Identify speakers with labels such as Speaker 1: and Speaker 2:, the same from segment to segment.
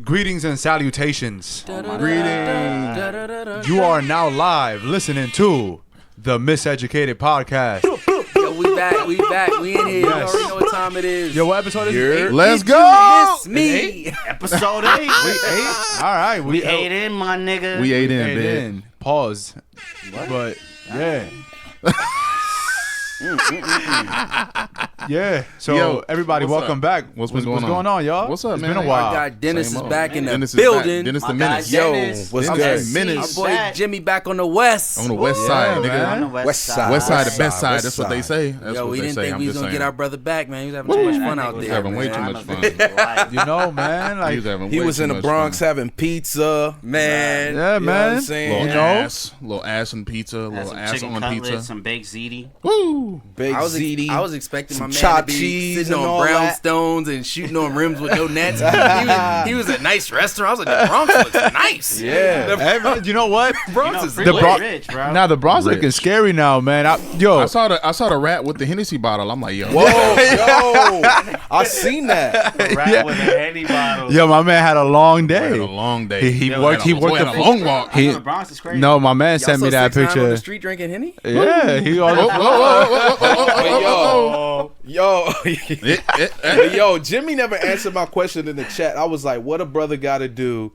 Speaker 1: Greetings and salutations.
Speaker 2: Greetings.
Speaker 1: You are now live listening to the Miseducated podcast.
Speaker 3: Yo, we back, we in here.
Speaker 1: Yes.
Speaker 3: You already know what time it is.
Speaker 1: Yo, what episode is it?
Speaker 2: Let's
Speaker 3: Did you
Speaker 2: go.
Speaker 3: miss me?
Speaker 4: Episode 8.
Speaker 1: We ate. All right,
Speaker 4: We ate in, my nigga.
Speaker 2: We ate in,
Speaker 1: ate
Speaker 2: bitch.
Speaker 1: in. Pause. But yeah. Yeah. So
Speaker 2: Yo,
Speaker 1: everybody,
Speaker 2: what's
Speaker 1: welcome
Speaker 2: up?
Speaker 1: back.
Speaker 2: What's been going
Speaker 1: on, y'all?
Speaker 2: What's up,
Speaker 1: It's
Speaker 2: man?
Speaker 1: been a
Speaker 3: I
Speaker 1: while.
Speaker 3: got Dennis
Speaker 2: Same
Speaker 3: is
Speaker 2: old.
Speaker 3: back in the
Speaker 2: Dennis
Speaker 3: building.
Speaker 2: Is back. Dennis
Speaker 4: My
Speaker 2: the
Speaker 4: guy
Speaker 2: Menace.
Speaker 4: Dennis.
Speaker 5: what's
Speaker 4: I'm
Speaker 5: good?
Speaker 4: SC.
Speaker 2: Menace.
Speaker 3: Our boy
Speaker 4: Back.
Speaker 3: Jimmy back on the west.
Speaker 2: On the west
Speaker 1: Yeah,
Speaker 2: side,
Speaker 1: man.
Speaker 2: nigga.
Speaker 4: On the
Speaker 5: West side.
Speaker 2: West side, the
Speaker 5: West
Speaker 2: best
Speaker 5: side,
Speaker 2: side.
Speaker 5: west
Speaker 2: That's what they
Speaker 5: side.
Speaker 2: say. That's
Speaker 3: Yo,
Speaker 2: what
Speaker 3: we
Speaker 2: they
Speaker 3: didn't
Speaker 2: say.
Speaker 3: think
Speaker 2: I'm
Speaker 3: we was
Speaker 2: just
Speaker 3: gonna get
Speaker 2: saying.
Speaker 3: our brother back, man. He was having too much fun out
Speaker 2: was
Speaker 3: there.
Speaker 2: having way
Speaker 3: man.
Speaker 2: too much fun.
Speaker 1: You know, man.
Speaker 2: He
Speaker 1: Like,
Speaker 2: was having
Speaker 5: He
Speaker 2: way
Speaker 5: was
Speaker 2: too
Speaker 5: in the
Speaker 2: much
Speaker 5: Bronx
Speaker 2: fun.
Speaker 5: having pizza.
Speaker 3: Man.
Speaker 1: yeah,
Speaker 5: You know what I'm
Speaker 1: man.
Speaker 5: saying?
Speaker 2: Little
Speaker 1: You know?
Speaker 2: little ass and pizza,
Speaker 4: Had
Speaker 2: little
Speaker 4: some
Speaker 2: ass
Speaker 4: chicken
Speaker 2: on
Speaker 4: cutlets,
Speaker 2: pizza.
Speaker 4: some baked ziti.
Speaker 2: Woo!
Speaker 5: Big
Speaker 3: I was
Speaker 5: ziti.
Speaker 3: expecting
Speaker 5: some
Speaker 3: my man to
Speaker 5: chopped
Speaker 3: be
Speaker 5: cheese
Speaker 3: sitting
Speaker 5: and
Speaker 3: on
Speaker 5: all that.
Speaker 3: brownstones and shooting on rims with no nets. he was at a nice restaurant. I was like, the Bronx looks nice.
Speaker 5: Yeah.
Speaker 3: The
Speaker 1: Hey, man, you know what?
Speaker 3: Bronx
Speaker 4: You
Speaker 3: is
Speaker 4: know,
Speaker 1: The
Speaker 4: Freeway
Speaker 1: Bron-
Speaker 4: rich, bro.
Speaker 1: Now the Bronx
Speaker 2: Rich.
Speaker 1: looking scary now, man. I
Speaker 2: I saw the rat with the Hennessy bottle. I'm like, yo.
Speaker 5: Whoa, yo. I seen that.
Speaker 4: Rat with a Henny bottle.
Speaker 1: Yo, my man had a long
Speaker 2: Boy had
Speaker 1: day.
Speaker 2: a long day.
Speaker 1: He
Speaker 2: Boy
Speaker 1: worked.
Speaker 2: had
Speaker 1: He
Speaker 2: a- boy
Speaker 1: worked
Speaker 2: had
Speaker 1: the
Speaker 2: a long walk.
Speaker 4: I know the Bronx is crazy.
Speaker 1: No, my man
Speaker 3: Y'all
Speaker 1: sent me
Speaker 3: saw
Speaker 1: that
Speaker 3: 6ix9ine on
Speaker 1: picture.
Speaker 3: the street drinking Henny?
Speaker 1: Yeah, he all.
Speaker 5: Yo,
Speaker 2: Eh,
Speaker 5: but yo, Jimmy never answered my question in the chat. I was like, what a brother got to do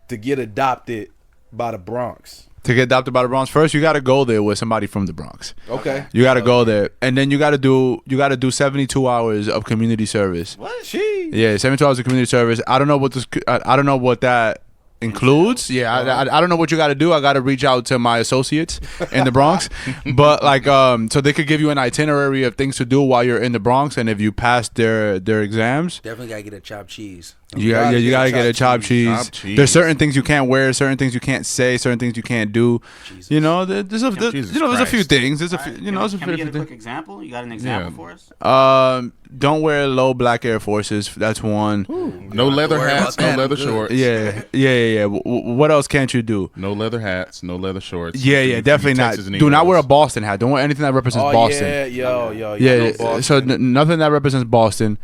Speaker 5: to get adopted by the Bronx?
Speaker 1: To get adopted by the Bronx, first you got to go there with somebody from the Bronx.
Speaker 5: Okay.
Speaker 1: You got to go there, and then you got to do 72 hours of community service.
Speaker 4: What?
Speaker 5: She.
Speaker 1: Yeah, 72 hours of community service. I don't know what this. I don't know what that includes. Yeah, I don't know what you got to do. I got to reach out to my associates in the Bronx, but like so they could give you an itinerary of things to do while you're in the Bronx, and if you pass their exams,
Speaker 3: Definitely gotta get a chopped cheese.
Speaker 1: you gotta get a chopped cheese.
Speaker 2: Chopped cheese.
Speaker 1: There's certain things you can't wear, certain things you can't say, certain things you can't do.
Speaker 3: Jesus.
Speaker 1: You know, there's a
Speaker 2: Jesus
Speaker 1: there's a few
Speaker 2: Christ.
Speaker 1: things. There's a
Speaker 4: All
Speaker 1: few,
Speaker 4: right,
Speaker 1: you know, there's a
Speaker 4: can we
Speaker 1: few
Speaker 4: get a quick
Speaker 1: things.
Speaker 4: example? You got an example for us?
Speaker 1: Don't wear low black Air Forces. That's one.
Speaker 2: No leather
Speaker 3: worry
Speaker 2: hats,
Speaker 3: about
Speaker 2: no
Speaker 3: that.
Speaker 2: leather
Speaker 3: I'm good.
Speaker 2: shorts.
Speaker 1: Yeah. What else can't you do?
Speaker 2: No leather hats, no leather shorts.
Speaker 1: Yeah,
Speaker 2: You
Speaker 1: definitely not.
Speaker 2: Texas
Speaker 1: Do not wear a
Speaker 2: Negroes.
Speaker 1: Boston hat. Don't wear anything that represents
Speaker 5: Oh,
Speaker 1: Boston.
Speaker 5: yeah, yo.
Speaker 1: Yeah,
Speaker 5: no Boston.
Speaker 1: so nothing that represents Boston.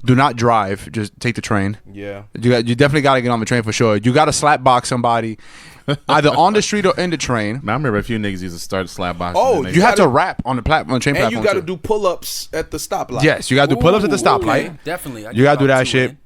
Speaker 1: Do not drive. Just take the train.
Speaker 5: Yeah.
Speaker 1: You definitely got to get on the train for sure. You got to slap box somebody, either on the street or in the train.
Speaker 2: Man, I remember a few niggas used to start slap boxing.
Speaker 5: Oh,
Speaker 2: and they-
Speaker 1: You have to
Speaker 5: gotta-
Speaker 1: rap on the train
Speaker 5: And
Speaker 1: platform.
Speaker 5: you got to
Speaker 1: too.
Speaker 5: do pull-ups at the stoplight.
Speaker 1: Yes, you got to do pull-ups at the
Speaker 3: Okay,
Speaker 1: stoplight.
Speaker 3: definitely. I
Speaker 1: You got to do
Speaker 3: about
Speaker 1: that
Speaker 3: two
Speaker 1: shit.
Speaker 3: in.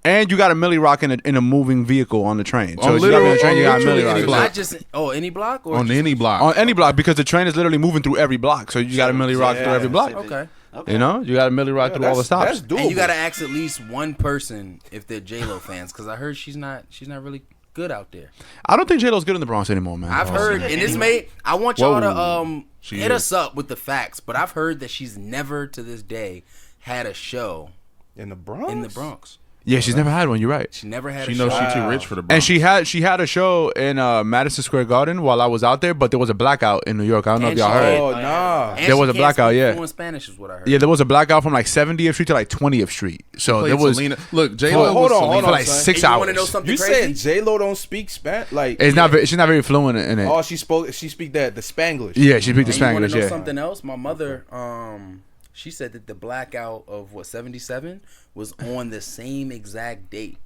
Speaker 1: And you got a milli rock in a moving vehicle on the train. So
Speaker 2: On
Speaker 1: if you got to be on the train, you got a
Speaker 2: literally
Speaker 1: milli
Speaker 2: any
Speaker 1: rock.
Speaker 2: block.
Speaker 3: Not just any block or
Speaker 2: on any block.
Speaker 1: On any block, because the train is literally moving through every block. So you got a milli rock through every block.
Speaker 3: okay.
Speaker 1: You know, you got a milli rock through all the
Speaker 5: That's
Speaker 1: stops.
Speaker 5: doable.
Speaker 3: And you gotta ask at least one person if they're J-Lo fans, because I heard she's not really good out there.
Speaker 1: I don't think J-Lo's good in the Bronx anymore, man.
Speaker 3: I've heard, and this made. I want y'all to
Speaker 2: She
Speaker 3: hit
Speaker 2: is.
Speaker 3: us up with the facts, but I've heard that she's never to this day had a show
Speaker 5: in the Bronx.
Speaker 3: in the Bronx.
Speaker 1: Yeah, she's never had one. You're right.
Speaker 3: She never had
Speaker 2: She
Speaker 3: a
Speaker 2: knows
Speaker 3: show.
Speaker 2: she too rich for the Bronx.
Speaker 1: And she had a show in Madison Square Garden while I was out there, but there was a blackout in New York. I don't know if
Speaker 3: And
Speaker 1: y'all
Speaker 3: she-
Speaker 1: heard.
Speaker 5: Oh, nah.
Speaker 3: And
Speaker 1: There
Speaker 3: she
Speaker 1: was a
Speaker 3: can't
Speaker 1: blackout,
Speaker 3: speak
Speaker 1: yeah.
Speaker 3: fluent Spanish is what I heard.
Speaker 1: Yeah, there was a blackout from like 70th Street to like 20th Street. So
Speaker 2: Played
Speaker 1: there was
Speaker 2: Selena. Look, J
Speaker 1: for,
Speaker 2: Lo.
Speaker 5: hold on,
Speaker 1: for
Speaker 5: hold on,
Speaker 1: like
Speaker 5: son.
Speaker 1: 6
Speaker 3: And you
Speaker 1: hours.
Speaker 3: wanna know something
Speaker 5: You
Speaker 3: crazy?
Speaker 5: said J-Lo don't speak Spanish? Like,
Speaker 1: She's not very fluent in it.
Speaker 5: oh, she speak the Spanglish.
Speaker 1: Yeah, she speaks the
Speaker 3: And you wanna
Speaker 1: Spanglish.
Speaker 3: know
Speaker 1: Yeah.
Speaker 3: something else? My mother, she said that the blackout of 77 was on the same exact date,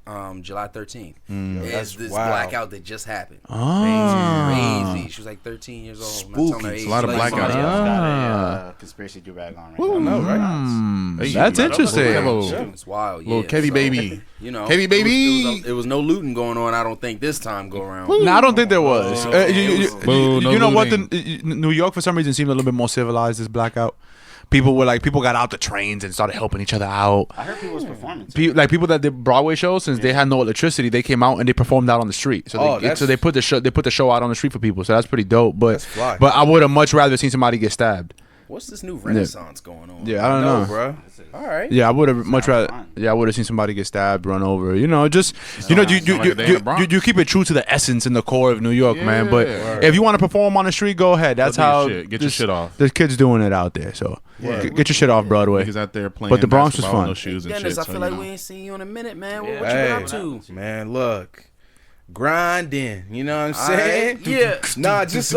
Speaker 3: July 13th.
Speaker 5: that's
Speaker 3: As this
Speaker 5: wild.
Speaker 3: blackout that just happened.
Speaker 1: Ah.
Speaker 3: Crazy. She was like 13 years old. I'm not
Speaker 5: Spooky.
Speaker 3: telling her
Speaker 5: It's
Speaker 3: age.
Speaker 2: a lot of
Speaker 3: Like,
Speaker 2: blackouts.
Speaker 4: Somebody else got
Speaker 1: Ah.
Speaker 4: a conspiracy do rag on right
Speaker 5: I
Speaker 4: now.
Speaker 5: know, right?
Speaker 2: Hey,
Speaker 1: That's
Speaker 2: little
Speaker 1: interesting.
Speaker 2: Kevo.
Speaker 3: It's wild. Yeah.
Speaker 2: Little Kevy
Speaker 3: So,
Speaker 2: baby.
Speaker 3: You know,
Speaker 2: Kevy baby.
Speaker 3: It was no looting going on. I don't think this time go around.
Speaker 1: No, I don't think there was.
Speaker 2: Boo, no
Speaker 1: you know what?
Speaker 2: looting.
Speaker 1: New York for some reason seemed a little bit more civilized. This blackout, people got out the trains and started helping each other out.
Speaker 4: I heard people was performing too.
Speaker 1: People that did Broadway shows, since they had no electricity, they came out and they performed out on the street. So
Speaker 5: Oh,
Speaker 1: they
Speaker 5: that's-
Speaker 1: put the show out on the street for people. So that's pretty dope. But
Speaker 5: That's fly.
Speaker 1: I would have much rather seen somebody get stabbed.
Speaker 3: What's this new renaissance going on?
Speaker 1: Yeah, I don't know.
Speaker 5: bro. All right.
Speaker 1: Yeah, I would have much rather.
Speaker 4: fun.
Speaker 1: Yeah, I would have seen somebody get stabbed, run over. You know, just you
Speaker 2: like a day in the Bronx.
Speaker 1: you keep it true to the essence and the core of New York, man. But
Speaker 2: Yeah.
Speaker 1: if you want to perform on the street, go ahead. That's
Speaker 2: Go do your
Speaker 1: how
Speaker 2: shit. Get your shit off.
Speaker 1: The kids doing it out there. So get your shit off Broadway.
Speaker 2: Niggas out there playing.
Speaker 1: But the Bronx was
Speaker 2: basketball with
Speaker 1: fun.
Speaker 2: No shoes and
Speaker 3: Dennis,
Speaker 2: shit.
Speaker 3: I
Speaker 2: so,
Speaker 3: feel like
Speaker 2: you know.
Speaker 3: we ain't seen you in a minute, man. What
Speaker 4: Yeah.
Speaker 3: you been
Speaker 5: Hey,
Speaker 3: up to?
Speaker 5: man, look, grinding. You know what I'm
Speaker 3: All
Speaker 5: saying?
Speaker 3: right. Yeah.
Speaker 5: Nah, just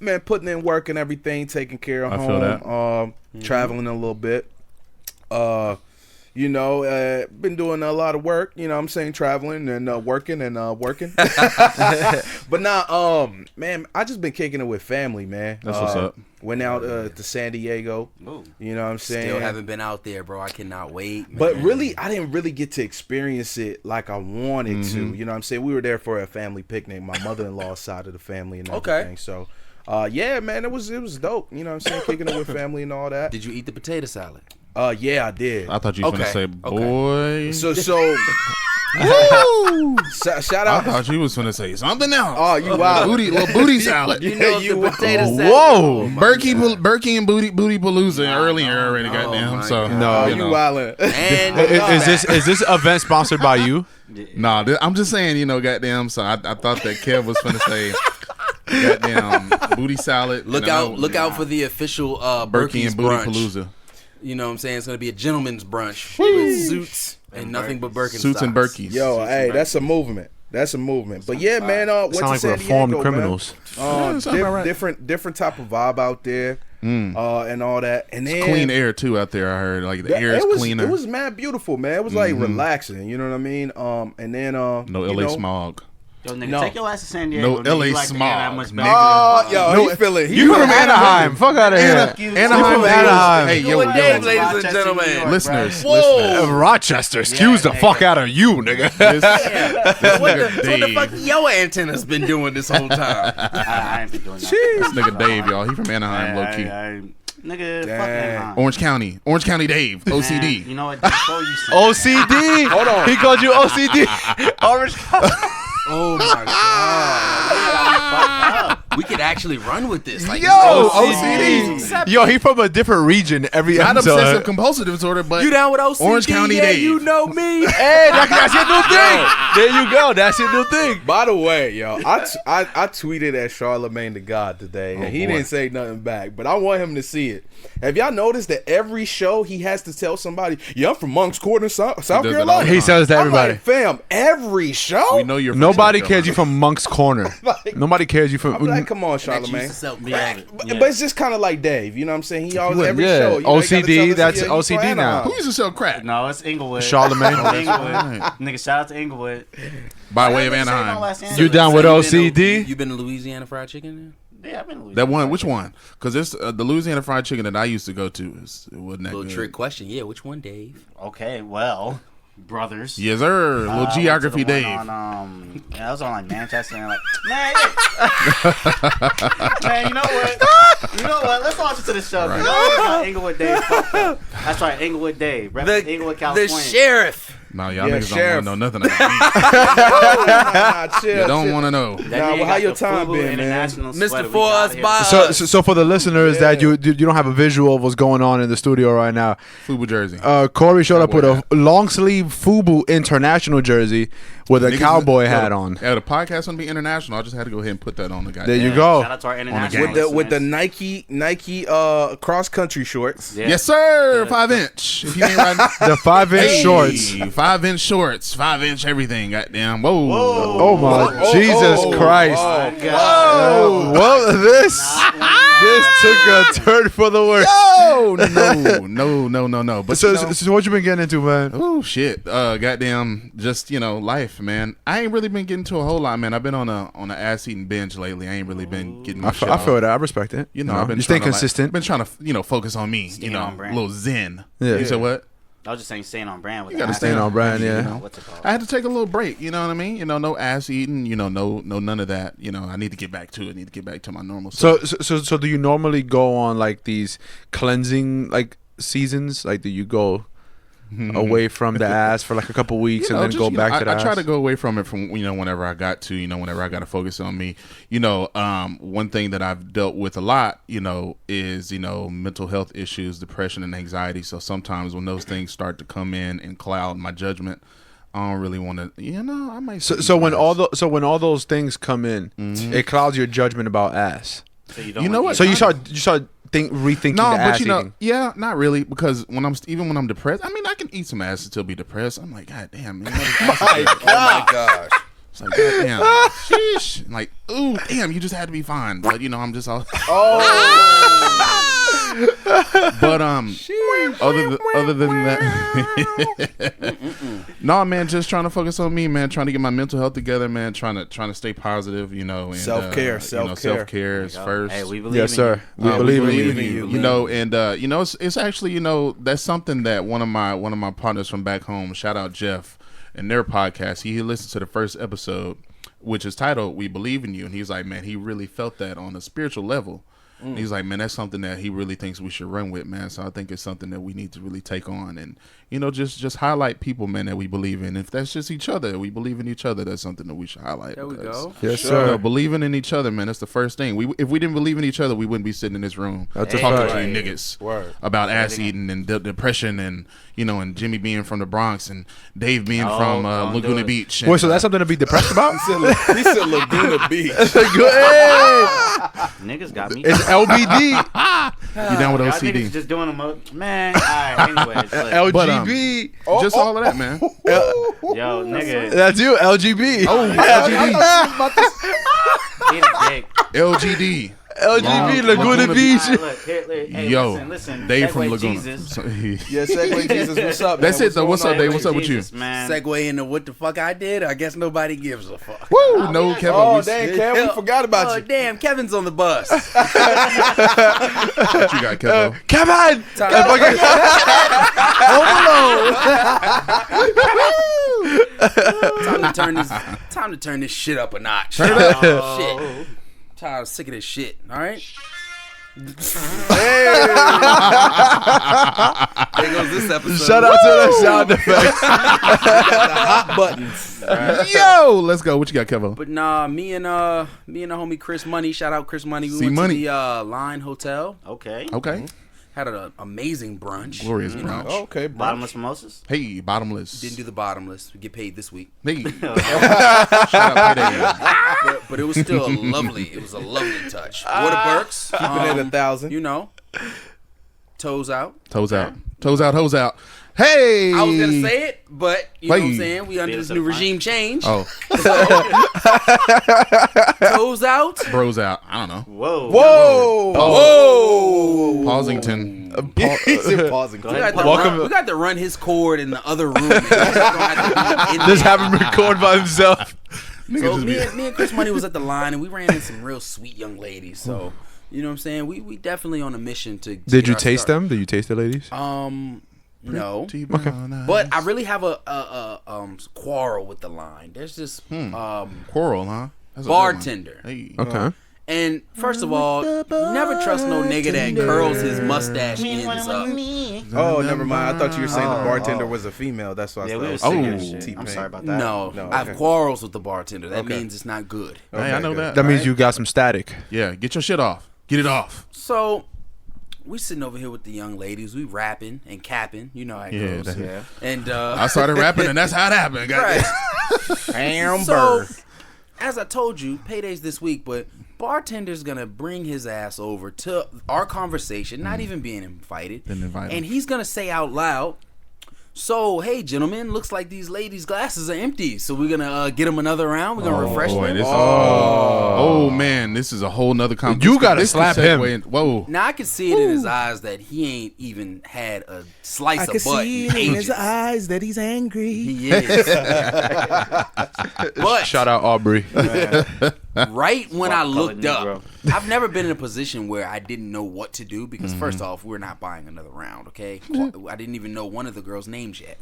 Speaker 5: man, putting in work and everything, taking care of
Speaker 2: I
Speaker 5: home.
Speaker 2: feel that.
Speaker 5: Traveling a little bit. You know, been doing a lot of work. You know, what I'm saying, traveling and working and working. But now, man, I just been kicking it with family, man.
Speaker 2: That's what's up.
Speaker 5: Went out to San Diego.
Speaker 4: Ooh.
Speaker 5: You know what I'm saying?
Speaker 3: Still haven't been out there, bro. I cannot wait. Man.
Speaker 5: But really, I didn't really get to experience it like I wanted to. You know what I'm saying? We were there for a family picnic, my mother-in-law's side of the family and everything. So, yeah, man, it was dope. You know what I'm saying? Kicking it with family and all that.
Speaker 3: Did you eat the potato salad?
Speaker 5: Yeah, I did.
Speaker 2: I thought you were gonna say, boy.
Speaker 5: So woo! Shout out.
Speaker 2: I thought you was gonna say something else.
Speaker 5: Oh, you wild.
Speaker 2: Little booty salad.
Speaker 3: You know
Speaker 5: You
Speaker 3: the potato salad.
Speaker 2: Whoa, Berkey and Booty Palooza earlier already. Goddamn.
Speaker 3: my
Speaker 2: So
Speaker 3: God.
Speaker 5: Oh,
Speaker 2: you
Speaker 5: you
Speaker 2: know.
Speaker 5: wildin'.
Speaker 3: And
Speaker 1: Is this event sponsored by you?
Speaker 2: Nah, I'm just saying, you know, goddamn. So I thought that Kev was gonna say, goddamn, booty salad.
Speaker 3: look out for the official
Speaker 2: Berkey
Speaker 3: Berkey's
Speaker 2: and Booty
Speaker 3: brunch.
Speaker 2: Palooza.
Speaker 3: You know what I'm saying? It's going to be a gentleman's brunch with suits and nothing but Birkenstocks.
Speaker 2: Suits and Berkeys.
Speaker 5: Yo, hey, that's a movement. That's a movement. But yeah, man, went
Speaker 1: Sound
Speaker 5: to
Speaker 1: like
Speaker 5: San
Speaker 1: reformed
Speaker 5: Diego,
Speaker 1: criminals.
Speaker 5: Man.
Speaker 2: sound about right.
Speaker 5: Different type of vibe out there, and all that. And then
Speaker 2: Clean air too out there. I heard like the air is cleaner.
Speaker 5: It was mad beautiful, man. It was like relaxing. You know what I mean? And then
Speaker 2: no
Speaker 5: you
Speaker 2: LA
Speaker 5: know,
Speaker 2: smog.
Speaker 4: Yo, nigga,
Speaker 5: No.
Speaker 4: take your ass to San Diego.
Speaker 2: No
Speaker 4: nigga.
Speaker 2: LA
Speaker 4: You like the
Speaker 2: smog,
Speaker 4: air that much
Speaker 2: nigga.
Speaker 4: better
Speaker 5: Oh, yo,
Speaker 2: No,
Speaker 5: he feeling.
Speaker 1: You from Anaheim? Fuck out of here.
Speaker 2: Anaheim,
Speaker 1: Anaheim.
Speaker 2: Hey, yo,
Speaker 3: Good day,
Speaker 2: yo,
Speaker 3: ladies and
Speaker 4: Rochester,
Speaker 3: gentlemen.
Speaker 4: New York,
Speaker 2: listeners,
Speaker 3: Whoa.
Speaker 1: Rochester. Excuse the fuck out of you, nigga.
Speaker 2: This
Speaker 3: What
Speaker 2: nigga
Speaker 3: the
Speaker 2: Dave.
Speaker 3: fuck your antenna's been doing this whole time?
Speaker 4: I ain't been doing that.
Speaker 2: This nigga Dave, y'all. He from Anaheim, low key.
Speaker 4: Nigga,
Speaker 5: Damn.
Speaker 4: fuck Anaheim.
Speaker 2: Orange County Dave,
Speaker 4: Man,
Speaker 2: OCD.
Speaker 4: you know what? Before you say
Speaker 1: OCD.
Speaker 5: Hold on.
Speaker 1: He called you OCD. Orange.
Speaker 3: Oh my god. We could actually run with this. Like,
Speaker 1: Yo,
Speaker 2: OCD.
Speaker 1: Yo, he from a different region every
Speaker 2: Not
Speaker 1: episode.
Speaker 2: obsessive compulsive disorder, but
Speaker 3: you down with OCD?
Speaker 2: Orange County
Speaker 3: yeah,
Speaker 2: Dave.
Speaker 3: you know me.
Speaker 1: Hey, that's your new thing. There you go. That's your new thing.
Speaker 5: By the way, yo, I tweeted at Charlamagne the God today, and he
Speaker 2: boy.
Speaker 5: didn't say nothing back, but I want him to see it. Have y'all noticed that every show he has to tell somebody, "Yeah, I'm from Moncks Corner, South
Speaker 2: does it all
Speaker 5: Carolina."
Speaker 2: the
Speaker 1: He says to
Speaker 5: I'm
Speaker 1: everybody.
Speaker 5: like, fam, every show.
Speaker 2: we know you're from
Speaker 1: Nobody
Speaker 2: South
Speaker 1: cares you from Monk's Corner.
Speaker 5: Like-
Speaker 1: Nobody cares you from.
Speaker 5: I'm like, come on,
Speaker 3: That used to
Speaker 5: Charlamagne.
Speaker 3: sell
Speaker 4: Yeah,
Speaker 3: crack.
Speaker 5: But it's just kind of like Dave, you know what I'm saying? He always every
Speaker 1: Yeah,
Speaker 5: show. You know, you gotta
Speaker 1: OCD,
Speaker 5: tell us,
Speaker 1: that's
Speaker 5: yeah, you from
Speaker 1: OCD now.
Speaker 5: Anaheim.
Speaker 2: Who used to sell crack?
Speaker 4: no, it's Inglewood.
Speaker 1: Charlamagne.
Speaker 4: Inglewood. Nigga, shout out to Inglewood.
Speaker 2: By way of
Speaker 4: Say no
Speaker 2: Anaheim.
Speaker 4: last answer.
Speaker 1: You down with
Speaker 3: You
Speaker 1: OCD?
Speaker 3: been to Louisiana Fried Chicken?
Speaker 4: Yeah, I've been to Louisiana.
Speaker 2: That one, which one? Because it's the Louisiana fried chicken that I used to go to. It wasn't that
Speaker 3: Little
Speaker 2: good.
Speaker 3: trick question. Yeah, which one, Dave?
Speaker 4: Okay, well, brothers.
Speaker 2: Yes, sir. Little
Speaker 4: I went to
Speaker 2: geography,
Speaker 4: the one
Speaker 2: Dave.
Speaker 4: On, yeah, I was on like Manchester and like, man, man, you know what? You know what? Let's launch into the show.
Speaker 2: Right.
Speaker 4: You know what? Inglewood Dave. Fucked up. That's right, Inglewood Dave. Rep Inglewood, California.
Speaker 3: The sheriff.
Speaker 2: No, y'all
Speaker 5: Yeah,
Speaker 2: niggas
Speaker 5: sheriff.
Speaker 2: don't want to know nothing about
Speaker 5: Nah, chill,
Speaker 2: me. You don't
Speaker 5: chill.
Speaker 2: want to know.
Speaker 4: That
Speaker 5: Nah,
Speaker 4: nigga
Speaker 5: well,
Speaker 4: got
Speaker 5: how your
Speaker 4: the
Speaker 5: time
Speaker 4: FUBU
Speaker 5: been, man?
Speaker 4: International
Speaker 3: Mr.
Speaker 4: sweater. We
Speaker 3: For
Speaker 4: got
Speaker 3: Us
Speaker 4: here.
Speaker 3: by
Speaker 1: So for the listeners that you don't have a visual of what's going on in the studio right now,
Speaker 2: Fubu jersey.
Speaker 1: Corey showed up
Speaker 2: Cowboy
Speaker 1: with a
Speaker 2: hat.
Speaker 1: long sleeve FUBU International jersey with a
Speaker 2: Niggas-
Speaker 1: cowboy
Speaker 2: yo,
Speaker 1: hat on.
Speaker 2: Yeah, the podcast gonna be international. I just had to go ahead and put that on the guy.
Speaker 1: There you
Speaker 4: Yeah,
Speaker 1: go.
Speaker 4: Shout out to our international
Speaker 2: game.
Speaker 5: With the
Speaker 4: listeners.
Speaker 5: Nike cross country shorts.
Speaker 4: Yeah.
Speaker 2: Yes, sir. 5-inch. If you ain't riding,
Speaker 1: The 5-inch
Speaker 2: Hey,
Speaker 1: shorts.
Speaker 2: 5-inch shorts. 5-inch everything. Goddamn. Whoa.
Speaker 1: Oh my Jesus Christ!
Speaker 4: My God.
Speaker 1: Well, this took a turn for the worse.
Speaker 2: Oh no. But
Speaker 1: So,
Speaker 2: you know,
Speaker 1: so what you been getting into, man?
Speaker 2: oh shit. Goddamn. Just life, man. I ain't really been getting to a whole lot, man. I've been on a ass eating binge lately. I ain't really been getting.
Speaker 1: I
Speaker 2: much,
Speaker 1: feel that. I respect it.
Speaker 2: I've been
Speaker 1: you staying
Speaker 2: trying to,
Speaker 1: consistent.
Speaker 2: been trying to focus on me.
Speaker 4: Staying on
Speaker 2: A
Speaker 4: brand.
Speaker 2: little zen.
Speaker 1: Yeah.
Speaker 2: You said what?
Speaker 4: I was just saying, staying on brand with
Speaker 2: You gotta
Speaker 4: that.
Speaker 2: stay
Speaker 1: Staying on brand, yeah.
Speaker 4: What's it called?
Speaker 2: I had to take a little break, you know what I mean? No ass eating, no none of that. I need to get back to it. I need to get back to my normal self.
Speaker 1: So do you normally go on like these cleansing like seasons? Like, do you go away from the ass for like a couple weeks and then go back to the
Speaker 2: I
Speaker 1: ass?
Speaker 2: try to go away from it from whenever I got to, whenever I got to focus on me. One thing that I've dealt with a lot, is mental health issues, depression and anxiety. So sometimes when those things start to come in and cloud my judgment, I don't really want to, I might.
Speaker 1: So when all those things come in, it clouds your judgment about ass.
Speaker 4: So you don't
Speaker 2: You know
Speaker 4: want
Speaker 2: what?
Speaker 1: So you start rethinking
Speaker 2: No,
Speaker 1: the
Speaker 2: but
Speaker 1: ass eating.
Speaker 2: yeah, not really, because when I'm depressed, I mean, I can eat some ass and still be depressed. I'm like, God damn, man.
Speaker 3: Oh my gosh.
Speaker 2: It's like, God damn, sheesh. Like, ooh, damn, you just had to be fine. But I'm just all. But other than that, no, man, just trying to focus on me, man. Trying to get my mental health together, man. Trying to stay positive, you know. And,
Speaker 5: self-care
Speaker 2: is first.
Speaker 4: Hey, we believe
Speaker 1: Yes,
Speaker 4: in
Speaker 1: sir.
Speaker 4: you.
Speaker 1: We believe in
Speaker 2: you. You know, and you know, it's actually, you know, that's something that one of my partners from back home, shout out Jeff, and their podcast. He listened to the first episode, which is titled "We Believe in You," and he's like, man, he really felt that on a spiritual level. And he's like, man, that's something that he really thinks we should run with, man. So I think it's something that we need to really take on and, you know, just highlight people, man, that we believe in. If that's just each other, we believe in each other, that's something that we should highlight.
Speaker 3: There we go.
Speaker 1: Yes,
Speaker 2: You
Speaker 1: sir.
Speaker 2: know, believing in each other, man, that's the first thing. If we didn't believe in each other, we wouldn't be sitting in this room
Speaker 1: That's a
Speaker 2: talking
Speaker 1: fact.
Speaker 2: to you niggas
Speaker 5: Word.
Speaker 2: about ass eating and depression and, you know, and Jimmy being from the Bronx and Dave being
Speaker 4: No,
Speaker 2: from
Speaker 4: don't do
Speaker 2: Laguna
Speaker 4: it.
Speaker 2: Beach. And,
Speaker 1: Wait, so that's something to be depressed about?
Speaker 5: He said Laguna Beach.
Speaker 4: Niggas got me.
Speaker 1: It's LBD.
Speaker 2: you down with
Speaker 4: Y'all niggas
Speaker 2: OCD?
Speaker 4: just doing them up. Man, alright, anyways. Look,
Speaker 1: LGB.
Speaker 2: Just all of that, man.
Speaker 4: yo, nigga,
Speaker 1: That's you, LGB.
Speaker 2: Oh,
Speaker 4: eat a dick.
Speaker 2: LGD.
Speaker 1: LGB, Laguna Beach.
Speaker 4: Alright, look, hey,
Speaker 2: Yo,
Speaker 4: listen.
Speaker 2: Dave from
Speaker 4: Segue
Speaker 2: Laguna.
Speaker 4: Jesus.
Speaker 5: Yeah, Segway Jesus, what's up, man?
Speaker 2: That's it, though. What's up,
Speaker 5: going on?
Speaker 2: Dave? What's up with you?
Speaker 4: Jesus, man.
Speaker 3: Segue into what the fuck I did. I guess nobody gives a fuck.
Speaker 2: Woo! No, Kevin.
Speaker 5: Oh, dang, Kev, we forgot about
Speaker 3: Oh
Speaker 5: you.
Speaker 3: damn, Kevin's on the bus.
Speaker 2: What you got, Kevin?
Speaker 1: Kevin.
Speaker 3: Time to turn this shit up a notch.
Speaker 2: Turn it up.
Speaker 3: Shit. Tired, sick of this shit. All right. There goes this episode.
Speaker 1: Shout out to the sound effects.
Speaker 5: Hot buttons.
Speaker 2: Yo, let's go. What you got, Kevin?
Speaker 3: But nah, me and the homie Chris Money. Shout out Chris Money. We
Speaker 2: See
Speaker 3: went
Speaker 2: Money.
Speaker 3: to the Line Hotel.
Speaker 4: Okay.
Speaker 2: Okay.
Speaker 3: Had an amazing brunch.
Speaker 2: Glorious brunch.
Speaker 5: Oh, okay, bro.
Speaker 4: Bottomless mimosas.
Speaker 2: Hey, bottomless.
Speaker 3: Didn't do the bottomless. We get paid this week.
Speaker 2: Hey. Shout out Payday.
Speaker 3: But it was still a lovely. It was a lovely touch. Water Burks.
Speaker 5: Keeping it 1,000.
Speaker 3: You know, toes out.
Speaker 2: Toes out. Toes out, hose out. Hey.
Speaker 3: I was gonna say it, but you know what I'm
Speaker 2: Hey.
Speaker 3: saying. We under
Speaker 4: Feel
Speaker 3: this
Speaker 4: so
Speaker 3: new
Speaker 4: fine.
Speaker 3: regime change.
Speaker 2: Oh,
Speaker 3: Toes out.
Speaker 2: bros out. I don't know.
Speaker 4: Whoa.
Speaker 5: Whoa!
Speaker 3: Whoa.
Speaker 2: Pausington.
Speaker 5: He said pausing.
Speaker 4: Go
Speaker 3: We
Speaker 4: ahead.
Speaker 3: got to run his cord in the other room. Man.
Speaker 1: Just have him record by himself.
Speaker 3: So me and Chris Money was at the line, and we ran into some real sweet young ladies. So you know what I'm saying. We definitely on a mission to.
Speaker 1: Did
Speaker 3: get
Speaker 1: you
Speaker 3: our
Speaker 1: taste
Speaker 3: start.
Speaker 1: them? Did you taste the ladies?
Speaker 3: No.
Speaker 2: Okay.
Speaker 3: But I really have a quarrel with the line. There's this
Speaker 2: Quarrel, huh? That's a good one.
Speaker 3: bartender.
Speaker 2: Hey.
Speaker 1: Okay.
Speaker 3: And first of all, never trust no nigga that curls his mustache ends up.
Speaker 5: Oh, never mind. I thought you were saying the bartender was a female. That's why I
Speaker 4: Yeah,
Speaker 5: thought
Speaker 4: we
Speaker 5: it
Speaker 4: were
Speaker 5: was
Speaker 4: sick of
Speaker 2: Oh.
Speaker 4: this shit.
Speaker 5: T-Pain.
Speaker 4: I'm sorry about that.
Speaker 3: No,
Speaker 5: No,
Speaker 3: I have
Speaker 5: okay.
Speaker 3: quarrels with the bartender. That
Speaker 5: Okay.
Speaker 3: means it's not good.
Speaker 2: Hey, I
Speaker 5: Okay,
Speaker 2: know
Speaker 5: good.
Speaker 2: that.
Speaker 1: That means you got some static.
Speaker 2: Yeah, get your shit off. Get it off.
Speaker 3: So we sitting over here with the young ladies. We rapping and capping. You know how it
Speaker 2: Yeah,
Speaker 3: goes.
Speaker 2: that-
Speaker 3: And
Speaker 2: I started rapping, and that's how it happened.
Speaker 3: right.
Speaker 5: Amber.
Speaker 3: So, as I told you, payday's this week, but bartender's gonna bring his ass over to our conversation, not even being invited,
Speaker 2: Didn't invite him.
Speaker 3: and he's gonna say out loud, "So, hey, gentlemen, looks like these ladies' glasses are empty. So we're gonna get them another round. We're gonna refresh
Speaker 2: Boy,
Speaker 3: them."
Speaker 2: this oh man, this is a whole nother conversation.
Speaker 1: You gotta slap him.
Speaker 2: Whoa.
Speaker 3: Now I can see it in his eyes that he ain't even had a slice of butt in ages.
Speaker 5: eyes that he's angry.
Speaker 3: He is. But
Speaker 1: Shout out Aubrey.
Speaker 3: right when I
Speaker 4: Colored
Speaker 3: looked up,
Speaker 4: Negro.
Speaker 3: I've never been in a position where I didn't know what to do because first off, we're not buying another round, okay? I didn't even know one of the girls' names yet.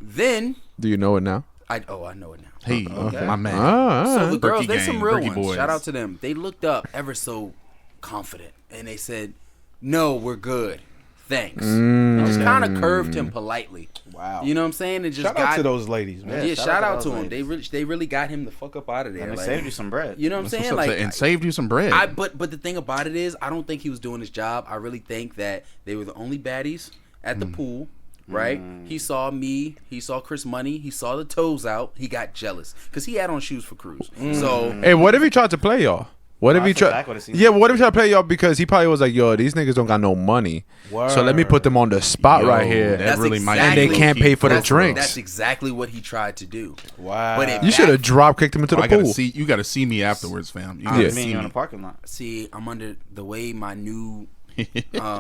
Speaker 3: Then
Speaker 1: Do you know it now?
Speaker 3: I know it now.
Speaker 2: Hey, my man.
Speaker 3: So the girls,
Speaker 2: Berkey
Speaker 3: there's some
Speaker 2: gang,
Speaker 3: real
Speaker 2: Berkey
Speaker 3: ones.
Speaker 2: boys.
Speaker 3: Shout out to them. They looked up ever so confident and they said, "No, we're good. Thanks." Just kind of curved him politely.
Speaker 5: Wow.
Speaker 3: You know what I'm saying? And just
Speaker 5: Shout out to those ladies, man.
Speaker 3: Yeah, shout out to
Speaker 4: those
Speaker 3: them.
Speaker 4: ladies.
Speaker 3: They really got him the fuck up out of there.
Speaker 4: And it
Speaker 3: Like,
Speaker 4: saved you some bread.
Speaker 3: you know what I'm
Speaker 2: That's
Speaker 3: saying?
Speaker 2: what's up,
Speaker 3: Like,
Speaker 2: and saved you some bread.
Speaker 3: but the thing about it is, I don't think he was doing his job. I really think that they were the only baddies at the pool. Right? He saw me. He saw Chris Money. He saw the toes out. He got jealous because he had on shoes for Cruz. So
Speaker 1: Hey, what if he tried to play y'all? What if he
Speaker 4: that's a
Speaker 1: tried?
Speaker 4: fact what it seems
Speaker 1: Yeah, what if he tried to play y'all because he probably was like, "Yo, these niggas don't got no money, so let me put them on the spot
Speaker 2: Yo,
Speaker 1: right here."
Speaker 2: that really might
Speaker 1: And they
Speaker 2: be
Speaker 1: can't pay for the
Speaker 3: that's
Speaker 1: drinks.
Speaker 3: exactly what he tried to do.
Speaker 5: Wow.
Speaker 3: But it
Speaker 1: You should have drop kicked him into the
Speaker 2: I gotta
Speaker 1: pool.
Speaker 2: see. You gotta see me afterwards, fam. You
Speaker 4: I
Speaker 2: gotta
Speaker 4: was
Speaker 2: see
Speaker 4: meeting you in
Speaker 2: me.
Speaker 4: the parking lot.
Speaker 3: See, I'm under the way my new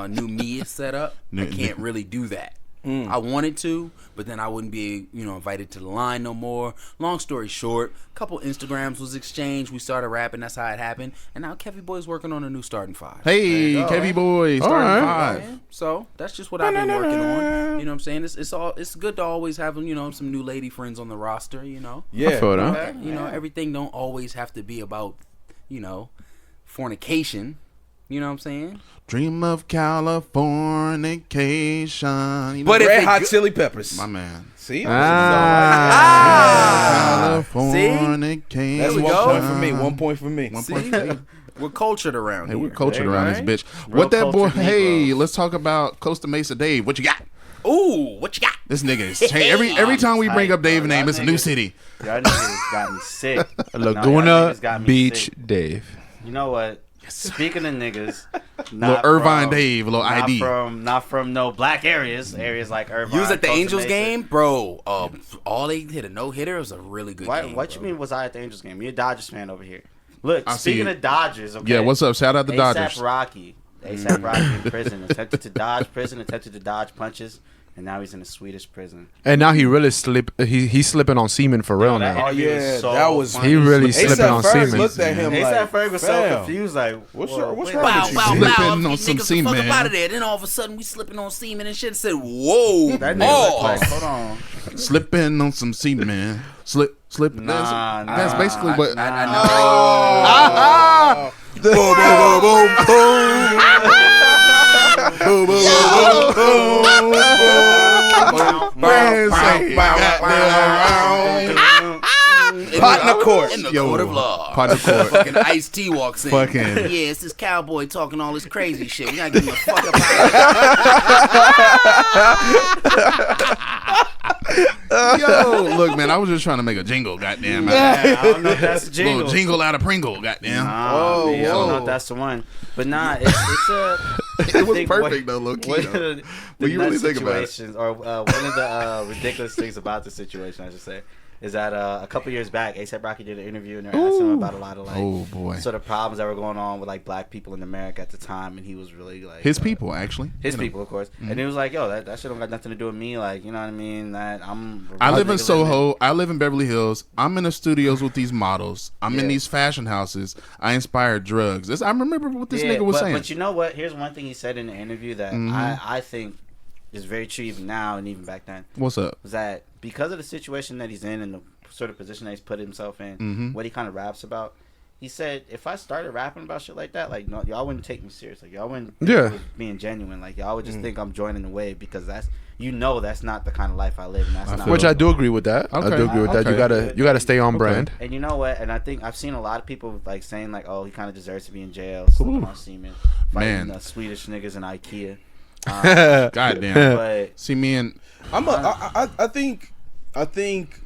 Speaker 3: new me is set up, I can't really do that. I wanted to, but then I wouldn't be, invited to the line no more. Long story short, a couple Instagrams was exchanged. We started rapping. That's how it happened. And now Kevy Boy's working on a new Starting Five.
Speaker 2: Hey, Kevy Boy, Starting Five.
Speaker 3: Yeah. So that's just what I've been working on. You know what I'm saying? It's good to always have some new lady friends on the roster.
Speaker 5: Yeah,
Speaker 1: I feel that.
Speaker 3: Everything don't always have to be about fornication. You know what I'm saying?
Speaker 2: Dream of Californication.
Speaker 5: But Red Hot Chili Peppers.
Speaker 2: My man.
Speaker 5: See?
Speaker 2: Californication.
Speaker 5: That's 1 point for me. 1 point for me.
Speaker 2: 1 point for me.
Speaker 3: We're cultured around here.
Speaker 2: We're cultured around this bitch.
Speaker 4: Real
Speaker 2: What that boy?
Speaker 4: cultured
Speaker 2: Hey,
Speaker 4: Negroes.
Speaker 2: let's talk about Costa Mesa Dave. What you got?
Speaker 3: Ooh, what you got?
Speaker 2: This nigga is changing. Every time we bring up Dave's name, it's a new city.
Speaker 4: Y'all niggas got me sick.
Speaker 1: Laguna Beach Dave.
Speaker 4: You know what? Speaking of niggas,
Speaker 2: Little Irvine Dave, little ID.
Speaker 4: Not from no black areas like Irvine.
Speaker 3: You was at the
Speaker 4: Costa
Speaker 3: Angels
Speaker 4: Mesa.
Speaker 3: game, bro. All they hit a no-hitter. It was a really good game.
Speaker 4: What you mean was I at the Angels game? You're a Dodgers fan over here. Look,
Speaker 2: I see
Speaker 4: speaking
Speaker 2: you.
Speaker 4: of Dodgers, okay.
Speaker 2: Yeah, what's up? Shout out to Dodgers.
Speaker 4: ASAP Rocky in prison, attempted to dodge punches, and now he's in a Swedish prison.
Speaker 1: And now he really he's slipping on semen for real
Speaker 4: that
Speaker 1: now.
Speaker 5: Oh,
Speaker 4: interview
Speaker 5: yeah.
Speaker 4: is so
Speaker 5: That was...
Speaker 4: funny.
Speaker 1: He really slipping
Speaker 5: A$AP
Speaker 1: on
Speaker 5: Ferg
Speaker 1: semen.
Speaker 5: looked at him
Speaker 4: ASAP
Speaker 5: like,
Speaker 4: Ferg was so
Speaker 5: fam,
Speaker 4: confused, like,
Speaker 5: What's
Speaker 4: whoa,
Speaker 5: wrong
Speaker 4: wait.
Speaker 5: with you?
Speaker 2: Slipping on some
Speaker 3: Niggas
Speaker 2: semen.
Speaker 3: the fuck up out of there. Then all of a sudden we slipping on semen and shit. Said, whoa,
Speaker 4: That nigga looked like, hold on.
Speaker 2: Slipping on some semen. Slip.
Speaker 4: Nah,
Speaker 2: That's basically what.
Speaker 3: I know.
Speaker 5: Boom, boom, boom, boom, boom, boom, Partner court.
Speaker 3: In the
Speaker 2: Yo,
Speaker 3: court of law.
Speaker 2: partner court.
Speaker 3: Fucking Ice-T walks in.
Speaker 2: Fucking-
Speaker 3: Yeah, it's this cowboy talking all this crazy shit. We gotta get him the fuck up out of here.
Speaker 2: Yo, look, man, I was just trying to make a jingle, goddamn.
Speaker 4: I don't know if that's a jingle.
Speaker 2: Little jingle out of Pringle, goddamn.
Speaker 4: Nah, man, I don't know
Speaker 5: whoa.
Speaker 4: if that's the one. But nah, it's a...
Speaker 2: It was perfect, though, low-key,
Speaker 4: One
Speaker 2: though.
Speaker 4: of the
Speaker 2: When you really
Speaker 4: nuts
Speaker 2: think about it.
Speaker 4: situations, or one of the ridiculous things about the situation, I should say, is that a couple years back, A$AP Rocky did an interview and they asked him about a lot of
Speaker 2: Oh, boy.
Speaker 4: sort of problems that were going on with like black people in America at the time, and he was really like
Speaker 2: His people, actually.
Speaker 4: his
Speaker 2: You know.
Speaker 4: people, of course, and he was like, "Yo, that shit don't got nothing to do with me. Like, you know what I mean? That
Speaker 2: I live in
Speaker 4: nigga
Speaker 2: Soho. I live in Beverly Hills. I'm in the studios with these models. I'm in
Speaker 4: Yeah.
Speaker 2: these fashion houses. I inspire drugs. I remember what this
Speaker 4: Yeah,
Speaker 2: nigga was
Speaker 4: but,
Speaker 2: saying.
Speaker 4: But you know what? Here's one thing he said in the interview that I think is very true even now and even back then.
Speaker 2: What's up?
Speaker 4: Was that because of the situation that he's in and the sort of position that he's put himself in, what he kind of raps about, he said, if I started rapping about shit like that, like, no, y'all wouldn't take me serious. Like, y'all wouldn't think
Speaker 1: Yeah.
Speaker 4: I was being genuine. Like, y'all would just think I'm joining the wave because that's not the kind of life I live, and that's not
Speaker 1: Which I do agree with that. I
Speaker 2: Okay.
Speaker 1: do agree with that.
Speaker 2: Okay.
Speaker 1: You gotta stay on brand.
Speaker 4: And you know what? And I think I've seen a lot of people like saying like, "Oh, he kind of deserves to be in jail, slipping on semen, fighting
Speaker 2: Man.
Speaker 4: Swedish niggas in IKEA."
Speaker 2: Goddamn.
Speaker 4: But
Speaker 2: See, me and
Speaker 5: I think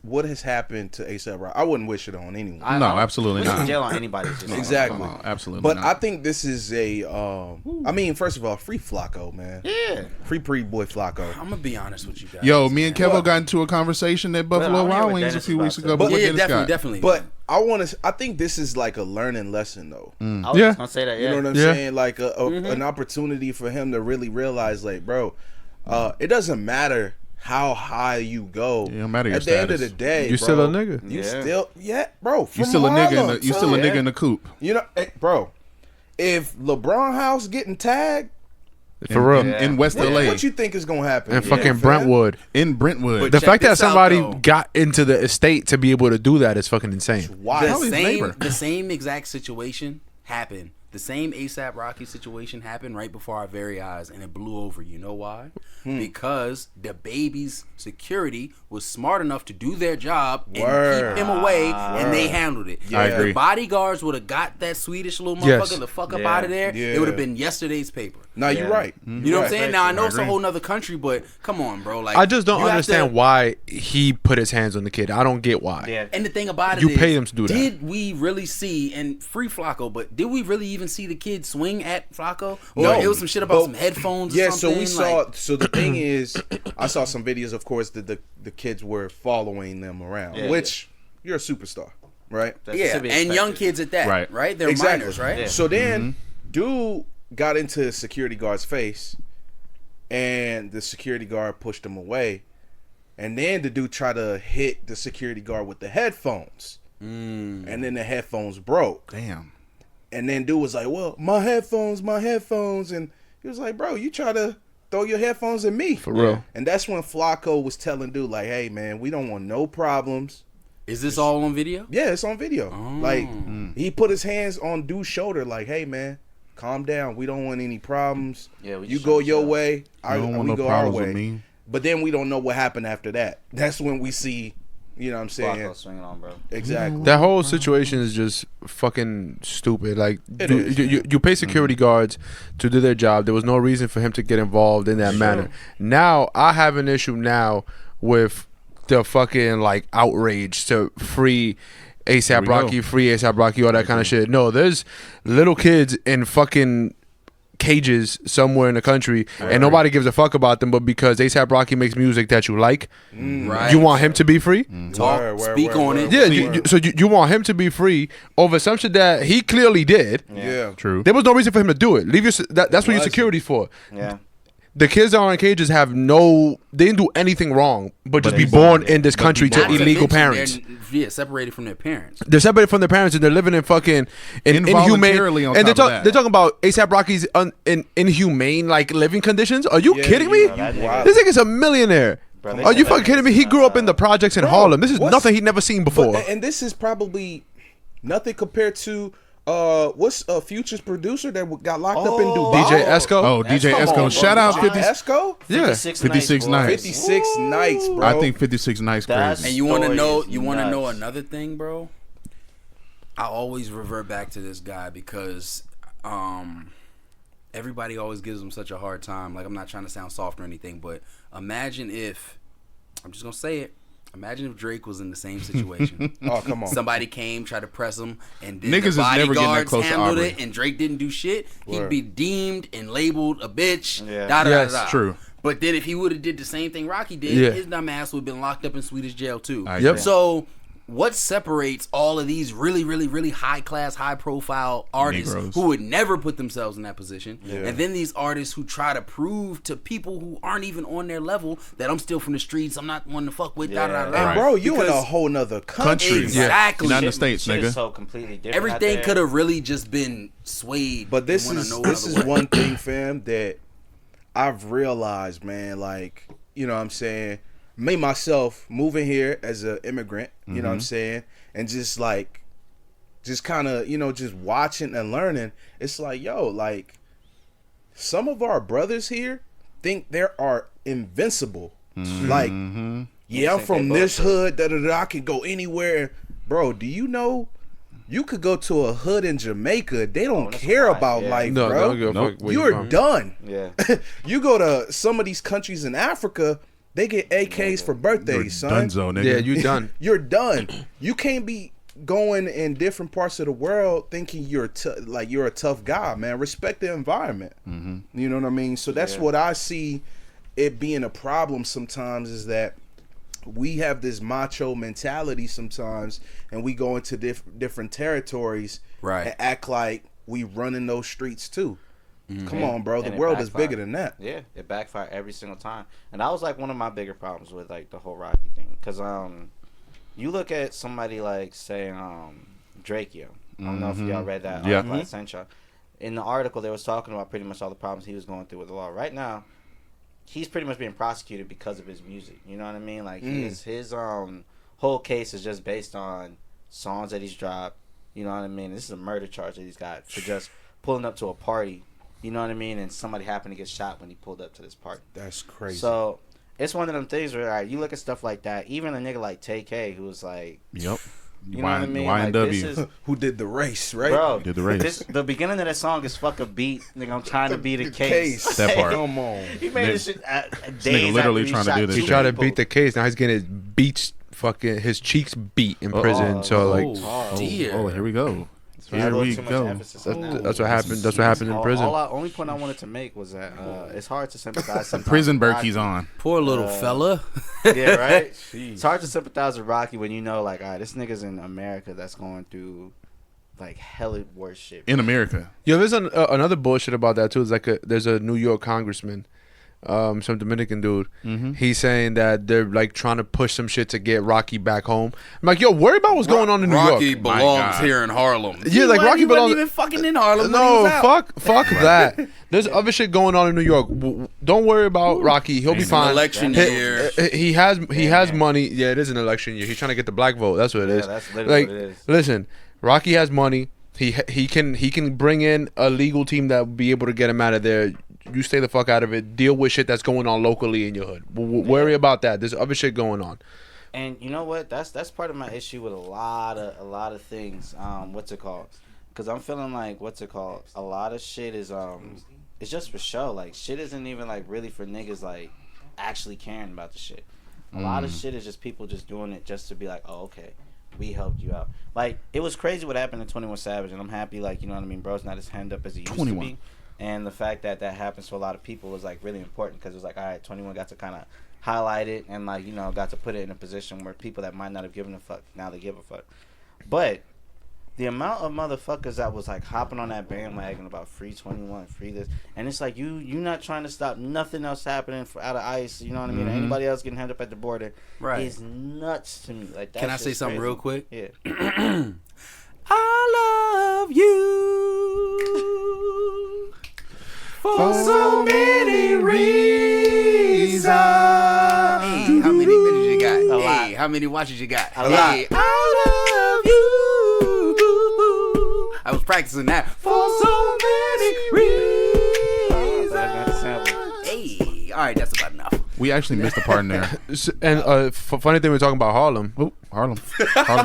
Speaker 5: what has happened to A$AP Rocky, I wouldn't wish it on anyone.
Speaker 2: No, absolutely
Speaker 4: wishing
Speaker 2: not.
Speaker 4: jail on anybody. is just
Speaker 5: Exactly.
Speaker 2: No, absolutely
Speaker 5: But
Speaker 2: not.
Speaker 5: I think this is I mean, first of all, free Flacco, man.
Speaker 4: Yeah.
Speaker 5: Free boy Flacco.
Speaker 3: I'm gonna be honest with you guys.
Speaker 2: Yo, me and
Speaker 3: man.
Speaker 2: Kevo got into a conversation at Buffalo
Speaker 4: Well, I wanna hear
Speaker 2: Wild
Speaker 4: what
Speaker 2: Wings a
Speaker 4: Dennis
Speaker 2: few
Speaker 4: is
Speaker 2: weeks
Speaker 4: about
Speaker 2: ago.
Speaker 4: to
Speaker 2: But
Speaker 3: Yeah,
Speaker 2: what Dennis got?
Speaker 3: definitely.
Speaker 5: But I think this is like a learning lesson, though.
Speaker 4: I was
Speaker 1: Yeah.
Speaker 4: just gonna say that.
Speaker 5: You
Speaker 4: Yeah.
Speaker 5: know what I'm
Speaker 1: Yeah.
Speaker 5: saying? Like an opportunity for him to really realize, like, bro, it doesn't matter how high you go.
Speaker 2: It don't matter your
Speaker 5: At the end of
Speaker 2: status.
Speaker 5: the day,
Speaker 1: You
Speaker 5: bro,
Speaker 1: still a nigga.
Speaker 5: You
Speaker 4: Yeah.
Speaker 5: still, bro.
Speaker 2: You
Speaker 5: from
Speaker 2: still a nigga in
Speaker 5: Harlem,
Speaker 2: the you still a
Speaker 5: too.
Speaker 2: nigga in the coop.
Speaker 5: You know, bro. If LeBron House getting tagged,
Speaker 1: For real.
Speaker 2: In West
Speaker 5: what,
Speaker 2: LA.
Speaker 5: what you think is gonna happen?
Speaker 1: And
Speaker 5: Yeah,
Speaker 1: fucking
Speaker 5: fam.
Speaker 1: Brentwood.
Speaker 2: In Brentwood.
Speaker 3: But
Speaker 1: The
Speaker 3: check
Speaker 1: fact that
Speaker 3: this out,
Speaker 1: somebody
Speaker 3: though.
Speaker 1: got into the estate to be able to do that is fucking insane.
Speaker 5: Why?
Speaker 2: Hell, his neighbor.
Speaker 3: The same exact situation happened. The same A$AP Rocky situation happened right before our very eyes, and it blew over. You know why? Because the baby's security was smart enough to do their job and
Speaker 5: Word.
Speaker 3: keep him away, and they handled it.
Speaker 5: I
Speaker 3: If
Speaker 2: agree.
Speaker 3: the bodyguards would have got that Swedish little
Speaker 1: Yes.
Speaker 3: motherfucker the fuck up
Speaker 4: Yeah.
Speaker 3: out of there,
Speaker 5: Yeah.
Speaker 3: it would have been yesterday's paper.
Speaker 5: No, you're right.
Speaker 3: You know what I'm saying? Now I know
Speaker 2: I
Speaker 3: it's a
Speaker 2: agree.
Speaker 3: whole nother country, but come on, bro. Like
Speaker 1: I just don't
Speaker 3: you have
Speaker 1: understand
Speaker 3: to-
Speaker 1: why he put his hands on the kid. I don't get why.
Speaker 4: Yeah.
Speaker 3: And the thing about it
Speaker 1: You
Speaker 3: is,
Speaker 1: pay them to do that.
Speaker 3: Did we really see, and free Flacco, but did we really even see the kid swing at Flacco? Or
Speaker 5: No.
Speaker 3: it was some shit about
Speaker 5: But-
Speaker 3: some headphones
Speaker 5: Yeah,
Speaker 3: or
Speaker 5: so
Speaker 3: something?
Speaker 5: we saw. So the thing is, I saw some videos. Of course, that the kids were following them around,
Speaker 4: Yeah.
Speaker 5: which you're a superstar, right?
Speaker 4: That's
Speaker 3: yeah,
Speaker 4: to be
Speaker 3: and young
Speaker 4: expected.
Speaker 3: kids at that,
Speaker 2: Right.
Speaker 3: right? They're
Speaker 5: Exactly.
Speaker 3: minors, right?
Speaker 4: Yeah.
Speaker 5: So then, dude got into the security guard's face, and the security guard pushed him away, and then the dude tried to hit the security guard with the headphones, and then the headphones broke.
Speaker 2: Damn.
Speaker 5: And then dude was like, well, my headphones, and he was like, bro, you try to throw your headphones at me.
Speaker 1: For real.
Speaker 5: And that's when Flacco was telling dude, like, hey, man, we don't want no problems.
Speaker 3: Is this all on video?
Speaker 5: Yeah, it's on video.
Speaker 3: Oh.
Speaker 5: Like, he put his hands on dude's shoulder, like, hey, man, calm down. We don't want any problems.
Speaker 4: Yeah,
Speaker 5: you go your way,
Speaker 2: You don't want
Speaker 5: we
Speaker 2: no
Speaker 5: go our
Speaker 2: problems with
Speaker 5: way.
Speaker 2: me.
Speaker 5: But then we don't know what happened after that. That's when we see, you know what I'm saying?
Speaker 4: Flacco swinging on, bro.
Speaker 5: Exactly.
Speaker 1: That whole situation is just fucking stupid. Like,
Speaker 5: It is.
Speaker 1: you pay security guards to do their job. There was no reason for him to get involved in that manner. Now, I have an issue now with the fucking, like, outrage to free ASAP Rocky, free ASAP Rocky, all that kind of shit. No, there's little kids in fucking cages somewhere in the country, and nobody gives a fuck about them, but because ASAP Rocky makes music that you like,
Speaker 3: Right.
Speaker 1: you want him to be free?
Speaker 3: Speak on it.
Speaker 1: Yeah, you want him to be free over some shit that he clearly did.
Speaker 5: Yeah.
Speaker 2: True.
Speaker 1: There was no reason for him to do it. That's what your security's for.
Speaker 4: Yeah.
Speaker 1: The kids that are in cages they didn't do anything wrong, but just be born in this country to
Speaker 3: Not
Speaker 1: illegal
Speaker 3: mention
Speaker 1: parents.
Speaker 3: They're separated from their parents.
Speaker 1: They're separated from their parents and they're living in fucking inhumane.
Speaker 2: Involuntarily on
Speaker 1: And
Speaker 2: top of that.
Speaker 1: they're talking about ASAP Rocky's in inhumane like living conditions. Are you kidding me?
Speaker 5: Wow.
Speaker 1: This nigga's a millionaire.
Speaker 4: Bro, they
Speaker 1: Are you
Speaker 4: said
Speaker 1: fucking kidding me? He grew up in the projects in Harlem. This is
Speaker 5: what's-
Speaker 1: nothing he'd never seen before.
Speaker 5: And this is probably nothing compared to what's Future's producer that got locked up in Dubai?
Speaker 1: DJ Esco.
Speaker 2: Oh, DJ
Speaker 4: Come on,
Speaker 2: Esco.
Speaker 4: bro.
Speaker 2: Shout out
Speaker 5: DJ
Speaker 2: 50.
Speaker 5: Esco?
Speaker 1: Yeah.
Speaker 2: 56
Speaker 4: boy.
Speaker 2: nights.
Speaker 5: 56 nights, bro.
Speaker 2: I think 56 nights
Speaker 4: That's-
Speaker 2: crazy.
Speaker 3: And you want to
Speaker 4: Story
Speaker 3: know?
Speaker 4: is
Speaker 3: You want to know
Speaker 4: nuts.
Speaker 3: another thing, bro? I always revert back to this guy because everybody always gives him such a hard time. Like, I'm not trying to sound soft or anything, but imagine if I'm just gonna say it. Imagine if Drake was in the same situation.
Speaker 5: Oh, come on.
Speaker 3: Somebody came, tried to press him, and then
Speaker 2: Niggas
Speaker 3: the
Speaker 2: is never getting that
Speaker 3: bodyguards
Speaker 2: close to
Speaker 3: handled
Speaker 2: Aubrey.
Speaker 3: it, and Drake didn't do shit. He'd
Speaker 5: Word.
Speaker 3: be deemed and labeled a bitch.
Speaker 4: Yeah.
Speaker 3: Da, da,
Speaker 1: Yes,
Speaker 3: da, da.
Speaker 2: true.
Speaker 3: But then if he would have did the same thing Rocky did,
Speaker 1: Yeah.
Speaker 3: his dumb ass would have been locked up in Swedish jail too.
Speaker 2: I
Speaker 1: Yep.
Speaker 2: agree.
Speaker 3: So what separates all of these really, really, really high class, high profile artists
Speaker 2: Negroes.
Speaker 3: who would never put themselves in that position,
Speaker 5: Yeah.
Speaker 3: and then these artists who try to prove to people who aren't even on their level that I'm still from the streets, I'm not one to fuck with, da da da.
Speaker 5: And
Speaker 3: da.
Speaker 5: bro, you in a
Speaker 3: Because
Speaker 5: whole nother country.
Speaker 3: Exactly.
Speaker 2: Not in the States,
Speaker 4: Shit
Speaker 2: nigga.
Speaker 4: is so completely different. out
Speaker 3: Everything
Speaker 4: there.
Speaker 3: could have really just been swayed.
Speaker 5: But this
Speaker 3: in
Speaker 5: is
Speaker 3: one another way.
Speaker 5: one thing, fam, that I've realized, man. Like, you know what I'm saying? Me, myself, moving here as an immigrant, you know what I'm saying? And just like, just kind of, you know, just watching and learning. It's like, yo, like, some of our brothers here think they are invincible. Like, yeah, I'm
Speaker 4: think
Speaker 5: from
Speaker 4: they
Speaker 5: this
Speaker 4: both
Speaker 5: hood, da-da-da, I can go anywhere. Bro, do you know you could go to a hood in Jamaica? They don't
Speaker 4: that's
Speaker 5: care
Speaker 4: right,
Speaker 5: about
Speaker 4: yeah.
Speaker 5: life,
Speaker 1: No,
Speaker 5: bro.
Speaker 1: don't give a
Speaker 2: Nope.
Speaker 1: fuck where
Speaker 5: You're
Speaker 1: from.
Speaker 5: done.
Speaker 4: Yeah.
Speaker 5: You go to some of these countries in Africa, they get AKs for birthdays, son.
Speaker 2: Dunzo, nigga.
Speaker 1: Yeah, you done.
Speaker 5: You're done. You can't be going in different parts of the world thinking you're a tough guy, man. Respect the environment. You know what I mean? So that's what I see it being a problem sometimes, is that we have this macho mentality sometimes, and we go into different territories,
Speaker 3: Right.
Speaker 5: and act like we running those streets too. Come on, bro. The
Speaker 4: And it
Speaker 5: world is
Speaker 4: backfired.
Speaker 5: bigger than that.
Speaker 4: Yeah, it backfired every single time, and that was like one of my bigger problems with like the whole Rocky thing. Cause you look at somebody like say Drakeo. I don't know if y'all read that
Speaker 2: Yeah.
Speaker 4: article I sent y'all. In the article, they was talking about pretty much all the problems he was going through with the law. Right now, he's pretty much being prosecuted because of his music. You know what I mean? Like his whole case is just based on songs that he's dropped. You know what I mean? This is a murder charge that he's got for just pulling up to a party. You know what I mean? And somebody happened to get shot when he pulled up to this party.
Speaker 5: That's crazy.
Speaker 4: So it's one of them things where you look at stuff like that. Even a nigga like TK, who was like,
Speaker 2: Yep.
Speaker 4: you know what I mean? Like,
Speaker 2: YNW.
Speaker 4: this is,
Speaker 5: Who did the race, right?
Speaker 4: bro,
Speaker 2: Did the race.
Speaker 4: the beginning of that song is fuck a beat. Nigga, I'm trying to beat a case.
Speaker 2: That part.
Speaker 5: Come on.
Speaker 4: He made this shit days
Speaker 2: literally
Speaker 4: after he
Speaker 2: trying to
Speaker 4: shot
Speaker 2: do this
Speaker 1: He
Speaker 4: two
Speaker 2: shit.
Speaker 1: tried to
Speaker 4: people.
Speaker 1: beat the case. Now he's getting his beats fucking his cheeks beat in prison. So like
Speaker 3: dear.
Speaker 2: Oh, here we go.
Speaker 4: I
Speaker 2: Here
Speaker 4: put
Speaker 2: we
Speaker 4: too much
Speaker 2: go.
Speaker 4: emphasis on that.
Speaker 1: that's what happened. That's what happened in prison.
Speaker 4: Only point I wanted to make was that it's hard to sympathize. sometimes
Speaker 2: Prison
Speaker 4: with
Speaker 2: Berkey's
Speaker 4: Rocky.
Speaker 2: on.
Speaker 3: Poor little fella.
Speaker 4: Yeah, right. It's hard to sympathize with Rocky when you know, like, all right, this nigga's in America that's going through like hella worse shit
Speaker 2: in America.
Speaker 1: Yo, there's another bullshit about that too. It's like there's a New York congressman, some Dominican dude. He's saying that they're like trying to push some shit to get Rocky back home. I'm like, yo, worry about what's going on in New
Speaker 3: Rocky
Speaker 1: York.
Speaker 3: belongs here in Harlem.
Speaker 1: Yeah, like Rocky
Speaker 3: He
Speaker 1: belongs.
Speaker 3: wasn't even fucking in Harlem. when he
Speaker 1: No,
Speaker 3: was out.
Speaker 1: fuck that. There's other shit going on in New York. Don't worry about Rocky. He'll be
Speaker 3: It's an
Speaker 1: fine.
Speaker 3: election
Speaker 1: He-
Speaker 3: year.
Speaker 1: He has money. Yeah, it is an election year. He's trying to get the black vote. That's what it is.
Speaker 4: that's literally
Speaker 1: Like,
Speaker 4: what it is.
Speaker 1: listen, Rocky has money. He can bring in a legal team that will be able to get him out of there. You stay the fuck out of it. Deal with shit that's going on locally in your hood. Worry about that. There's other shit going on.
Speaker 4: And you know what? That's part of my issue with a lot of things. What's it called? Because I'm feeling like a lot of shit is it's just for show. Like shit isn't even like really for niggas like actually caring about the shit. A lot of shit is just people just doing it just to be like, oh okay, we helped you out. Like it was crazy what happened to 21 Savage, and I'm happy like you know what I mean. Bro's not as hand up as he used
Speaker 2: 21.
Speaker 4: to be. And the fact that happens to a lot of people was like really important because it was like, all right, 21 got to kind of highlight it and like, you know, got to put it in a position where people that might not have given a fuck, now they give a fuck. But the amount of motherfuckers that was like hopping on that bandwagon about free 21, free this, and it's like you not trying to stop nothing else happening out of ICE, you know what I mean? Anybody else getting held up at the border is nuts to me. Like,
Speaker 3: Can I say something real quick?
Speaker 4: Yeah.
Speaker 3: I love you for so many reasons. Hey, how many minutes you got?
Speaker 4: A lot.
Speaker 3: Hey, how many watches you got?
Speaker 4: A lot.
Speaker 3: Hey, I love you. I was practicing that for so many reasons. Hey, all right, that's about enough.
Speaker 2: We actually missed a part in there.
Speaker 1: And funny thing, we're talking about Harlem.
Speaker 2: Oh, Harlem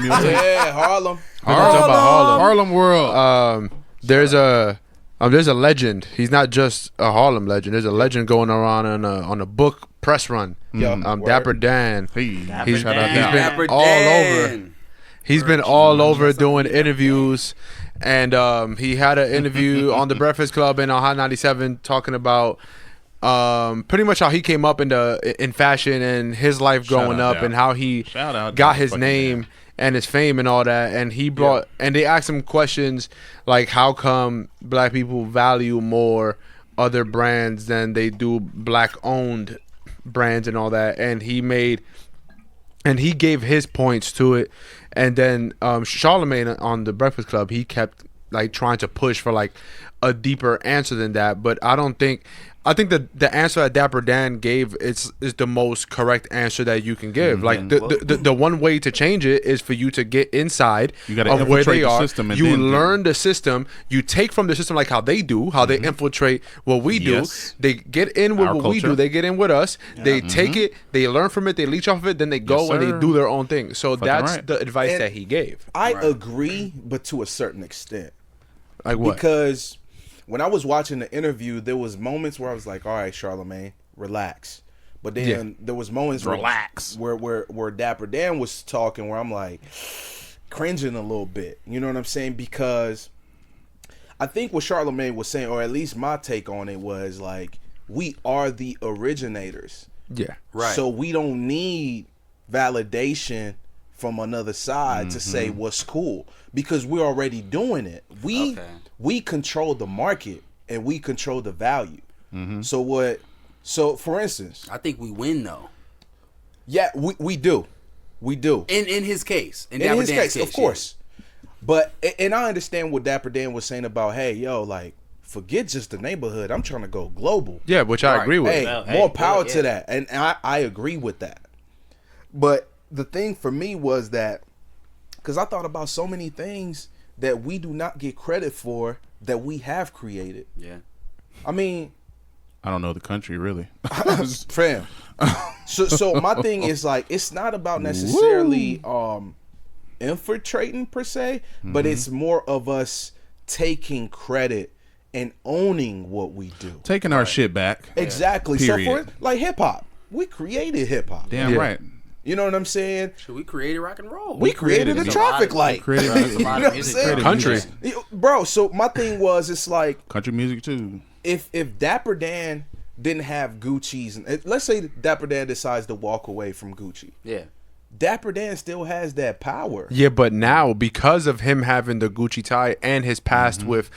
Speaker 2: USA.
Speaker 5: Yeah, Harlem.
Speaker 1: We're talking about Harlem.
Speaker 2: Harlem World.
Speaker 1: There's a legend. He's not just a Harlem legend. There's a legend going around on a book press run.
Speaker 5: Yo,
Speaker 1: Dapper Dan.
Speaker 2: Hey,
Speaker 1: He's
Speaker 2: shout out
Speaker 1: been
Speaker 2: Dapper.
Speaker 3: Dapper
Speaker 1: all
Speaker 3: Dan.
Speaker 1: over. He's been all over doing interviews, and he had an interview on the Breakfast Club and on Hot 97 talking about pretty much how he came up in fashion and his life growing
Speaker 2: out
Speaker 1: up
Speaker 2: Dap.
Speaker 1: and how he
Speaker 2: Shout out
Speaker 1: got
Speaker 2: Dapper
Speaker 1: his
Speaker 2: fucking
Speaker 1: name
Speaker 2: Dap.
Speaker 1: and his fame and all that. And he brought and they asked him questions like, how come black people value more other brands than they do black owned brands and all that? And he gave his points to it. And then Charlemagne on the Breakfast Club, he kept like trying to push for like a deeper answer than that. But I think that the answer that Dapper Dan gave is the most correct answer that you can give. Like the one way to change it is for you to get inside
Speaker 2: You gotta
Speaker 1: of where
Speaker 2: infiltrate
Speaker 1: they
Speaker 2: the
Speaker 1: are.
Speaker 2: system and
Speaker 1: You
Speaker 2: then-
Speaker 1: learn the system. You take from the system like how they do, how they infiltrate what we do.
Speaker 2: Yes.
Speaker 1: They get in with
Speaker 2: Our
Speaker 1: what we
Speaker 2: culture.
Speaker 1: do. They get in with us. They take it. They learn from it. They leech off of it. Then they go
Speaker 2: Yes,
Speaker 1: and they
Speaker 2: sir.
Speaker 1: do their own thing. So
Speaker 2: Fucking
Speaker 1: that's
Speaker 2: right.
Speaker 1: the advice
Speaker 5: And-
Speaker 1: that he gave.
Speaker 5: I agree, but to a certain extent.
Speaker 1: Like what?
Speaker 5: Because when I was watching the interview, there was moments where I was like, all right, Charlemagne, relax. But then there was moments
Speaker 2: Relax.
Speaker 5: where Dapper Dan was talking where I'm like cringing a little bit. You know what I'm saying? Because I think what Charlemagne was saying, or at least my take on it, was like, we are the originators.
Speaker 1: Yeah.
Speaker 3: Right.
Speaker 5: So we don't need validation from another side to say what's cool because we're already doing it. We control the market and we control the value. So for instance,
Speaker 3: I think we win though.
Speaker 5: yeah, we do. We do.
Speaker 3: In his case. In
Speaker 5: In
Speaker 3: Dapper
Speaker 5: his
Speaker 3: Dan's
Speaker 5: case, of course. But and I understand what Dapper Dan was saying about, hey, yo, like, forget just the neighborhood. I'm trying to go global.
Speaker 1: Yeah, which I agree with.
Speaker 5: Hey,
Speaker 4: Well,
Speaker 5: more
Speaker 4: hey,
Speaker 5: power
Speaker 4: yeah.
Speaker 5: to that. And I agree with that. But the thing for me was that, because I thought about so many things that we do not get credit for that we have created.
Speaker 3: Yeah.
Speaker 5: I mean,
Speaker 2: I don't know the country really.
Speaker 5: fam. So my thing is like, it's not about necessarily infiltrating per se, but it's more of us taking credit and owning what we do.
Speaker 2: Taking our shit back.
Speaker 5: Exactly.
Speaker 2: Period.
Speaker 5: So for like hip hop, we created hip hop.
Speaker 2: Damn
Speaker 1: Yeah.
Speaker 2: right.
Speaker 5: You know what I'm saying?
Speaker 3: So we created rock and roll.
Speaker 5: We created a
Speaker 2: it.
Speaker 5: traffic light.
Speaker 2: Created
Speaker 4: There's a
Speaker 2: music.
Speaker 4: lot
Speaker 5: You know
Speaker 4: of
Speaker 5: what I'm
Speaker 4: music.
Speaker 5: saying?
Speaker 1: Country.
Speaker 5: Bro, so my thing was, it's like,
Speaker 2: Country music too.
Speaker 5: if Dapper Dan didn't have Gucci's, and let's say Dapper Dan decides to walk away from Gucci,
Speaker 4: Yeah.
Speaker 5: Dapper Dan still has that power.
Speaker 1: Yeah, but now because of him having the Gucci tie and his past with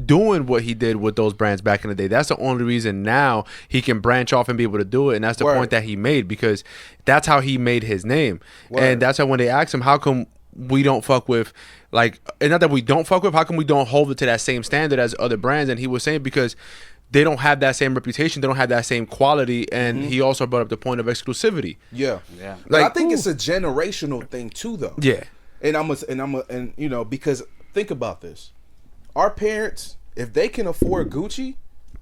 Speaker 1: doing what he did with those brands back in the day, that's the only reason now he can branch off and be able to do it. And that's the point that he made, because that's how he made his name. And that's how when they asked him, how come we don't fuck with, like, and not that we don't fuck with, how come we don't hold it to that same standard as other brands? And he was saying because they don't have that same reputation, they don't have that same quality, and he also brought up the point of exclusivity.
Speaker 5: Yeah.
Speaker 1: Like,
Speaker 5: I think it's a generational thing too, though.
Speaker 1: Yeah.
Speaker 5: And you know, because think about this, our parents, if they can afford Gucci,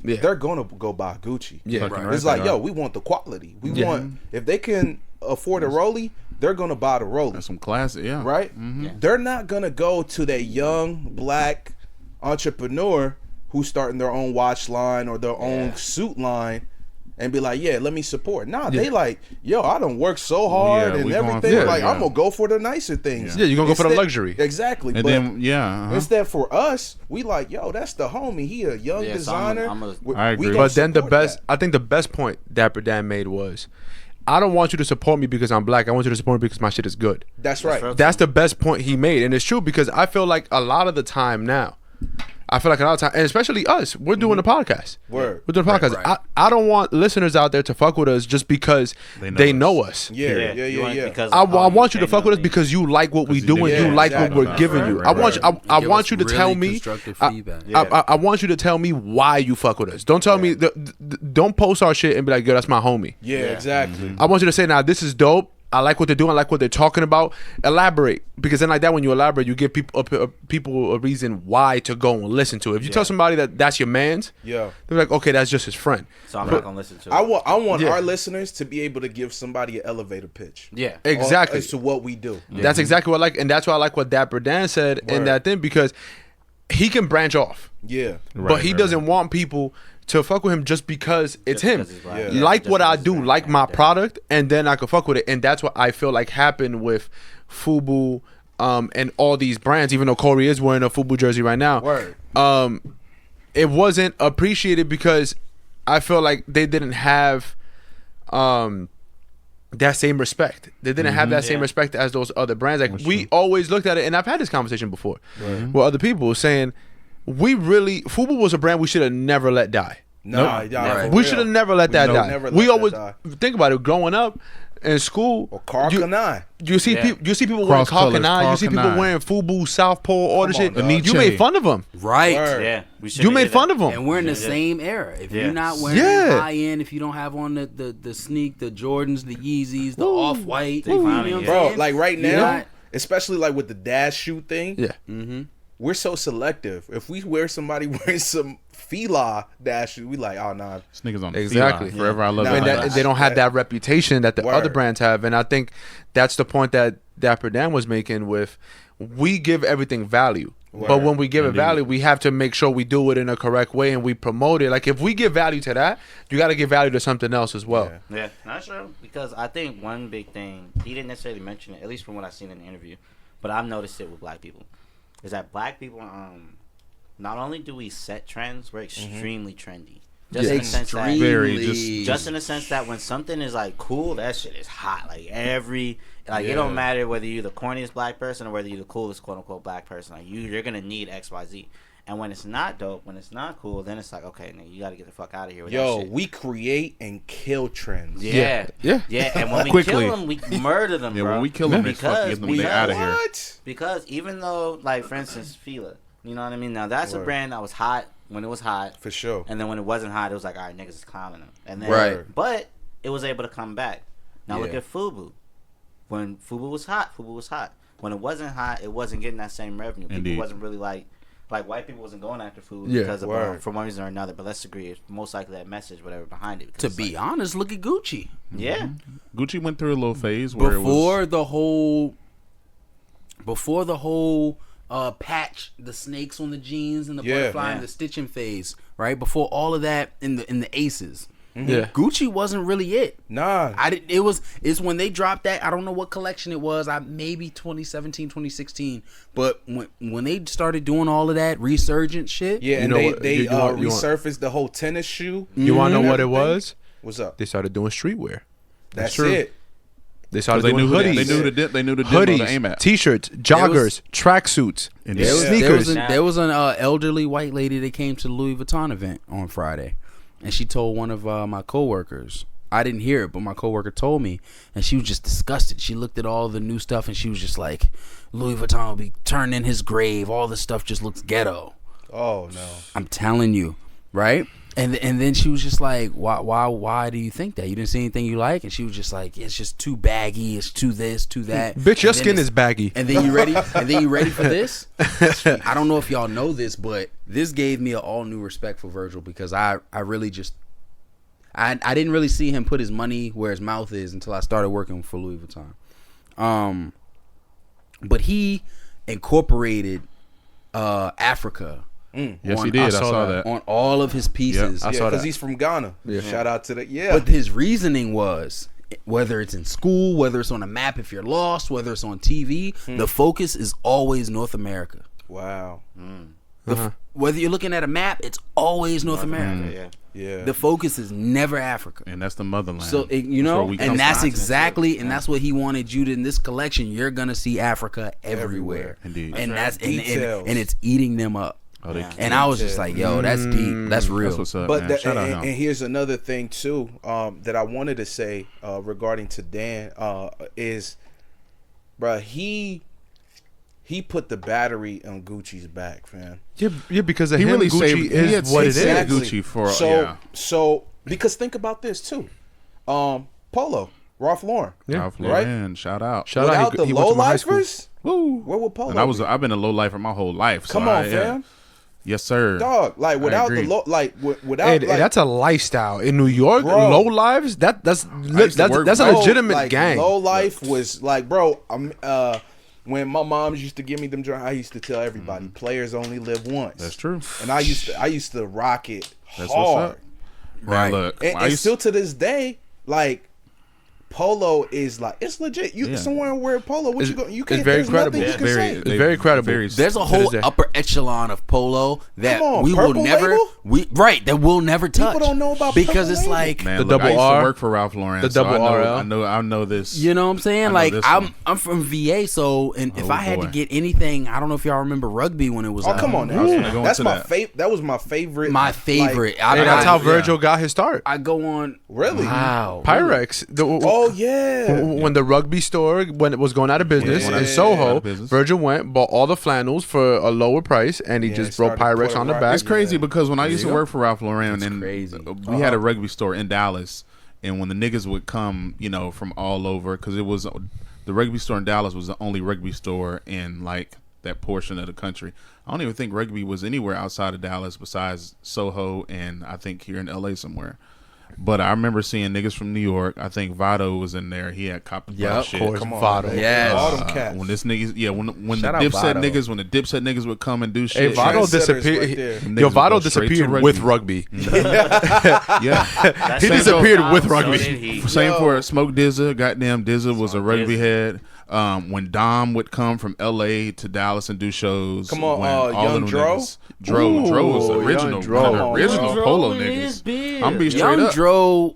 Speaker 5: they're gonna go buy Gucci.
Speaker 1: Yeah,
Speaker 2: right.
Speaker 5: It's like, yo, we want the quality. We want, if they can afford a Rollie, they're gonna buy the Rollie.
Speaker 2: That's some classic,
Speaker 5: Right? They're not gonna go to that young black entrepreneur who's starting their own watch line or their own suit line and be like, yeah, let me support. Nah, they like, yo, I done worked so hard and everything. Like, I'm gonna go for the nicer things.
Speaker 1: Yeah, you're gonna go for the luxury.
Speaker 5: Exactly.
Speaker 2: And
Speaker 5: but
Speaker 2: then,
Speaker 5: instead for us, we like, yo, that's the homie. He a young designer.
Speaker 2: I agree.
Speaker 1: But then I think the best point Dapper Dan made was, I don't want you to support me because I'm black. I want you to support me because my shit is good.
Speaker 5: That's right.
Speaker 1: That's the best point he made. And it's true, because I feel like a lot of the time now, and especially us, we're doing a podcast.
Speaker 5: Word.
Speaker 1: We're doing a podcast.
Speaker 3: Right.
Speaker 1: I don't want listeners out there to fuck with us just because they know us.
Speaker 5: Yeah.
Speaker 4: Because
Speaker 1: I want you to fuck with us because you like what we do and you like what we're giving you. I want you to tell me. I want you to tell me why you fuck with us. Don't tell me. Don't post our shit and be like, "Yo, that's my homie."
Speaker 5: Yeah, exactly.
Speaker 1: I want you to say, "Now this is dope. I like what they're doing. I like what they're talking about." Elaborate, because then like that, when you elaborate, you give people a reason why to go and listen to it. If you tell somebody that that's your man's, they're like, okay, that's just his friend.
Speaker 4: So I'm not gonna listen to it.
Speaker 5: I want our listeners to be able to give somebody an elevator pitch.
Speaker 3: Yeah,
Speaker 1: exactly.
Speaker 5: As to what we do.
Speaker 1: That's exactly what I like, and that's why I like what Dapper Dan said in that thing, because he can branch off.
Speaker 5: Yeah,
Speaker 1: but he doesn't want people to fuck with him just because it's him. Like what I do, like my product, and then I could fuck with it. And that's what I feel like happened with FUBU and all these brands, even though Corey is wearing a FUBU jersey right now. It wasn't appreciated because I feel like they didn't have that same respect. They didn't have that same respect as those other brands. Like, we always looked at it, and I've had this conversation before with other people saying, FUBU was a brand we should have never let die. We should have never let that die. We always think about it. Growing up in school,
Speaker 5: or Carcanine.
Speaker 1: You see people wearing Carcanine. You see people wearing FUBU, South Pole, all the shit. You made fun of them,
Speaker 3: right?
Speaker 4: Yeah,
Speaker 1: you made fun of them,
Speaker 3: and we're in the same era. If you're not wearing high end, if you don't have on the sneak, the Jordans, the Yeezys, the off white,
Speaker 5: bro, like right now, especially like with the dash shoe thing. We're so selective. If we wear somebody wearing some Fila dash shoes, we like, oh nah,
Speaker 2: this nigga's on
Speaker 1: exactly.
Speaker 2: Fila. Forever I love
Speaker 1: it. And they don't have that reputation that the other brands have. And I think that's the point that Dapper Dan was making with, we give everything value. But when we give it value, we have to make sure we do it in a correct way and we promote it. Like, if we give value to that, you got to give value to something else as well.
Speaker 4: Yeah, not sure. Because I think one big thing, he didn't necessarily mention it, at least from what I've seen in the interview, but I've noticed it with black people, is that black people, not only do we set trends, we're extremely trendy. Just in the sense that, just in the sense that when something is like cool, that shit is hot. Like it don't matter whether you're the corniest black person or whether you're the coolest quote unquote black person. Like you're gonna need XYZ. And when it's not dope, when it's not cool, then it's like, okay, nigga, you gotta get the fuck out of here with that shit.
Speaker 5: We create and kill trends.
Speaker 4: Yeah. And when we kill them, we murder them, bro.
Speaker 2: When we kill them, because they out of here.
Speaker 4: Because even though, like, for instance, Fila, you know what I mean? Now that's a brand that was hot when it was hot,
Speaker 5: for sure.
Speaker 4: And then when it wasn't hot, it was like, all right, niggas is clowning them. And then, but it was able to come back. Now look at FUBU. When FUBU was hot, FUBU was hot. When it wasn't hot, it wasn't getting that same revenue. People wasn't really like white people wasn't going after food because of for one reason or another. But let's agree, it's most likely that message, whatever behind it.
Speaker 3: To be honest, look at Gucci.
Speaker 4: Yeah,
Speaker 2: Gucci went through a little phase where
Speaker 3: before the whole patch, the snakes on the jeans and the butterfly and the stitching phase, right? Before all of that in the Aces. Gucci wasn't really it.
Speaker 5: Nah.
Speaker 3: It's when they dropped that, I don't know what collection it was, maybe 2017, 2016, but when they started doing all of that resurgent shit.
Speaker 5: Yeah, and they resurfaced the whole tennis shoe.
Speaker 1: You want to know what it was?
Speaker 5: What's up?
Speaker 1: They started doing streetwear.
Speaker 5: That's true. It.
Speaker 1: They started
Speaker 2: They
Speaker 1: doing
Speaker 2: knew
Speaker 1: hoodies.
Speaker 2: they knew the demo to aim
Speaker 1: Hoodies,
Speaker 2: at.
Speaker 1: T-shirts, joggers, tracksuits, sneakers.
Speaker 3: There was an elderly white lady that came to the Louis Vuitton event on Friday, and she told one of my coworkers. I didn't hear it, but my coworker told me, and she was just disgusted. She looked at all the new stuff, and she was just like, "Louis Vuitton will be turned in his grave. All this stuff just looks ghetto."
Speaker 5: Oh no!
Speaker 3: I'm telling you, right? And then she was just like, why do you think that? You didn't see anything you like? And she was just like, it's just too baggy. It's too this, too that.
Speaker 1: Bitch, your skin is baggy.
Speaker 3: And then you ready? And then you ready for this? I don't know if y'all know this, but this gave me an all new respect for Virgil because I really just I didn't really see him put his money where his mouth is until I started working for Louis Vuitton. But he incorporated Africa.
Speaker 2: Yes, he did. I saw that
Speaker 3: on all of his pieces.
Speaker 5: I saw that because he's from Ghana. Yeah. Shout out to that. Yeah,
Speaker 3: but his reasoning was whether it's in school, whether it's on a map if you're lost, whether it's on TV, the focus is always North America.
Speaker 5: Wow.
Speaker 3: Whether you're looking at a map, it's always North America.
Speaker 5: Yeah.
Speaker 3: The focus is never Africa,
Speaker 2: and that's the motherland.
Speaker 3: So and that's exactly, and that's what he wanted you to in this collection. You're gonna see Africa everywhere.
Speaker 2: Indeed,
Speaker 3: and that's and it's eating them up.
Speaker 2: Oh,
Speaker 3: and I was just like, yo, that's deep. That's real.
Speaker 2: That's what's up,
Speaker 5: but
Speaker 2: man. Shout out him.
Speaker 5: And here's another thing too that I wanted to say regarding to Dan is, bruh, he put the battery on Gucci's back, fam.
Speaker 1: Yeah, because of
Speaker 2: he
Speaker 1: him,
Speaker 2: really
Speaker 1: Gucci is what it is.
Speaker 2: Gucci for
Speaker 5: so because think about this too, Polo, Ralph Lauren,
Speaker 2: Ralph Lauren, shout out.
Speaker 5: Without the low lifers, where would Polo?
Speaker 2: And I've been a low lifer my whole life. So
Speaker 5: Come on, fam.
Speaker 2: Yes, sir.
Speaker 5: Dog, like without the low, without
Speaker 1: that's a lifestyle in New York.
Speaker 5: Bro,
Speaker 1: low lives, that's a legitimate gang.
Speaker 5: Low life was like, bro. When my mom used to give me them drinks, I used to tell everybody, players only live once.
Speaker 2: That's true.
Speaker 5: And I used to rock it
Speaker 2: That's
Speaker 5: hard.
Speaker 2: what's up. Right. Man, look,
Speaker 5: and still to this day, like, Polo is like, it's legit. You somewhere wear Polo, what you go? You can't.
Speaker 1: It's very credible.
Speaker 5: You can say.
Speaker 1: It's very credible.
Speaker 3: There's a whole upper echelon of Polo that we will
Speaker 5: Purple
Speaker 3: never,
Speaker 5: Label?
Speaker 3: that we'll never touch.
Speaker 5: People don't know about
Speaker 3: because
Speaker 5: Purple
Speaker 3: it's
Speaker 5: Label.
Speaker 3: like
Speaker 2: Man,
Speaker 1: the
Speaker 2: look,
Speaker 1: double
Speaker 2: I used
Speaker 1: R,
Speaker 2: to work for Ralph Lauren.
Speaker 1: the double RL.
Speaker 2: I know this.
Speaker 3: You know what I'm saying? Like I'm from VA, so if I had
Speaker 2: boy.
Speaker 3: to get anything, I don't know if y'all remember rugby when it was.
Speaker 5: Oh, come on now. That's my
Speaker 2: that.
Speaker 5: favorite. That was my favorite.
Speaker 3: My favorite.
Speaker 1: Hey, that's how Virgil got his start.
Speaker 3: I go on.
Speaker 5: Really?
Speaker 3: Wow.
Speaker 1: Pyrex.
Speaker 5: Oh yeah.
Speaker 1: When the rugby store, when it was going out of business in Soho, Virgil went, bought all the flannels for a lower price, and he just wrote Pyrex on the back.
Speaker 2: It's crazy because when I used to work for Ralph Lauren, and
Speaker 3: crazy.
Speaker 2: We had a rugby store in Dallas, and when the niggas would come, from all over, because it was the rugby store in Dallas was the only rugby store in like that portion of the country. I don't even think rugby was anywhere outside of Dallas besides Soho and I think here in LA somewhere. But I remember seeing niggas from New York. I think Vado was in there. He had copper shit.
Speaker 1: Of course,
Speaker 5: Come on,
Speaker 1: Vado.
Speaker 5: Yes.
Speaker 2: When this niggas, when
Speaker 5: Shout
Speaker 2: the
Speaker 5: out
Speaker 2: Dipset
Speaker 5: Vado.
Speaker 2: niggas, when the Dipset niggas would come and do
Speaker 1: Hey,
Speaker 2: shit.
Speaker 1: Vado
Speaker 5: Trendsetters
Speaker 1: disappeared.
Speaker 5: right there.
Speaker 2: Niggas
Speaker 1: Yo,
Speaker 2: would
Speaker 1: Vado
Speaker 2: go straight to
Speaker 1: disappeared
Speaker 2: rugby.
Speaker 1: with rugby.
Speaker 2: Yeah.
Speaker 1: He disappeared with
Speaker 4: So
Speaker 1: rugby.
Speaker 4: did he.
Speaker 2: Same for Smoke Dizza. Goddamn Dizza was a rugby
Speaker 4: Dizza.
Speaker 2: head. When Dom would come from LA to Dallas and do shows.
Speaker 5: Come on,
Speaker 2: when all
Speaker 5: Young
Speaker 2: of them
Speaker 5: Dro?
Speaker 2: niggas- Dro was the
Speaker 1: Ooh,
Speaker 2: original,
Speaker 1: Young Dro.
Speaker 2: one of the original
Speaker 4: Dro
Speaker 2: Polo
Speaker 4: is
Speaker 2: niggas.
Speaker 4: big.
Speaker 2: I'm be straight
Speaker 3: Young
Speaker 2: up.
Speaker 3: Dro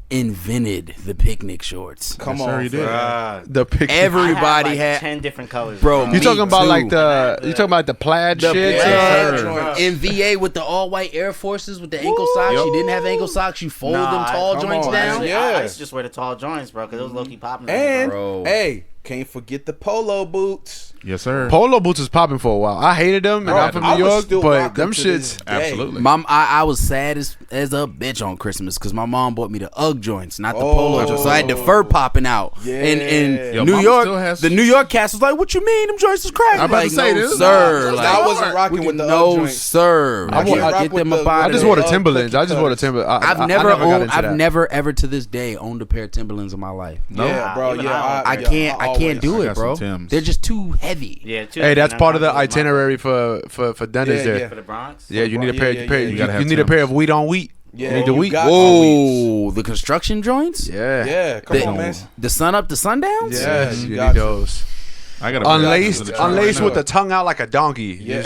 Speaker 3: invented the picnic shorts.
Speaker 5: Come
Speaker 2: Yes, sir,
Speaker 5: on,
Speaker 2: he did.
Speaker 5: fam.
Speaker 1: The picture.
Speaker 3: Everybody
Speaker 4: I
Speaker 3: had
Speaker 4: 10 different colors.
Speaker 3: Bro,
Speaker 1: You
Speaker 3: me
Speaker 1: talking about
Speaker 3: too.
Speaker 1: like you talking about the plaid
Speaker 3: The
Speaker 1: shit?
Speaker 3: plaid
Speaker 2: sir.
Speaker 3: in VA with the all white Air Forces with the ankle socks.
Speaker 2: Yep.
Speaker 3: You didn't have ankle socks. You fold them tall
Speaker 5: come
Speaker 3: joints
Speaker 5: on,
Speaker 3: down.
Speaker 5: man.
Speaker 4: I
Speaker 5: Yeah.
Speaker 4: used to just wear the tall joints, bro, because it was low key popping.
Speaker 5: And
Speaker 3: Bro.
Speaker 5: hey, can't forget the Polo boots.
Speaker 2: Yes, sir.
Speaker 1: Polo boots was popping for a while. I hated them, and
Speaker 5: Bro,
Speaker 1: I'm from
Speaker 5: I
Speaker 1: New
Speaker 5: was
Speaker 1: York,
Speaker 5: still
Speaker 1: but
Speaker 5: rocking
Speaker 1: them
Speaker 5: to this
Speaker 1: shits.
Speaker 5: day.
Speaker 2: Absolutely.
Speaker 3: I was sad as a bitch on Christmas because my mom bought me the UGG joints, not the
Speaker 5: Oh.
Speaker 3: Polo joints. So I had the fur popping out.
Speaker 5: Yeah.
Speaker 3: And
Speaker 2: Yo,
Speaker 3: New
Speaker 2: mama
Speaker 3: York,
Speaker 2: still has-
Speaker 3: the New York cast was like, "What you mean? Them joints is crack."
Speaker 2: I'm about
Speaker 3: like,
Speaker 2: to say,
Speaker 3: no,
Speaker 2: this is
Speaker 3: sir.
Speaker 2: not-
Speaker 3: Like,
Speaker 5: I wasn't rocking with the
Speaker 3: no,
Speaker 5: UGG joints.
Speaker 3: sir.
Speaker 5: I can't rock
Speaker 3: Get
Speaker 5: with
Speaker 3: them
Speaker 5: the-
Speaker 3: up out
Speaker 1: I
Speaker 3: of
Speaker 1: just
Speaker 3: there.
Speaker 1: wore the
Speaker 5: cookie
Speaker 1: Timberlands. I just wore the
Speaker 5: cutters.
Speaker 1: Timberlands.
Speaker 3: I've never
Speaker 1: got
Speaker 3: never ever to this day owned a pair of Timberlands in my life.
Speaker 5: Yeah, bro.
Speaker 4: even
Speaker 5: Yeah,
Speaker 3: I can't do
Speaker 2: I
Speaker 3: it,
Speaker 2: got
Speaker 3: bro.
Speaker 2: some Timbs.
Speaker 3: They're just too heavy.
Speaker 4: Yeah, too.
Speaker 1: Hey, that's
Speaker 4: And
Speaker 1: part of the
Speaker 4: I'm rocking with
Speaker 1: itinerary for Dennis
Speaker 5: Yeah,
Speaker 1: there.
Speaker 5: yeah.
Speaker 4: for the Bronx.
Speaker 1: Yeah, you need a
Speaker 5: Yeah,
Speaker 1: pair.
Speaker 5: yeah,
Speaker 1: you pair-
Speaker 5: yeah.
Speaker 1: you-
Speaker 2: You gotta
Speaker 1: you
Speaker 2: have
Speaker 1: need a pair
Speaker 2: Timbs.
Speaker 1: of wheat on wheat.
Speaker 5: Yeah,
Speaker 1: You need the
Speaker 5: you
Speaker 1: wheat.
Speaker 5: got wheat.
Speaker 3: Whoa, the construction joints.
Speaker 1: Yeah.
Speaker 5: Yeah, come
Speaker 3: The-
Speaker 5: on, man.
Speaker 3: The sun up to sundowns.
Speaker 1: Yes,
Speaker 5: you
Speaker 1: you
Speaker 5: got
Speaker 1: need
Speaker 5: you.
Speaker 1: those.
Speaker 2: I got
Speaker 1: unlaced with the tongue out like a donkey.
Speaker 5: Yeah.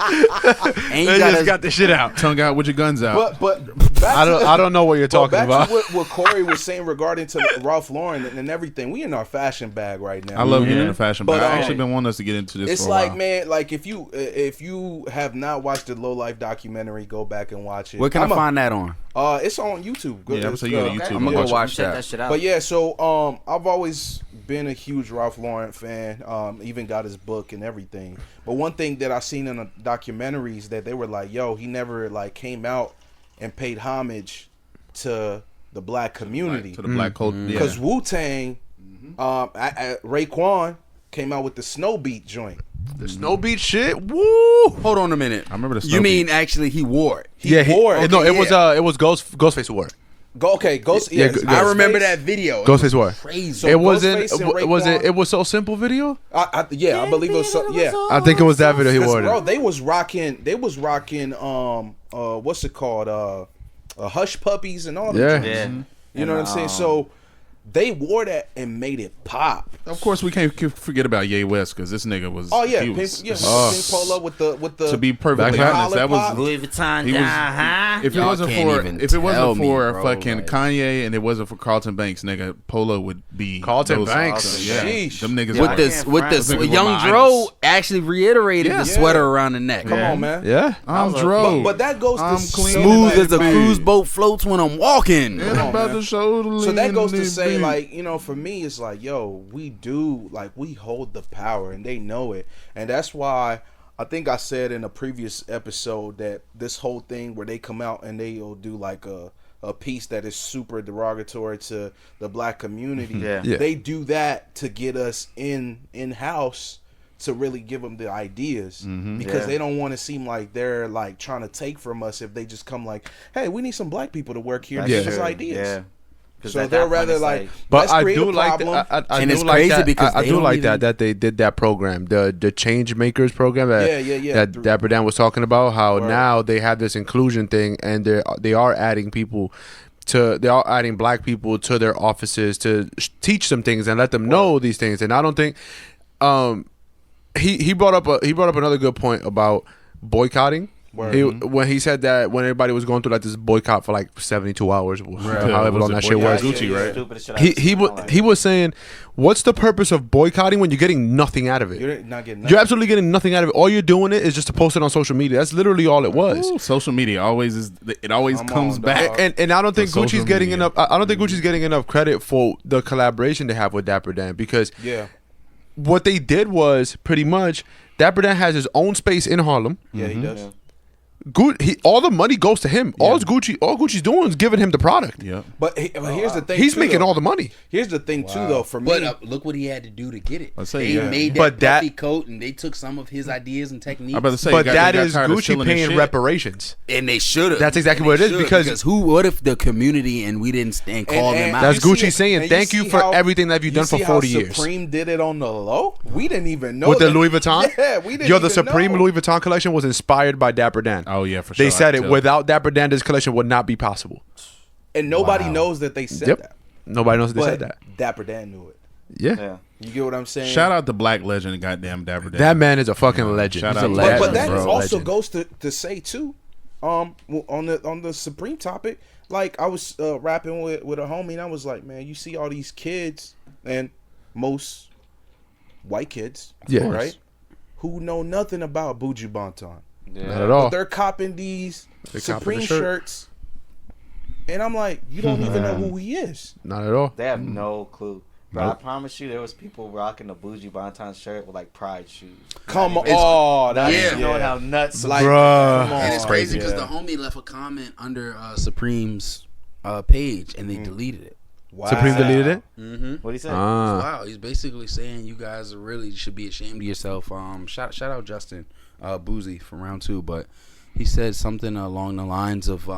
Speaker 3: And
Speaker 1: They
Speaker 3: you
Speaker 1: just
Speaker 3: gotta
Speaker 1: got the shit out.
Speaker 2: tongue out with your guns out.
Speaker 5: But back
Speaker 1: I don't know what you're talking
Speaker 5: back
Speaker 1: about.
Speaker 5: to what Corey was saying regarding to Ralph Lauren and everything. We in our fashion bag right now.
Speaker 2: I love getting into fashion, but
Speaker 5: But,
Speaker 2: I actually been wanting us to get into this
Speaker 5: It's
Speaker 2: for a
Speaker 5: like,
Speaker 2: while.
Speaker 5: man, like if you have not watched the Low Life documentary, go back and watch it.
Speaker 3: Where can I find that on?
Speaker 5: It's on YouTube.
Speaker 2: Yeah, I would say you go to YouTube.
Speaker 3: I'm gonna go watch
Speaker 4: Check
Speaker 3: that.
Speaker 4: that shit out.
Speaker 5: But yeah, so I've always been a huge Ralph Lauren fan. Even got his book and everything. But one thing that I seen in the documentaries that they were like, yo, he never like came out and paid homage to the black community.
Speaker 2: To the black culture.
Speaker 5: Because Wu-Tang, Raekwon came out with the Snow Beat joint.
Speaker 1: The Snow Beach shit. Woo!
Speaker 3: Hold on a minute.
Speaker 2: I remember the
Speaker 3: You mean actually he wore it?
Speaker 5: He wore it.
Speaker 1: No,
Speaker 5: Okay,
Speaker 1: it was Ghostface who wore it.
Speaker 5: Ghost.
Speaker 1: Yeah,
Speaker 5: Yeah,
Speaker 1: Ghostface.
Speaker 3: I remember that video.
Speaker 1: Ghostface wore it.
Speaker 3: Crazy.
Speaker 5: So
Speaker 1: It wasn't.
Speaker 5: Ghostface and
Speaker 1: Was it?
Speaker 5: Raekwon-
Speaker 1: It was So Simple video.
Speaker 5: I believe it was. Yeah.
Speaker 1: I think it was that video he
Speaker 5: 'Cause,
Speaker 1: wore
Speaker 5: bro,
Speaker 1: it.
Speaker 5: they was rocking. What's it called? Hush Puppies and all that.
Speaker 1: Yeah.
Speaker 4: Yeah.
Speaker 5: You know what I'm saying? So they wore that and made it pop.
Speaker 2: Of course, we can't forget about Ye West because this nigga was.
Speaker 5: Oh yeah,
Speaker 2: he
Speaker 5: Pink,
Speaker 2: was,
Speaker 5: Pink Polo with the.
Speaker 2: To be perfectly
Speaker 1: Backpack?
Speaker 2: honest, that was.
Speaker 5: Collar
Speaker 4: Louis Vuitton.
Speaker 2: He was. If it
Speaker 3: Y'all
Speaker 2: wasn't
Speaker 3: can't
Speaker 2: for
Speaker 3: even
Speaker 2: if it
Speaker 3: tell
Speaker 2: wasn't
Speaker 3: me,
Speaker 2: for
Speaker 3: bro,
Speaker 2: fucking
Speaker 3: like-
Speaker 2: Kanye and it wasn't for Carlton Banks, nigga, Polo would be
Speaker 1: Carlton
Speaker 2: those-
Speaker 1: Banks.
Speaker 2: Yeah,
Speaker 5: Sheesh.
Speaker 2: them niggas.
Speaker 4: Yeah,
Speaker 2: were-
Speaker 3: with this, with
Speaker 4: Those
Speaker 3: this,
Speaker 2: niggas were
Speaker 3: Young
Speaker 2: my
Speaker 3: Dro
Speaker 2: idols.
Speaker 3: actually reiterated the sweater around the neck.
Speaker 5: Come on, man.
Speaker 1: Yeah.
Speaker 2: I'm
Speaker 4: But-
Speaker 2: Dro.
Speaker 5: But that goes to
Speaker 2: I'm
Speaker 5: say
Speaker 2: clean.
Speaker 3: Smooth as a
Speaker 2: baby.
Speaker 3: cruise boat floats when I'm walking.
Speaker 2: And I'm about
Speaker 5: man.
Speaker 2: to show the
Speaker 5: So that
Speaker 2: lean
Speaker 5: goes to
Speaker 2: this
Speaker 5: say,
Speaker 2: beat.
Speaker 5: like, you know, for me, it's like, yo, we hold the power, and they know it, and that's why I think I said in a previous episode that this whole thing where they come out and they'll do like a piece that is super derogatory to the black community.
Speaker 4: Yeah.
Speaker 1: Yeah.
Speaker 5: They do that to get us in house to really give them the ideas because
Speaker 4: Yeah.
Speaker 5: they don't want to seem like they're like trying to take from us if they just come like, hey, we need some black people to work here and
Speaker 4: That's
Speaker 5: give us
Speaker 4: true.
Speaker 5: ideas.
Speaker 4: Yeah. 'Cause
Speaker 5: So
Speaker 4: at
Speaker 5: they're
Speaker 4: that point,
Speaker 5: rather
Speaker 4: it's
Speaker 5: like,
Speaker 1: But
Speaker 5: let's
Speaker 1: I
Speaker 5: create
Speaker 1: do
Speaker 5: a
Speaker 1: like
Speaker 5: problem.
Speaker 1: that. I
Speaker 3: And
Speaker 1: do
Speaker 3: it's
Speaker 1: like
Speaker 3: crazy
Speaker 1: that.
Speaker 3: because
Speaker 1: I
Speaker 3: they
Speaker 1: do
Speaker 3: don't
Speaker 1: like
Speaker 3: even-
Speaker 1: that they did that program, the Change Makers program that
Speaker 5: Yeah.
Speaker 1: that Dapper Dan was talking about. How
Speaker 5: Word.
Speaker 1: now they have this inclusion thing, and they are adding people they are adding black people to their offices to teach them things and let them know these things. And I don't think he brought up another good point about boycotting. When he said that when everybody was going through like this boycott for like 72 hours, however long that shit was.
Speaker 2: Gucci, right?
Speaker 4: Stupidest shit I've ever seen.
Speaker 1: He was saying, what's the purpose of boycotting when you're getting nothing out of it?
Speaker 5: You're not getting
Speaker 1: You're absolutely getting nothing out of it. All you're doing it is just to post it on social media. That's literally all it was.
Speaker 2: Ooh, social media always
Speaker 5: Come
Speaker 2: comes
Speaker 5: on,
Speaker 2: back.
Speaker 5: dog.
Speaker 1: And I don't think
Speaker 2: For social
Speaker 1: Gucci's getting
Speaker 2: media.
Speaker 1: enough. I don't think Gucci's getting enough credit for the collaboration they have with Dapper Dan, because
Speaker 5: Yeah.
Speaker 1: what they did was pretty much Dapper Dan has his own space in Harlem.
Speaker 5: Yeah, he does.
Speaker 1: All the money goes to him. All Gucci's doing is giving him the product.
Speaker 2: Yep.
Speaker 5: But here's the thing.
Speaker 1: He's
Speaker 5: too,
Speaker 1: making
Speaker 5: though.
Speaker 1: all the money.
Speaker 5: Here's the thing too, though. For me,
Speaker 3: But look what he had to do to get it.
Speaker 2: Let's say,
Speaker 3: They
Speaker 2: yeah.
Speaker 3: made
Speaker 1: But
Speaker 3: that
Speaker 1: that-
Speaker 3: puffy coat and they took some of his ideas and techniques.
Speaker 2: I'm about to say,
Speaker 1: But
Speaker 2: they
Speaker 1: that
Speaker 2: got
Speaker 1: is
Speaker 2: tired of
Speaker 1: Gucci
Speaker 2: stealing his
Speaker 1: paying
Speaker 2: shit.
Speaker 1: reparations.
Speaker 3: And they should have.
Speaker 1: That's exactly what it is, because-
Speaker 3: what if the community and we didn't stand call them out?
Speaker 1: That's
Speaker 5: you
Speaker 1: Gucci
Speaker 5: see-
Speaker 1: saying,
Speaker 5: and
Speaker 1: thank you
Speaker 5: see
Speaker 1: for
Speaker 5: how-
Speaker 1: everything that you've done for
Speaker 5: see
Speaker 1: 40
Speaker 5: how
Speaker 1: years.
Speaker 5: Supreme did it on the low. We didn't even know
Speaker 1: With the
Speaker 5: that.
Speaker 1: Louis Vuitton?
Speaker 5: Yeah, we didn't.
Speaker 1: Yo, the
Speaker 5: even
Speaker 1: Supreme
Speaker 5: know.
Speaker 1: Louis Vuitton collection was inspired by Dapper Dan.
Speaker 2: Oh yeah, for sure.
Speaker 1: They
Speaker 2: I
Speaker 1: said
Speaker 2: can
Speaker 1: it.
Speaker 2: tell.
Speaker 1: Without Dapper Dan, this collection would not be possible.
Speaker 5: And nobody knows that they said
Speaker 1: Yep.
Speaker 5: that.
Speaker 1: Nobody knows they
Speaker 5: But
Speaker 1: said that.
Speaker 5: Dapper Dan knew it.
Speaker 1: Yeah.
Speaker 4: Yeah.
Speaker 5: You get what I'm saying?
Speaker 2: Shout out the Black Legend, goddamn Dapper Dan.
Speaker 1: That man is a fucking legend.
Speaker 2: Shout
Speaker 1: He's
Speaker 2: out
Speaker 1: a
Speaker 2: to
Speaker 1: legend,
Speaker 5: But that
Speaker 1: bro.
Speaker 5: also
Speaker 1: Legend.
Speaker 5: goes to say too, on the Supreme topic. Like I was rapping with a homie, and I was like, man, you see all these kids, and most white kids,
Speaker 1: Yeah.
Speaker 5: right, who know nothing about Buju Banton,
Speaker 4: Yeah.
Speaker 1: Not at
Speaker 5: but
Speaker 1: all.
Speaker 5: they're copping these
Speaker 1: They copping
Speaker 5: Supreme
Speaker 1: the shirt.
Speaker 5: shirts, and I'm like, you don't even know who he is.
Speaker 1: Not at all.
Speaker 4: They have no clue. Bro,
Speaker 1: Nope.
Speaker 4: I promise you, there was people rocking the Buju Banton shirt with like pride shoes.
Speaker 5: Come on,
Speaker 4: Not
Speaker 5: oh,
Speaker 4: even
Speaker 5: that's
Speaker 3: Yeah.
Speaker 4: knowing how nuts.
Speaker 5: like,
Speaker 1: Bruh.
Speaker 5: come on,
Speaker 3: And it's crazy because
Speaker 5: yeah.
Speaker 3: the homie left a comment under Supreme's page and they deleted it.
Speaker 5: Wow.
Speaker 1: Supreme deleted it?
Speaker 3: Mm-hmm.
Speaker 4: What he say?
Speaker 3: Wow, he's basically saying you guys really should be ashamed of yourself. Shout out Justin Boozy from round 2, but he said something along the lines of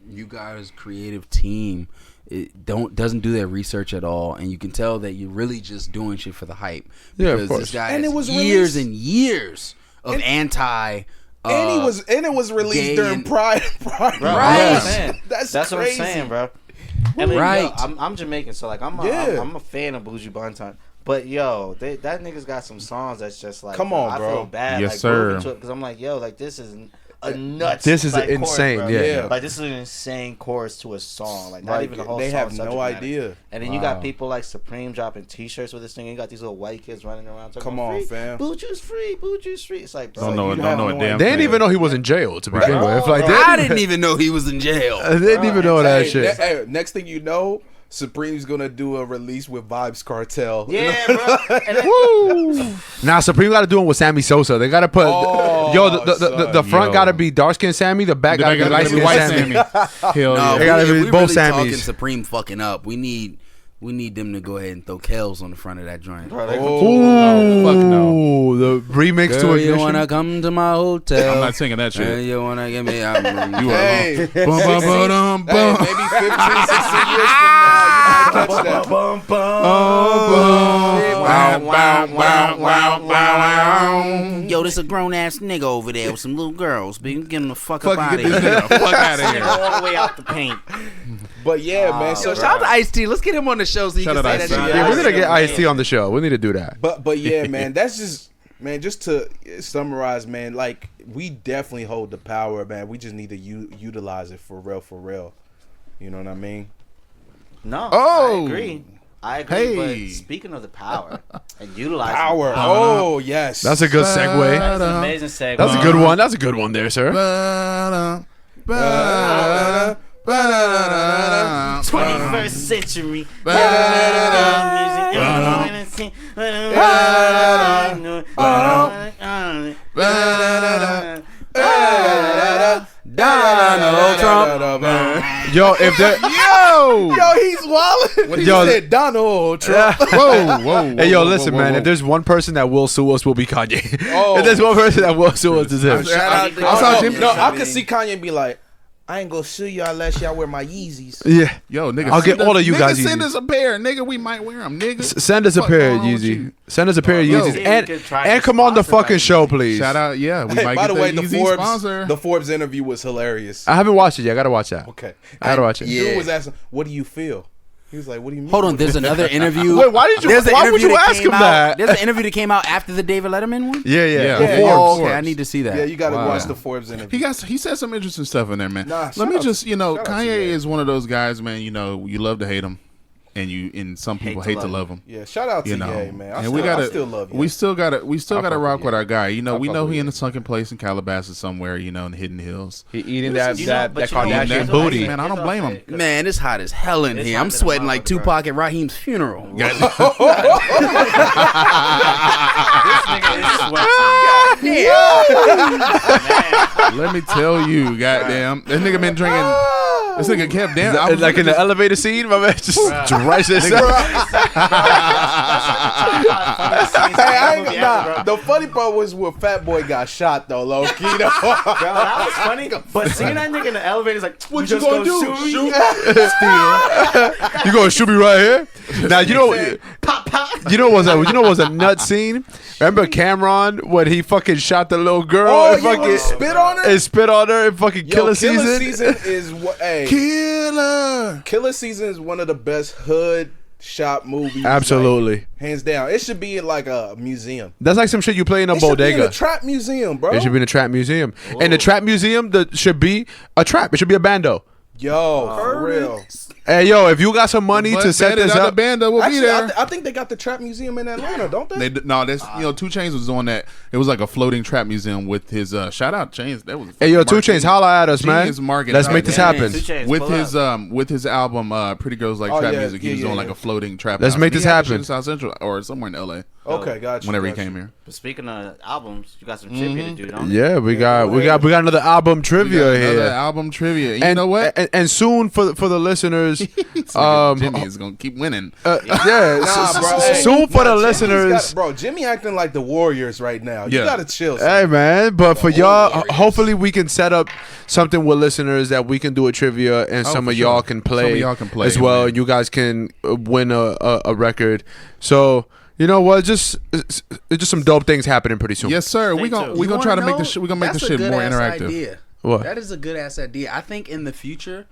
Speaker 3: you guys creative team doesn't do their research at all, and you can tell that you're really just doing shit for the hype.
Speaker 1: Yeah, of
Speaker 3: Because
Speaker 1: course.
Speaker 3: this guy
Speaker 5: And
Speaker 3: has
Speaker 5: it was
Speaker 3: years
Speaker 5: released-
Speaker 3: and years of
Speaker 5: And-
Speaker 3: anti.
Speaker 5: And it was released
Speaker 3: gay
Speaker 5: during
Speaker 3: and-
Speaker 5: Pride.
Speaker 4: Bro,
Speaker 3: Right.
Speaker 4: that's what I'm saying.
Speaker 5: That's
Speaker 4: That's what I'm
Speaker 5: crazy.
Speaker 4: saying, bro. And then,
Speaker 3: Right.
Speaker 4: yo, I'm Jamaican, so like I'm a fan of Buju Banton. But yo, that nigga's got some songs that's just like,
Speaker 5: come on,
Speaker 4: I
Speaker 5: bro.
Speaker 4: feel bad,
Speaker 2: Yes,
Speaker 4: like,
Speaker 2: sir.
Speaker 4: because I'm like, yo, like this is a nuts.
Speaker 1: This is
Speaker 4: like,
Speaker 1: insane,
Speaker 4: chorus, bro.
Speaker 1: yeah.
Speaker 4: Like this is an insane chorus to a song. Like not
Speaker 5: Like,
Speaker 4: even the whole
Speaker 5: they
Speaker 4: song.
Speaker 5: have
Speaker 4: subject
Speaker 5: no
Speaker 4: matter.
Speaker 5: idea.
Speaker 4: And then you got people like Supreme dropping T-shirts with this thing. And you got these little white kids running around talking
Speaker 5: Come
Speaker 4: about
Speaker 5: on,
Speaker 4: free.
Speaker 5: fam.
Speaker 4: Buju's free. Buju's free. It's like, bro,
Speaker 2: Don't know
Speaker 5: you
Speaker 2: it.
Speaker 5: have
Speaker 2: Don't know
Speaker 5: no
Speaker 2: a damn.
Speaker 1: They didn't
Speaker 2: thing.
Speaker 1: even know he was in jail to begin
Speaker 5: Right.
Speaker 1: with. Like,
Speaker 3: I didn't even know he was in jail.
Speaker 1: They didn't even know that
Speaker 5: Hey,
Speaker 1: shit.
Speaker 5: hey, next thing you know, Supreme's gonna do a release with Vibes Cartel.
Speaker 4: yeah, bro. And then,
Speaker 1: Woo! Nah, Supreme got to do it with Sammy Sosa. They got to put
Speaker 5: Oh,
Speaker 1: the front
Speaker 2: Yo.
Speaker 1: got to be dark skinned Sammy. The back got to be
Speaker 2: Gotta
Speaker 1: light
Speaker 2: be
Speaker 1: skinned
Speaker 2: white
Speaker 1: Sammy.
Speaker 2: Hell
Speaker 3: No,
Speaker 2: yeah.
Speaker 1: They gotta
Speaker 3: if
Speaker 1: be
Speaker 3: we
Speaker 1: both
Speaker 3: really talking
Speaker 1: Sammys.
Speaker 3: Supreme fucking up. We need them to go ahead and throw Kells on the front of that joint.
Speaker 4: bro, they
Speaker 1: Ooh,
Speaker 2: fuck no.
Speaker 1: The remix to
Speaker 3: Girl, you
Speaker 1: Ignition.
Speaker 3: wanna come to my hotel?
Speaker 2: I'm not singing that
Speaker 3: Girl,
Speaker 2: shit.
Speaker 3: you wanna give me?
Speaker 2: You
Speaker 5: Hey,
Speaker 2: are bum, bum, bum,
Speaker 5: hey,
Speaker 2: bum,
Speaker 5: maybe 15, 16 years from now, you might catch that.
Speaker 3: Yo, this a grown ass nigga over there with some little girls. Be get him the fuck up
Speaker 2: Fucking
Speaker 3: out
Speaker 2: get
Speaker 3: of
Speaker 2: this
Speaker 3: here.
Speaker 2: nigga the fuck out of
Speaker 4: Nigga
Speaker 2: here.
Speaker 4: all the way out the paint.
Speaker 5: But yeah, man. So
Speaker 3: Yo, shout out to Ice T. Let's get him on the show so he
Speaker 2: Shout
Speaker 3: can
Speaker 2: out
Speaker 3: say
Speaker 2: Ice-T.
Speaker 3: that shit.
Speaker 1: Yeah, we need to get
Speaker 4: Yeah.
Speaker 1: Ice-T on the show. We need to do that.
Speaker 5: But yeah, man, that's just just to summarize, man. Like we definitely hold the power, man. We just need to utilize it for real. You know what I mean?
Speaker 4: No,
Speaker 2: Oh.
Speaker 4: I agree.
Speaker 2: Hey.
Speaker 4: But speaking of the power and utilizing
Speaker 5: Power.
Speaker 4: the power,
Speaker 5: Oh yes.
Speaker 1: That's a good segue.
Speaker 4: that's an amazing segue.
Speaker 1: That's a good one. That's a good one there, sir.
Speaker 4: 21st century.
Speaker 3: Donald Trump.
Speaker 1: Yo, if there,
Speaker 5: Yo, he's wildin'. What he
Speaker 1: Yo,
Speaker 5: said, Donald Trump.
Speaker 2: Whoa.
Speaker 1: Hey, yo, listen, man. If there's one person that will sue us, will be Kanye.
Speaker 5: Oh.
Speaker 1: If there's one person that will sue us, is him.
Speaker 3: Shout out to
Speaker 2: I saw
Speaker 3: Kanye.
Speaker 2: Jimmy-
Speaker 5: No, I could see Kanye be like, I ain't gonna sue y'all unless y'all wear my Yeezys.
Speaker 1: Yeah.
Speaker 2: Yo, nigga.
Speaker 1: I'll get
Speaker 2: send
Speaker 1: all
Speaker 2: us-
Speaker 1: of you
Speaker 2: nigga,
Speaker 1: guys
Speaker 2: Send
Speaker 1: Yeezys.
Speaker 2: us a pair, nigga. We might wear them, nigga.
Speaker 1: Send us a
Speaker 2: Fuck
Speaker 1: pair of
Speaker 2: wrong with
Speaker 1: Yeezy.
Speaker 2: you?
Speaker 1: Send us a pair of
Speaker 2: Yo.
Speaker 1: Yeezys.
Speaker 4: Yeah, we
Speaker 1: And
Speaker 4: could try
Speaker 1: and
Speaker 4: to
Speaker 1: come on the
Speaker 4: sponsor
Speaker 1: fucking
Speaker 4: that.
Speaker 1: show, please.
Speaker 2: Shout out, yeah. We
Speaker 5: Hey,
Speaker 2: might
Speaker 5: by
Speaker 2: get
Speaker 5: the way,
Speaker 2: Yeezy sponsor.
Speaker 5: the Forbes interview was hilarious.
Speaker 1: I haven't watched it yet. I gotta watch that.
Speaker 5: Okay,
Speaker 1: I gotta watch it.
Speaker 5: Dude was asking, "What do you feel?" He was like, "What do you mean?"
Speaker 3: Hold on, there's another interview.
Speaker 1: Wait, why did you?
Speaker 3: There's an
Speaker 1: Why would
Speaker 3: interview
Speaker 1: you
Speaker 3: that
Speaker 1: ask
Speaker 3: came
Speaker 1: him
Speaker 3: out-
Speaker 1: that?
Speaker 3: There's an interview that came out after the David Letterman one.
Speaker 1: Yeah.
Speaker 2: Yeah.
Speaker 1: For
Speaker 3: Oh,
Speaker 1: Forbes.
Speaker 3: okay, I need to see that.
Speaker 5: Yeah, you gotta
Speaker 2: Wow.
Speaker 5: watch the Forbes interview.
Speaker 2: He said some interesting stuff in there, man.
Speaker 5: Nah,
Speaker 2: Let
Speaker 5: shout
Speaker 2: me
Speaker 5: out
Speaker 2: just,
Speaker 5: to-
Speaker 2: you know,
Speaker 5: shout out to
Speaker 2: Kanye
Speaker 5: Ye.
Speaker 2: is one of those guys, man. You know, you love to hate him, and some people hate to love him.
Speaker 5: Yeah, shout out to
Speaker 2: You know,
Speaker 5: Ye, man. I
Speaker 2: and
Speaker 5: still love you.
Speaker 2: we still gotta
Speaker 5: fuck
Speaker 2: rock
Speaker 5: with
Speaker 2: with
Speaker 5: Ye.
Speaker 2: our guy. You know,
Speaker 5: I
Speaker 2: we
Speaker 5: fuck
Speaker 2: know
Speaker 5: with
Speaker 2: he in
Speaker 5: Ye.
Speaker 2: a sunken place in Calabasas somewhere. You know, in the Hidden Hills.
Speaker 1: He eating
Speaker 4: But you know
Speaker 1: Kardashian
Speaker 4: what?
Speaker 1: booty.
Speaker 2: Man, I don't blame him.
Speaker 3: Man, it's hot as hell in
Speaker 4: It's
Speaker 3: here.
Speaker 4: hot
Speaker 3: I'm
Speaker 4: as a
Speaker 3: sweating like
Speaker 4: motherfucker,
Speaker 3: Tupac at Raheem's funeral.
Speaker 4: This nigga is sweating.
Speaker 2: Let me tell you, goddamn, this nigga been drinking. This nigga kept down. I was
Speaker 1: Like in the
Speaker 2: just-
Speaker 1: elevator scene, my man just right there.
Speaker 5: The funny part was when Fat Boy got shot though, low key.
Speaker 4: Bro, that was funny. But seeing that nigga in the elevator is like,
Speaker 5: What
Speaker 4: you
Speaker 5: you
Speaker 4: just
Speaker 5: gonna do?
Speaker 4: Shoot?
Speaker 1: You gonna shoot me right here? Now you know. You know what was a nut scene? Remember Cameron when he fucking shot the little girl
Speaker 5: Oh,
Speaker 1: and
Speaker 5: yeah, when he
Speaker 1: fucking
Speaker 5: spit on her?
Speaker 1: and spit on her and fucking
Speaker 5: Yo,
Speaker 1: Killer Season?
Speaker 5: is what? Hey,
Speaker 2: Killer.
Speaker 5: Killer Season is one of the best hood shop movies.
Speaker 1: Absolutely.
Speaker 5: like, hands down. It should be in like a museum.
Speaker 1: That's like some shit you play in a
Speaker 5: It should be in
Speaker 1: bodega.
Speaker 5: a trap museum, bro.
Speaker 1: It should be in a trap museum. And the trap museum should be a trap. It should be a bando.
Speaker 5: Yo, for real.
Speaker 1: Hey, yo, if you got some money to set this
Speaker 2: The
Speaker 1: up,
Speaker 2: band will be
Speaker 5: Actually,
Speaker 2: there.
Speaker 5: I think they got the trap museum in Atlanta, don't they?
Speaker 2: No, that's 2 Chainz was doing that. It was like a floating trap museum with his shout out Chainz. That was
Speaker 1: hey, yo, 2
Speaker 2: marketing.
Speaker 1: Chainz, holla at us, man.
Speaker 2: Genius marketing.
Speaker 1: Let's make this happen.
Speaker 2: With his album Pretty Girls Like
Speaker 5: Oh,
Speaker 2: Trap
Speaker 5: yeah,
Speaker 2: Music. He was
Speaker 5: yeah,
Speaker 2: doing
Speaker 5: yeah.
Speaker 2: like a floating trap.
Speaker 1: Let's
Speaker 2: house.
Speaker 1: make
Speaker 2: He
Speaker 1: this
Speaker 2: had that shit
Speaker 1: happen.
Speaker 2: in South Central or somewhere in LA.
Speaker 5: Okay, gotcha.
Speaker 2: Whenever he
Speaker 5: gotcha.
Speaker 2: came here.
Speaker 4: But speaking of albums, you got some trivia to do, don't you?
Speaker 1: Yeah, we got another album trivia
Speaker 2: Another
Speaker 1: here.
Speaker 2: album trivia. And you know what?
Speaker 1: And soon for the listeners,
Speaker 2: Jimmy is gonna keep winning.
Speaker 1: yeah,
Speaker 5: Nah, bro. Hey,
Speaker 1: soon for the
Speaker 5: Jimmy's
Speaker 1: listeners.
Speaker 5: bro, Jimmy acting like the Warriors right now. You
Speaker 2: Yeah.
Speaker 5: gotta chill.
Speaker 1: Hey man, but for y'all,
Speaker 5: Warriors.
Speaker 1: hopefully we can set up something with listeners that we can do a trivia and some
Speaker 2: for
Speaker 1: of y'all
Speaker 2: sure.
Speaker 1: can
Speaker 2: Some
Speaker 1: play,
Speaker 2: of y'all can play,
Speaker 1: as well.
Speaker 2: man.
Speaker 1: And you guys can win a record. So you know what? Just some dope things happening pretty soon.
Speaker 2: Yes, sir. We
Speaker 4: tuned.
Speaker 2: gonna try to make this shit. We gonna make this shit more interactive.
Speaker 3: Idea.
Speaker 1: What?
Speaker 3: That is a good ass idea. I think in the future,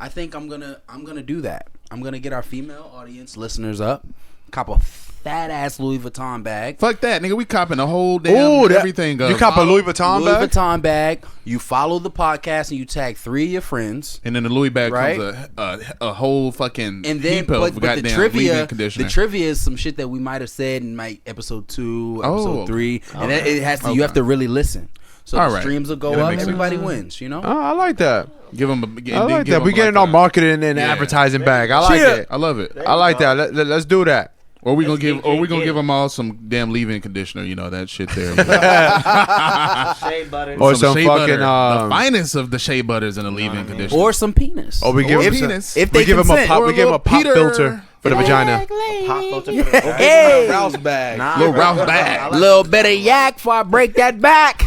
Speaker 3: I think I'm gonna do that. I'm gonna get our female audience listeners up, cop a fat ass Louis Vuitton bag.
Speaker 2: Fuck that, nigga. We copping the whole damn everything.
Speaker 1: You cop a Louis Vuitton
Speaker 3: Louis
Speaker 1: bag?
Speaker 3: Vuitton bag. You follow the podcast and you tag 3 of your friends.
Speaker 2: And then the Louis bag
Speaker 3: Right?
Speaker 2: comes a whole fucking
Speaker 3: And then,
Speaker 2: heap of
Speaker 3: but the
Speaker 2: goddamn
Speaker 3: trivia,
Speaker 2: leave-in conditioner.
Speaker 3: the trivia is some shit that we might have said in like episode 2,
Speaker 2: Oh,
Speaker 3: episode
Speaker 2: okay.
Speaker 3: 3, and then it has to. You have to really listen. So
Speaker 2: All
Speaker 3: the
Speaker 2: right.
Speaker 3: streams will go
Speaker 2: Yeah, that
Speaker 3: up.
Speaker 2: makes sense.
Speaker 3: Everybody wins. You know.
Speaker 1: Oh, I like that.
Speaker 2: Give them
Speaker 1: I like that. We getting our marketing and advertising bag. I like it.
Speaker 2: I love it.
Speaker 1: I like that. Let's do that.
Speaker 2: Or we gonna
Speaker 4: Let's
Speaker 2: give,
Speaker 4: get-
Speaker 2: or we gonna
Speaker 4: get-
Speaker 2: give them all some damn leave-in conditioner. You know that shit there.
Speaker 4: Shea butter.
Speaker 1: Or some
Speaker 2: shea
Speaker 1: fucking,
Speaker 2: butter. The finest of the shea butters and the leave-in conditioner.
Speaker 3: Or some penis.
Speaker 1: Or we give
Speaker 2: Or
Speaker 1: him
Speaker 2: penis.
Speaker 3: If
Speaker 1: we
Speaker 3: they
Speaker 1: give him a
Speaker 3: consent.
Speaker 1: pop.
Speaker 2: Or
Speaker 1: We
Speaker 2: a
Speaker 1: give him a
Speaker 2: little
Speaker 1: pop
Speaker 2: Peter.
Speaker 1: filter for the vagina.
Speaker 4: Pop filter for the
Speaker 3: Hey.
Speaker 5: Rouse bag.
Speaker 4: Nah,
Speaker 2: Little
Speaker 4: bro.
Speaker 2: Ralph bag.
Speaker 4: I like-
Speaker 3: Little bit of yak before I break that back.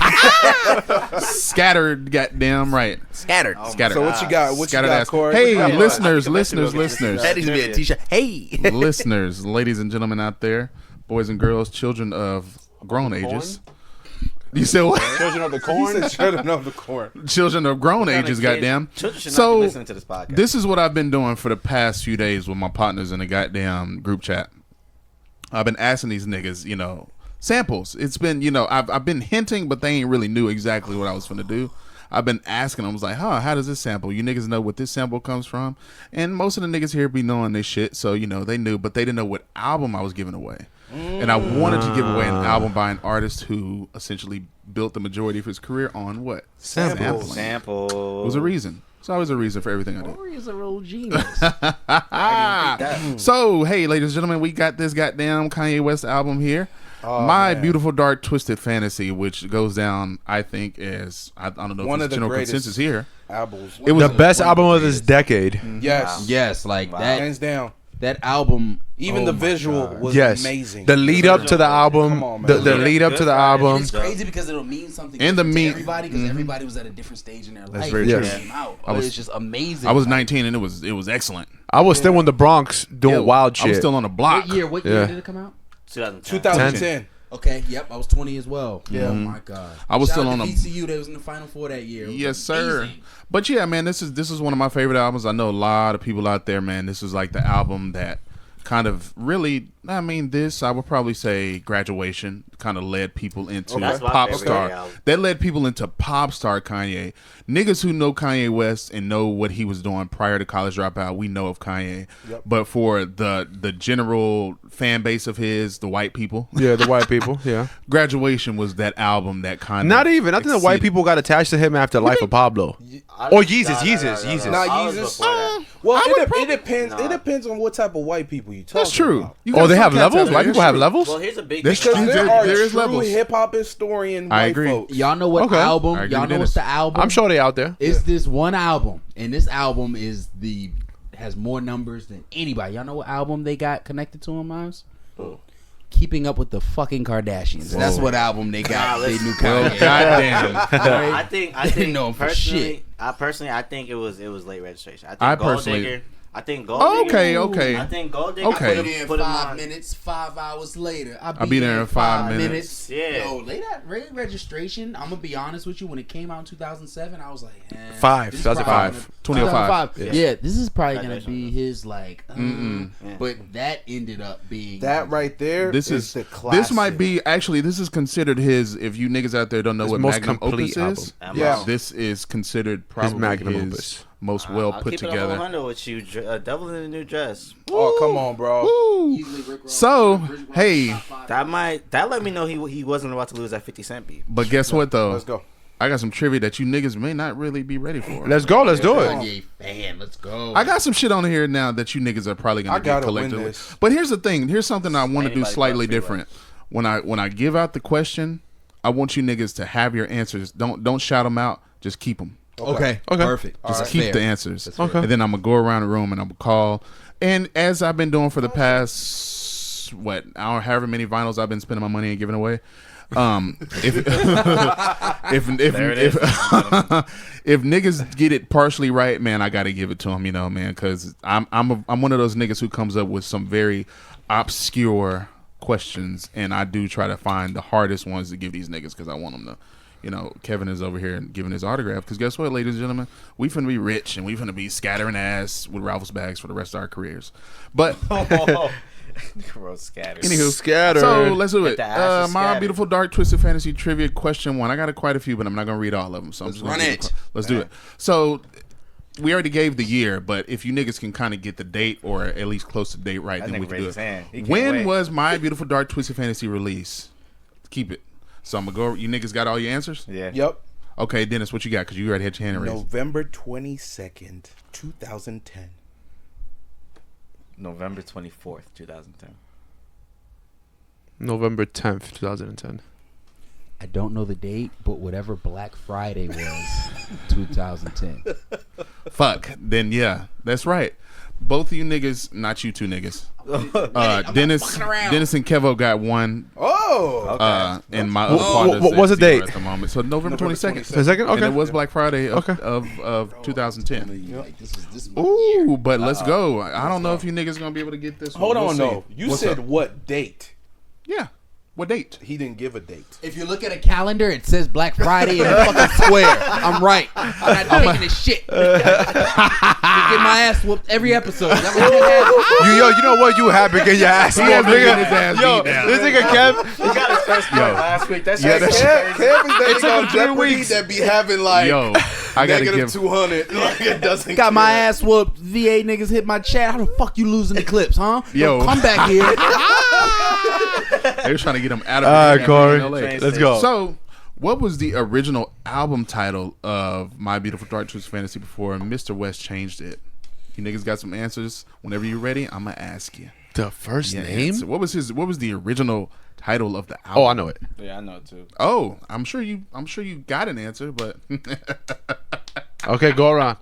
Speaker 2: Scattered, goddamn right.
Speaker 3: Scattered.
Speaker 2: Scattered.
Speaker 5: So what you got? What you
Speaker 2: Scattered
Speaker 5: got,
Speaker 2: ass.
Speaker 5: Corey?
Speaker 2: Hey,
Speaker 5: What you got?
Speaker 2: listeners,
Speaker 4: I think
Speaker 2: listeners,
Speaker 4: we'll get this
Speaker 2: listeners,
Speaker 3: That needs to be a t-shirt. Hey.
Speaker 2: listeners, ladies and gentlemen out there, boys and girls, children of grown ages. You said what?
Speaker 1: Children of the
Speaker 5: He
Speaker 1: corn.
Speaker 5: said children of the corn.
Speaker 2: Children of grown
Speaker 4: What kind of
Speaker 2: ages,
Speaker 4: kid-
Speaker 2: goddamn.
Speaker 4: Children should not
Speaker 2: So,
Speaker 4: be listening to this podcast.
Speaker 2: This is what I've been doing for the past few days with my partners in the goddamn group chat. I've been asking these niggas, you know, samples. It's been, you know, I've been hinting, but they ain't really knew exactly what I was finna do. I've been asking them, I was like, how does this sample? You niggas know what this sample comes from? And most of the niggas here be knowing this shit, so, you know, they knew, but they didn't know what album I was giving away. And I wanted to give away an album by an artist who essentially built the majority of his career on what? Sampling.
Speaker 4: Sample.
Speaker 2: It was a reason. It's always a reason for everything I do.
Speaker 3: Corey is a real genius.
Speaker 2: So, hey, ladies and gentlemen, we got this goddamn Kanye West album here. My Beautiful Dark Twisted Fantasy, which goes down, I think, as I don't know
Speaker 5: One
Speaker 2: if
Speaker 5: of
Speaker 2: it's
Speaker 5: the
Speaker 2: general
Speaker 5: greatest
Speaker 2: consensus here.
Speaker 5: Albums.
Speaker 2: It was
Speaker 1: The best album of this decade.
Speaker 5: Yes.
Speaker 3: Yes, like that.
Speaker 5: Hands down.
Speaker 3: That album.
Speaker 5: Even
Speaker 3: oh
Speaker 5: the
Speaker 3: my
Speaker 5: visual
Speaker 3: God.
Speaker 5: was
Speaker 1: Yes.
Speaker 5: amazing.
Speaker 1: The lead up to the album.
Speaker 5: Come on, man.
Speaker 1: The lead up to the album.
Speaker 3: It's crazy because it'll mean something
Speaker 2: And the
Speaker 3: different
Speaker 2: mean-
Speaker 3: to everybody because everybody was at a different stage in their life.
Speaker 2: very
Speaker 3: when
Speaker 1: true.
Speaker 3: it came out.
Speaker 2: I was-
Speaker 3: It's just amazing.
Speaker 2: I was
Speaker 3: Like,
Speaker 2: 19 and it was excellent.
Speaker 1: I was still in the Bronx doing
Speaker 2: Yeah,
Speaker 1: wild shit.
Speaker 2: I was still on the block.
Speaker 3: What year? What
Speaker 1: Yeah.
Speaker 3: year did it come out?
Speaker 5: 2010.
Speaker 3: Okay. Yep. I was 20 as well.
Speaker 5: Yeah.
Speaker 3: Oh my God.
Speaker 2: I was
Speaker 3: Shout
Speaker 2: still
Speaker 3: out
Speaker 2: on
Speaker 3: to
Speaker 2: a-
Speaker 3: VCU. They was in the Final Four that year. It was
Speaker 2: Yes, sir.
Speaker 3: amazing.
Speaker 2: But yeah, man, this is one of my favorite albums. I know a lot of people out there, man. This is like the album that kind of really, I mean, I would probably say Graduation kind of led people into
Speaker 4: That's my
Speaker 2: pop
Speaker 4: favorite
Speaker 2: star.
Speaker 4: album.
Speaker 2: That led people into pop star Kanye. Niggas who know Kanye West and know what he was doing prior to College Dropout, we know of Kanye. But for the general fan base of his, the white people,
Speaker 1: Yeah, the white people. Yeah.
Speaker 2: Graduation was that album that kind of
Speaker 1: Not even. I think the white
Speaker 2: exceeded-
Speaker 1: people got attached to him after Life of Pablo. Or Yeezus.
Speaker 5: Nah,
Speaker 4: I was
Speaker 5: Yeezus.
Speaker 4: before that.
Speaker 5: Well,
Speaker 2: I would
Speaker 5: it depends. It depends on what type of white people you talk.
Speaker 2: That's true.
Speaker 5: About.
Speaker 2: You
Speaker 1: Oh,
Speaker 2: got
Speaker 1: they
Speaker 2: some
Speaker 1: have
Speaker 2: cats
Speaker 1: levels?
Speaker 2: out there.
Speaker 1: White people have
Speaker 2: That's
Speaker 1: levels?
Speaker 4: Well, here's a big
Speaker 2: That's
Speaker 5: Because
Speaker 2: true.
Speaker 5: there
Speaker 2: There
Speaker 5: are
Speaker 2: is
Speaker 5: true
Speaker 2: levels.
Speaker 5: hip hop historian
Speaker 2: I
Speaker 5: white
Speaker 2: agree.
Speaker 5: folks.
Speaker 3: Y'all know what
Speaker 1: Okay.
Speaker 2: I
Speaker 3: album?
Speaker 2: agree
Speaker 3: Y'all
Speaker 2: with
Speaker 3: know what's
Speaker 2: Dennis.
Speaker 3: the album?
Speaker 1: I'm sure they out there.
Speaker 3: It's this one album, and this album has more numbers than anybody. Y'all know what album they got connected to him, Miles? Keeping Up with the fucking Kardashians. That's what album they got.
Speaker 4: Nah,
Speaker 3: They
Speaker 4: listen.
Speaker 3: knew
Speaker 2: Well,
Speaker 3: Kanye.
Speaker 2: goddamn.
Speaker 4: I think
Speaker 3: Didn't know him for
Speaker 4: personally, I think it was late registration. I think
Speaker 2: I
Speaker 4: Gold
Speaker 2: personally-
Speaker 4: Digger. I think Gold
Speaker 2: Okay,
Speaker 4: Digger.
Speaker 2: okay.
Speaker 4: I think Gold Digger.
Speaker 2: Okay.
Speaker 3: Put it in
Speaker 4: Put him
Speaker 3: 5
Speaker 4: on.
Speaker 3: minutes. 5 hours later,
Speaker 2: I'll be there in 5 minutes.
Speaker 4: Yeah.
Speaker 3: Yo, late registration. I'm gonna be honest with you. When it came out in 2007, I was like, eh,
Speaker 1: 5,
Speaker 3: this is
Speaker 1: 2005.
Speaker 3: probably
Speaker 2: 2005.
Speaker 3: 2005. Yeah, this is probably gonna
Speaker 4: Graduation
Speaker 3: be
Speaker 4: was-
Speaker 3: his like.
Speaker 2: Mm-mm.
Speaker 3: But that ended up being
Speaker 5: That right there.
Speaker 2: This is
Speaker 5: the classic.
Speaker 2: this might be actually this is considered his. If you niggas out there don't know
Speaker 1: His
Speaker 2: what
Speaker 1: most
Speaker 2: magnum
Speaker 1: complete
Speaker 2: opus is,
Speaker 4: album.
Speaker 5: Yeah.
Speaker 2: this is considered probably
Speaker 1: magnum
Speaker 2: his
Speaker 1: opus.
Speaker 2: most well
Speaker 4: I'll
Speaker 2: put
Speaker 4: keep it
Speaker 2: together.
Speaker 4: 100 with you. Devil in a New Dress.
Speaker 5: Oh, come on, bro.
Speaker 2: Woo.
Speaker 3: easily Rick Ross.
Speaker 2: So,
Speaker 3: Rick Ross
Speaker 2: hey.
Speaker 3: top 5.
Speaker 4: That let me know he wasn't about to lose that 50 Cent beat.
Speaker 2: But guess what though?
Speaker 5: Let's go.
Speaker 2: I got some trivia that you niggas may not really be ready for.
Speaker 1: Let's go. Let's do it.
Speaker 3: Kanye fan. Let's go.
Speaker 2: I got some shit on here now that you niggas are probably
Speaker 5: I
Speaker 2: gonna get
Speaker 5: gotta win
Speaker 2: collectively.
Speaker 5: this.
Speaker 2: But here's the thing. Here's something I want to do
Speaker 4: Anybody
Speaker 2: slightly
Speaker 4: but Freeway.
Speaker 2: different. When I give out the question, I want you niggas to have your answers. Don't shout them out. Just keep them.
Speaker 3: Okay.
Speaker 1: Okay.
Speaker 3: Perfect.
Speaker 2: Just
Speaker 3: That's
Speaker 2: keep
Speaker 3: fair.
Speaker 2: the answers.
Speaker 1: Okay.
Speaker 2: And then I'm gonna go around the room and I'm gonna call. And as I've been doing for the past hour, however many vinyls I've been spending my money and giving away. If if niggas get it partially right, man, I gotta give it to them, you know, man, because I'm one of those niggas who comes up with some very obscure questions, and I do try to find the hardest ones to give these niggas because I want them to, you know, Kevin is over here and giving his autograph. Because guess what, ladies and gentlemen, we finna be rich and we finna be scattering ass with Ralph's bags for the rest of our careers. But
Speaker 4: Scattered.
Speaker 2: anywho,
Speaker 5: Scattered.
Speaker 2: so let's do it.
Speaker 4: The ass is
Speaker 2: My
Speaker 4: scattered.
Speaker 2: Beautiful Dark Twisted Fantasy trivia question 1. I got quite a few, but I'm not gonna read all of them. So I'm just gonna
Speaker 3: run
Speaker 2: do
Speaker 3: it.
Speaker 2: Let's do it. So we already gave the year, but if you niggas can kind of get the date or at least close to the date right,
Speaker 4: That
Speaker 2: then we
Speaker 4: nigga
Speaker 2: can
Speaker 4: raised
Speaker 2: do
Speaker 4: his hand. He
Speaker 2: it.
Speaker 4: can't
Speaker 2: When
Speaker 4: wait.
Speaker 2: was My Beautiful Dark Twisted Fantasy released? Keep it. So I'm gonna go. You niggas got all your answers?
Speaker 4: Yeah.
Speaker 5: Yep.
Speaker 2: Okay, Dennis, what you got? Because you already had your hand raised.
Speaker 5: November 22nd, 2010.
Speaker 4: November 24th, 2010.
Speaker 1: November 10th, 2010.
Speaker 3: I don't know the date, but whatever Black Friday was, 2010.
Speaker 2: Fuck. Then yeah, that's right. Both of you niggas, not you two niggas. Dennis and Kevo got one.
Speaker 5: Oh.
Speaker 2: And my other partner
Speaker 1: what was the
Speaker 2: said zero
Speaker 1: date?
Speaker 2: at the moment. So November 22nd.
Speaker 1: The second?
Speaker 2: And
Speaker 1: Okay.
Speaker 2: it was Black Friday of,
Speaker 1: Okay.
Speaker 2: of 2010.
Speaker 3: Like, this is
Speaker 2: Ooh, but let's go. I don't know if you niggas gonna be able to get this one.
Speaker 5: Hold
Speaker 2: We'll
Speaker 5: on,
Speaker 2: see.
Speaker 5: though. You
Speaker 2: What's
Speaker 5: said
Speaker 2: up?
Speaker 5: what date?
Speaker 2: Yeah. What date?
Speaker 5: He didn't give a date.
Speaker 3: If you look at a calendar, it says Black Friday in a fucking square. I'm right. I'm not taking this shit. You get my ass whooped every episode. That was what happened.
Speaker 1: You know what? You happy getting your ass whooped,
Speaker 2: getting
Speaker 1: nigga.
Speaker 2: his ass
Speaker 1: Yo,
Speaker 2: beat down.
Speaker 1: this nigga Kev.
Speaker 4: He got his first point last week. That shit
Speaker 2: that
Speaker 4: is
Speaker 2: shit-
Speaker 4: crazy.
Speaker 5: Kev is that
Speaker 1: It took
Speaker 5: nigga
Speaker 1: him
Speaker 5: on
Speaker 1: 3
Speaker 5: Jeopardy
Speaker 1: weeks.
Speaker 5: that be having like
Speaker 2: Yo, I gotta
Speaker 5: negative
Speaker 2: give.
Speaker 5: 200. Like it doesn't.
Speaker 3: Got my
Speaker 5: care.
Speaker 3: ass whooped. VA niggas hit my chat. How the fuck you losing the clips, huh?
Speaker 2: Yo.
Speaker 3: Come back here.
Speaker 2: They were trying to get him out of
Speaker 1: All right,
Speaker 2: here.
Speaker 1: Corey.
Speaker 2: in LA.
Speaker 1: Let's go.
Speaker 2: So, what was the original album title of My Beautiful Dark Twisted Fantasy before Mr. West changed it? You niggas got some answers? Whenever you're ready, I'm gonna ask you.
Speaker 1: The first
Speaker 2: Yeah,
Speaker 1: name?
Speaker 2: answer. What was the original title of the album?
Speaker 1: Oh, I know it.
Speaker 4: Yeah, I know it too.
Speaker 2: Oh, I'm sure you got an answer, but
Speaker 1: Okay, go around.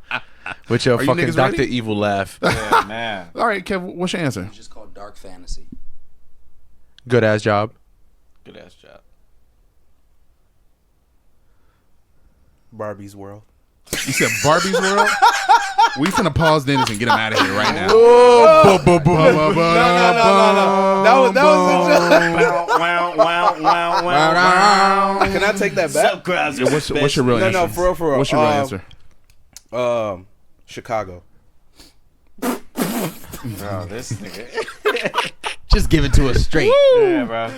Speaker 1: With your
Speaker 2: Are you
Speaker 1: fucking
Speaker 2: niggas
Speaker 1: Dr.
Speaker 2: ready?
Speaker 1: Evil laugh.
Speaker 4: Yeah, man.
Speaker 2: all right, Kev, what's your answer?
Speaker 3: It's just called Dark Fantasy.
Speaker 1: Good ass job.
Speaker 4: Good ass job.
Speaker 5: Barbie's World.
Speaker 2: You said Barbie's World. We finna pause Dennis and get him out of here right now.
Speaker 1: Oh,
Speaker 5: No. That was Can I take that back?
Speaker 2: Yeah, what's your real
Speaker 5: No,
Speaker 2: answer?
Speaker 5: no, for real.
Speaker 2: What's your real answer?
Speaker 5: Chicago.
Speaker 4: Bro, this nigga.
Speaker 3: Just give it to us straight.
Speaker 4: Yeah, bro.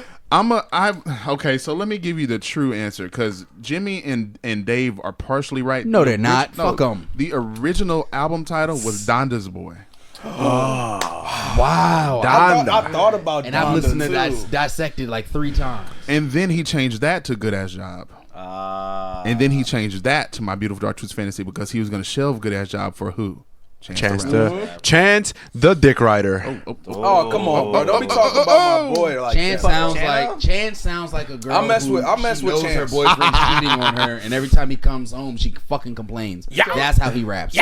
Speaker 2: Okay, so let me give you the true answer because Jimmy and Dave are partially right.
Speaker 3: No, they're not. Fuck 'em.
Speaker 2: The original album title was Donda's Boy.
Speaker 3: Wow.
Speaker 5: I thought about
Speaker 3: And I've
Speaker 5: Donda,
Speaker 3: listened to
Speaker 5: too.
Speaker 3: that dissected like 3 times.
Speaker 2: And then he changed that to Good Ass Job. And then he changed that to My Beautiful Dark Twisted Fantasy because he was going to shelve Good Ass Job for who?
Speaker 1: Chance
Speaker 2: the
Speaker 1: the Dick Rider.
Speaker 5: Oh, come on, bro. Don't be talking about my boy like
Speaker 3: Chance
Speaker 5: that.
Speaker 3: sounds like a girl.
Speaker 5: I mess
Speaker 3: who
Speaker 5: with
Speaker 3: she knows
Speaker 5: Chance.
Speaker 3: her boyfriend's cheating on her, and every time he comes home, she fucking complains. Yeah, that's how he raps.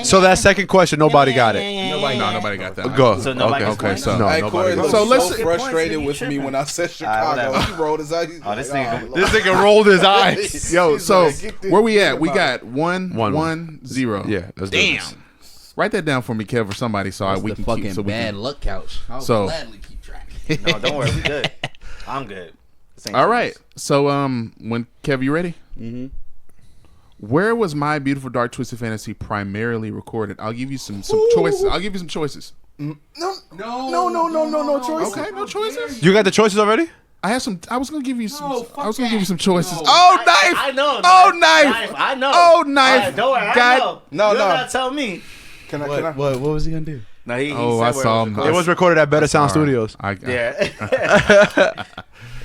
Speaker 1: So that second question, nobody got it.
Speaker 2: Nobody got that.
Speaker 1: Go.
Speaker 4: So nobody
Speaker 1: okay,
Speaker 4: gets
Speaker 1: okay.
Speaker 4: points?
Speaker 1: So
Speaker 5: Hey,
Speaker 1: nobody
Speaker 5: Corey
Speaker 1: got
Speaker 5: looked
Speaker 1: it.
Speaker 2: So
Speaker 5: so,
Speaker 2: let's-
Speaker 5: frustrated with me when I said Chicago.
Speaker 4: whatever.
Speaker 5: He rolled his eyes. He's
Speaker 4: Oh, this
Speaker 5: like,
Speaker 4: nigga-
Speaker 1: This nigga rolled his eyes.
Speaker 2: Yo,
Speaker 5: He's
Speaker 2: so
Speaker 5: like, get this
Speaker 2: where we at?
Speaker 5: shit
Speaker 2: We
Speaker 5: about
Speaker 2: got 1-1-0.
Speaker 1: Yeah, let's do
Speaker 2: Damn.
Speaker 1: this.
Speaker 2: Write that down for me, Kev, or somebody, so
Speaker 3: That's
Speaker 2: we
Speaker 3: the
Speaker 2: can
Speaker 3: fucking
Speaker 2: keep. So we
Speaker 3: bad
Speaker 2: can,
Speaker 3: luck couch. I'll
Speaker 2: So-
Speaker 3: gladly keep track.
Speaker 4: No, don't worry. We good. I'm good. This ain't
Speaker 2: all right.
Speaker 4: serious.
Speaker 2: So when Kev, you ready?
Speaker 3: Mm-hmm.
Speaker 2: Where was My Beautiful Dark Twisted Fantasy primarily recorded? I'll give you some choices. I'll give you some choices.
Speaker 5: no choice.
Speaker 2: Okay, no choices.
Speaker 1: You got the choices already?
Speaker 2: I have some. I was gonna give you some.
Speaker 3: No, fuck
Speaker 2: I was gonna
Speaker 3: that.
Speaker 2: give you some choices.
Speaker 3: No.
Speaker 2: Oh, knife!
Speaker 4: I know.
Speaker 2: Oh, knife!
Speaker 4: I know.
Speaker 2: Oh, knife!
Speaker 4: Right, don't worry.
Speaker 2: God-
Speaker 4: I know.
Speaker 5: No,
Speaker 4: You
Speaker 5: no.
Speaker 4: gotta tell me.
Speaker 5: Can I?
Speaker 3: What was he gonna do?
Speaker 4: No, he
Speaker 2: Oh,
Speaker 4: said
Speaker 2: I
Speaker 4: where
Speaker 2: saw
Speaker 4: it
Speaker 2: him.
Speaker 4: was
Speaker 1: It was recorded at Better Sound Studios.
Speaker 4: Yeah.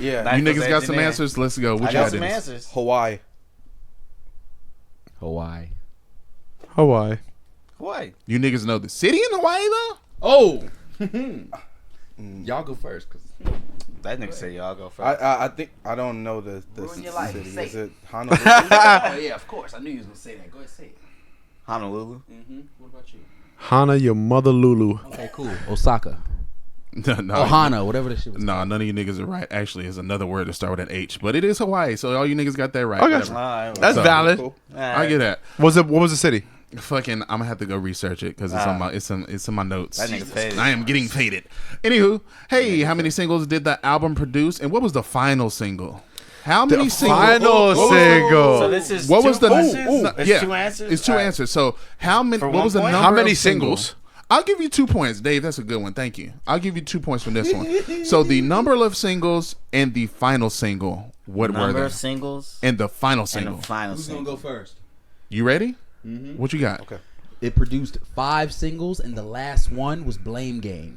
Speaker 5: Yeah.
Speaker 2: You
Speaker 4: Nice
Speaker 2: niggas got some
Speaker 4: engineer.
Speaker 2: answers? Let's go. What
Speaker 4: I
Speaker 2: you
Speaker 4: got
Speaker 2: got,
Speaker 4: some
Speaker 2: Dennis?
Speaker 4: answers.
Speaker 5: Hawaii.
Speaker 3: Hawaii.
Speaker 1: Hawaii.
Speaker 4: Why?
Speaker 2: You niggas know the city in Hawaii though?
Speaker 3: Oh. Y'all go first.
Speaker 4: That nigga said y'all go first.
Speaker 5: I think I don't know the
Speaker 3: Ruin your life.
Speaker 5: city.
Speaker 3: Say
Speaker 5: Is
Speaker 3: it.
Speaker 5: it Honolulu?
Speaker 3: Oh yeah, of course. I knew you was gonna say that. Go ahead, say it.
Speaker 4: Honolulu.
Speaker 3: Mm-hmm. What about you?
Speaker 1: Hana, your mother Lulu.
Speaker 3: Okay, cool. Osaka.
Speaker 2: No,
Speaker 3: Ohana, whatever that shit was.
Speaker 2: No, none of you niggas are right. Actually, it's another word to start with an H, but it is Hawaii, so all you niggas got that right.
Speaker 1: Okay.
Speaker 2: Whatever.
Speaker 1: That's
Speaker 2: So-
Speaker 1: valid.
Speaker 5: Cool.
Speaker 2: I get that.
Speaker 1: What was the city?
Speaker 2: Fucking, I'm gonna have to go research it because it's on my it's in my notes.
Speaker 4: That nigga faded.
Speaker 2: I am getting faded. Anywho, hey, how many singles did the album produce, and what was the final single? How many singles?
Speaker 1: Final single.
Speaker 4: So this is
Speaker 2: What was the?
Speaker 4: It's two answers.
Speaker 2: It's two
Speaker 4: All right.
Speaker 2: answers. So how many?
Speaker 4: For
Speaker 2: What
Speaker 4: one
Speaker 2: was the
Speaker 4: point?
Speaker 2: number?
Speaker 1: How many
Speaker 2: of
Speaker 1: singles?
Speaker 2: I'll give you 2 points, Dave. That's a good one. Thank you. I'll give you 2 points from this one. So the number of singles and the final single. What were
Speaker 4: Number
Speaker 2: they?
Speaker 4: of singles
Speaker 2: And the final
Speaker 4: and
Speaker 2: single.
Speaker 4: the final
Speaker 6: Who's
Speaker 4: single.
Speaker 6: gonna go first?
Speaker 2: You ready? What you got?
Speaker 5: Okay.
Speaker 6: It produced 5 singles, and the last one was Blame Game.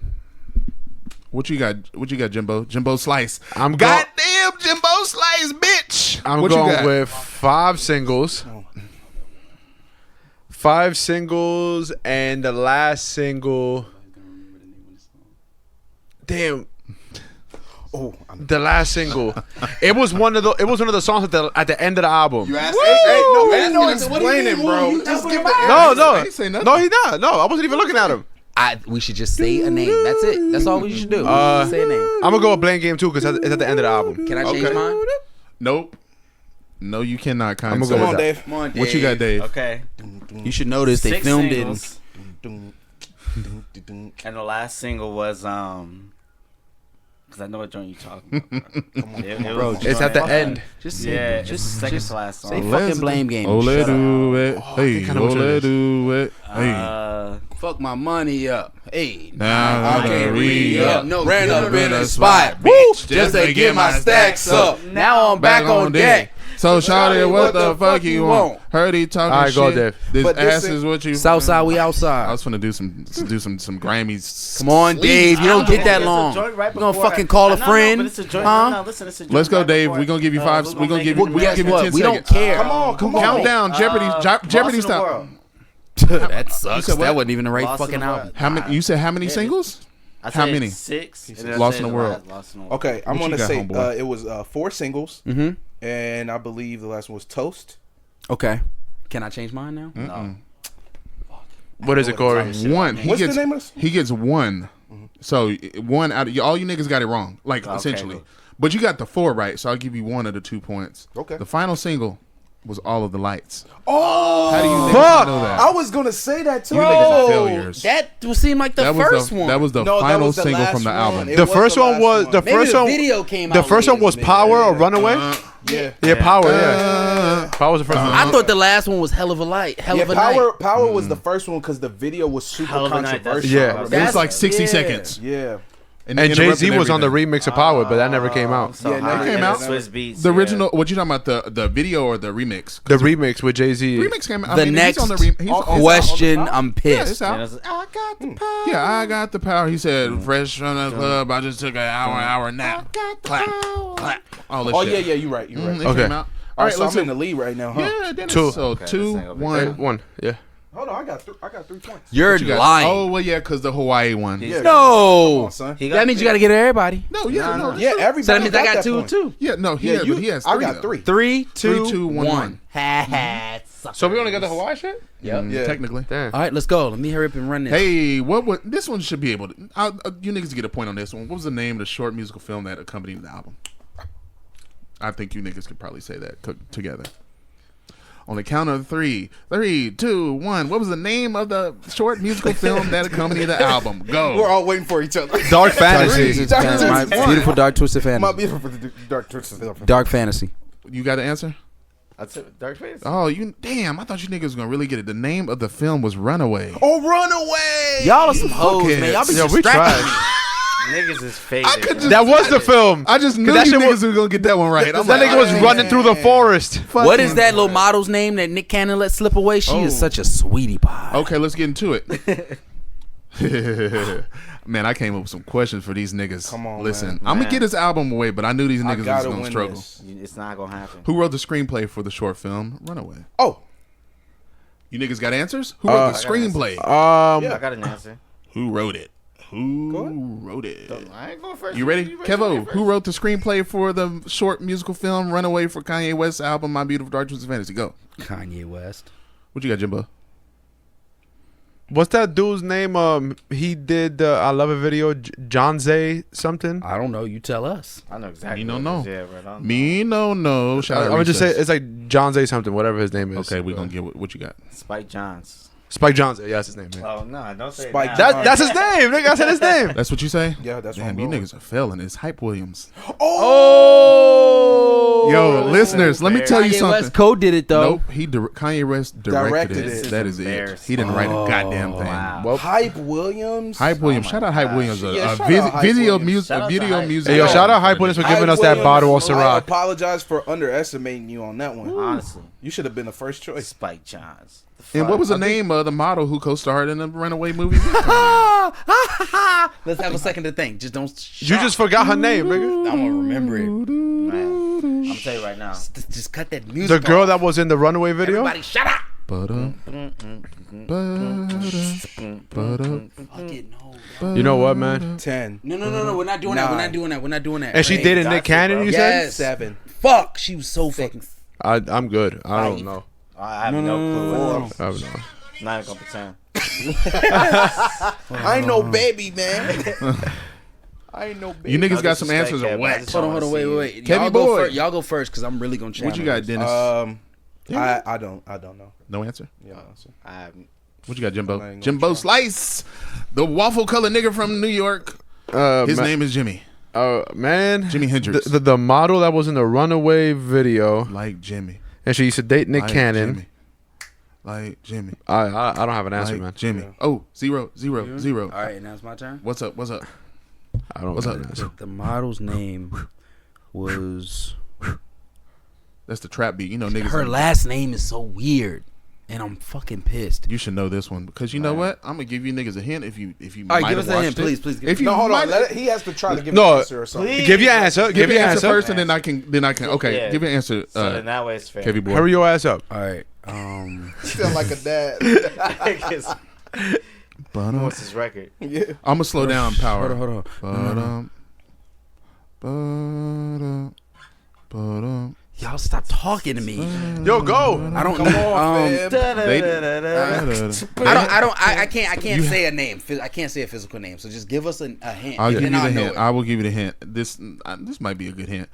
Speaker 2: What you got? What you got, Jimbo? Jimbo Slice.
Speaker 1: I'm
Speaker 2: Goddamn Jimbo Slice, bitch.
Speaker 1: I'm
Speaker 2: what you
Speaker 1: going
Speaker 2: got?
Speaker 1: with 5 singles. 5 singles, and the last single. Damn.
Speaker 5: Oh,
Speaker 1: The last single. It was one of the songs at the end of the album.
Speaker 6: You asked
Speaker 5: no,
Speaker 6: you
Speaker 5: ain't no
Speaker 6: asked me, what do you
Speaker 5: explaining,
Speaker 6: mean,
Speaker 5: bro.
Speaker 6: you
Speaker 5: Just
Speaker 6: put
Speaker 5: give
Speaker 6: it
Speaker 5: the
Speaker 6: back.
Speaker 1: No,
Speaker 2: I ain't say nothing.
Speaker 1: no, he not. No, I wasn't even looking at him.
Speaker 6: We should just say a name. That's it. That's all we should do. Say a name.
Speaker 1: I'm gonna go with Blame Game too because it's at the end of the album.
Speaker 6: Can I change mine?
Speaker 2: Nope. No, you cannot.
Speaker 1: I'm gonna go
Speaker 5: Come
Speaker 1: with
Speaker 5: on,
Speaker 1: that.
Speaker 5: Dave.
Speaker 3: Come on, Dave.
Speaker 2: What you got, Dave?
Speaker 4: Okay.
Speaker 3: You should notice they
Speaker 4: 6
Speaker 3: filmed
Speaker 4: singles,
Speaker 3: it.
Speaker 4: and the last single was because I know what joint you talking about. Bro,
Speaker 1: It's at the end.
Speaker 3: Just say,
Speaker 4: Yeah,
Speaker 3: just
Speaker 4: it's the second
Speaker 3: just
Speaker 4: to last
Speaker 3: say
Speaker 4: song.
Speaker 3: fucking Blame Game.
Speaker 2: Ole
Speaker 3: Shut up.
Speaker 2: do it. Hey,
Speaker 1: kinda know which one it
Speaker 2: ole
Speaker 1: is.
Speaker 2: do it. Hey.
Speaker 3: Fuck my money up. Hey,
Speaker 2: Now I can re-up.
Speaker 3: No,
Speaker 6: Ran
Speaker 3: no,
Speaker 6: up
Speaker 3: no,
Speaker 6: in
Speaker 3: no,
Speaker 6: a
Speaker 3: no.
Speaker 6: spot,
Speaker 2: Woo!
Speaker 6: bitch, just to get my stacks up.
Speaker 3: Now I'm back on deck.
Speaker 2: So shawty, what the fuck you want? Heard he talking
Speaker 1: All right,
Speaker 2: shit.
Speaker 1: go, Dave.
Speaker 2: This
Speaker 5: But this
Speaker 2: ass
Speaker 5: is-
Speaker 2: is what you.
Speaker 3: Southside, we
Speaker 2: I
Speaker 3: outside.
Speaker 2: was finna do some Grammys.
Speaker 3: Come on, Dave. You don't get that
Speaker 4: It's a
Speaker 3: long.
Speaker 4: joint right
Speaker 3: You gonna
Speaker 4: before
Speaker 3: fucking
Speaker 4: I-
Speaker 3: call a
Speaker 4: I know,
Speaker 3: friend?
Speaker 4: but it's a joint.
Speaker 3: Huh?
Speaker 4: No, listen, it's a joint
Speaker 2: Let's go,
Speaker 4: right
Speaker 2: Dave.
Speaker 4: before
Speaker 2: We're gonna give you 5.
Speaker 4: who's
Speaker 2: We're gonna
Speaker 4: make
Speaker 2: give
Speaker 4: it
Speaker 2: you.
Speaker 4: in
Speaker 2: We're
Speaker 4: the
Speaker 2: gonna give you
Speaker 3: What?
Speaker 2: 10
Speaker 3: We don't
Speaker 2: seconds.
Speaker 3: care.
Speaker 5: Come on, come on.
Speaker 2: Countdown. Jeopardy. Jeopardy
Speaker 4: Lost in the
Speaker 2: style.
Speaker 4: World.
Speaker 3: That sucks.
Speaker 2: said what?
Speaker 3: That wasn't even the right
Speaker 4: Lost in
Speaker 3: fucking
Speaker 4: the
Speaker 3: album.
Speaker 4: World.
Speaker 2: How many? You said how many singles?
Speaker 4: I
Speaker 2: How
Speaker 4: said
Speaker 2: many?
Speaker 4: 6. and then I
Speaker 2: Lost
Speaker 4: said
Speaker 2: in the World.
Speaker 4: Lost in the World.
Speaker 5: Okay, I'm
Speaker 2: What you
Speaker 5: gonna
Speaker 2: got,
Speaker 5: say
Speaker 2: homeboy?
Speaker 5: it was 4 singles, and I believe the last one was Toast.
Speaker 3: Okay. Can I change mine now?
Speaker 4: No.
Speaker 1: What is it, Corey?
Speaker 2: One.
Speaker 5: What's the name of this?
Speaker 2: He gets one. So one out of all you niggas got it wrong, like
Speaker 4: Okay,
Speaker 2: essentially.
Speaker 4: good.
Speaker 2: But you got the 4 right, so I'll give you 1 of the 2 points.
Speaker 5: Okay.
Speaker 2: The final single was All of the Lights.
Speaker 5: Oh,
Speaker 2: How do you niggas
Speaker 1: Fuck!
Speaker 2: know that?
Speaker 5: I was gonna say that too.
Speaker 2: You niggas are failures.
Speaker 3: That would seem like the
Speaker 2: That was
Speaker 3: first
Speaker 2: the
Speaker 3: one.
Speaker 2: that was the
Speaker 5: No, that
Speaker 2: final
Speaker 5: was the
Speaker 2: single
Speaker 5: last
Speaker 2: from the
Speaker 5: one.
Speaker 2: album.
Speaker 5: It
Speaker 1: The
Speaker 5: was
Speaker 1: first
Speaker 5: the
Speaker 1: one
Speaker 5: last
Speaker 1: was
Speaker 5: one.
Speaker 1: the
Speaker 3: Maybe
Speaker 1: first
Speaker 3: the
Speaker 1: one.
Speaker 3: video came out.
Speaker 1: The first one was Power or Runaway.
Speaker 5: Yeah.
Speaker 1: Yeah, Power. Yeah, Power was the first one.
Speaker 3: I thought the last one was Hell of a Light. Hell
Speaker 5: Yeah,
Speaker 3: of a Night.
Speaker 5: Power was the first one because the video was super
Speaker 4: Hell of a Night, that's-
Speaker 5: controversial.
Speaker 1: Yeah.
Speaker 5: I
Speaker 2: It
Speaker 5: remember.
Speaker 2: was like 60
Speaker 3: yeah.
Speaker 2: seconds.
Speaker 5: Yeah.
Speaker 2: And,
Speaker 1: And Jay Z
Speaker 2: interrupting
Speaker 1: was on the
Speaker 2: everything.
Speaker 1: remix of Power, but that never came out.
Speaker 4: So
Speaker 5: Yeah, never
Speaker 4: high
Speaker 2: came
Speaker 4: and
Speaker 2: out.
Speaker 4: Swiss Beats.
Speaker 2: The
Speaker 4: yeah.
Speaker 2: original. What you talking about? The video or the remix?
Speaker 1: The remix with Jay Z.
Speaker 2: Remix came out.
Speaker 3: The
Speaker 2: I mean,
Speaker 3: next
Speaker 2: he's on the he's on-
Speaker 3: question,
Speaker 5: on the
Speaker 3: I'm
Speaker 2: Yeah,
Speaker 3: pissed.
Speaker 2: it's
Speaker 4: And
Speaker 2: out.
Speaker 4: it was, I got the power.
Speaker 2: Yeah, I got the power. He said, "Fresh from the club, I just took an hour nap." Clap, clap. All this
Speaker 5: Oh
Speaker 2: shit.
Speaker 5: yeah, you're right. You're right.
Speaker 2: It
Speaker 1: Okay.
Speaker 2: came out.
Speaker 5: All right,
Speaker 2: so
Speaker 5: so
Speaker 2: let's
Speaker 5: I'm in the lead right now, huh?
Speaker 2: Yeah, then
Speaker 1: Two.
Speaker 2: So
Speaker 4: Okay,
Speaker 2: 2,
Speaker 4: this ain't gonna be
Speaker 2: 1.
Speaker 1: One. Yeah.
Speaker 5: Hold on, I got 3 points.
Speaker 3: You're
Speaker 2: What you got?
Speaker 3: lying.
Speaker 2: Oh well, yeah, because the Hawaii one.
Speaker 4: Yeah.
Speaker 5: Come
Speaker 3: No.
Speaker 5: on, son.
Speaker 4: He got
Speaker 3: That means you got to get everybody.
Speaker 2: No, yeah, no,
Speaker 5: Yeah, everybody.
Speaker 3: So that means I got
Speaker 5: that
Speaker 3: 2
Speaker 5: point.
Speaker 3: too.
Speaker 2: yeah, no. He
Speaker 5: Yeah,
Speaker 2: has,
Speaker 5: you.
Speaker 2: but he has
Speaker 5: I
Speaker 2: 3.
Speaker 5: got
Speaker 2: though.
Speaker 5: 3.
Speaker 1: 3,
Speaker 2: 3, 2, 1, 1.
Speaker 1: So we only got the Hawaii shit.
Speaker 3: Yep.
Speaker 5: Yeah.
Speaker 2: Technically.
Speaker 1: Damn.
Speaker 3: All right, let's go. Let me hurry up and run this.
Speaker 2: Hey, what would this one should be able to? You niggas get a point on this one. What was the name of the short musical film that accompanied the album? I think you niggas could probably say that together. On the count of 3, 3, 2, 1. What was the name of the short musical film that accompanied the album? Go.
Speaker 5: We're all waiting for each other.
Speaker 1: Dark Fantasy.
Speaker 5: Dark
Speaker 3: My
Speaker 5: Fantasy.
Speaker 3: beautiful dark twisted
Speaker 5: My
Speaker 3: fantasy.
Speaker 5: beautiful dark twisted.
Speaker 3: Dark fantasy.
Speaker 2: You got the answer?
Speaker 4: That's it. Dark Face.
Speaker 2: Oh, you damn! I thought you niggas was gonna really get it. The name of the film was Runaway.
Speaker 5: Oh, Runaway!
Speaker 3: Y'all are some hoes, man. Y'all be
Speaker 1: Yo, we
Speaker 3: distracting
Speaker 1: tried.
Speaker 3: me.
Speaker 4: Niggas is faded.
Speaker 1: That was the film.
Speaker 2: I just knew
Speaker 1: that
Speaker 2: you
Speaker 1: shit
Speaker 2: niggas
Speaker 1: was-
Speaker 2: was gonna get that one right. I'm
Speaker 1: That
Speaker 2: like,
Speaker 1: nigga was
Speaker 2: oh,
Speaker 1: running through the forest.
Speaker 3: What is that little model's name that Nick Cannon let slip away? She is
Speaker 2: Oh.
Speaker 3: such a sweetie pie.
Speaker 2: Okay, let's get into it. Man, I came up with some questions for these niggas.
Speaker 5: Come on,
Speaker 2: listen.
Speaker 5: man.
Speaker 2: I'm gonna
Speaker 4: Man.
Speaker 2: get this album away, but I knew these
Speaker 5: I
Speaker 2: niggas was
Speaker 5: gotta
Speaker 2: gonna
Speaker 5: win
Speaker 2: struggle.
Speaker 5: this.
Speaker 4: It's not gonna happen.
Speaker 2: Who wrote the screenplay for the short film Runaway?
Speaker 5: Oh,
Speaker 2: You niggas got answers? Who wrote the
Speaker 4: I got
Speaker 2: screenplay?
Speaker 4: I got an answer.
Speaker 2: Who wrote it? Who wrote it?
Speaker 4: I ain't going first.
Speaker 2: You ready? Kevo, who wrote the screenplay for the short musical film Runaway for Kanye West's album My Beautiful Dark Twisted Fantasy? Go.
Speaker 3: Kanye West.
Speaker 2: What you got, Jimbo?
Speaker 1: What's that dude's name? He did the I Love It video. John Zay something.
Speaker 3: I don't know. You tell us.
Speaker 4: I know exactly.
Speaker 2: Me no
Speaker 4: what
Speaker 2: know.
Speaker 4: it is. Yeah, right on.
Speaker 2: Me no. Shout out
Speaker 1: I'm gonna just say
Speaker 2: Recess.
Speaker 1: it's like John Zay something, whatever his name is.
Speaker 2: Okay, we're gonna get what you got.
Speaker 4: Spike Jonze.
Speaker 1: Spike Jonze. Yeah, that's his name. Man.
Speaker 4: Oh no, don't say
Speaker 5: Spike
Speaker 4: it now.
Speaker 5: Jonze.
Speaker 1: That's his name. Nigga, I said his name.
Speaker 2: That's what you say?
Speaker 5: yeah, that's
Speaker 2: Damn,
Speaker 5: what
Speaker 2: you
Speaker 5: I'm going
Speaker 2: niggas are failing. It's Hype Williams.
Speaker 5: Oh,
Speaker 2: Yo, listeners, let me tell you
Speaker 3: Kanye
Speaker 2: something.
Speaker 3: West co-did it though.
Speaker 2: Nope, Kanye West directed it. That is it. He didn't write a goddamn thing.
Speaker 4: Wow.
Speaker 2: Well,
Speaker 5: Hype Williams.
Speaker 2: Hype Williams, shout out Hype Williams.
Speaker 5: Yeah, shout out Hype
Speaker 2: Video
Speaker 5: Williams.
Speaker 2: music,
Speaker 4: Shout out to
Speaker 2: video
Speaker 4: Hype.
Speaker 2: music.
Speaker 1: Hey, yo, shout out Hype Williams for giving us that
Speaker 5: Williams,
Speaker 1: bottle of
Speaker 5: I
Speaker 1: Ciroc.
Speaker 5: apologize for underestimating you on that one.
Speaker 4: Honestly,
Speaker 5: You should have been the first choice.
Speaker 4: Spike Johns.
Speaker 2: And what was the name of the model who co-starred in the Runaway movie?
Speaker 3: Let's have a second to think. Just don't.
Speaker 1: You just forgot her name, nigga.
Speaker 3: I'm gonna remember it.
Speaker 4: Man, I'm gonna tell you right now.
Speaker 3: Just cut that music.
Speaker 1: The girl
Speaker 3: off.
Speaker 1: that was in the Runaway video.
Speaker 3: Everybody, shut up. Fucking no.
Speaker 1: You know what, man?
Speaker 5: 10.
Speaker 3: No. We're not doing that. We're not doing that. We're not doing that.
Speaker 1: And she
Speaker 3: Right?
Speaker 1: dated Nick Cannon. You said?
Speaker 3: Yes.
Speaker 5: 7.
Speaker 3: Fuck. She was so fucking.
Speaker 1: I'm good. I don't know.
Speaker 4: I have no clue.
Speaker 1: I don't know.
Speaker 4: Not even gonna pretend.
Speaker 5: I ain't no baby, man. I ain't no baby.
Speaker 2: You niggas
Speaker 4: No
Speaker 2: got some
Speaker 4: disrespect,
Speaker 2: answers
Speaker 4: Kev,
Speaker 2: or
Speaker 4: but I
Speaker 2: what?
Speaker 4: just
Speaker 3: Hold on,
Speaker 4: wanna
Speaker 3: wait.
Speaker 4: see
Speaker 2: Kevin
Speaker 3: Y'all go
Speaker 2: Boy.
Speaker 3: first. Y'all go first because I'm really gonna challenge.
Speaker 2: What you got, Dennis?
Speaker 5: I don't know.
Speaker 2: No answer.
Speaker 5: Yeah.
Speaker 4: I haven't.
Speaker 2: What you got,
Speaker 5: I ain't
Speaker 2: Jimbo?
Speaker 5: gonna
Speaker 2: Jimbo
Speaker 5: try.
Speaker 2: Slice, the waffle color nigga from New York. His name is Jimmy.
Speaker 1: Man,
Speaker 2: Jimi Hendrix.
Speaker 1: the model that was in the Runaway video,
Speaker 2: Like Jimmy.
Speaker 1: and she used to date Nick
Speaker 2: Like
Speaker 1: Cannon.
Speaker 2: Jimmy. Like Jimmy.
Speaker 1: I don't have an answer,
Speaker 2: Like
Speaker 1: man.
Speaker 2: Jimmy.
Speaker 5: Yeah.
Speaker 2: Oh, 0, 0, 0.
Speaker 3: All right, now it's my turn.
Speaker 2: What's up? What's up?
Speaker 1: I don't
Speaker 2: What's
Speaker 1: have
Speaker 2: up?
Speaker 1: an answer.
Speaker 3: The model's name was.
Speaker 2: That's the trap beat. You know, niggas.
Speaker 3: Her last name is so weird, and I'm fucking pissed.
Speaker 2: You should know this one because you know what? I'm gonna give you niggas a hint if you
Speaker 3: All
Speaker 2: might
Speaker 3: right, give
Speaker 2: have
Speaker 3: us a hint,
Speaker 2: watched it.
Speaker 3: please. Please.
Speaker 2: If you
Speaker 5: No, hold on.
Speaker 2: might-
Speaker 5: He has to try to give
Speaker 1: No.
Speaker 5: an answer or something.
Speaker 1: Give your answer.
Speaker 2: give your answer
Speaker 1: answer.
Speaker 2: first, and then I can. Okay,
Speaker 4: Yeah.
Speaker 2: give your answer.
Speaker 4: So then that way it's fair.
Speaker 2: Kevy boy.
Speaker 1: Hurry your ass up.
Speaker 3: All right.
Speaker 5: Sound like a dad.
Speaker 4: What's his record?
Speaker 5: Yeah.
Speaker 2: I'm gonna slow down. Power.
Speaker 3: Hold on.
Speaker 2: Ba-dum, ba-dum, ba-dum.
Speaker 3: Y'all stop talking to me.
Speaker 1: Yo, go.
Speaker 3: I don't
Speaker 5: Come on, fam.
Speaker 3: I can't say a name. I can't say a physical name. So just give us a hint.
Speaker 2: I'll give you
Speaker 3: and
Speaker 2: the
Speaker 3: I'll know
Speaker 2: hint.
Speaker 3: it.
Speaker 2: I will give you the hint. This might be a good hint.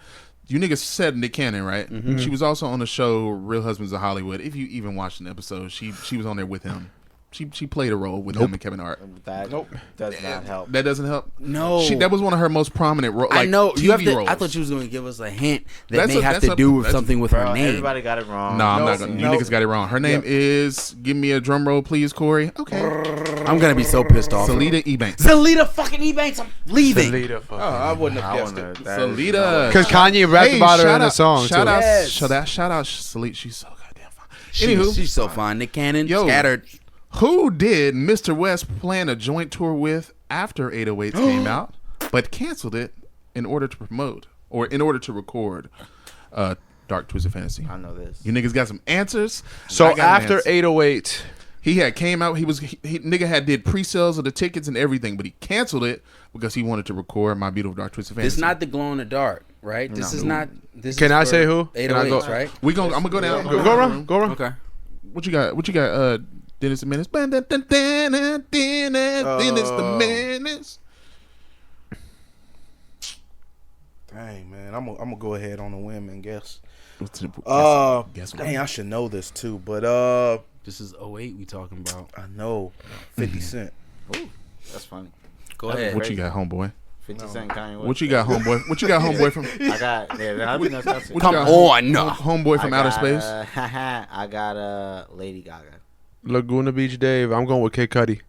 Speaker 2: You niggas said Nick Cannon, right? She was also on the show Real Husbands of Hollywood. If you even watched an episode, she was on there with him. She played a role with him and Kevin Hart.
Speaker 4: That does not help.
Speaker 2: That doesn't help.
Speaker 3: No.
Speaker 2: That was one of her most prominent roles.
Speaker 3: I know. You have
Speaker 2: TV
Speaker 3: to.
Speaker 2: roles.
Speaker 3: I thought you was going to give us a hint that
Speaker 2: That's
Speaker 3: may
Speaker 2: a-
Speaker 3: have
Speaker 2: that's
Speaker 3: to
Speaker 2: a-
Speaker 3: do with
Speaker 2: that's-
Speaker 3: something with
Speaker 4: Bro,
Speaker 3: her name.
Speaker 4: everybody got it wrong.
Speaker 2: No, I'm
Speaker 5: No,
Speaker 2: not gonna. You
Speaker 5: no.
Speaker 2: niggas got it wrong. Her name is. Give me a drum roll, please, Corey. Okay.
Speaker 3: I'm gonna be so pissed off.
Speaker 2: Salida Ebanks.
Speaker 3: Zelita fucking Ebanks. I'm leaving.
Speaker 5: Oh, I wouldn't have guessed it.
Speaker 2: Salida.
Speaker 1: Because Kanye rapped about her in a song,
Speaker 2: Shout
Speaker 1: too.
Speaker 2: out.
Speaker 3: Yes.
Speaker 2: Shout out. Salida. She's so goddamn fine. Anywho,
Speaker 3: She's so fine. Nick Cannon.
Speaker 2: Yo.
Speaker 3: Scattered.
Speaker 2: who did Mr. West plan a joint tour with after 808s came out, but canceled it in order to promote or in order to record Dark Twisted Fantasy?
Speaker 4: I know this.
Speaker 2: You niggas got some answers?
Speaker 1: So
Speaker 2: I got an
Speaker 1: after
Speaker 2: answer.
Speaker 1: 808,
Speaker 2: He had came out. He nigga had did pre-sales of the tickets and everything, but he canceled it because he wanted to record My Beautiful Dark Twisted Fantasy.
Speaker 3: This is not the glow in the dark, right? This is not. This
Speaker 1: Can
Speaker 3: is
Speaker 1: I
Speaker 3: for
Speaker 1: say who? Can I
Speaker 3: 808s,
Speaker 1: go-
Speaker 3: right?
Speaker 2: I'm gonna go down.
Speaker 1: go around. Go around.
Speaker 3: Okay.
Speaker 2: What you got? What you got? Dennis the Menace. Dennis the Menace.
Speaker 5: Dang, man. I'm gonna go ahead on a whim and guess.
Speaker 2: Guess what?
Speaker 5: Dang, I should know this too, but
Speaker 3: This is 08 we talking about.
Speaker 5: I know 50 Cent.
Speaker 4: Ooh, that's funny.
Speaker 3: Go ahead.
Speaker 2: What you got, homeboy?
Speaker 4: 50 Cent Kanye West.
Speaker 2: What you got, homeboy? What you got, homeboy from?
Speaker 4: I got. Yeah, I think that's
Speaker 2: What you
Speaker 3: Come
Speaker 2: got,
Speaker 3: on.
Speaker 2: homeboy from
Speaker 4: I
Speaker 2: outer
Speaker 4: got,
Speaker 2: space.
Speaker 4: I got Lady Gaga.
Speaker 1: Laguna Beach Dave. I'm going with Kid Cudi.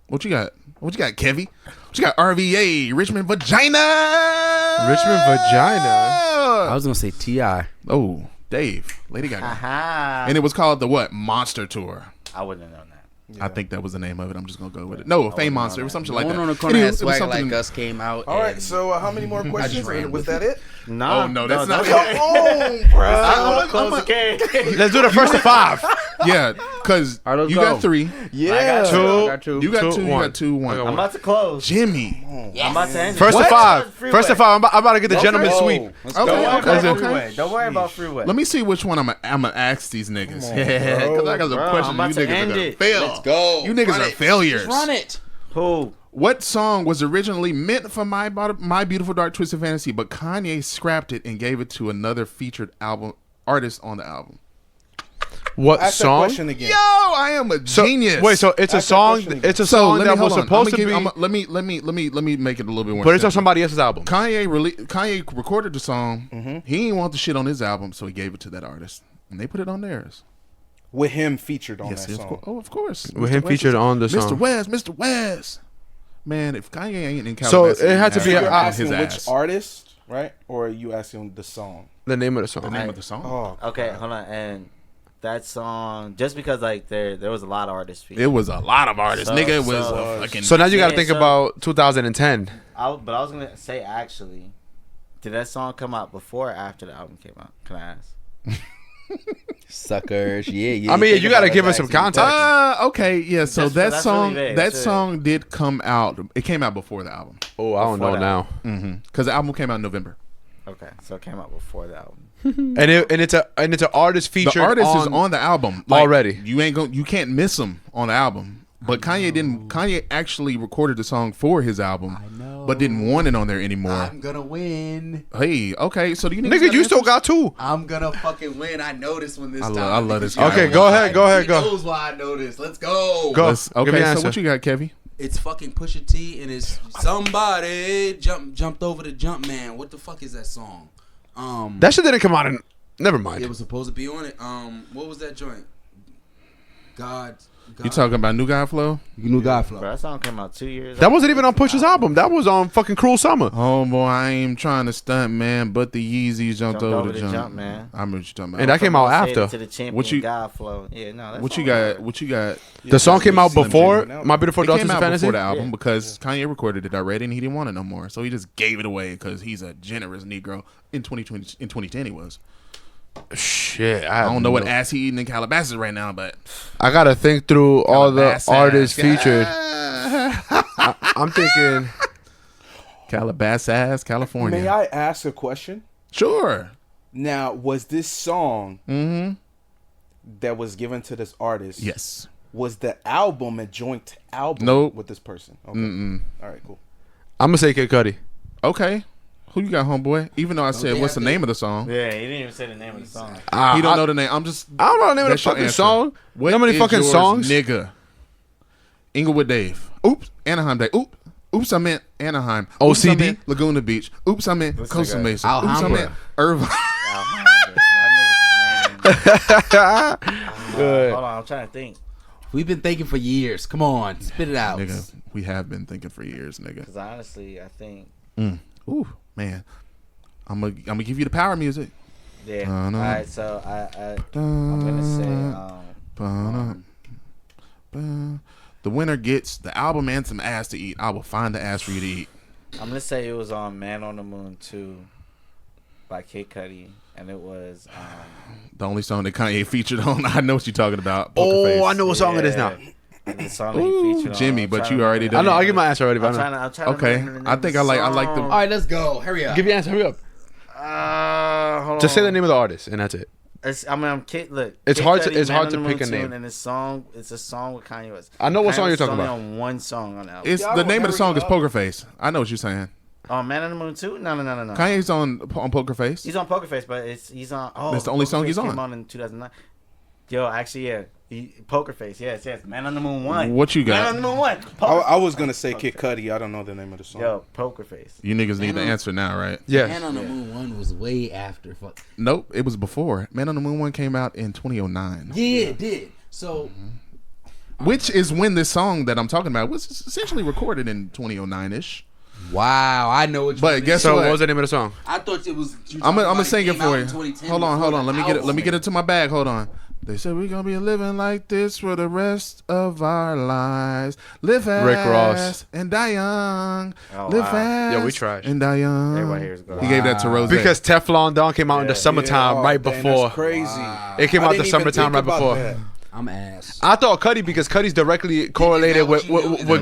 Speaker 2: What you got? What you got, Kevy? What you got? RVA, Richmond Vagina.
Speaker 1: Richmond Vagina.
Speaker 3: I was gonna say T.I.
Speaker 2: Oh, Dave, Lady Gaga,
Speaker 4: Haha.
Speaker 2: and it was called the what? Monster Tour.
Speaker 4: I wouldn't have known that.
Speaker 2: I think that was the name of it. I'm just gonna go with it. No, Fame Monster. It was something like
Speaker 3: One
Speaker 2: that.
Speaker 3: on the corner
Speaker 2: Anyway,
Speaker 3: had
Speaker 2: it was
Speaker 3: Swag
Speaker 2: something-
Speaker 3: Like Us came out.
Speaker 5: All right,
Speaker 3: and
Speaker 5: so how many more questions?
Speaker 3: ran
Speaker 5: Was
Speaker 3: with
Speaker 5: that it?
Speaker 4: No,
Speaker 2: Oh, no, that's not
Speaker 5: Come
Speaker 2: it.
Speaker 5: on, bro.
Speaker 2: I'm
Speaker 4: Close
Speaker 2: a-
Speaker 4: the game.
Speaker 1: Let's do the first to 5.
Speaker 2: Yeah, because
Speaker 3: All right, let's
Speaker 2: you
Speaker 3: go.
Speaker 2: got 3.
Speaker 5: Yeah.
Speaker 1: Two.
Speaker 3: I got two.
Speaker 2: You got 2. You
Speaker 1: one.
Speaker 2: got 2. 1.
Speaker 1: I got
Speaker 4: I'm about to close.
Speaker 2: Jimmy.
Speaker 4: I'm about to end it.
Speaker 1: First to
Speaker 4: What?
Speaker 1: 5.
Speaker 4: Freeway.
Speaker 1: First to 5. I'm about to get the gentleman
Speaker 3: Oh,
Speaker 1: sweep.
Speaker 3: let's
Speaker 2: Okay,
Speaker 3: go.
Speaker 4: Don't worry
Speaker 2: okay,
Speaker 4: about
Speaker 2: okay.
Speaker 4: Freeway. Don't worry about Freeway.
Speaker 2: Let me see which one I'm gonna ask these niggas.
Speaker 5: on,
Speaker 2: Because I got some
Speaker 4: Bro,
Speaker 2: questions.
Speaker 4: I'm about
Speaker 2: You
Speaker 4: to
Speaker 2: niggas are
Speaker 4: end
Speaker 2: gonna
Speaker 4: it.
Speaker 2: fail.
Speaker 3: Let's go.
Speaker 2: You niggas
Speaker 3: Run
Speaker 2: are
Speaker 3: it.
Speaker 2: failures.
Speaker 3: Run it.
Speaker 4: Who?
Speaker 2: What song was originally meant for My Beautiful Dark Twisted Fantasy, but Kanye scrapped it and gave it to another featured album artist on the album?
Speaker 1: What
Speaker 5: Ask that
Speaker 1: song?
Speaker 5: question again.
Speaker 2: Yo, I am a genius.
Speaker 1: Wait, so it's a
Speaker 5: Ask that
Speaker 1: song.
Speaker 5: question again.
Speaker 1: It's a song that was supposed to be.
Speaker 2: Let me make it a little bit more.
Speaker 1: But it's on
Speaker 2: simple.
Speaker 1: somebody else's album.
Speaker 2: Kanye recorded the song.
Speaker 5: Mm-hmm.
Speaker 2: He didn't want the shit on his album, so he gave it to that artist, and they put it on theirs.
Speaker 5: With him featured on
Speaker 2: Yes,
Speaker 5: that song.
Speaker 2: of course.
Speaker 1: With
Speaker 2: Mr.
Speaker 1: him
Speaker 2: West
Speaker 1: featured
Speaker 2: is-
Speaker 1: on the
Speaker 2: Mr.
Speaker 1: song.
Speaker 2: Mr. West. Man, if Kanye ain't in
Speaker 1: So
Speaker 2: Calabasas,
Speaker 1: it had to be
Speaker 5: So
Speaker 1: a-
Speaker 5: you're
Speaker 1: I-
Speaker 5: asking
Speaker 2: his
Speaker 5: which
Speaker 2: ass.
Speaker 5: artist, right? Or are you asking the song?
Speaker 1: The name of the
Speaker 2: The
Speaker 1: song.
Speaker 2: name of the song.
Speaker 5: Oh,
Speaker 4: Okay, hold on. And that song, just because like there was a lot of artists featured.
Speaker 2: It was a lot of artists,
Speaker 4: So-
Speaker 2: nigga. It was
Speaker 4: so-
Speaker 2: a fucking.
Speaker 1: So now you got to
Speaker 4: Yeah,
Speaker 1: think
Speaker 4: so-
Speaker 1: about 2010.
Speaker 4: But I was gonna say actually, did that song come out before or after the album came out? Can I ask?
Speaker 6: Suckers. Yeah.
Speaker 1: I mean,
Speaker 6: think
Speaker 1: you got to
Speaker 6: about
Speaker 1: give
Speaker 6: it,
Speaker 1: us some
Speaker 6: actually.
Speaker 1: context.
Speaker 2: Okay, yeah. So
Speaker 4: That's-
Speaker 2: that
Speaker 4: that's
Speaker 2: song,
Speaker 4: really vague.
Speaker 2: that
Speaker 4: That's it.
Speaker 2: song did come out. It came out before the album,
Speaker 1: Oh, I don't know
Speaker 4: Before
Speaker 1: now.
Speaker 2: because the album came out in November.
Speaker 4: Okay, so it came out before the album.
Speaker 1: And it's an artist featured.
Speaker 2: The artist is on the album
Speaker 1: already.
Speaker 2: You can't miss him on the album. But Kanye actually recorded the song for his album, but didn't want it on there anymore.
Speaker 6: I'm gonna win.
Speaker 2: Hey, okay. So do you
Speaker 1: Nigga, you still got two.
Speaker 6: I'm gonna fucking win. I know this one this
Speaker 2: I
Speaker 6: time.
Speaker 2: love this guy.
Speaker 1: Okay, go ahead, go ahead,
Speaker 6: He
Speaker 1: go.
Speaker 6: knows why I know this. Let's go.
Speaker 1: Go.
Speaker 2: Let's-
Speaker 1: Give me
Speaker 2: Okay,
Speaker 1: an
Speaker 2: so
Speaker 1: answer.
Speaker 2: what you got, Kevy?
Speaker 3: It's fucking Pusha T and it's somebody jumped over the jump man. What the fuck is that song?
Speaker 1: That shit didn't come out in. Never mind.
Speaker 3: It was supposed to be on it. What was that joint? God.
Speaker 2: You talking about New Guy Flow?
Speaker 6: New guy
Speaker 4: Bro,
Speaker 6: flow.
Speaker 4: that song came out 2 years.
Speaker 1: That wasn't even on Push's album. That was on fucking Cruel Summer.
Speaker 2: Oh boy, I ain't trying to stunt, man. But the Yeezys jumped over the jump,
Speaker 4: man.
Speaker 2: I remember what you talking about.
Speaker 1: And that came out after.
Speaker 4: To the champion
Speaker 2: What you-
Speaker 4: God flow. Yeah, no. That
Speaker 2: What
Speaker 4: song
Speaker 2: you got?
Speaker 4: hard.
Speaker 2: What you got?
Speaker 1: The song came out
Speaker 2: Slim
Speaker 1: before
Speaker 5: Jim.
Speaker 1: My Beautiful
Speaker 2: It
Speaker 1: Dark
Speaker 2: came
Speaker 1: Twisted
Speaker 2: out
Speaker 1: Fantasy.
Speaker 2: before the album
Speaker 4: Yeah.
Speaker 2: because Kanye recorded it already and he didn't want it no more, so he just gave it away because he's a generous Negro. In 2010 he was.
Speaker 1: Shit,
Speaker 2: I don't know what ass he eating in Calabasas right now, but
Speaker 1: I gotta think through all the
Speaker 2: Calabasas.
Speaker 1: artists featured. I'm thinking.
Speaker 2: Calabasas, California.
Speaker 5: may I ask a question?
Speaker 2: Sure.
Speaker 5: Now, was this song
Speaker 2: Mm-hmm.
Speaker 5: that was given to this artist?
Speaker 2: Yes.
Speaker 5: Was the album a joint album
Speaker 2: Nope.
Speaker 5: with this person? Okay.
Speaker 2: Mm-mm.
Speaker 5: All right, cool.
Speaker 1: I'm gonna say Kid Cudi.
Speaker 2: Okay. Who you got, homeboy? Even though I said,
Speaker 3: they
Speaker 2: what's the
Speaker 3: have to-
Speaker 2: name of the song?
Speaker 4: Yeah, he didn't even say the name of the song.
Speaker 2: He don't know the name. I'm just.
Speaker 1: I don't know the name of the
Speaker 2: That's your
Speaker 1: fucking
Speaker 2: answer.
Speaker 1: song.
Speaker 2: What
Speaker 1: How many
Speaker 2: is
Speaker 1: fucking
Speaker 2: yours,
Speaker 1: songs?
Speaker 2: nigga? Inglewood Dave. Oops. Anaheim Dave. Oops. I meant Anaheim.
Speaker 1: OCD?
Speaker 2: Oops, I meant Laguna Beach. Oops. I meant
Speaker 4: This
Speaker 2: Costa
Speaker 4: nigga-
Speaker 2: Mesa. Oops. I
Speaker 6: Alhambra.
Speaker 2: meant Irvine.
Speaker 4: Hold on, I'm trying to think.
Speaker 6: We've been thinking for years. Come on, spit it out.
Speaker 2: Nigga, we have been thinking for years, nigga.
Speaker 4: Because honestly, I think,
Speaker 2: Ooh, man. I'm gonna give you the power music.
Speaker 4: yeah.
Speaker 2: I know.
Speaker 4: All right, so I'm gonna say,
Speaker 2: The winner gets the album and some ass to eat. I will find the ass for you to eat.
Speaker 4: I'm gonna say it was on "Man on the Moon 2" by Kid Cudi, and it was.
Speaker 2: The only song that Kanye featured on. I know what you're talking about. Poker Face.
Speaker 1: I know what song it is now.
Speaker 4: The song that he featured on.
Speaker 2: Jimmy,
Speaker 4: I'm
Speaker 2: but
Speaker 4: trying
Speaker 2: you
Speaker 4: to
Speaker 2: already
Speaker 4: remember-
Speaker 1: I know. I give my answer already. But I know.
Speaker 4: I'm trying
Speaker 2: Okay.
Speaker 4: to remember the
Speaker 2: I
Speaker 4: name
Speaker 2: think
Speaker 4: of the
Speaker 2: I like the-
Speaker 6: All right, let's go. Hurry up.
Speaker 1: Give your answer. Hurry up.
Speaker 4: Hold
Speaker 1: Just say
Speaker 4: on.
Speaker 1: the name of the artist, and that's it.
Speaker 4: I'm Kid. Look,
Speaker 1: It's
Speaker 4: Kid
Speaker 1: hard to-
Speaker 4: Cudi,
Speaker 1: it's
Speaker 4: Man
Speaker 1: hard
Speaker 4: on
Speaker 1: to
Speaker 4: the
Speaker 1: pick
Speaker 4: Moon
Speaker 1: a
Speaker 4: 2,
Speaker 1: name.
Speaker 4: And it's a song with Kanye West.
Speaker 1: I know what
Speaker 4: Kanye
Speaker 1: song you're
Speaker 4: West is
Speaker 1: talking
Speaker 4: only
Speaker 1: about.
Speaker 4: on one song on the album.
Speaker 2: It's
Speaker 5: Y'all
Speaker 2: the
Speaker 5: don't
Speaker 2: name of the
Speaker 5: hurry
Speaker 2: song is
Speaker 5: up.
Speaker 2: Poker Face. I know what you're saying.
Speaker 4: Man on the Moon 2? No.
Speaker 2: Kanye's on Poker Face.
Speaker 4: He's on Poker Face, but he's on. Oh,
Speaker 2: That's the only
Speaker 4: Poker
Speaker 2: song
Speaker 4: Face
Speaker 2: he's on.
Speaker 4: Came out in 2009. Yo, actually, yeah. Poker Face, yes. Man on the Moon 1.
Speaker 2: What you got?
Speaker 4: Man on the Moon 1.
Speaker 5: I was gonna say Kid Cudi. I don't know the name of the song.
Speaker 4: Yo, Poker Face.
Speaker 2: You niggas need the answer now, right?
Speaker 1: Yes.
Speaker 6: Man on the Moon 1 was way after. Fuck.
Speaker 2: Nope, it was before. Man on the Moon 1 came out in 2009.
Speaker 6: Yeah, it did. So
Speaker 2: Which is when this song that I'm talking about was essentially recorded in 2009-ish.
Speaker 6: wow, I know what.
Speaker 2: But guess
Speaker 1: So
Speaker 2: what?
Speaker 1: what was the name of the song?
Speaker 3: I thought it was.
Speaker 2: I'm gonna sing it for you. Hold on. Let me get it to my bag. Hold on. They said we're gonna be living like this for the rest of our lives. Live fast
Speaker 1: Rick Ross.
Speaker 2: and die young.
Speaker 4: Oh,
Speaker 2: Live
Speaker 4: wow.
Speaker 2: fast.
Speaker 1: Yeah, we tried.
Speaker 2: And die young.
Speaker 4: Everybody here is good.
Speaker 2: He gave that to Rose.
Speaker 1: Because Teflon Don came out in the
Speaker 4: Yeah.
Speaker 1: summertime right
Speaker 5: damn,
Speaker 1: before.
Speaker 5: That's crazy.
Speaker 1: It came
Speaker 5: I
Speaker 1: out the
Speaker 5: didn't even
Speaker 1: summertime
Speaker 5: think
Speaker 1: right
Speaker 5: about
Speaker 1: before.
Speaker 5: that.
Speaker 6: I'm ass.
Speaker 1: I thought Cudi because Cudi's directly correlated with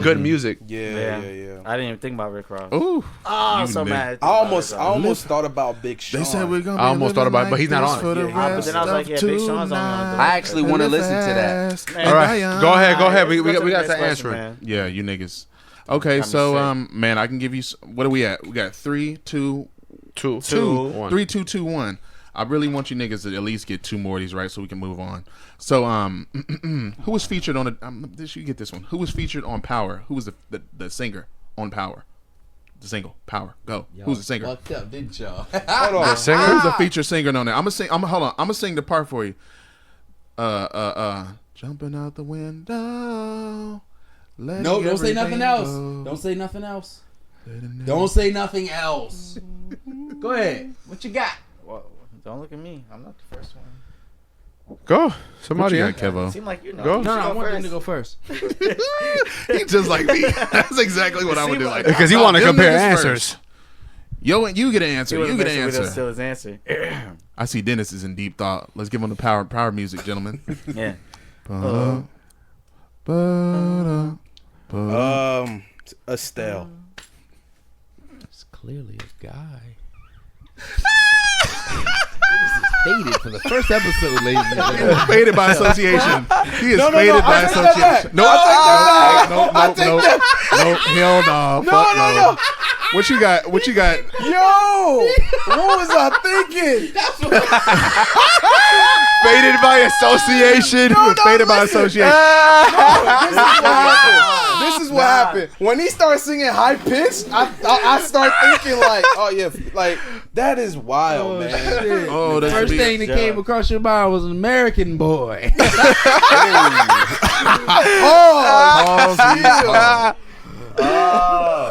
Speaker 1: good music.
Speaker 5: Yeah.
Speaker 4: I didn't even think about Rick Ross.
Speaker 2: Ooh.
Speaker 4: Oh, I'm so
Speaker 2: nigga.
Speaker 4: mad.
Speaker 5: I almost thought about Big Sean.
Speaker 2: They said we're gonna.
Speaker 1: I almost thought about it, but he's not on it.
Speaker 2: For the
Speaker 5: Yeah,
Speaker 4: but
Speaker 2: rest
Speaker 4: then I was like, yeah, Big Sean's only on the
Speaker 6: I actually want to listen to that.
Speaker 4: Man,
Speaker 1: All right, go ahead.
Speaker 4: Let's
Speaker 1: We
Speaker 4: go to the
Speaker 1: got
Speaker 4: next
Speaker 1: to
Speaker 4: question,
Speaker 1: answer it.
Speaker 4: man.
Speaker 2: Yeah, you niggas. Okay,
Speaker 4: Got me
Speaker 2: so
Speaker 4: sick.
Speaker 2: man, I can give you. What are we at? We got 3, 2,
Speaker 1: Two.
Speaker 2: 2,
Speaker 1: One.
Speaker 2: 3, 2, 2, 1. I really want you niggas to at least get 2 more of these right so we can move on. So, who was featured on it? You get this one. Who was featured on Power? Who was the singer on Power? The single Power. Go. Who's the singer?
Speaker 6: Fucked up, didn't y'all?
Speaker 5: Hold on.
Speaker 2: Who's the feature singer on there? I'm gonna sing. Hold on. I'm gonna sing the part for you. Jumping out the window.
Speaker 6: No, don't say nothing else. Don't say nothing else. Don't say nothing else. Go ahead. What you got?
Speaker 4: Well, don't look at me. I'm not the first one.
Speaker 1: Go. Somebody.
Speaker 2: What you got, Kevo?
Speaker 4: Seem like you know.
Speaker 1: Go.
Speaker 4: You
Speaker 6: No,
Speaker 4: should
Speaker 6: I want
Speaker 4: first.
Speaker 6: them to go first.
Speaker 2: He just like me. That's exactly what I would do. Like
Speaker 1: Because he want to
Speaker 2: them
Speaker 1: compare
Speaker 2: niggas
Speaker 1: answers.
Speaker 2: first. Yo, and you get an answer.
Speaker 4: He
Speaker 2: You get an answer.
Speaker 4: Still his answer.
Speaker 2: I see Dennis is in deep thought. Let's give him the power music, gentlemen.
Speaker 4: Yeah.
Speaker 5: Estelle.
Speaker 6: It's clearly a guy. This is faded for the first episode, ladies and gentlemen.
Speaker 2: Faded by association. He is
Speaker 5: No,
Speaker 2: faded by
Speaker 5: I take that
Speaker 2: association.
Speaker 5: back.
Speaker 2: No, hell no. Fuck no. What you got? What you got?
Speaker 5: Yo, what was I thinking?
Speaker 1: Faded by association.
Speaker 2: Faded by association.
Speaker 5: This is what happened. When he starts singing high pitched, I start thinking like, oh yeah, like that is wild, man.
Speaker 2: Oh, that's
Speaker 6: First thing that came across your mind was an American boy.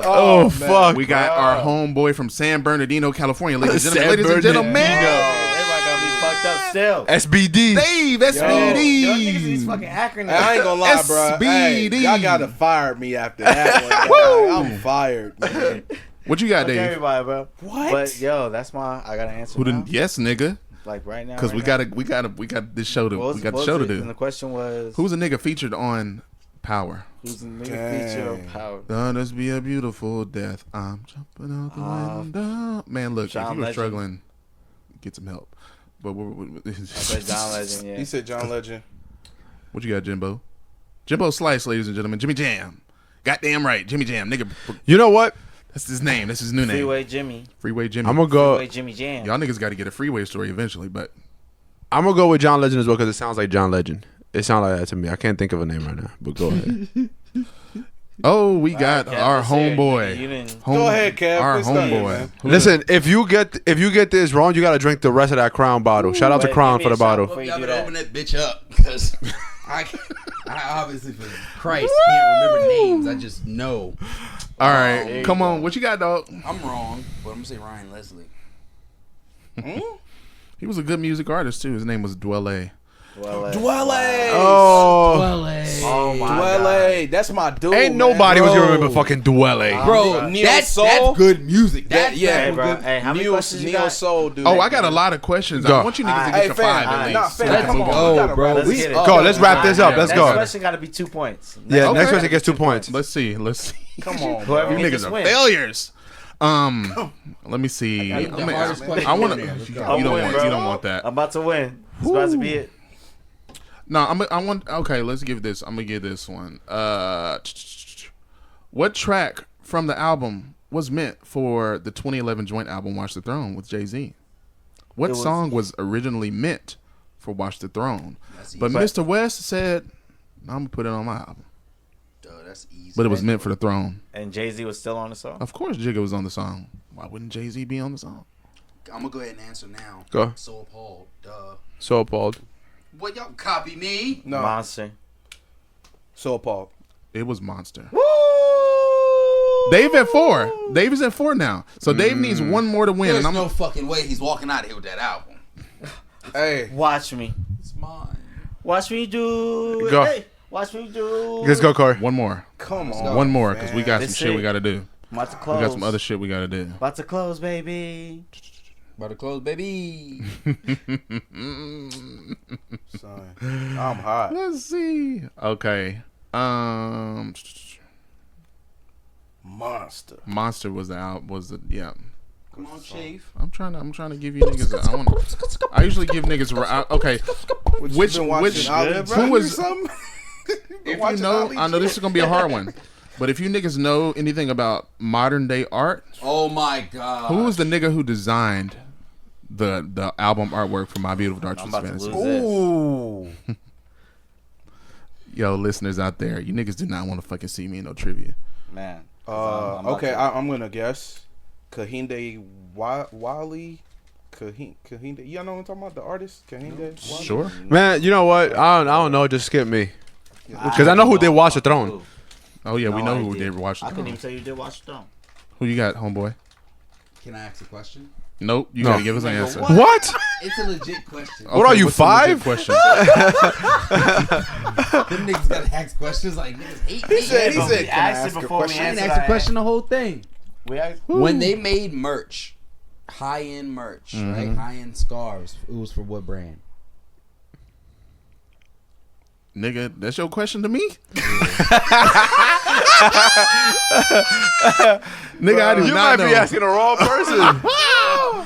Speaker 1: Oh, fuck.
Speaker 2: We got our homeboy from San Bernardino, California, ladies and
Speaker 1: San
Speaker 2: gentlemen.
Speaker 4: Everybody gonna be fucked up still.
Speaker 1: SBD.
Speaker 2: Dave,
Speaker 4: Yo, niggas
Speaker 2: SBD.
Speaker 4: these fucking acronyms.
Speaker 5: I ain't gonna lie, bro. Hey,
Speaker 2: SBD.
Speaker 5: y'all gotta fire me after that one. I'm fired, man.
Speaker 2: What you got,
Speaker 4: Fuck
Speaker 2: Dave?
Speaker 4: everybody, bro.
Speaker 5: What?
Speaker 4: But yo, that's my. I got an answer.
Speaker 2: Who
Speaker 4: now.
Speaker 2: didn't? Yes, nigga.
Speaker 4: Like right now.
Speaker 2: Because
Speaker 4: right
Speaker 2: we got this show to
Speaker 4: now.
Speaker 2: we got the show to
Speaker 4: And
Speaker 2: do.
Speaker 4: the question was,
Speaker 2: Who's a nigga featured on Power?
Speaker 4: who's the nigga
Speaker 5: Dang.
Speaker 4: featured on Power?
Speaker 2: Let us be a beautiful death. I'm jumping out the window. Man, look,
Speaker 4: John
Speaker 2: if you were
Speaker 4: Legend.
Speaker 2: struggling, get some help. But
Speaker 4: I said John Legend. Yeah.
Speaker 5: He said John Legend.
Speaker 2: what you got, Jimbo? Jimbo Slice, ladies and gentlemen. Jimmy Jam. Goddamn right, Jimmy Jam, nigga.
Speaker 1: You know what?
Speaker 2: That's his name. That's his new name.
Speaker 4: Freeway Jimmy.
Speaker 2: Freeway Jimmy.
Speaker 1: I'm gonna go.
Speaker 4: Freeway Jimmy Jam.
Speaker 2: Y'all niggas got to get a freeway story eventually, but
Speaker 1: I'm gonna go with John Legend as well because it sounds like John Legend. It sounds like that to me. I can't think of a name right now, but go ahead.
Speaker 2: oh, we got
Speaker 4: Kev,
Speaker 2: our
Speaker 4: let's hear it.
Speaker 2: homeboy.
Speaker 4: You didn't.
Speaker 2: Home-
Speaker 5: Go ahead, Kev.
Speaker 2: Our
Speaker 5: Let's start here,
Speaker 2: homeboy.
Speaker 5: man.
Speaker 2: Who
Speaker 1: Listen, if you get this wrong, you gotta drink the rest of that Crown bottle. Shout out to
Speaker 4: Wait,
Speaker 1: Crown
Speaker 4: give
Speaker 1: for
Speaker 4: me
Speaker 1: the
Speaker 4: a shot
Speaker 1: bottle.
Speaker 4: before you
Speaker 6: Y'all
Speaker 4: do
Speaker 6: better
Speaker 4: that.
Speaker 6: open that bitch up because I obviously for Christ can't remember names. I just know
Speaker 2: All right,
Speaker 4: There you
Speaker 2: come
Speaker 4: go.
Speaker 2: on. What you got, dog?
Speaker 6: I'm wrong, but I'm gonna say Ryan Leslie.
Speaker 2: He was a good music artist too. His name was Dwelle.
Speaker 5: Dwelle.
Speaker 1: Oh,
Speaker 4: Oh my God.
Speaker 5: Dwelle. That's my dude.
Speaker 1: ain't
Speaker 5: man.
Speaker 1: nobody was gonna
Speaker 5: Bro.
Speaker 1: remember fucking Dwelle.
Speaker 6: Bro,
Speaker 5: Neo
Speaker 6: that's
Speaker 5: Soul?
Speaker 6: good music. That's
Speaker 5: Yeah,
Speaker 4: Hey, bro.
Speaker 5: good.
Speaker 4: Hey, how many
Speaker 5: Neo,
Speaker 4: questions you
Speaker 5: Neo
Speaker 4: got?
Speaker 5: Soul, dude.
Speaker 2: Oh, I got a lot of questions.
Speaker 1: Go.
Speaker 2: I want you niggas to
Speaker 4: Hey,
Speaker 2: get to
Speaker 5: fam,
Speaker 2: five at
Speaker 5: nah,
Speaker 2: least.
Speaker 5: fam,
Speaker 2: So we
Speaker 5: come
Speaker 2: can move
Speaker 5: on.
Speaker 2: on.
Speaker 5: We gotta
Speaker 6: bro.
Speaker 5: wrap
Speaker 4: Let's
Speaker 5: this
Speaker 4: get it.
Speaker 5: up.
Speaker 1: Go, let's wrap this up. Let's
Speaker 4: Next
Speaker 1: go.
Speaker 4: question got to be 2 points.
Speaker 1: Yeah,
Speaker 2: Okay.
Speaker 1: next question gets 2 points.
Speaker 2: Let's see. Let's see.
Speaker 5: Come on,
Speaker 4: Whoever
Speaker 5: bro.
Speaker 2: You
Speaker 4: gets
Speaker 2: niggas
Speaker 4: this
Speaker 2: are
Speaker 4: win.
Speaker 2: failures. Let me see.
Speaker 6: I got the hardest question
Speaker 2: I want
Speaker 6: in
Speaker 2: to.
Speaker 6: there. Let's
Speaker 2: You
Speaker 6: go.
Speaker 4: I'm
Speaker 2: don't
Speaker 4: win,
Speaker 2: want.
Speaker 4: bro.
Speaker 2: You don't want that.
Speaker 4: I'm about to win. It's about to be it.
Speaker 2: No, I want. Okay, let's give this. I'm gonna give this one. What track from the album was meant for the 2011 joint album "Watch the Throne" with Jay-Z? What song was originally meant for "Watch the Throne"?
Speaker 6: That's
Speaker 2: But
Speaker 6: easy.
Speaker 2: Mr. West said, "I'm gonna put it on my album."
Speaker 6: Duh, that's easy.
Speaker 2: But it was meant for the throne.
Speaker 4: And Jay-Z was still on the song.
Speaker 2: Of course, Jigga was on the song. Why wouldn't Jay-Z be on the song?
Speaker 6: I'm gonna go ahead and answer now.
Speaker 1: Go.
Speaker 6: So appalled. Duh.
Speaker 1: So appalled.
Speaker 6: What, y'all copy me?
Speaker 5: No,
Speaker 4: Monster.
Speaker 5: so appalled.
Speaker 2: It was Monster. Dave at 4. Dave is at 4 now. So Dave needs one more to win.
Speaker 6: There's
Speaker 2: And I'm
Speaker 6: no fucking way he's walking out of here with that album.
Speaker 5: Hey,
Speaker 4: Watch me.
Speaker 6: It's mine.
Speaker 4: Watch me do.
Speaker 1: Go.
Speaker 4: Hey, watch me do.
Speaker 1: Let's go, Corey.
Speaker 2: one more.
Speaker 5: come on.
Speaker 2: One more, because we got some
Speaker 4: This
Speaker 2: shit we
Speaker 4: it.
Speaker 2: got to do.
Speaker 4: About to
Speaker 2: We
Speaker 4: close.
Speaker 2: got some other shit we got to do.
Speaker 4: About to close, baby.
Speaker 6: About to close, baby.
Speaker 5: Son, I'm hot.
Speaker 2: Let's see. Okay.
Speaker 5: Monster.
Speaker 2: Monster was the album. Was the yeah.
Speaker 6: Come on, Chief.
Speaker 2: I'm trying to give you niggas. I usually give niggas. Okay. Which
Speaker 5: You been watching Ali
Speaker 2: who
Speaker 5: G
Speaker 2: was?
Speaker 5: or something?
Speaker 2: If you
Speaker 5: watching
Speaker 2: know,
Speaker 5: Ali
Speaker 2: I know
Speaker 5: G?
Speaker 2: this is gonna be a hard one. But if you niggas know anything about modern day art,
Speaker 6: Oh my god.
Speaker 2: who was the nigga who designed the album artwork for My Beautiful Dark Twisted Fantasy.
Speaker 5: Ooh.
Speaker 2: Yo, listeners out there, you niggas do not want to fucking see me in no trivia.
Speaker 4: Man.
Speaker 5: Okay, I'm gonna guess. Kahinde Wali. Kahinde. Y'all know what I'm talking about? The artist? Kahinde Wali?
Speaker 2: Sure.
Speaker 1: Man, you know what? I don't know. Just skip me. Because I know who did Watch the Throne.
Speaker 2: Oh yeah, we
Speaker 4: No
Speaker 2: know who
Speaker 4: idea.
Speaker 2: did watch.
Speaker 4: I couldn't even tell you did watch the Throne.
Speaker 2: Who you got, homeboy?
Speaker 6: Can I ask a question?
Speaker 2: Nope. You
Speaker 1: No.
Speaker 2: gotta give us an answer.
Speaker 1: What?
Speaker 6: It's a legit question.
Speaker 2: Okay,
Speaker 1: What are you,
Speaker 2: what's the legit
Speaker 1: 5?
Speaker 2: question?
Speaker 6: Them niggas gotta ask questions like niggas hate me.
Speaker 5: He said,
Speaker 4: But we
Speaker 5: "Can I
Speaker 4: asked it
Speaker 5: ask a
Speaker 4: before we
Speaker 5: question?"
Speaker 6: I didn't
Speaker 4: answered.
Speaker 6: ask the question the whole thing.
Speaker 4: We asked.
Speaker 6: When they made merch, high-end merch, right? High-end scarves. It was for what brand?
Speaker 2: Nigga, that's your question to me? Nigga, I do
Speaker 1: You
Speaker 2: not
Speaker 1: might
Speaker 2: know.
Speaker 1: be asking the wrong person.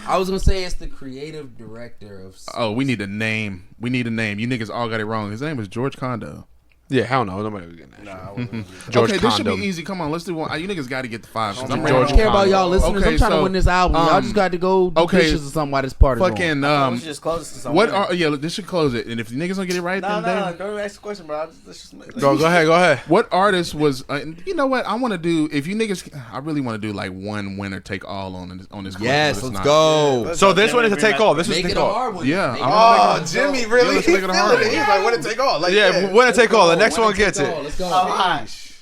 Speaker 6: I was gonna say it's the creative director of.
Speaker 2: Oh, we need a name. We need a name. You niggas all got it wrong. His name is George Condo.
Speaker 1: Yeah, hell no. Nobody was getting that.
Speaker 5: Nah, I wasn't.
Speaker 1: George
Speaker 2: Okay, this should
Speaker 1: Condom.
Speaker 2: be easy. Come on, let's do one. You niggas got to get the 5. 'cause I'm
Speaker 6: I
Speaker 2: ready
Speaker 6: don't
Speaker 2: to
Speaker 6: care about
Speaker 2: Condo.
Speaker 6: y'all listeners.
Speaker 2: Okay,
Speaker 6: I'm trying to
Speaker 2: so,
Speaker 6: win this album. Y'all just got to go do
Speaker 2: okay,
Speaker 6: dishes or something while this party's going.
Speaker 2: Fucking
Speaker 4: we should just close this to someone.
Speaker 2: what are yeah? This should close it. And if the niggas don't get it right,
Speaker 4: No,
Speaker 2: then
Speaker 4: no,
Speaker 2: they-
Speaker 4: don't ask the question, bro. Let's just
Speaker 1: Go ahead.
Speaker 2: What artist was? You know what? I want to do. If you niggas, I really want to do like one winner take all on this. Question,
Speaker 6: Yes,
Speaker 2: but it's
Speaker 6: let's
Speaker 2: not.
Speaker 6: go.
Speaker 1: So this one is a take all. This is
Speaker 6: Make
Speaker 1: a
Speaker 6: it
Speaker 1: take
Speaker 6: a
Speaker 1: all.
Speaker 6: hard one.
Speaker 2: Yeah,
Speaker 6: Make
Speaker 2: I'm
Speaker 6: it
Speaker 2: gonna
Speaker 6: a
Speaker 2: make
Speaker 6: hard
Speaker 5: Oh,
Speaker 6: one.
Speaker 5: Jimmy,
Speaker 2: Yeah,
Speaker 5: really?
Speaker 2: let's
Speaker 5: He
Speaker 2: make it a hard
Speaker 5: feeling it.
Speaker 2: one.
Speaker 5: He's like, "What to take all?" Like,
Speaker 1: Yeah, winner take all. The next
Speaker 6: Winner
Speaker 1: one gets
Speaker 6: take
Speaker 1: it.
Speaker 6: all. Let's go.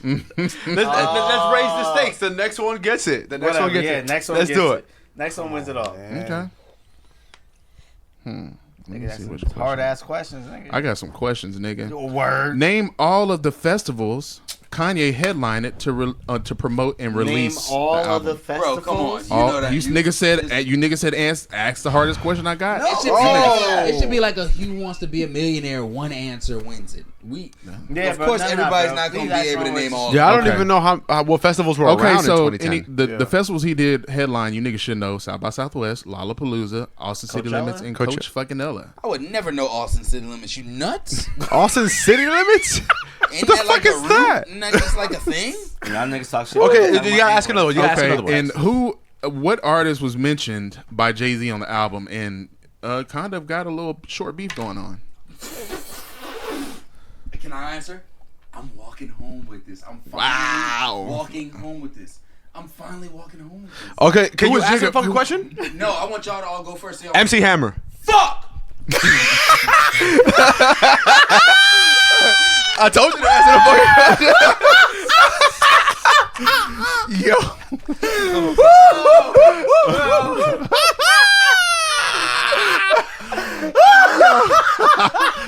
Speaker 1: Let's raise the stakes. The next one gets it. The next one gets it.
Speaker 4: Next one
Speaker 1: Let's
Speaker 4: gets
Speaker 1: do it.
Speaker 4: Next one wins it all.
Speaker 2: Okay. Let me
Speaker 4: Nigga, that's
Speaker 2: see
Speaker 4: some
Speaker 2: which question.
Speaker 4: hard ass questions, nigga.
Speaker 2: I got some questions, nigga.
Speaker 5: Word.
Speaker 2: Name all of the festivals Kanye headlined it to promote and release
Speaker 4: Name all
Speaker 2: the
Speaker 4: of
Speaker 2: album.
Speaker 4: the festivals.
Speaker 6: Bro, come on.
Speaker 2: All,
Speaker 6: know that.
Speaker 2: you niggas said ask the hardest question I got.
Speaker 6: It should be like a Who Wants to Be a Millionaire. One answer wins it.
Speaker 4: Yeah,
Speaker 6: Of
Speaker 4: bro,
Speaker 6: course,
Speaker 4: no,
Speaker 6: everybody's
Speaker 4: bro.
Speaker 6: not going
Speaker 4: Please
Speaker 6: to be
Speaker 4: ask
Speaker 6: able to
Speaker 4: one
Speaker 6: name
Speaker 4: question.
Speaker 6: all.
Speaker 1: Yeah, I don't
Speaker 2: Okay.
Speaker 1: even know what festivals were
Speaker 2: Okay,
Speaker 1: around
Speaker 2: so
Speaker 1: in 2010.
Speaker 2: the festivals he did headline, you niggas should know: South by Southwest, Lollapalooza, Austin City
Speaker 4: Coachella?
Speaker 2: Limits, and Coach fucking Ella.
Speaker 6: I would never know Austin City Limits. You nuts?
Speaker 1: Austin City Limits?
Speaker 6: Ain't
Speaker 1: the
Speaker 6: that
Speaker 1: fuck
Speaker 6: like
Speaker 1: is
Speaker 6: a root?
Speaker 1: that?
Speaker 6: Isn't that just like a thing?
Speaker 4: Y'all niggas talk shit.
Speaker 1: Okay,
Speaker 4: about
Speaker 1: you gotta ask another one. You gotta ask
Speaker 2: Okay,
Speaker 1: another one.
Speaker 2: and what artist was mentioned by Jay-Z on the album and kind of got a little short beef going on?
Speaker 6: Can I answer? I'm walking home with this. I'm finally walking home with this. I'm finally walking home with this.
Speaker 1: Okay, can
Speaker 2: Who
Speaker 1: you
Speaker 2: was
Speaker 1: ask
Speaker 2: Jigga?
Speaker 1: a fucking question?
Speaker 6: No, I want y'all to all go first. So y'all-
Speaker 1: MC Hammer.
Speaker 6: Fuck!
Speaker 1: I told you to answer the fucking question. Yo.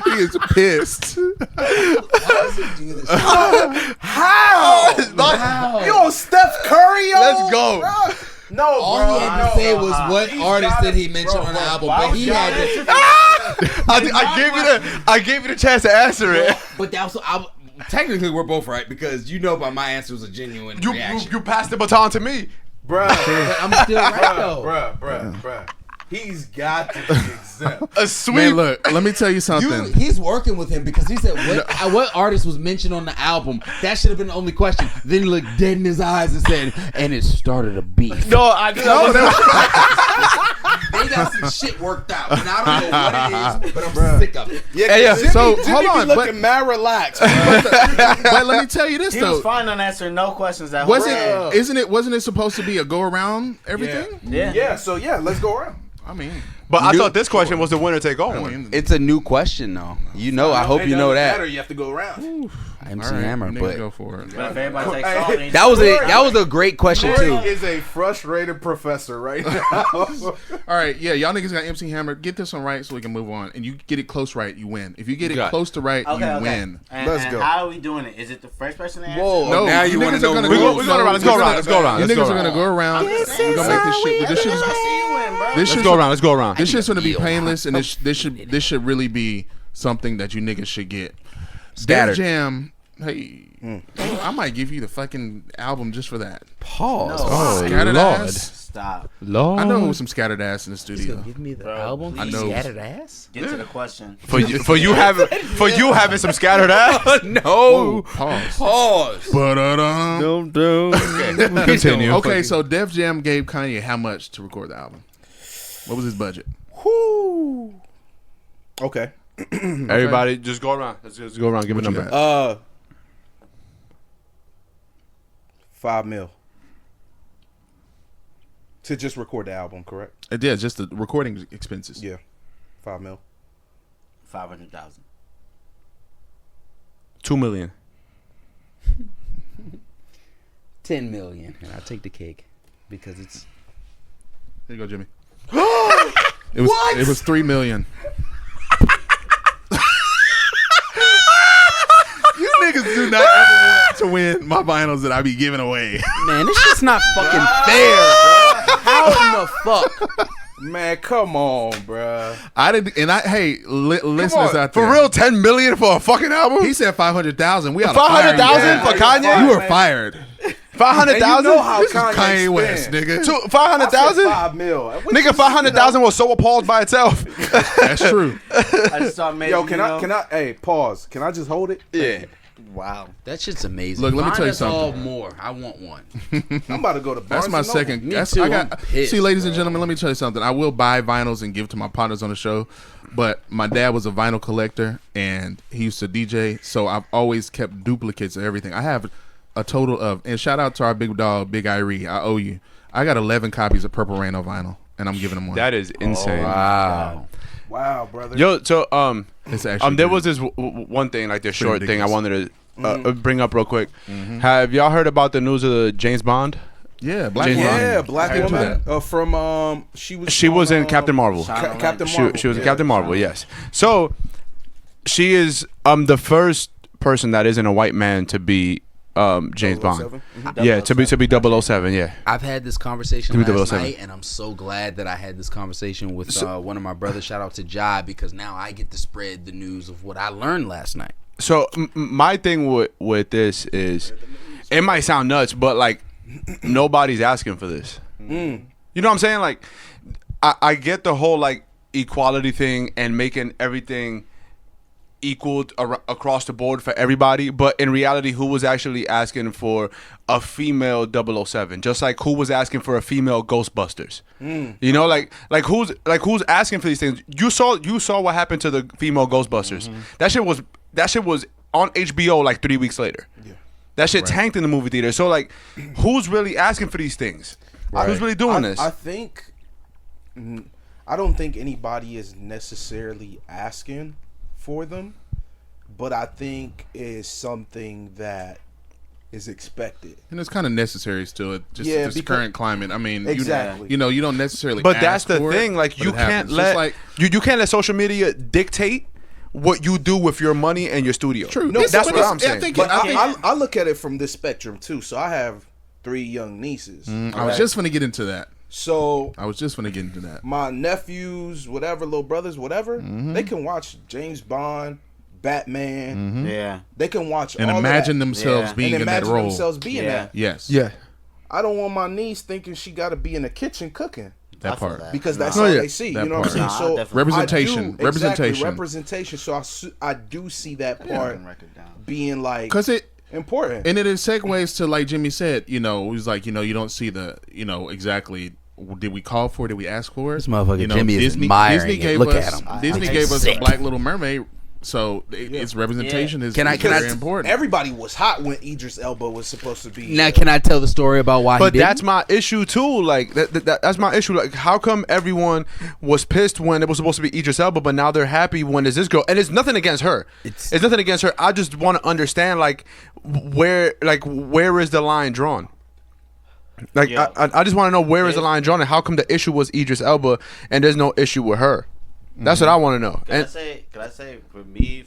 Speaker 2: He is pissed.
Speaker 6: Why does he do this?
Speaker 5: How? Yo, Steph Curry, yo.
Speaker 1: Let's go.
Speaker 5: No,
Speaker 6: All
Speaker 5: bro.
Speaker 6: he had to say was what artist did he mention on the album, but he had to.
Speaker 1: I gave you the chance to answer it.
Speaker 6: But that was technically we're both right because you know, by my answer was a genuine reaction.
Speaker 1: You passed the baton to me.
Speaker 5: Bruh.
Speaker 6: But I'm still right though.
Speaker 5: Bruh. He's got to be exempt.
Speaker 1: A sweep.
Speaker 2: Man, look, let me tell you something.
Speaker 6: He's working with him because he said what artist was mentioned on the album. That should have been the only question. Then he looked dead in his eyes and said, "And it started a beef."
Speaker 1: No, I
Speaker 6: They got some shit worked out, and I don't know what it is, but I'm sick of it.
Speaker 1: Yeah.
Speaker 2: So,
Speaker 5: Jimmy
Speaker 2: hold
Speaker 5: be
Speaker 2: on,
Speaker 5: looking mad relaxed. bro.
Speaker 2: But let me tell you this
Speaker 4: He
Speaker 2: though.
Speaker 4: was fine on answering no questions that whole time.
Speaker 2: Wasn't it supposed to be a go around everything?
Speaker 4: Yeah.
Speaker 5: So let's go around.
Speaker 2: I mean,
Speaker 1: But I thought this question was the winner take all
Speaker 2: I
Speaker 1: one.
Speaker 2: mean,
Speaker 6: It's a new question, though. You know, I hope you know
Speaker 5: Better,
Speaker 6: that.
Speaker 5: you have to go around.
Speaker 6: MC
Speaker 2: all right,
Speaker 6: Hammer,
Speaker 2: niggas
Speaker 6: but
Speaker 2: go for it.
Speaker 4: But if everybody takes all, then
Speaker 6: that was a great question
Speaker 5: Corey
Speaker 6: too.
Speaker 5: is a frustrated professor right now.
Speaker 2: All right, yeah, y'all niggas got MC Hammer. Get this one right so we can move on. And you get it close right, you win. If you get it
Speaker 1: Got it.
Speaker 2: close to right, you win.
Speaker 5: Let's go.
Speaker 4: How are we doing it? Is it the first person to answer?
Speaker 6: Whoa,
Speaker 2: No,
Speaker 6: now you
Speaker 2: niggas
Speaker 6: want to
Speaker 2: are
Speaker 6: know
Speaker 2: gonna
Speaker 6: the
Speaker 2: go-
Speaker 6: rules.
Speaker 1: Let's go around. Let's go around. Let's go around.
Speaker 2: You
Speaker 1: Let's
Speaker 2: niggas
Speaker 1: go
Speaker 2: are gonna
Speaker 1: around.
Speaker 2: go around. We're gonna make this shit. This shit is.
Speaker 4: I see you win, bro.
Speaker 2: This
Speaker 1: Let's
Speaker 2: shit's
Speaker 1: go around. Let's go around.
Speaker 2: This shit's gonna be
Speaker 6: feel
Speaker 2: painless, and this should really be something that you niggas should get.
Speaker 6: Scattered.
Speaker 2: Def Jam. Hey, I might give you the fucking album just for that.
Speaker 1: Pause.
Speaker 4: No.
Speaker 1: Oh,
Speaker 2: Scattered
Speaker 1: Lord.
Speaker 2: ass.
Speaker 4: Stop.
Speaker 1: Lord.
Speaker 2: I know it was some scattered ass in the studio.
Speaker 6: Give me the
Speaker 4: Bro,
Speaker 6: album.
Speaker 2: I know.
Speaker 6: Scattered ass.
Speaker 4: Get to the question.
Speaker 1: For you having some scattered ass.
Speaker 6: No.
Speaker 2: Pause.
Speaker 6: Pause.
Speaker 2: But
Speaker 1: Continue.
Speaker 2: okay, so Def Jam gave Kanye how much to record the album? What was his budget?
Speaker 5: Whoo. Okay.
Speaker 1: Everybody, just go around. Let's just go around. Give a
Speaker 2: What you
Speaker 1: number.
Speaker 2: got?
Speaker 5: $5 million to just record the album, correct?
Speaker 2: Yeah, just the recording expenses.
Speaker 5: Yeah, $5 million.
Speaker 4: 500,000.
Speaker 1: $2 million.
Speaker 3: 10 million, and I'll take the cake because it's.
Speaker 2: Here you go, Jimmy. It was $3 million. You niggas do not ever want to win my vinyls that I be giving away.
Speaker 3: Man, this shit's not fucking fair, bro. How in the fuck?
Speaker 5: Man, come on, bruh.
Speaker 2: I didn't, and listeners out there.
Speaker 1: For real, $10 million for a fucking album?
Speaker 2: He said 500,000. We oughta
Speaker 1: 500,000
Speaker 2: fire
Speaker 1: for
Speaker 2: you.
Speaker 1: Kanye?
Speaker 2: You were fired.
Speaker 1: 500,000?
Speaker 5: You know how
Speaker 2: This is
Speaker 5: Kanye
Speaker 2: Kanye West,
Speaker 5: spent.
Speaker 2: nigga.
Speaker 1: 500,000?
Speaker 5: $5 million.
Speaker 1: Nigga, 500,000 was so appalled by itself.
Speaker 2: That's true.
Speaker 4: I just saw Mason,
Speaker 5: Yo, can I? Hey, pause. Can I just hold it?
Speaker 1: Yeah.
Speaker 4: Wow.
Speaker 3: That shit's amazing.
Speaker 2: Look, let me
Speaker 3: Find
Speaker 2: tell you
Speaker 3: us all
Speaker 2: something.
Speaker 3: more. I want one.
Speaker 5: I'm about to go to Barnes
Speaker 2: That's my
Speaker 5: and Noble.
Speaker 2: second.
Speaker 3: Me
Speaker 2: That's,
Speaker 3: too,
Speaker 2: I
Speaker 3: I'm
Speaker 2: got.
Speaker 3: pissed,
Speaker 2: See, ladies and gentlemen, let me tell you something. I will buy vinyls and give to my partners on the show, but my dad was a vinyl collector and he used to DJ, so I've always kept duplicates of everything. I have a total of, and shout out to our big dog, Big Irie. I owe you. I got 11 copies of Purple Rain on vinyl, and I'm giving them one.
Speaker 1: That is insane.
Speaker 3: Wow.
Speaker 5: Wow, brother.
Speaker 1: Yo, so
Speaker 2: It's actually
Speaker 1: there
Speaker 2: pretty-
Speaker 1: was this one thing, like this short thing I
Speaker 2: ridiculous.
Speaker 1: wanted to bring up real quick. Have y'all heard about the news of the James Bond?
Speaker 2: Yeah, black
Speaker 1: James
Speaker 2: woman.
Speaker 5: Yeah, black
Speaker 2: I heard
Speaker 5: woman
Speaker 2: that.
Speaker 5: from
Speaker 1: She was in Captain Marvel.
Speaker 5: Captain
Speaker 1: She,
Speaker 5: Marvel.
Speaker 1: she was in
Speaker 5: Yeah.
Speaker 1: Captain Marvel, yes. So she is the first person that isn't a white man to be James Bond.
Speaker 5: 007?
Speaker 1: Yeah, to be 007, yeah.
Speaker 3: I've had this conversation
Speaker 1: To be
Speaker 3: last
Speaker 1: 007.
Speaker 3: night, and I'm so glad that I had this conversation with one of my brothers. Shout out to Jai, because now I get to spread the news of what I learned last night.
Speaker 1: So my thing with this is, it might sound nuts, but like nobody's asking for this. You know what I'm saying? Like I get the whole like equality thing and making everything equal across the board for everybody, but in reality, who was actually asking for a female 007? Just like who was asking for a female Ghostbusters? You know, like who's asking for these things? You saw what happened to the female Ghostbusters. That shit was on HBO like 3 weeks later. Yeah. That shit tanked in the movie theater. So like, who's really asking for these things? Who's really doing this?
Speaker 5: I think I don't think anybody is necessarily asking for them, but I think is something that is expected.
Speaker 2: And it's kind of necessary still, just
Speaker 5: Yeah,
Speaker 2: this
Speaker 5: because-
Speaker 2: current climate. I mean,
Speaker 5: Exactly.
Speaker 2: you know, you don't necessarily.
Speaker 1: But
Speaker 2: ask
Speaker 1: that's the
Speaker 2: for
Speaker 1: thing.
Speaker 2: it,
Speaker 1: Like
Speaker 2: but
Speaker 1: you
Speaker 2: it
Speaker 1: can't
Speaker 2: happens.
Speaker 1: let
Speaker 2: Just like,
Speaker 1: you can't let social media dictate what you do with your money and your studio.
Speaker 2: True.
Speaker 1: No,
Speaker 2: It's-
Speaker 1: that's
Speaker 2: but
Speaker 1: what
Speaker 2: it's-
Speaker 1: I'm saying.
Speaker 2: I think-
Speaker 5: But
Speaker 2: I think-
Speaker 5: I look at it from this spectrum too. So I have 3 young nieces.
Speaker 2: I was just gonna get into that.
Speaker 5: So my nephews, whatever, little brothers, whatever, they can watch James Bond, Batman.
Speaker 4: Yeah.
Speaker 5: They can watch
Speaker 2: And
Speaker 5: all
Speaker 2: imagine
Speaker 5: of that.
Speaker 2: themselves being
Speaker 5: and
Speaker 2: in that
Speaker 5: imagine
Speaker 2: role.
Speaker 5: themselves being
Speaker 4: Yeah.
Speaker 5: that.
Speaker 2: Yes.
Speaker 1: Yeah.
Speaker 5: I don't want my niece thinking she got to be in the kitchen cooking
Speaker 2: That
Speaker 4: I feel
Speaker 2: part.
Speaker 4: that.
Speaker 5: because that's
Speaker 1: No,
Speaker 5: all
Speaker 1: yeah.
Speaker 5: they see.
Speaker 2: That
Speaker 5: You know what I'm
Speaker 2: part.
Speaker 5: saying?
Speaker 4: Nah,
Speaker 5: So
Speaker 4: definitely.
Speaker 2: Representation.
Speaker 5: Exactly, representation. So I do see that part
Speaker 4: Record down.
Speaker 5: being like
Speaker 2: Because it.
Speaker 5: important.
Speaker 2: And it segues to, like Jimmy said, you know, it was like, you know, you don't see the, you know, exactly, did we call for it? Did we ask for it?
Speaker 3: This motherfucker
Speaker 2: you know,
Speaker 3: Jimmy is
Speaker 2: Disney
Speaker 3: admiring it. Look
Speaker 2: us,
Speaker 3: at him.
Speaker 2: Disney
Speaker 3: I'm
Speaker 2: gave us
Speaker 3: sick.
Speaker 2: a Black Little Mermaid, so its representation is
Speaker 3: Can I
Speaker 2: very important.
Speaker 5: Everybody was hot when Idris Elba was supposed to be.
Speaker 3: Now, can I tell the story about why
Speaker 1: But
Speaker 3: he
Speaker 1: that's
Speaker 3: didn't?
Speaker 1: my issue too. Like that's my issue. Like, how come everyone was pissed when it was supposed to be Idris Elba, but now they're happy when it's this girl? And it's nothing against her. It's nothing against her. I just want to understand like where is the line drawn? Like
Speaker 4: Yeah.
Speaker 1: I just want to know where is the line drawn, and how come the issue was Idris Elba and there's no issue with her? That's what I want to know.
Speaker 4: Can I say for me,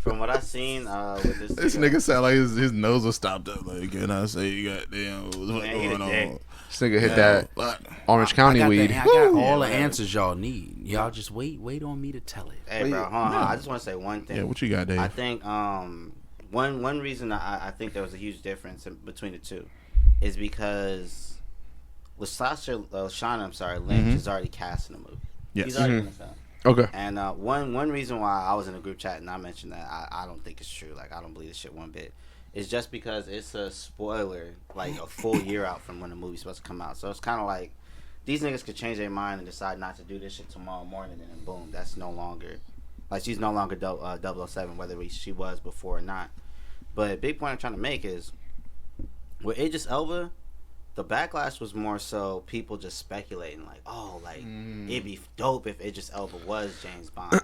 Speaker 4: from what I've seen with
Speaker 2: This nigga sound like his nose was stopped up. Like, can I say you goddamn what's going on?
Speaker 1: This nigga hit that Orange County weed.
Speaker 3: I got all the answers y'all need. Y'all just wait on me to tell it.
Speaker 4: Hey, bro, hold on. I just want to say one thing.
Speaker 2: Yeah, what you got, Dave?
Speaker 4: I think one reason I think there was a huge difference between the two is because with Lynch is already cast in the movie.
Speaker 2: Yes.
Speaker 4: He's already in the film.
Speaker 1: Okay.
Speaker 4: And one reason why I was in a group chat and I mentioned that I don't think it's true. Like, I don't believe this shit one bit. It's just because it's a spoiler, like a full year out from when the movie's supposed to come out. So it's kind of like these niggas could change their mind and decide not to do this shit tomorrow morning, and then boom, that's no longer, like, she's no longer 007, whether she was before or not. But big point I'm trying to make is, with Idris Elba, the backlash was more so people just speculating, like, oh, like, it'd be dope if Idris Elba was James Bond.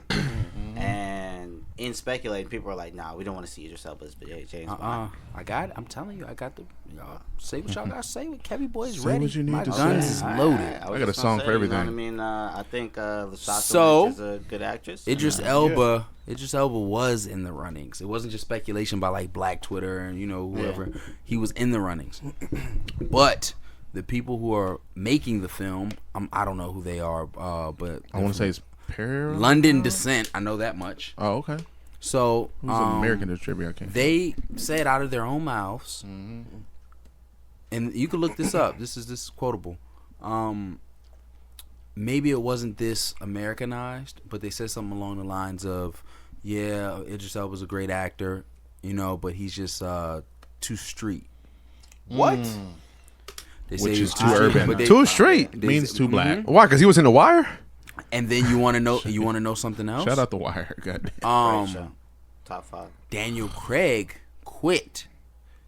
Speaker 4: And in speculating, people are like, nah, we don't want to see Idris Elba as James Bond.
Speaker 3: I'm telling you, I got the, y'all say what y'all got to say. Kevin Boy's
Speaker 2: Say
Speaker 3: ready.
Speaker 2: what you need
Speaker 3: My
Speaker 2: to
Speaker 3: guns
Speaker 2: say.
Speaker 3: is loaded.
Speaker 2: I got a song for everything.
Speaker 4: You know what I mean? I think Lasasha
Speaker 3: So,
Speaker 4: Lynch is a good actress.
Speaker 3: Idris Elba was in the runnings. It wasn't just speculation by like Black Twitter and whoever. Yeah. He was in the runnings. But the people who are making the film, I don't know who they are, but
Speaker 2: I want to say it's
Speaker 3: London Descent. I know that much.
Speaker 2: Oh, okay.
Speaker 3: So
Speaker 2: who's an American distributor? I can't.
Speaker 3: They said out of their own mouths, and you can look this up. This is quotable. Maybe it wasn't this Americanized, but they said something along the lines of, "Yeah, Idris Elba's a great actor, but he's just too street."
Speaker 5: What?
Speaker 3: They
Speaker 2: Which
Speaker 3: say
Speaker 2: is too urban.
Speaker 1: Too straight
Speaker 2: means too black.
Speaker 1: Why? Because he was in The Wire.
Speaker 3: And then you want to know? You want to know something else?
Speaker 2: Shout out The Wire. Goddamn.
Speaker 4: Top 5.
Speaker 3: Daniel Craig quit.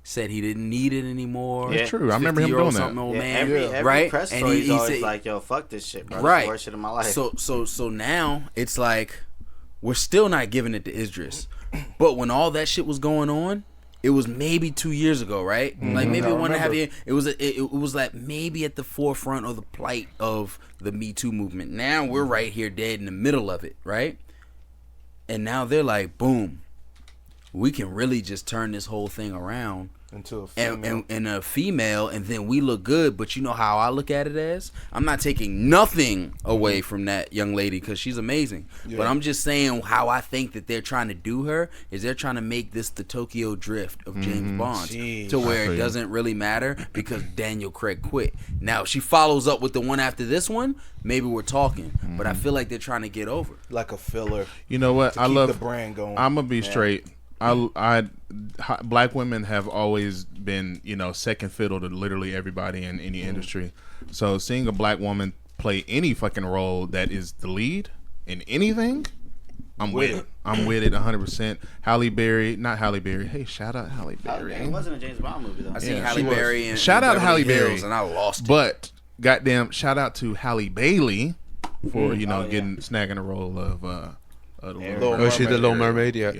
Speaker 3: Said he didn't need it anymore.
Speaker 2: That's true. I remember him doing that.
Speaker 3: Old man,
Speaker 4: every
Speaker 3: right?
Speaker 4: press
Speaker 3: And
Speaker 4: story
Speaker 3: he
Speaker 4: always
Speaker 3: said,
Speaker 4: like, "Yo, fuck this shit, bro.
Speaker 3: Right.
Speaker 4: It's the worst shit of my life."
Speaker 3: So now it's like we're still not giving it to Idris, but when all that shit was going on, it was maybe 2 years ago, right? Like maybe 1.5 years. It was like maybe at the forefront of the plight of the Me Too movement. Now we're right here, dead in the middle of it, right? And now they're like, boom, we can really just turn this whole thing around
Speaker 5: into a female.
Speaker 3: And a female, and then we look good. But you know how I look at it as? I'm not taking nothing away from that young lady because she's amazing. Yeah. But I'm just saying how I think that they're trying to do her is they're trying to make this the Tokyo Drift of James Bond to where it doesn't really matter because Daniel Craig quit. Now if she follows up with the one after this one, maybe we're talking. But I feel like they're trying to get over
Speaker 5: like a filler.
Speaker 2: You know what?
Speaker 5: I love the brand going.
Speaker 2: I'm gonna be straight. Black women have always been, second fiddle to literally everybody in any industry. So seeing a black woman play any fucking role that is the lead in anything, I'm with it. I'm with it 100%. Halle Berry, not Halle Berry. Hey, shout out Halle Berry.
Speaker 4: It wasn't a James Bond movie though.
Speaker 3: I seen Halle Berry and
Speaker 2: shout out Halle
Speaker 3: Beverly
Speaker 2: Berry,
Speaker 3: Hills, and I lost it.
Speaker 2: But goddamn, shout out to Halle Bailey for snagging a role of.
Speaker 1: She's the Little Mermaid, yeah.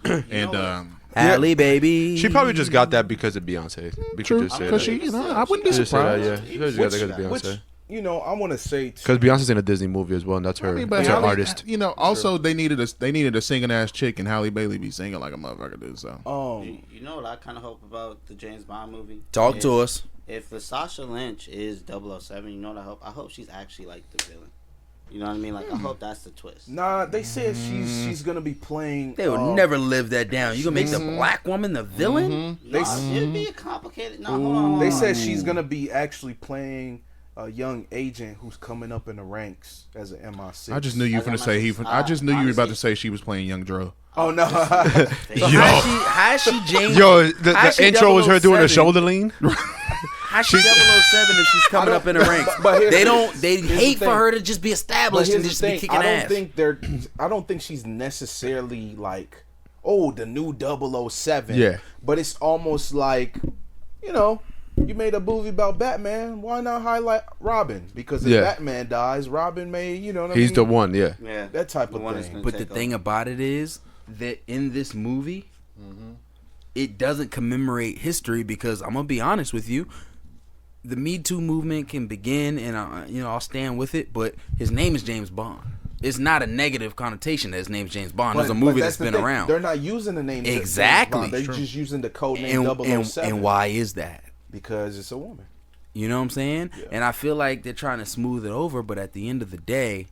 Speaker 2: And
Speaker 3: Halle baby.
Speaker 1: She probably just got that because of Beyonce.
Speaker 2: True, because she, I wouldn't be surprised.
Speaker 1: She just got that because of Beyonce.
Speaker 5: I want to say
Speaker 1: because Beyonce's in a Disney movie as well, and that's her. That's her artist.
Speaker 2: Also they needed a singing ass chick, and Halle Bailey be singing like a motherfucker do. So,
Speaker 4: you know what I kind of hope about the James Bond movie?
Speaker 3: Talk to us.
Speaker 4: If Lasasha Lynch is 007, you know what I hope? I hope she's actually like the villain. You know what I mean? Like I hope that's the twist.
Speaker 5: Nah, they said she's gonna be playing.
Speaker 3: They would never live that down. You gonna make the black woman the villain?
Speaker 4: It'd be a complicated. No, hold on.
Speaker 5: They said she's gonna be actually playing a young agent who's coming up in the ranks as an MI6.
Speaker 2: I just knew you were gonna say I just knew you were about to say she was playing Young Dro.
Speaker 5: Oh no!
Speaker 3: How's she James?
Speaker 1: Yo, the intro was her doing a shoulder lean.
Speaker 3: How's she 007 if she's coming up in the ranks? But they hate for her to just be established and just be kicking ass.
Speaker 5: I don't think she's necessarily like, the new 007.
Speaker 1: Yeah.
Speaker 5: But it's almost like, you made a movie about Batman. Why not highlight Robin? Because if Batman dies, Robin may,
Speaker 1: He's the one, yeah.
Speaker 5: That type of thing.
Speaker 3: But the thing about it is that in this movie, it doesn't commemorate history because I'm gonna be honest with you. The Me Too movement can begin, and I'll stand with it. But his name is James Bond. It's not a negative connotation that his name's James Bond. It's a movie that's been around.
Speaker 5: They're not using the name
Speaker 3: exactly.
Speaker 5: They're just using the code name 007.
Speaker 3: And why is that?
Speaker 5: Because it's a woman.
Speaker 3: You know what I'm saying?
Speaker 5: Yeah.
Speaker 3: And I feel like they're trying to smooth it over, but at the end of the day,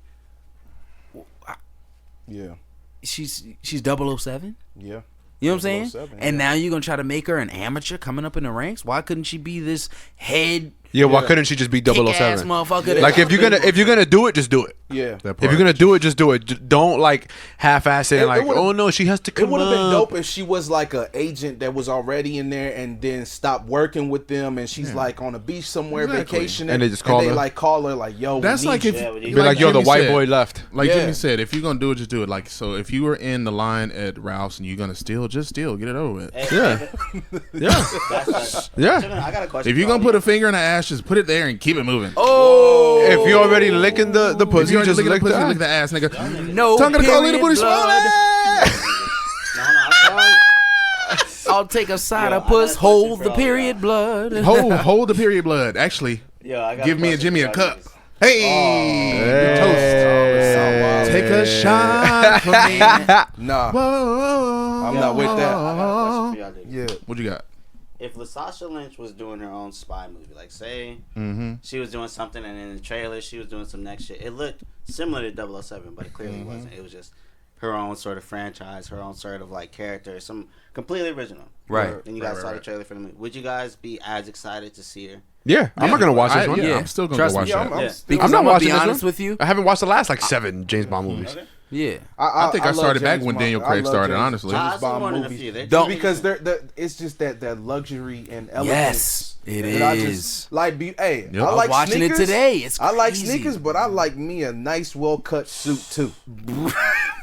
Speaker 3: she's 007.
Speaker 5: Yeah.
Speaker 3: You know what I'm saying? And now you're going to try to make her an amateur coming up in the ranks? Why couldn't she be this head
Speaker 1: Yeah, why couldn't she just be
Speaker 3: Kick-ass
Speaker 1: 007?
Speaker 3: motherfucker.
Speaker 1: Like if you're gonna do it, just do it.
Speaker 5: Yeah.
Speaker 2: That
Speaker 1: If
Speaker 2: part.
Speaker 1: you're gonna do it, just do it. Don't like half-ass it and like,
Speaker 5: would've-
Speaker 1: oh no, she has to
Speaker 5: It
Speaker 1: come
Speaker 5: would have been
Speaker 1: up.
Speaker 5: dope if she was like an agent that was already in there and then stopped working with them, and she's like on a beach somewhere
Speaker 2: Exactly.
Speaker 5: vacationing,
Speaker 1: And they just call her?
Speaker 5: like call her like, yo,
Speaker 2: That's
Speaker 5: we
Speaker 2: like
Speaker 5: need
Speaker 2: if
Speaker 5: you.
Speaker 4: Yeah,
Speaker 1: Be like, yo, the
Speaker 2: Jimmy
Speaker 1: white
Speaker 2: said-
Speaker 1: boy left.
Speaker 2: Like
Speaker 5: Yeah.
Speaker 2: Jimmy said, if you're gonna do it, just do it. Like, so if you were in the line at Ralph's and you're gonna steal, just steal, get it over with.
Speaker 1: Yeah. Yeah. Yeah.
Speaker 4: I got a question.
Speaker 2: If you're gonna put a finger in the ass, just put it there and keep it moving.
Speaker 3: Oh,
Speaker 1: If you're already licking the
Speaker 2: If
Speaker 1: pussy,
Speaker 2: you
Speaker 1: just
Speaker 2: lick the
Speaker 1: lick
Speaker 2: pussy,
Speaker 1: the
Speaker 2: lick the ass, nigga.
Speaker 3: no.
Speaker 2: Tongue gonna call
Speaker 3: period
Speaker 2: little booty
Speaker 3: blood.
Speaker 2: swollen.
Speaker 3: I'll take a side of
Speaker 4: I
Speaker 3: puss,
Speaker 4: got a
Speaker 3: hold
Speaker 4: question
Speaker 3: the
Speaker 4: for
Speaker 3: period blood.
Speaker 2: Hold the period blood. Actually, give me and Jimmy a cup. Hey, toast. Take a shot for me.
Speaker 5: Nah,
Speaker 2: Whoa.
Speaker 5: I'm not with
Speaker 4: I
Speaker 5: that.
Speaker 4: got a question for y'all, dude.
Speaker 5: Yeah.
Speaker 2: What you got?
Speaker 4: If LaSasha Lynch was doing her own spy movie, like say
Speaker 2: Mm-hmm.
Speaker 4: she was doing something and in the trailer she was doing some next shit, it looked similar to 007, but it clearly wasn't. It was just her own sort of franchise, her own sort of like character, some completely original.
Speaker 1: Right.
Speaker 4: And you guys saw the trailer for the movie. Would you guys be as excited to see her?
Speaker 1: Yeah, I'm not gonna watch this one.
Speaker 2: Yeah, I'm still gonna
Speaker 3: Trust
Speaker 2: go
Speaker 3: me.
Speaker 2: watch that.
Speaker 5: I'm
Speaker 4: Yeah.
Speaker 5: still-
Speaker 3: Because
Speaker 1: I'm not
Speaker 3: I'm gonna
Speaker 1: watching
Speaker 3: be
Speaker 1: this
Speaker 3: honest
Speaker 1: one.
Speaker 3: with you.
Speaker 1: I haven't watched the last like 7 James Bond movies.
Speaker 3: Yeah.
Speaker 2: I think I
Speaker 5: love
Speaker 2: started back
Speaker 5: James
Speaker 2: when
Speaker 5: Bond.
Speaker 2: Daniel
Speaker 5: I
Speaker 2: Craig
Speaker 5: love
Speaker 2: started,
Speaker 5: James-
Speaker 2: honestly.
Speaker 5: James
Speaker 4: I've seen
Speaker 5: Bond
Speaker 4: more than a
Speaker 5: movies.
Speaker 4: few. They're
Speaker 3: Don't-
Speaker 5: Because it's just that luxury and elegance.
Speaker 3: Yes, it
Speaker 5: that I
Speaker 3: is.
Speaker 5: just like. Hey,
Speaker 2: Yep.
Speaker 5: I
Speaker 2: I'm
Speaker 5: like
Speaker 3: watching
Speaker 5: sneakers.
Speaker 3: it today. It's
Speaker 5: I like
Speaker 3: crazy.
Speaker 5: sneakers, but I like me a nice, well cut suit too.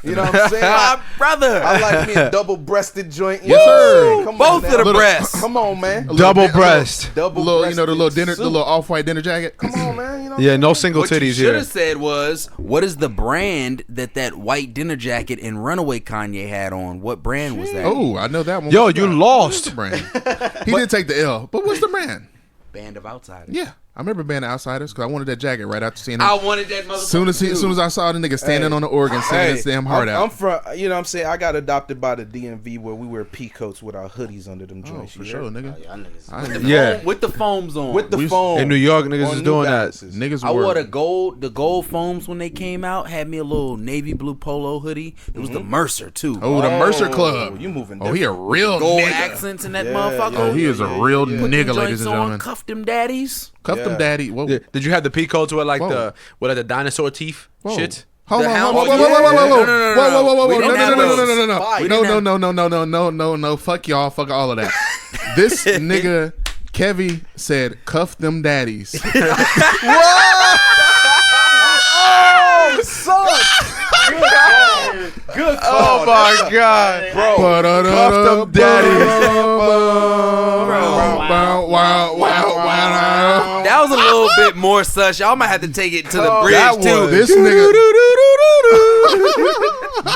Speaker 5: You know what I'm saying?
Speaker 3: My brother.
Speaker 5: I like me a double-breasted joint.
Speaker 2: Yes, sir.
Speaker 5: Come
Speaker 3: Both
Speaker 5: on
Speaker 3: of the
Speaker 5: now.
Speaker 3: breasts.
Speaker 5: Come on, man.
Speaker 1: Double breast.
Speaker 5: Double
Speaker 2: Little, you know, the little dinner,
Speaker 5: suit.
Speaker 2: the little off-white dinner jacket.
Speaker 5: Come on, man. You know.
Speaker 1: Yeah, no single
Speaker 3: What you
Speaker 1: titties
Speaker 3: should
Speaker 1: here.
Speaker 3: have said was, what is the brand that white dinner jacket and Runaway Kanye had on? What brand was that?
Speaker 2: Oh, I know that one.
Speaker 1: Yo,
Speaker 2: What's
Speaker 1: you
Speaker 2: the-
Speaker 1: lost.
Speaker 2: What's the brand? He did take the L, but what's the brand?
Speaker 3: Band of Outsiders.
Speaker 2: Yeah, I remember Band of Outsiders because I wanted that jacket right after seeing it.
Speaker 3: I wanted that motherfucker.
Speaker 2: As soon as I saw the nigga standing on the organ singing his damn heart
Speaker 5: I'm
Speaker 2: out.
Speaker 5: from, you know what I'm saying? I got adopted by the DMV where we wear pea coats with our hoodies under them
Speaker 2: Oh,
Speaker 5: joints.
Speaker 2: for
Speaker 5: you
Speaker 2: sure,
Speaker 5: heard?
Speaker 2: nigga.
Speaker 4: Y'all niggas.
Speaker 2: I ain't-
Speaker 1: Yeah.
Speaker 3: With the foams on.
Speaker 5: With the
Speaker 2: We-
Speaker 5: phone.
Speaker 1: In New York, niggas
Speaker 5: on
Speaker 1: is
Speaker 5: New
Speaker 1: doing that.
Speaker 5: Balances.
Speaker 2: Niggas
Speaker 3: I
Speaker 2: were
Speaker 3: wore the gold foams when they came out. Had me a little navy blue polo hoodie. It was the Mercer too.
Speaker 2: Oh, the Mercer Club.
Speaker 5: You moving
Speaker 2: Oh, he a real
Speaker 3: Gold
Speaker 2: nigga.
Speaker 3: accents in that
Speaker 5: Yeah,
Speaker 3: motherfucker.
Speaker 2: Oh, he is a real
Speaker 3: Put them
Speaker 2: nigga,
Speaker 3: joints
Speaker 2: ladies and
Speaker 3: on,
Speaker 2: gentlemen.
Speaker 3: Cuffed them daddies.
Speaker 2: Cuff them,
Speaker 5: Yeah.
Speaker 2: daddy. Whoa.
Speaker 1: Yeah. Did you have the pea coats with like
Speaker 2: Whoa.
Speaker 1: the dinosaur teeth
Speaker 2: Whoa.
Speaker 1: shit?
Speaker 2: Hold
Speaker 3: The
Speaker 2: on,
Speaker 3: hound-
Speaker 2: whoa, whoa,
Speaker 3: Oh,
Speaker 2: whoa, whoa, whoa,
Speaker 3: yeah.
Speaker 2: whoa, whoa,
Speaker 3: No,
Speaker 2: whoa, whoa, whoa,
Speaker 3: We
Speaker 2: whoa,
Speaker 3: didn't
Speaker 2: no,
Speaker 3: have
Speaker 2: no, no, no,
Speaker 3: those.
Speaker 2: no, no, no,
Speaker 5: We
Speaker 2: no,
Speaker 3: didn't
Speaker 2: no, fuck y'all, fuck all of that. This nigga, Kevy, said, cuff them daddies.
Speaker 5: Oh, son! Good call.
Speaker 1: Oh my god,
Speaker 5: Bro,
Speaker 1: cuff them daddies.
Speaker 3: That was a little bit more such. Y'all might have to take it to the bridge
Speaker 2: That
Speaker 3: too.
Speaker 2: was this nigga.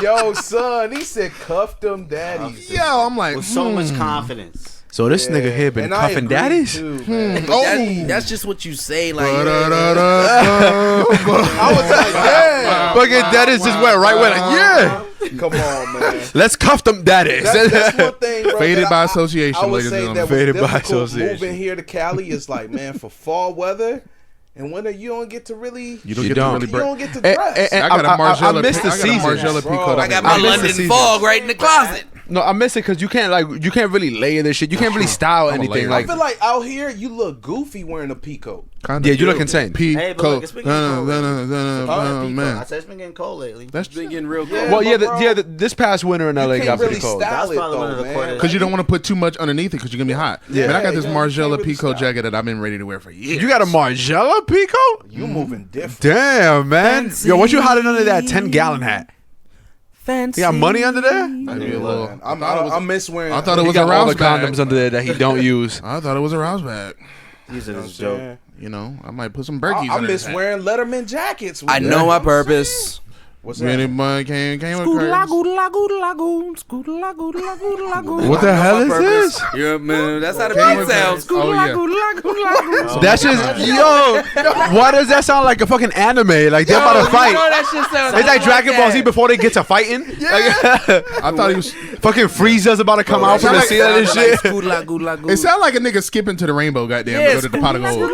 Speaker 5: Yo, son, he said cuff them daddies.
Speaker 2: Yo, I'm like,
Speaker 4: With so much confidence.
Speaker 1: So this nigga here been
Speaker 5: And I
Speaker 1: cuffing
Speaker 5: agree,
Speaker 1: daddies?
Speaker 5: too, man.
Speaker 3: That's just what you say. Like,
Speaker 5: I was like, yeah.
Speaker 1: Fucking daddies just went right with it. Yeah,
Speaker 5: Come on, man.
Speaker 1: let's cuff them daddies.
Speaker 5: That's one thing, bro.
Speaker 2: Faded
Speaker 5: that
Speaker 2: by
Speaker 5: I
Speaker 2: association,
Speaker 5: would
Speaker 2: ladies
Speaker 5: say
Speaker 2: and
Speaker 5: that
Speaker 2: gentlemen.
Speaker 5: was
Speaker 1: Faded by
Speaker 5: difficult
Speaker 1: association.
Speaker 5: moving here to Cali is like, man, for fall weather and winter, you don't get to really.
Speaker 2: You don't
Speaker 1: You
Speaker 2: get
Speaker 1: don't.
Speaker 2: to really
Speaker 5: You
Speaker 2: break.
Speaker 5: don't get to
Speaker 1: Eh,
Speaker 5: dress.
Speaker 1: eh, eh,
Speaker 2: I got a Margiela.
Speaker 1: I missed the season.
Speaker 2: Margiela
Speaker 5: Bro,
Speaker 2: peacoat.
Speaker 3: I got
Speaker 1: I
Speaker 3: my
Speaker 1: missed the
Speaker 3: London
Speaker 1: season.
Speaker 3: fog right in the closet.
Speaker 1: No, I miss it because you can't really layer this shit. You can't really style
Speaker 2: I'm a
Speaker 1: anything
Speaker 2: layer.
Speaker 5: I
Speaker 1: like.
Speaker 5: feel like out here you look goofy wearing a peacoat.
Speaker 2: Kinda
Speaker 1: Yeah, you look
Speaker 2: do.
Speaker 1: insane.
Speaker 4: Hey, but look, it's been getting cold. I
Speaker 2: Man,
Speaker 4: said it's been getting cold lately.
Speaker 2: that's
Speaker 3: Been getting real
Speaker 5: Yeah.
Speaker 3: cold.
Speaker 1: Well, yeah,
Speaker 5: Bro.
Speaker 1: this past winter in LA
Speaker 5: You
Speaker 1: got
Speaker 5: can't
Speaker 1: pretty
Speaker 5: really
Speaker 1: cold.
Speaker 5: style
Speaker 4: That's
Speaker 5: it
Speaker 4: probably one of
Speaker 5: though,
Speaker 4: the
Speaker 5: man.
Speaker 4: quarters.
Speaker 2: because you don't want to put too much underneath it because you're gonna be hot.
Speaker 1: Yeah.
Speaker 2: Man, I got this
Speaker 5: Yeah, you
Speaker 2: Margiela
Speaker 5: can't really
Speaker 2: peacoat
Speaker 5: style.
Speaker 2: jacket that I've been ready to wear for years.
Speaker 1: You got a Margiela peacoat?
Speaker 5: You moving different.
Speaker 1: Damn, man.
Speaker 3: Fancy.
Speaker 1: Yo, what you hiding under that 10-gallon hat?
Speaker 3: Fancy.
Speaker 1: You got money under there?
Speaker 2: Maybe a little.
Speaker 5: Man,
Speaker 2: I
Speaker 5: I miss wearing.
Speaker 2: thought it
Speaker 1: He
Speaker 2: was a
Speaker 1: got all the
Speaker 2: rouse bag.
Speaker 1: condoms under there that he don't use.
Speaker 2: I thought it was a rouse bag.
Speaker 4: These are
Speaker 5: You know what I'm
Speaker 4: this joke.
Speaker 5: saying?
Speaker 2: You know, I might put some Berkeys
Speaker 5: I
Speaker 2: under
Speaker 5: miss
Speaker 2: this hat.
Speaker 5: wearing Letterman jackets.
Speaker 3: I know my purpose.
Speaker 5: What's
Speaker 2: Anybody came with curtains.
Speaker 3: What
Speaker 1: What the hell is this?
Speaker 3: Yeah, man, that's how the
Speaker 2: Came
Speaker 3: beat
Speaker 2: with
Speaker 3: sounds.
Speaker 2: curtains. Oh, yeah.
Speaker 1: That's just yo. Why does that sound like a fucking anime? Like they're about to fight.
Speaker 3: that shit sounds
Speaker 1: It's like Dragon Ball Z before they get to fighting.
Speaker 2: I thought he was.
Speaker 1: Fucking Frieza's about to come out from the ceiling and shit.
Speaker 2: It sounded like a nigga skipping to the rainbow. Goddamn, to go to the pot of gold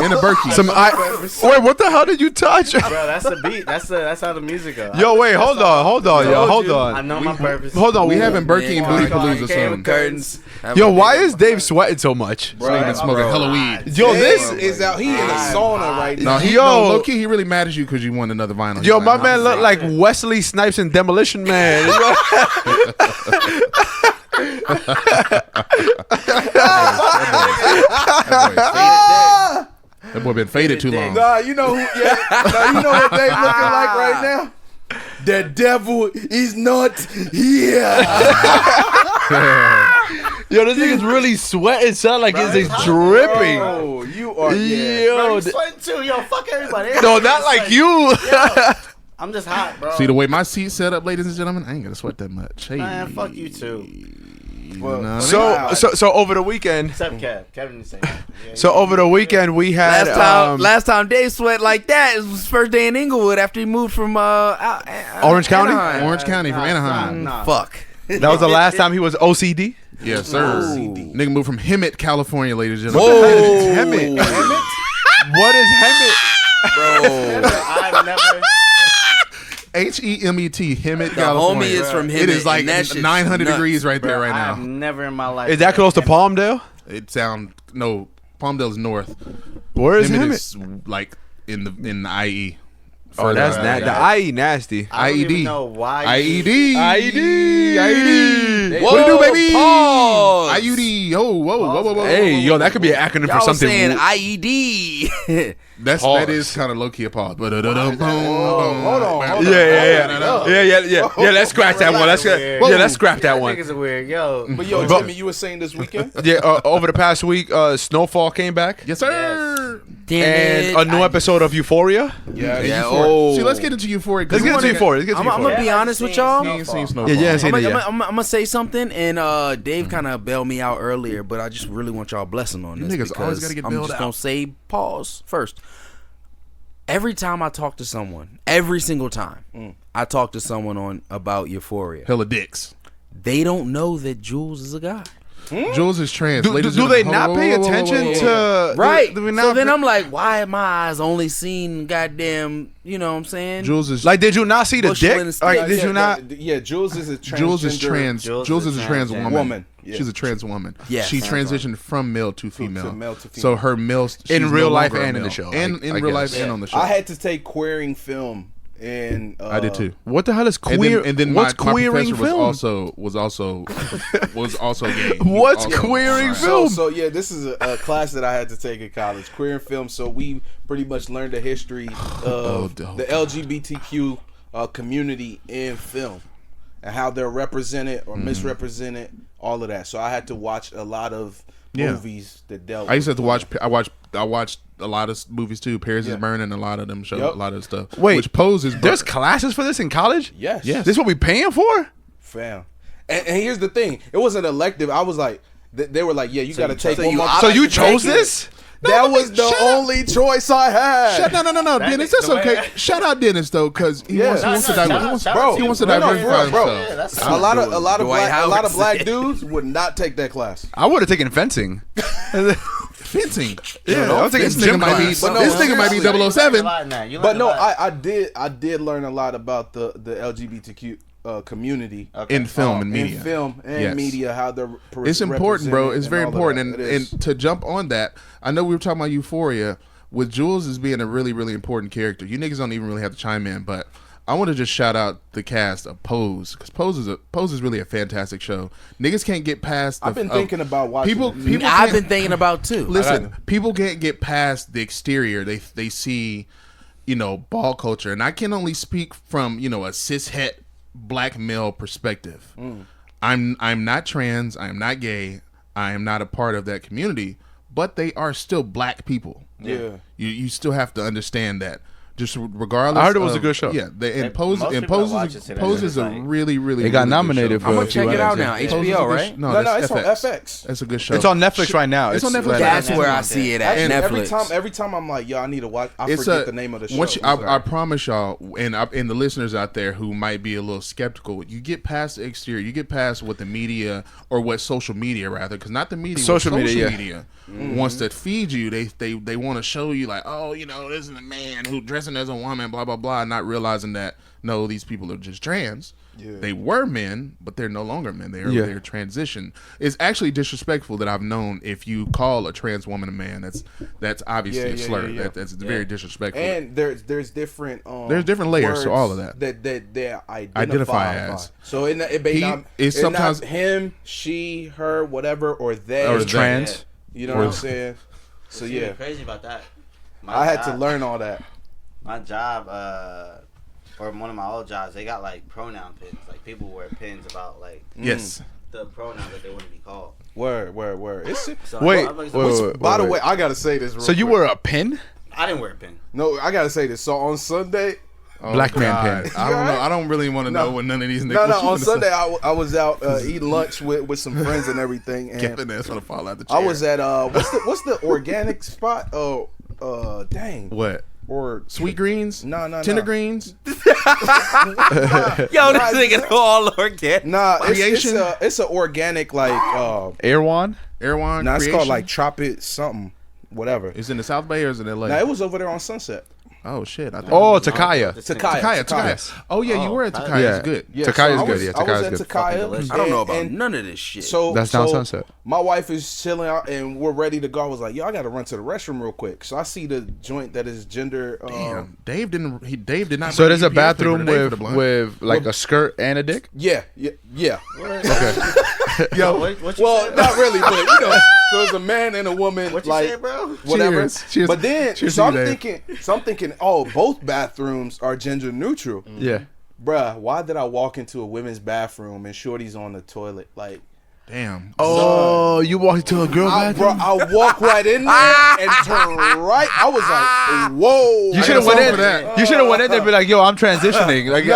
Speaker 2: in a Berkey.
Speaker 1: Wait, what the hell did you touch?
Speaker 4: Bro, that's the beat. That's how the music up.
Speaker 1: Yo, wait, hold on, yo, hold
Speaker 4: I
Speaker 1: on.
Speaker 4: know my purpose.
Speaker 1: Hold on,
Speaker 2: We having Berkey and Booty Palooza soon.
Speaker 3: Curtains.
Speaker 1: Yo, why is Dave sweating so much?
Speaker 2: So you been smoking hella weed.
Speaker 1: Yo,
Speaker 5: This
Speaker 1: this,
Speaker 5: is out. He in a sauna right
Speaker 2: No,
Speaker 5: now.
Speaker 2: low key, he really mad at you because you won another vinyl.
Speaker 1: yo,
Speaker 2: He's
Speaker 1: my
Speaker 2: like,
Speaker 1: man
Speaker 2: I'm
Speaker 1: look like Wesley Snipes in Demolition Man.
Speaker 2: That boy been faded too long.
Speaker 5: Nah, you know who? Yeah, nah, you know what Dave looking like right now? The devil is not here.
Speaker 1: Yo, this nigga's really sweating, son. Like it's dripping.
Speaker 5: Oh, you are. Yeah.
Speaker 1: Yo,
Speaker 4: Bro, you sweating too. Yo, fuck everybody.
Speaker 1: no, not like you.
Speaker 4: I'm just hot, bro.
Speaker 2: See the way my seat's set up, ladies and gentlemen, I ain't gonna sweat that much. Hey.
Speaker 4: Man, fuck you too.
Speaker 2: Well,
Speaker 1: So over the weekend.
Speaker 4: Except Kev. Kevin didn't say that. Yeah,
Speaker 1: So over the weekend we had
Speaker 3: Last time Dave sweat like that, it was his first day in Inglewood after he moved from
Speaker 1: Orange County?
Speaker 3: Anaheim.
Speaker 2: Orange County from Anaheim.
Speaker 4: Nah.
Speaker 3: Fuck.
Speaker 1: that was the last time he was OCD.
Speaker 2: Yes, sir. Nigga moved from Hemet, California, ladies and
Speaker 1: Whoa.
Speaker 2: gentlemen.
Speaker 1: Hemet. What is Hemet?
Speaker 4: I've never.
Speaker 2: Hemet, Hemet,
Speaker 3: The
Speaker 2: California.
Speaker 3: homie is from him.
Speaker 2: It is like 900 degrees right there right
Speaker 4: I've
Speaker 2: now.
Speaker 4: never in my life.
Speaker 1: Is that close to Palmdale?
Speaker 2: It sound no. Palmdale's north.
Speaker 1: Where is
Speaker 2: Hemet
Speaker 1: Hemet?
Speaker 2: is like in the IE.
Speaker 1: Oh, that's
Speaker 2: Further
Speaker 1: the IE nasty.
Speaker 4: I don't
Speaker 2: IED.
Speaker 4: even know why.
Speaker 2: IED.
Speaker 1: IED.
Speaker 2: What it do, baby?
Speaker 3: Pause.
Speaker 2: IUD. Whoa.
Speaker 1: Hey, yo, that could be an acronym
Speaker 3: Y'all
Speaker 1: for something.
Speaker 3: saying IED.
Speaker 2: That
Speaker 1: Pause.
Speaker 2: is kind of low key a pause. But
Speaker 5: Hold on.
Speaker 1: Yeah. Let's scratch that one. Let's scrap that one.
Speaker 4: Niggas are weird, yo.
Speaker 5: But yo,
Speaker 1: But-
Speaker 5: Jimmy, you were saying this weekend?
Speaker 1: Yeah, over the past week, Snowfall came back,
Speaker 2: Yes, sir.
Speaker 1: and a new episode of Euphoria.
Speaker 5: Yeah.
Speaker 3: Yeah,
Speaker 2: Euphoria. See, let's get into Euphoria.
Speaker 1: Let's get into Euphoria.
Speaker 3: I'm gonna be honest with y'all.
Speaker 2: He ain't seen
Speaker 1: Yeah,
Speaker 2: Snowfall.
Speaker 1: yeah, seen it yet.
Speaker 3: I'm gonna say something, and Dave kind of bailed me out earlier, but I just really want y'all blessing on
Speaker 2: You
Speaker 3: this
Speaker 2: niggas always
Speaker 3: because
Speaker 2: gotta get
Speaker 3: I'm
Speaker 2: bailed
Speaker 3: just
Speaker 2: out.
Speaker 3: gonna say pause first. Every time I talk to someone, every single time I talk to someone about Euphoria,
Speaker 2: Hella dicks.
Speaker 3: they don't know that Jules is a guy.
Speaker 2: Jules is trans.
Speaker 1: Do
Speaker 2: Ladies
Speaker 1: they
Speaker 2: and-
Speaker 1: not
Speaker 2: whoa,
Speaker 1: pay
Speaker 2: whoa, whoa, whoa,
Speaker 1: attention
Speaker 2: whoa, whoa.
Speaker 1: to
Speaker 3: Right.
Speaker 1: do we
Speaker 3: So
Speaker 1: not
Speaker 3: then
Speaker 1: pay-
Speaker 3: I'm like, why have my eyes only seen goddamn, you know what I'm saying?
Speaker 2: Jules is
Speaker 1: like, did you not see the
Speaker 3: Bush
Speaker 1: dick?
Speaker 3: Willis-
Speaker 1: Like,
Speaker 3: Yeah,
Speaker 1: did you not?
Speaker 5: Yeah, Jules is a transgender.
Speaker 2: Jules is trans. Jules is a trans
Speaker 4: transgender
Speaker 2: woman.
Speaker 5: Yeah.
Speaker 2: She's a trans woman.
Speaker 3: Yes.
Speaker 2: She transitioned from male to female.
Speaker 5: male to female.
Speaker 2: So her male she's
Speaker 1: In real
Speaker 2: no
Speaker 1: life
Speaker 2: longer a
Speaker 1: and in the
Speaker 2: male.
Speaker 1: show,
Speaker 2: And in
Speaker 1: I
Speaker 2: real
Speaker 1: guess.
Speaker 2: life and on the show.
Speaker 5: I had to take queering film, and
Speaker 2: I did too.
Speaker 1: What the hell is
Speaker 2: And
Speaker 1: queer?
Speaker 2: then
Speaker 1: what's
Speaker 2: my
Speaker 1: queering
Speaker 2: professor
Speaker 1: film?
Speaker 2: was also gay. He
Speaker 1: What's
Speaker 2: was also-
Speaker 1: queering
Speaker 5: So,
Speaker 1: film?
Speaker 5: so yeah, this is a class that I had to take in college, queer and film. So we pretty much learned the history of
Speaker 2: dope.
Speaker 5: the LGBTQ community in film and how they're represented or misrepresented, all of that. So I had to watch a lot of movies that dealt.
Speaker 2: I used to have
Speaker 5: with
Speaker 2: to watch. I watched a lot of movies too. Paris is Burning, a lot of them show
Speaker 5: Yep.
Speaker 2: a lot of stuff.
Speaker 1: Wait,
Speaker 2: which poses
Speaker 1: There's classes for this in college?
Speaker 5: Yes.
Speaker 2: Yes.
Speaker 1: This what we paying for?
Speaker 5: fam. And here's the thing: it wasn't elective. I was like, they were like, yeah, you got to take
Speaker 3: so
Speaker 5: one
Speaker 3: you
Speaker 5: more.
Speaker 3: opt-
Speaker 1: So you
Speaker 3: like to
Speaker 1: chose
Speaker 3: take it?
Speaker 1: this?
Speaker 5: That was the
Speaker 2: shut up.
Speaker 5: only choice I had.
Speaker 2: No, Dennis. That's
Speaker 4: the way-
Speaker 2: okay. Shout out Dennis though, because he
Speaker 5: Yeah.
Speaker 2: wants to
Speaker 4: No,
Speaker 2: diversify.
Speaker 4: shout out
Speaker 2: He wants to
Speaker 5: No, no,
Speaker 2: diversify
Speaker 5: for real, bro.
Speaker 2: himself.
Speaker 4: Yeah, that's
Speaker 5: A lot of
Speaker 3: Dwight Howard
Speaker 5: black
Speaker 3: said.
Speaker 5: dudes would not take that class.
Speaker 1: I would have taken fencing.
Speaker 2: Fencing.
Speaker 1: Yeah, I was taking
Speaker 2: This
Speaker 1: gym
Speaker 2: nigga might be.
Speaker 1: class.
Speaker 5: But no,
Speaker 2: This nigga might be
Speaker 5: seriously.
Speaker 2: 007.
Speaker 5: But no, I did learn a lot about the LGBTQ community
Speaker 2: In film and media.
Speaker 5: in film and
Speaker 2: Yes.
Speaker 5: media, how they're
Speaker 2: It's important, bro. It's very important.
Speaker 5: And
Speaker 2: And to jump on that, I know we were talking about Euphoria with Jules as being a really, really important character. You niggas don't even really have to chime in, but I want to just shout out the cast of Pose, because Pose is really a fantastic show. Niggas can't get past.
Speaker 5: I've been thinking about watching
Speaker 2: people.
Speaker 5: it.
Speaker 2: People
Speaker 3: I've
Speaker 2: can't-
Speaker 3: been thinking about too.
Speaker 2: Listen, people can't get past the exterior. They see, ball culture, and I can only speak from a cishet black male perspective. I'm not trans. I am not gay. I am not a part of that community. But they are still black people.
Speaker 5: Yeah.
Speaker 2: You still have to understand that. Just regardless.
Speaker 1: I heard it was
Speaker 2: of-
Speaker 1: a good show.
Speaker 2: Yeah,
Speaker 4: Most people that watch it say that
Speaker 2: Pose
Speaker 4: it's
Speaker 2: is a
Speaker 4: like-
Speaker 2: really, really.
Speaker 1: It got
Speaker 2: really good
Speaker 1: nominated
Speaker 2: show.
Speaker 1: for
Speaker 3: I'm
Speaker 1: a
Speaker 3: gonna
Speaker 1: few
Speaker 3: check it out
Speaker 1: others,
Speaker 3: now.
Speaker 1: yeah.
Speaker 2: Pose is a
Speaker 3: HBO,
Speaker 2: good
Speaker 3: right?
Speaker 2: No,
Speaker 5: No,
Speaker 2: that's
Speaker 5: it's on FX.
Speaker 2: That's a good show.
Speaker 1: It's on Netflix right now.
Speaker 2: It's on Netflix.
Speaker 3: That's
Speaker 2: Yeah.
Speaker 3: where I see it at.
Speaker 5: Actually,
Speaker 3: Netflix.
Speaker 5: every time I'm like, yo, I need to watch. I
Speaker 2: It's
Speaker 5: forget the name of the show.
Speaker 2: Once I promise y'all, and the listeners out there who might be a little skeptical, you get past the exterior, you get past what the media or what social media rather, because not the media,
Speaker 1: Social
Speaker 2: what
Speaker 1: media, yeah.
Speaker 2: wants to feed you. They want to show you like, oh, this is a man who dresses dressing as a woman, blah blah blah, not realizing that no, these people are just trans.
Speaker 5: Yeah.
Speaker 2: They were men, but they're no longer men. They're transition. It's actually disrespectful that I've known if you call a trans woman a man, that's obviously a slur. That's very disrespectful.
Speaker 5: And there's different
Speaker 2: layers to all of that.
Speaker 5: That they
Speaker 2: Identify as.
Speaker 5: So it may sometimes not him, she, her, whatever, or they.
Speaker 1: Or trans.
Speaker 5: You know what I'm saying? So
Speaker 4: yeah, crazy about that.
Speaker 5: I had to learn all that.
Speaker 4: My job, or one of my old jobs, they got like pronoun pins. Like people wear pins about like the pronoun that they want to be called.
Speaker 5: Word. It's,
Speaker 4: so
Speaker 1: wait.
Speaker 5: By the way, I gotta say this.
Speaker 1: So you wear a pin?
Speaker 4: I didn't wear a pin.
Speaker 5: No, I gotta say this. So on Sunday,
Speaker 1: black man pin.
Speaker 2: I don't know. I don't really want to know what none of these niggas.
Speaker 5: No. On Sunday, I was out eating lunch with some friends and everything. And
Speaker 2: Kevin ass want to fall out the chair.
Speaker 5: I was at what's the organic spot? Dang.
Speaker 2: What?
Speaker 5: Or
Speaker 2: Sweet greens?
Speaker 5: No.
Speaker 2: Tender greens?
Speaker 3: Yo, this nigga all organic.
Speaker 5: Nah,
Speaker 2: Creation?
Speaker 5: it's a organic like
Speaker 1: Erewhon?
Speaker 5: Nah, it's called like Tropic something, whatever.
Speaker 2: Is it in the South Bay or is it in LA?
Speaker 5: Nah, it was over there on Sunset.
Speaker 2: Oh shit!
Speaker 1: Takaya.
Speaker 2: Takaya. Oh yeah, you were at Takaya.
Speaker 1: Yeah.
Speaker 2: It's good.
Speaker 5: Yeah,
Speaker 1: Takaya's
Speaker 5: so
Speaker 1: good. Yeah,
Speaker 5: I was
Speaker 1: Takaya's
Speaker 5: at
Speaker 1: good.
Speaker 5: Takaya.
Speaker 3: I don't know about
Speaker 5: and
Speaker 3: none of this shit.
Speaker 5: So
Speaker 1: That's down Sunset.
Speaker 5: My wife is chilling out, and we're ready to go. I was like, "Yo, I got to run to the restroom real quick." So I see the joint that is gender.
Speaker 2: Damn, Dave did not.
Speaker 1: So there's a
Speaker 2: bring
Speaker 1: bathroom
Speaker 2: UPS for the blunt.
Speaker 1: with like a skirt and a dick.
Speaker 5: Yeah.
Speaker 1: Okay.
Speaker 5: Yo,
Speaker 4: what you
Speaker 5: well,
Speaker 4: said,
Speaker 5: not really, but you know, so it's a man and a woman.
Speaker 4: What you
Speaker 5: like,
Speaker 4: say, bro?
Speaker 5: Whatever.
Speaker 1: Cheers.
Speaker 5: But then,
Speaker 1: Cheers
Speaker 5: so
Speaker 1: to
Speaker 5: I'm
Speaker 1: you, Dave.
Speaker 5: thinking, oh, both bathrooms are gender neutral.
Speaker 1: Yeah.
Speaker 5: Bruh, why did I walk into a women's bathroom and shorty's on the toilet? Like,
Speaker 2: Damn.
Speaker 1: Oh, you walked into a girl bathroom?
Speaker 5: I walked right in there and turned right. I was like, whoa.
Speaker 1: You should have went in. You should have went in there and be like, "Yo, I'm transitioning." Like,
Speaker 5: I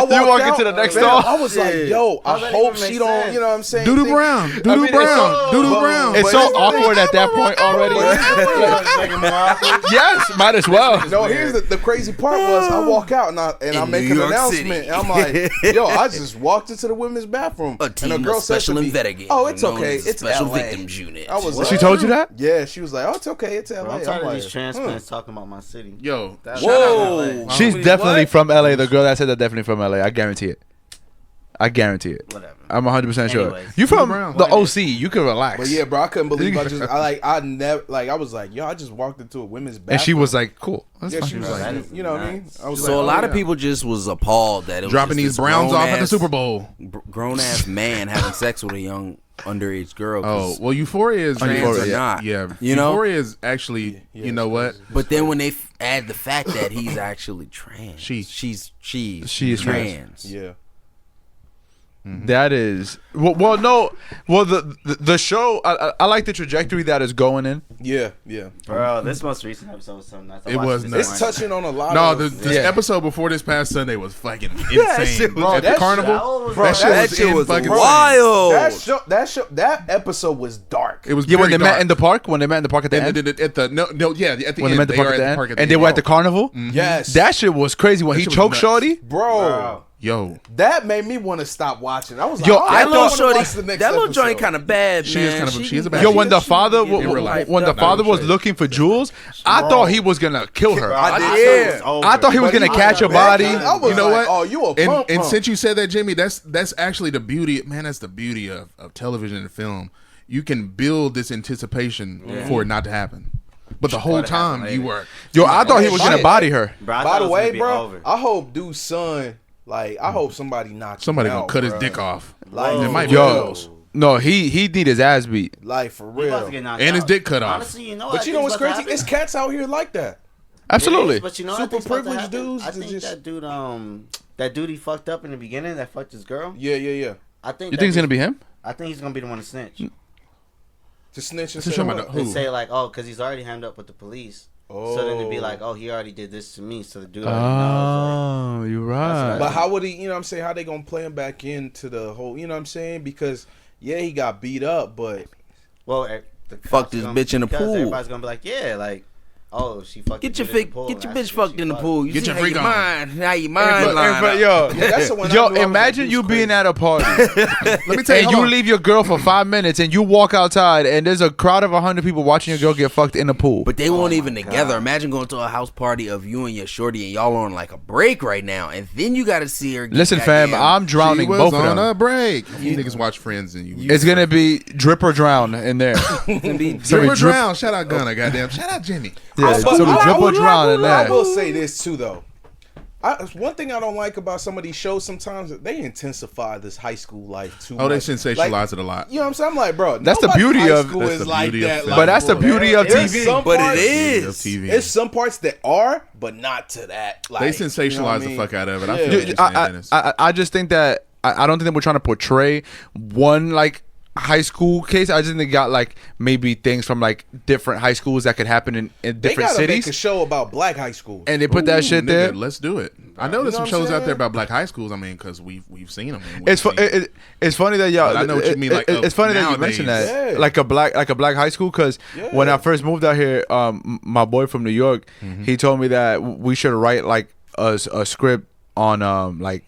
Speaker 1: you walk
Speaker 5: out,
Speaker 1: into the next
Speaker 5: man,
Speaker 1: stall.
Speaker 5: I was like, yo, I
Speaker 4: that
Speaker 5: hope
Speaker 4: even
Speaker 5: she
Speaker 4: make
Speaker 5: don't.
Speaker 4: sense?
Speaker 5: You know what I'm saying?
Speaker 2: Doodoo
Speaker 5: Think-
Speaker 2: Brown.
Speaker 1: I
Speaker 2: Doodoo
Speaker 1: mean,
Speaker 2: Brown. Doodoo Brown.
Speaker 1: It's so awkward at that point already. Yes, might as well.
Speaker 5: No, here's the crazy part was I walk out and I make
Speaker 3: New
Speaker 5: an
Speaker 3: York
Speaker 5: announcement.
Speaker 3: City.
Speaker 5: And I'm like, yo, I just walked into the women's bathroom.
Speaker 3: A team
Speaker 5: and a girl
Speaker 3: of
Speaker 5: said
Speaker 3: special
Speaker 5: to me,
Speaker 3: investigators.
Speaker 5: "Oh, it's
Speaker 3: known
Speaker 5: okay.
Speaker 3: as the
Speaker 5: It's
Speaker 3: Special
Speaker 5: LA."
Speaker 3: Victims Unit.
Speaker 5: I was
Speaker 1: She
Speaker 5: like,
Speaker 1: told you that?
Speaker 5: yeah, she was like, "Oh, it's okay. It's LA."
Speaker 4: Bro, I'm
Speaker 5: I'm
Speaker 4: tired of
Speaker 5: like,
Speaker 4: these transplants talking about my city.
Speaker 2: Yo.
Speaker 3: Whoa.
Speaker 1: She's definitely from LA. The girl that said that definitely from LA. I guarantee it.
Speaker 4: Whatever.
Speaker 1: I'm 100% sure.
Speaker 4: Anyways.
Speaker 1: You from
Speaker 2: Brown.
Speaker 1: the OC? You can relax.
Speaker 5: But yeah, bro, I couldn't believe I was like, yo, I just walked into a women's bathroom.
Speaker 1: And she was like, "Cool." That's
Speaker 5: yeah,
Speaker 1: fine.
Speaker 5: she was
Speaker 4: That
Speaker 5: like,
Speaker 4: is
Speaker 5: you know what I mean?
Speaker 4: nuts.
Speaker 5: I was
Speaker 3: So a
Speaker 5: like,
Speaker 3: lot
Speaker 5: oh,
Speaker 3: of people just was appalled that it was
Speaker 2: Dropping
Speaker 3: just
Speaker 2: these
Speaker 3: this
Speaker 2: Browns off at the
Speaker 3: grown-ass-
Speaker 2: Super Bowl.
Speaker 3: Grown ass man having sex with a young underage girl.
Speaker 2: Oh, well, Euphoria is
Speaker 3: Trans
Speaker 1: Euphoria,
Speaker 3: or
Speaker 1: yeah.
Speaker 3: not.
Speaker 2: Yeah,
Speaker 3: You know?
Speaker 2: Euphoria is actually, you know what?
Speaker 3: But then when they add the fact that he's actually trans,
Speaker 2: She
Speaker 3: is
Speaker 1: trans.
Speaker 5: Yeah.
Speaker 1: That is well no the show I like the trajectory that is going in.
Speaker 5: Yeah.
Speaker 4: Bro, this most recent episode was so nuts. I
Speaker 2: It
Speaker 4: watched
Speaker 2: was
Speaker 4: this
Speaker 2: nuts.
Speaker 5: It's
Speaker 4: morning.
Speaker 5: touching on a lot
Speaker 2: No,
Speaker 5: of
Speaker 2: the episode before this past Sunday was fucking insane.
Speaker 3: shit was-
Speaker 2: At the
Speaker 5: that
Speaker 2: carnival,
Speaker 4: shit-
Speaker 5: bro,
Speaker 2: that shit
Speaker 5: that
Speaker 2: was,
Speaker 3: shit was
Speaker 2: fucking
Speaker 3: wild.
Speaker 5: that episode was dark.
Speaker 2: It was
Speaker 1: Yeah, when
Speaker 2: very
Speaker 1: they met
Speaker 2: dark.
Speaker 1: in the park. When they met in the park at the end.
Speaker 2: at the at the at the
Speaker 1: When they met
Speaker 2: end,
Speaker 1: the
Speaker 2: they
Speaker 1: park
Speaker 2: are
Speaker 1: at the
Speaker 2: park
Speaker 1: end, and they were at the carnival.
Speaker 5: Yes.
Speaker 1: That shit was crazy when
Speaker 2: That
Speaker 1: he
Speaker 2: shit was
Speaker 1: choked
Speaker 2: nuts.
Speaker 1: Shorty.
Speaker 5: Bro,
Speaker 2: Yo,
Speaker 5: that made me want to stop watching. I was like,
Speaker 1: Yo,
Speaker 5: oh,
Speaker 1: I
Speaker 3: That
Speaker 5: don't
Speaker 3: little
Speaker 5: wanna
Speaker 3: shorty,
Speaker 5: watch the next
Speaker 3: that little
Speaker 5: episode.
Speaker 3: joint kind of bad,
Speaker 2: She
Speaker 3: man.
Speaker 2: is kind of- she is a bad-
Speaker 1: Yo, when the
Speaker 2: She
Speaker 1: father
Speaker 2: in real life.
Speaker 1: when the
Speaker 2: Not
Speaker 1: father
Speaker 2: in
Speaker 1: was
Speaker 2: shit.
Speaker 1: looking for Jules, I thought he was gonna kill her.
Speaker 4: I thought
Speaker 5: did.
Speaker 4: it was over.
Speaker 1: I thought he was
Speaker 5: But
Speaker 1: gonna catch a
Speaker 5: was
Speaker 1: body.
Speaker 5: begging. I was
Speaker 2: You know
Speaker 5: like,
Speaker 2: what?
Speaker 5: Oh, you a
Speaker 2: and
Speaker 5: pump.
Speaker 2: since you said that, Jimmy, that's actually the beauty, man. That's the beauty of television and film. You can build this anticipation for it not to happen, but the whole
Speaker 4: Let it happen
Speaker 2: time
Speaker 4: later.
Speaker 2: you were.
Speaker 1: Yo, I thought he was gonna
Speaker 5: Shit.
Speaker 1: body her.
Speaker 4: Bro, I
Speaker 5: By
Speaker 4: thought
Speaker 5: the
Speaker 4: it was
Speaker 5: way,
Speaker 4: gonna be
Speaker 5: bro,
Speaker 4: over.
Speaker 5: I hope dude's son, like, I hope somebody knocks
Speaker 2: Somebody
Speaker 5: him
Speaker 2: gonna
Speaker 5: out,
Speaker 2: cut his
Speaker 5: bro.
Speaker 2: dick off.
Speaker 5: Like,
Speaker 2: It might be
Speaker 1: Yo,
Speaker 2: close.
Speaker 1: no, he need his ass beat.
Speaker 5: like for
Speaker 4: He about to
Speaker 5: real.
Speaker 4: get knocked
Speaker 2: And his
Speaker 4: out.
Speaker 2: dick cut off.
Speaker 4: Honestly, you know
Speaker 5: But you know what's crazy? It's cats out here like that.
Speaker 1: Absolutely.
Speaker 4: But you know
Speaker 5: Super
Speaker 4: what I think's about to
Speaker 5: privileged
Speaker 4: happen?
Speaker 5: dudes
Speaker 4: I
Speaker 5: that
Speaker 4: think
Speaker 5: just-
Speaker 4: that dude he fucked up in the beginning that fucked his girl.
Speaker 5: Yeah.
Speaker 4: I think
Speaker 1: You think it's gonna be him?
Speaker 4: I think he's gonna be the one to snitch.
Speaker 5: To snitch and
Speaker 2: To
Speaker 5: say
Speaker 2: show my
Speaker 5: what?
Speaker 2: dog. Who?
Speaker 4: And say like, oh, because he's already hemmed up with the police.
Speaker 5: Oh.
Speaker 4: So then it'd be like, oh, he already did this to me, so the dude already knows.
Speaker 1: Oh, you're
Speaker 4: That's
Speaker 1: right.
Speaker 5: But how would he, you know what I'm saying, how they gonna play him back into the whole, you know what I'm saying? Because, yeah, he got beat up, but
Speaker 4: Well, the
Speaker 3: Fuck
Speaker 4: cops
Speaker 3: this
Speaker 4: gonna-
Speaker 3: bitch in the
Speaker 4: because
Speaker 3: pool.
Speaker 4: Everybody's gonna be like, yeah, like Oh, she fucked.
Speaker 3: Get your bitch fucked in the pool. You
Speaker 2: Get
Speaker 3: see
Speaker 2: your
Speaker 3: how
Speaker 2: freak
Speaker 3: you
Speaker 2: on.
Speaker 3: mind? How you mind?
Speaker 5: That's the one I knew I was
Speaker 1: imagine
Speaker 5: like,
Speaker 1: you
Speaker 5: this
Speaker 1: being
Speaker 5: crazy.
Speaker 1: at a party
Speaker 2: Let me tell you.
Speaker 1: and
Speaker 2: hold
Speaker 1: you
Speaker 2: on.
Speaker 1: leave your girl for 5 minutes and you walk outside and there's a crowd of 100 people watching your girl get fucked in the pool.
Speaker 3: But they weren't even together. Imagine going to a house party of you and your shorty and y'all on like a break right now, and then you got to see her.
Speaker 1: Listen, fam, I'm
Speaker 2: She
Speaker 1: drowning
Speaker 2: was
Speaker 1: both of
Speaker 2: on
Speaker 1: them.
Speaker 2: a break. You niggas watch Friends and you.
Speaker 1: It's gonna be drip or drown in there.
Speaker 2: Drip or drown. Shout out Gunna. Goddamn. Shout out Jimmy.
Speaker 1: Yeah,
Speaker 5: But
Speaker 1: so the drip or drown in
Speaker 5: I
Speaker 1: there.
Speaker 5: will say this too, though. One thing I don't like about some of these shows sometimes they intensify this high school life too much.
Speaker 2: Oh, they sensationalize
Speaker 5: Like,
Speaker 2: it a lot.
Speaker 5: You know what I'm saying? I'm like, bro,
Speaker 1: That's the
Speaker 5: nobody's
Speaker 1: beauty
Speaker 5: high
Speaker 1: of-
Speaker 5: school
Speaker 2: that's
Speaker 5: is
Speaker 2: the
Speaker 5: like
Speaker 2: beauty of
Speaker 5: that.
Speaker 2: film.
Speaker 1: But that's the beauty of
Speaker 5: There's
Speaker 1: TV.
Speaker 5: some
Speaker 3: But it
Speaker 5: parts-
Speaker 3: is.
Speaker 2: TV.
Speaker 5: It's some parts that are, but not to that. Like,
Speaker 2: They sensationalize
Speaker 5: you know what I
Speaker 2: the
Speaker 5: mean?
Speaker 2: fuck out of it.
Speaker 5: Yeah.
Speaker 2: I feel what you're saying, Dennis.
Speaker 1: I just think that I don't think that we're trying to portray one like high school case. I just think they got like maybe things from like different high schools that could happen in
Speaker 5: They
Speaker 1: different
Speaker 5: gotta make a
Speaker 1: cities,
Speaker 5: show about black high schools.
Speaker 1: and they put that shit
Speaker 2: Nigga,
Speaker 1: there.
Speaker 2: Let's do it. I know there's
Speaker 5: You know
Speaker 2: some
Speaker 5: what I'm
Speaker 2: shows out
Speaker 5: saying?
Speaker 2: there about black high schools. I mean, because we've seen them.
Speaker 1: It's funny that y'all.
Speaker 2: But I know what you mean, like,
Speaker 1: it's funny that you
Speaker 2: nowadays.
Speaker 1: mentioned that,
Speaker 5: Yeah.
Speaker 1: like a black high school. Because when I first moved out here, my boy from New York, he told me that we should write like a script on like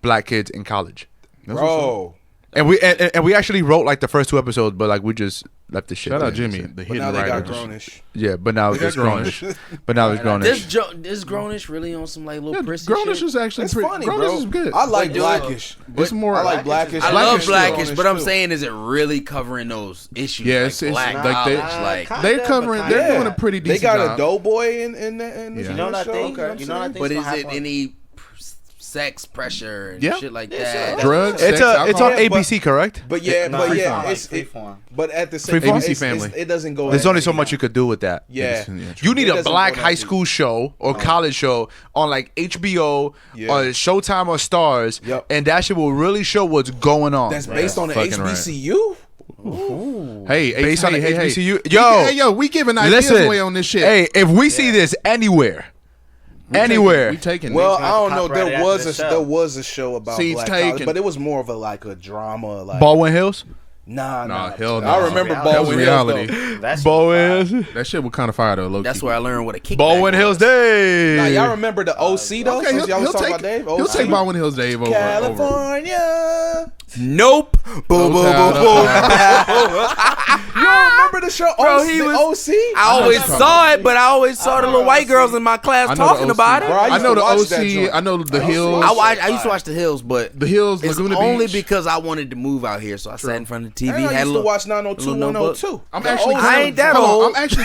Speaker 1: black kids in college.
Speaker 5: Bro.
Speaker 1: And we actually wrote like the first 2 episodes, but like we just left the shit.
Speaker 2: Shout out
Speaker 1: there.
Speaker 2: Jimmy, the
Speaker 5: But
Speaker 2: hidden
Speaker 5: now they got
Speaker 2: writer.
Speaker 5: grownish.
Speaker 1: Yeah, but now
Speaker 2: They got
Speaker 1: it's grownish. But now it's grownish.
Speaker 3: This grownish really on some like little
Speaker 2: Yeah,
Speaker 3: prissy
Speaker 2: Grownish
Speaker 3: shit.
Speaker 2: is actually
Speaker 5: It's
Speaker 2: pretty.
Speaker 5: funny,
Speaker 2: Grownish
Speaker 5: bro.
Speaker 2: is good.
Speaker 5: I like
Speaker 3: But,
Speaker 5: Blackish.
Speaker 2: It's more.
Speaker 5: I like Blackish.
Speaker 3: I love
Speaker 5: is
Speaker 3: Blackish, but I'm
Speaker 5: too.
Speaker 3: saying, is it really covering those issues?
Speaker 2: Yeah,
Speaker 3: like
Speaker 2: it's
Speaker 3: black
Speaker 2: like they-
Speaker 3: knowledge, like.
Speaker 2: They're covering. They're doing a pretty
Speaker 5: They
Speaker 2: decent
Speaker 5: got
Speaker 2: job.
Speaker 5: a doughboy in this
Speaker 2: Yeah.
Speaker 4: You know that
Speaker 5: show?
Speaker 4: thing?
Speaker 5: Okay.
Speaker 4: You know that thing?
Speaker 3: But is it any sex pressure and
Speaker 2: Yeah.
Speaker 3: shit like
Speaker 4: Yeah,
Speaker 3: that?
Speaker 4: sure.
Speaker 2: Drugs.
Speaker 1: It's
Speaker 2: sex,
Speaker 1: it's on
Speaker 2: alcohol.
Speaker 1: ABC, correct?
Speaker 5: But yeah,
Speaker 4: No,
Speaker 5: but yeah,
Speaker 4: freeform.
Speaker 5: it's
Speaker 4: Freeform.
Speaker 5: but at the same
Speaker 1: Freeform?
Speaker 5: time,
Speaker 2: ABC Family.
Speaker 5: it doesn't go.
Speaker 1: There's
Speaker 5: as
Speaker 1: only so
Speaker 5: deep.
Speaker 1: much you could do with that.
Speaker 5: Yeah,
Speaker 1: You need
Speaker 5: It
Speaker 1: a
Speaker 5: doesn't
Speaker 1: black
Speaker 5: go that
Speaker 1: high
Speaker 5: deep.
Speaker 1: school show or college show on like HBO
Speaker 5: Yeah.
Speaker 1: or Showtime or Stars,
Speaker 5: Yep.
Speaker 1: and that shit will really show what's going on.
Speaker 5: That's based on the
Speaker 2: Fucking right.
Speaker 5: HBCU.
Speaker 2: Hey,
Speaker 1: Based on the HBCU.
Speaker 2: Yo, we giving ideas
Speaker 1: Listen,
Speaker 2: away on this shit.
Speaker 1: Hey, if we see this anywhere,
Speaker 2: we taking.
Speaker 5: Well,
Speaker 2: this.
Speaker 5: I don't know.
Speaker 4: Copyrighted
Speaker 5: There
Speaker 4: after
Speaker 5: was
Speaker 4: the
Speaker 5: a
Speaker 4: show.
Speaker 5: there was a show about
Speaker 2: Seeds
Speaker 5: black
Speaker 2: taken.
Speaker 5: college, but it was more of a drama. Like
Speaker 1: Baldwin Hills,
Speaker 5: nah.
Speaker 2: hell no.
Speaker 5: I remember
Speaker 4: That was
Speaker 5: Baldwin Hills.
Speaker 2: reality.
Speaker 5: Though.
Speaker 4: That's
Speaker 1: Baldwin Hills,
Speaker 2: That shit was kind of fire though. Low
Speaker 3: That's
Speaker 2: key.
Speaker 3: where I learned what a kickback
Speaker 1: Baldwin
Speaker 3: was.
Speaker 1: Hills Day.
Speaker 5: Nah, y'all remember the OC though?
Speaker 2: Okay,
Speaker 5: Since y'all was talking
Speaker 2: take,
Speaker 5: about Dave.
Speaker 2: he'll
Speaker 5: OC?
Speaker 2: take Baldwin Hills Dave over.
Speaker 5: California.
Speaker 3: Nope. Boom, boom, boom, boom.
Speaker 5: You don't remember the show?
Speaker 3: Bro,
Speaker 5: OC,
Speaker 3: he
Speaker 5: the
Speaker 3: was-
Speaker 5: OC.
Speaker 3: I always saw it, but I always saw the little white girls in my class talking about it.
Speaker 5: Bro, I
Speaker 2: I
Speaker 5: used
Speaker 2: know
Speaker 5: to
Speaker 2: the
Speaker 5: watch that
Speaker 2: OC.
Speaker 5: joint.
Speaker 2: I know the Hills.
Speaker 3: I used to watch The Hills, but
Speaker 2: The Hills,
Speaker 3: it's
Speaker 2: Laguna
Speaker 3: only
Speaker 2: Beach.
Speaker 3: because I wanted to move out here, so I sat in front of the TV.
Speaker 5: And I
Speaker 3: had a
Speaker 5: used to
Speaker 3: little,
Speaker 5: watch 902,
Speaker 3: little notebook.
Speaker 5: 102.
Speaker 2: I'm
Speaker 5: The
Speaker 2: actually.
Speaker 5: OC.
Speaker 3: I ain't that
Speaker 2: Hold on,
Speaker 3: old.
Speaker 2: I'm actually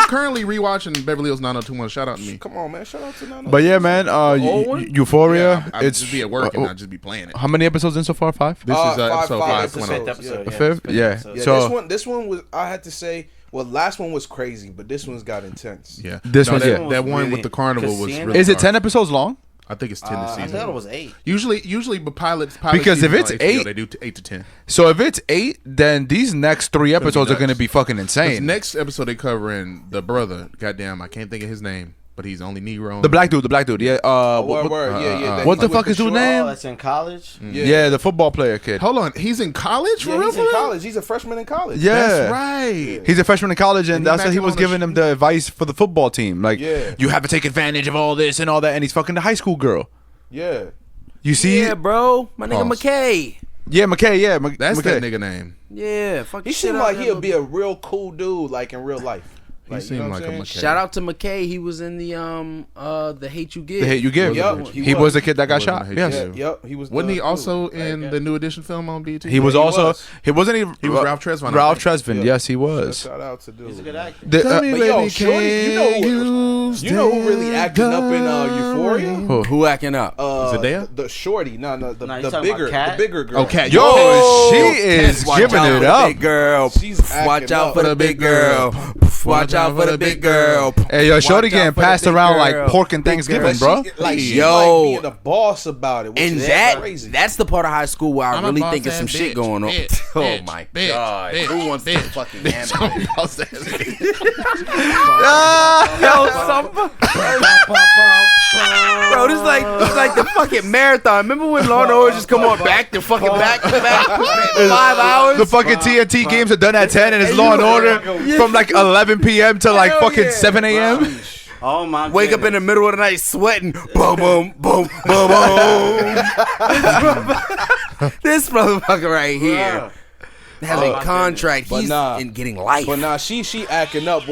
Speaker 2: currently rewatching Beverly Hills 90210. Shout out to me.
Speaker 5: Come on, man. Shout out to 902.
Speaker 1: But yeah, man,
Speaker 3: old one?
Speaker 1: Euphoria.
Speaker 2: I
Speaker 1: it's
Speaker 2: just be at work and I just be playing it.
Speaker 1: how many episodes in so far? 5.
Speaker 2: This is episode
Speaker 5: five
Speaker 2: 520.
Speaker 5: episodes.
Speaker 4: episode.
Speaker 5: Yeah.
Speaker 4: Yeah,
Speaker 1: Fifth?
Speaker 4: it's
Speaker 1: Yeah.
Speaker 4: episode.
Speaker 5: Yeah,
Speaker 1: So-
Speaker 5: this one was. I had to say. Well, last one was crazy, but this one's got intense.
Speaker 2: Yeah.
Speaker 1: This one,
Speaker 2: that,
Speaker 1: yeah.
Speaker 2: that one
Speaker 4: Really-
Speaker 2: with the carnival was
Speaker 4: Casino?
Speaker 2: really
Speaker 1: Is it
Speaker 2: hard.
Speaker 1: 10 episodes long?
Speaker 2: I think it's 10 this
Speaker 4: I
Speaker 2: season.
Speaker 4: thought it was 8.
Speaker 2: Usually, but pilots
Speaker 1: Because if
Speaker 2: seasons
Speaker 1: it's
Speaker 2: on HBO,
Speaker 1: 8
Speaker 2: they do 8 to 10.
Speaker 1: So if it's 8, then these next 3 episodes are
Speaker 2: nuts.
Speaker 1: going to be fucking
Speaker 2: This
Speaker 1: insane.
Speaker 2: next episode they covering the brother. Goddamn, I can't think of his name, but he's only Negro.
Speaker 1: The black dude, yeah.
Speaker 5: Word. Yeah.
Speaker 1: what the
Speaker 5: With
Speaker 1: fuck is dude's
Speaker 5: short-
Speaker 1: name?
Speaker 4: Oh, that's in college?
Speaker 1: Yeah, the football player kid.
Speaker 2: Hold on, he's in college for
Speaker 5: Yeah,
Speaker 2: real?
Speaker 5: he's
Speaker 2: for
Speaker 5: in
Speaker 2: real?
Speaker 5: college. He's a freshman in college.
Speaker 1: Yeah.
Speaker 2: That's right.
Speaker 1: He's a freshman in college, and
Speaker 2: And he
Speaker 1: that's what he
Speaker 2: matching
Speaker 1: was
Speaker 2: on the
Speaker 1: giving him the advice for the football team. Like,
Speaker 5: Yeah.
Speaker 1: you have to take advantage of all this and all that, and he's fucking the high school girl.
Speaker 5: Yeah.
Speaker 1: You see?
Speaker 3: Yeah, bro. My nigga
Speaker 2: Pause.
Speaker 3: McKay.
Speaker 1: Yeah, McKay, yeah.
Speaker 2: That's
Speaker 1: McKay.
Speaker 2: that nigga name.
Speaker 3: Yeah, fucking
Speaker 5: He
Speaker 3: shit
Speaker 5: seemed
Speaker 3: out
Speaker 5: like
Speaker 3: there
Speaker 5: he'll
Speaker 3: a
Speaker 5: be a real cool dude, like in real life.
Speaker 2: He
Speaker 5: Like,
Speaker 2: seemed
Speaker 5: you know
Speaker 2: like
Speaker 5: what
Speaker 2: a
Speaker 5: I'm
Speaker 2: McKay.
Speaker 5: saying?
Speaker 3: Shout out to McKay. He was in the Hate You Give.
Speaker 1: The hate you give.
Speaker 5: Yup,
Speaker 1: he was the kid that got
Speaker 2: He was in
Speaker 1: shot.
Speaker 2: The Hate
Speaker 1: Yes.
Speaker 2: You
Speaker 5: Yeah,
Speaker 2: Give.
Speaker 5: yep. He was.
Speaker 2: Wasn't he
Speaker 5: the
Speaker 2: also
Speaker 5: dude.
Speaker 2: in
Speaker 5: Like,
Speaker 2: the new edition film on BT?
Speaker 1: He was
Speaker 5: he
Speaker 1: also.
Speaker 5: was.
Speaker 1: He wasn't even.
Speaker 2: He was Ralph Tresvant, I
Speaker 1: Ralph
Speaker 2: think.
Speaker 1: Tresvant.
Speaker 5: Yeah.
Speaker 1: Yes, he was.
Speaker 5: Shout out to dude.
Speaker 4: He's a good actor.
Speaker 1: The,
Speaker 2: Tell me,
Speaker 5: but yo,
Speaker 2: baby,
Speaker 5: Shorty, you know
Speaker 2: can
Speaker 5: you know who really acting up in Euphoria?
Speaker 3: Who acting up?
Speaker 2: Zendaya?
Speaker 5: The shorty,
Speaker 4: Nah, you
Speaker 5: the
Speaker 4: talking about Kat?
Speaker 5: bigger girl.
Speaker 2: Okay.
Speaker 1: Yo,
Speaker 3: Yo,
Speaker 1: she is
Speaker 3: Watch
Speaker 1: giving
Speaker 3: out
Speaker 1: it
Speaker 3: for the
Speaker 1: up.
Speaker 3: big girl.
Speaker 5: She's
Speaker 3: Watch
Speaker 5: acting
Speaker 3: out
Speaker 5: up.
Speaker 3: for the big girl. Watch out for the big girl.
Speaker 1: Hey, yo, Shorty
Speaker 3: Watch out
Speaker 1: getting
Speaker 3: for the
Speaker 1: passed
Speaker 3: big
Speaker 1: around
Speaker 3: girl.
Speaker 1: like pork and
Speaker 3: Big
Speaker 1: Thanksgiving,
Speaker 3: girl.
Speaker 1: bro.
Speaker 5: Like she's
Speaker 3: Yo.
Speaker 5: like being a boss about it, which
Speaker 3: And
Speaker 5: is
Speaker 3: that
Speaker 5: crazy.
Speaker 3: that's the part of high school where I
Speaker 2: I'm a
Speaker 3: really
Speaker 2: boss
Speaker 3: think of some
Speaker 2: ass
Speaker 3: shit
Speaker 2: bitch,
Speaker 3: going on.
Speaker 2: bitch,
Speaker 3: Oh
Speaker 2: bitch,
Speaker 3: my
Speaker 2: bitch,
Speaker 3: god.
Speaker 2: bitch,
Speaker 3: Who wants to
Speaker 2: bitch,
Speaker 3: fucking
Speaker 2: bitch.
Speaker 3: hammer?
Speaker 2: Boss ass bitch.
Speaker 3: Yo, some Bro, this is like the fucking marathon. Remember when Law and Order just come on back to back 5 hours?
Speaker 1: The fucking TNT games are done at 10, and it's Law and Order from like 11 p.m. to like fucking 7 a.m.
Speaker 4: Oh my!
Speaker 3: Wake up in the middle of the night sweating. Boom, boom, boom, boom, boom. This motherfucker right here has a contract. He's in getting life.
Speaker 5: But nah, she acting up.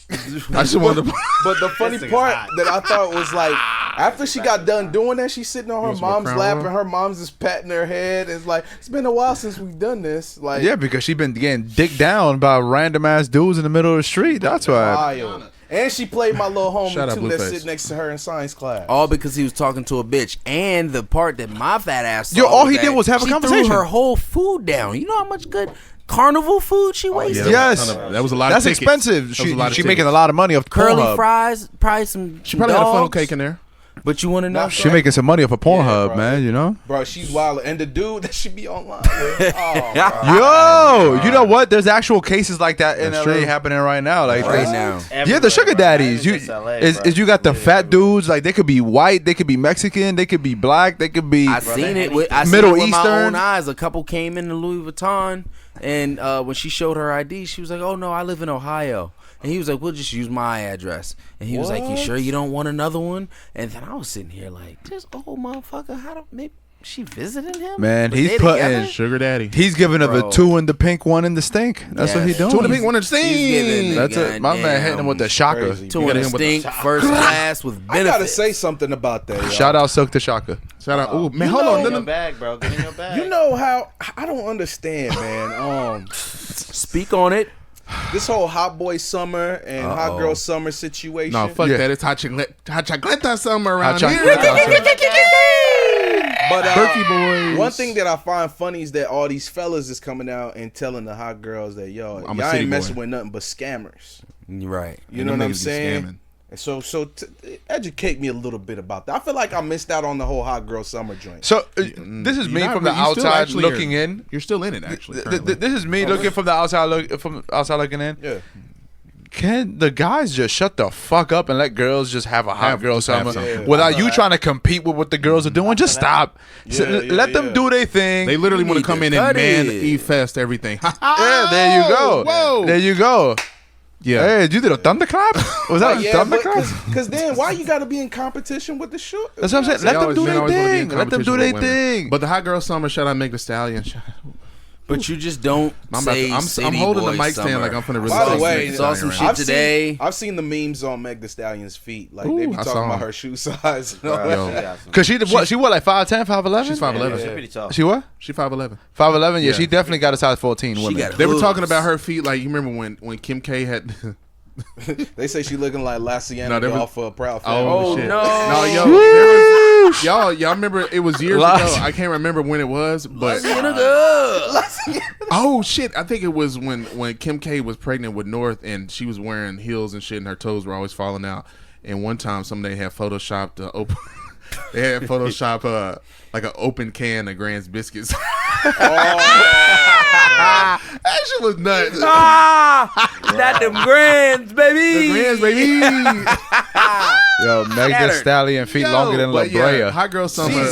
Speaker 2: I just wanted to.
Speaker 5: But the funny part that I thought was like, after she got done doing that, she's sitting on her mom's lap, and her mom's just patting her head. It's like, it's been a while since we've done this. Like,
Speaker 1: yeah, because she been getting dicked down by random ass dudes in the middle of the street. That's why.
Speaker 5: wild. And she played my little homie
Speaker 2: Shout out
Speaker 5: too that
Speaker 2: Blueface.
Speaker 5: sit next to her in science class.
Speaker 3: All because he was talking to a bitch. And the part that my fat ass saw
Speaker 1: Yo, all
Speaker 3: was
Speaker 1: he did
Speaker 3: that
Speaker 1: was have a
Speaker 3: she
Speaker 1: conversation.
Speaker 3: threw her whole food down. You know how much good carnival food she wasted?
Speaker 1: Yes.
Speaker 2: That was a lot.
Speaker 1: That's
Speaker 2: of tickets.
Speaker 1: expensive.
Speaker 2: That was a lot of
Speaker 1: She making a
Speaker 2: tickets.
Speaker 1: lot of money off
Speaker 3: Curly
Speaker 1: Pornhub.
Speaker 3: fries, probably some
Speaker 2: She probably had a funnel
Speaker 3: dogs.
Speaker 2: cake in there.
Speaker 3: But you want to know?
Speaker 1: She making some money off of Pornhub,
Speaker 5: bro.
Speaker 1: man. You know.
Speaker 5: Bro, she's wild. And the dude that should be online. Oh, bro.
Speaker 1: Yo, you know what? There's actual cases like that in
Speaker 2: That's
Speaker 1: LA
Speaker 2: true.
Speaker 1: happening right now. Like
Speaker 3: Right now.
Speaker 1: Yeah, the sugar daddies. You is you got the fat dudes. Like they could be white, they could be Mexican, they could be black, they could be.
Speaker 3: I seen it with
Speaker 1: Middle
Speaker 3: my
Speaker 1: Eastern.
Speaker 3: own eyes. A couple came into Louis Vuitton, and when she showed her ID, she was like, "Oh no, I live in Ohio." And he was like, "We'll just use my address." And he was like, "You sure you don't want another one?" And then I was sitting here like, "This old motherfucker, how do maybe she visiting him?"
Speaker 1: Man,
Speaker 3: Was
Speaker 1: he's
Speaker 3: they
Speaker 1: putting-
Speaker 3: together?
Speaker 2: Sugar daddy.
Speaker 1: He's giving her the
Speaker 3: Bro.
Speaker 1: 2 in the pink, 1 in the stink. That's what he's
Speaker 3: Yes.
Speaker 1: doing.
Speaker 2: 2 in the pink, 1 in the
Speaker 3: He's giving
Speaker 2: steam.
Speaker 3: the
Speaker 1: That's it. My man hitting him with the shocker.
Speaker 5: Crazy.
Speaker 3: Two
Speaker 2: You
Speaker 3: in
Speaker 2: gotta
Speaker 3: the
Speaker 2: hit him with
Speaker 3: stink, first class with
Speaker 5: I
Speaker 3: benefits.
Speaker 5: gotta say something about that. Y'all.
Speaker 1: Shout out Silk the Shocker.
Speaker 2: Shout out. Ooh, man,
Speaker 5: You
Speaker 2: hold
Speaker 5: know-
Speaker 2: on.
Speaker 4: Get in
Speaker 2: No,
Speaker 4: your
Speaker 2: no.
Speaker 4: bag, bro. Get in your bag.
Speaker 5: You know how I don't understand, man.
Speaker 3: Speak on it.
Speaker 5: This whole hot boy summer and hot girl summer situation.
Speaker 2: No, fuck
Speaker 1: Yeah.
Speaker 2: that. It's hot chocolate summer around
Speaker 1: Hot
Speaker 2: here.
Speaker 1: chocolate.
Speaker 5: But
Speaker 2: Turkey boys.
Speaker 5: one thing that I find funny is that all these fellas is coming out and telling the hot girls that yo,
Speaker 2: I'm a
Speaker 5: y'all
Speaker 2: city
Speaker 5: ain't messing
Speaker 2: boy.
Speaker 5: with nothing but scammers.
Speaker 3: Right.
Speaker 5: You
Speaker 2: And
Speaker 5: know
Speaker 2: them
Speaker 5: what I'm
Speaker 2: niggas be
Speaker 5: saying?
Speaker 2: scamming.
Speaker 5: And so educate me a little bit about that. I feel like I missed out on the whole hot girl summer joint.
Speaker 1: So this is me
Speaker 2: You're not
Speaker 1: from the
Speaker 2: really- you still
Speaker 1: outside
Speaker 2: actually
Speaker 1: looking
Speaker 2: are-
Speaker 1: in.
Speaker 2: You're still in it, actually. currently.
Speaker 1: This is me looking from the outside looking in.
Speaker 5: Yeah.
Speaker 1: Can the guys just shut the fuck up and let girls just have a hot girl
Speaker 2: just have
Speaker 1: summer
Speaker 2: something.
Speaker 1: without you trying to compete with what the girls are doing? Just stop. Let them do their thing.
Speaker 2: They literally want to
Speaker 3: need
Speaker 2: come
Speaker 3: to
Speaker 2: in and
Speaker 3: cut
Speaker 2: man
Speaker 3: it.
Speaker 2: E-fest everything.
Speaker 1: Yeah, there you go.
Speaker 2: Whoa.
Speaker 1: There you go.
Speaker 2: Yeah.
Speaker 1: Hey, you did a thunderclap? Was that a
Speaker 5: Yeah,
Speaker 1: thunderclap?
Speaker 5: because then why you got to be in competition with the shoot?
Speaker 1: That's what I'm saying.
Speaker 2: They
Speaker 1: Let them
Speaker 2: always-
Speaker 1: do
Speaker 2: men
Speaker 1: their
Speaker 2: always wanna be in
Speaker 1: thing. Let them do
Speaker 2: competition
Speaker 1: their
Speaker 2: with women.
Speaker 1: thing.
Speaker 2: But the hot girl summer, shout out Meg Thee Stallion.
Speaker 3: But you just don't say
Speaker 2: I'm
Speaker 3: city
Speaker 2: holding the
Speaker 3: boy
Speaker 2: mic
Speaker 3: summer.
Speaker 2: stand like I'm finna really.
Speaker 5: By the
Speaker 2: say
Speaker 5: way,
Speaker 2: Meg Thee
Speaker 3: saw
Speaker 2: Stallion
Speaker 3: some
Speaker 2: right
Speaker 3: shit
Speaker 2: now.
Speaker 3: today.
Speaker 5: I've seen the memes on Meg Thee Stallion's feet. Like they
Speaker 2: Ooh,
Speaker 5: be
Speaker 2: I
Speaker 5: talking
Speaker 2: saw
Speaker 5: about
Speaker 2: them.
Speaker 5: her shoe size. And all
Speaker 4: Bro,
Speaker 5: that.
Speaker 2: Yo.
Speaker 4: she got some-
Speaker 1: Cause she what like 5'10", 5'11"?
Speaker 2: She's 5'11".
Speaker 4: She's pretty tough.
Speaker 1: She what?
Speaker 2: She 5'11".
Speaker 1: 5'11"? Yeah,
Speaker 2: Yeah.
Speaker 1: she definitely got a size 14 women.
Speaker 3: got
Speaker 2: They were
Speaker 3: hooves.
Speaker 2: talking about her feet. Like you remember when Kim K had.
Speaker 5: They say she looking like La Sienna
Speaker 2: No, there was-
Speaker 5: off of Proud Family.
Speaker 2: Oh, shit.
Speaker 3: no.
Speaker 2: No, yo, there was, y'all remember it was years
Speaker 1: Lots.
Speaker 2: ago. I can't remember when it was, but
Speaker 3: Nigga.
Speaker 2: oh shit, I think it was when Kim K was pregnant with North and she was wearing heels and shit and her toes were always falling out. And one time somebody had photoshopped open. They had photoshopped like an open can of Grand's biscuits. That shit was nuts.
Speaker 3: Not them grands, baby.
Speaker 2: The Grand's, baby.
Speaker 1: Yo, Meg Thee
Speaker 3: Scattered.
Speaker 1: Stallion feet longer than La
Speaker 2: But yeah,
Speaker 1: Brea.
Speaker 2: Hot Girl Summer.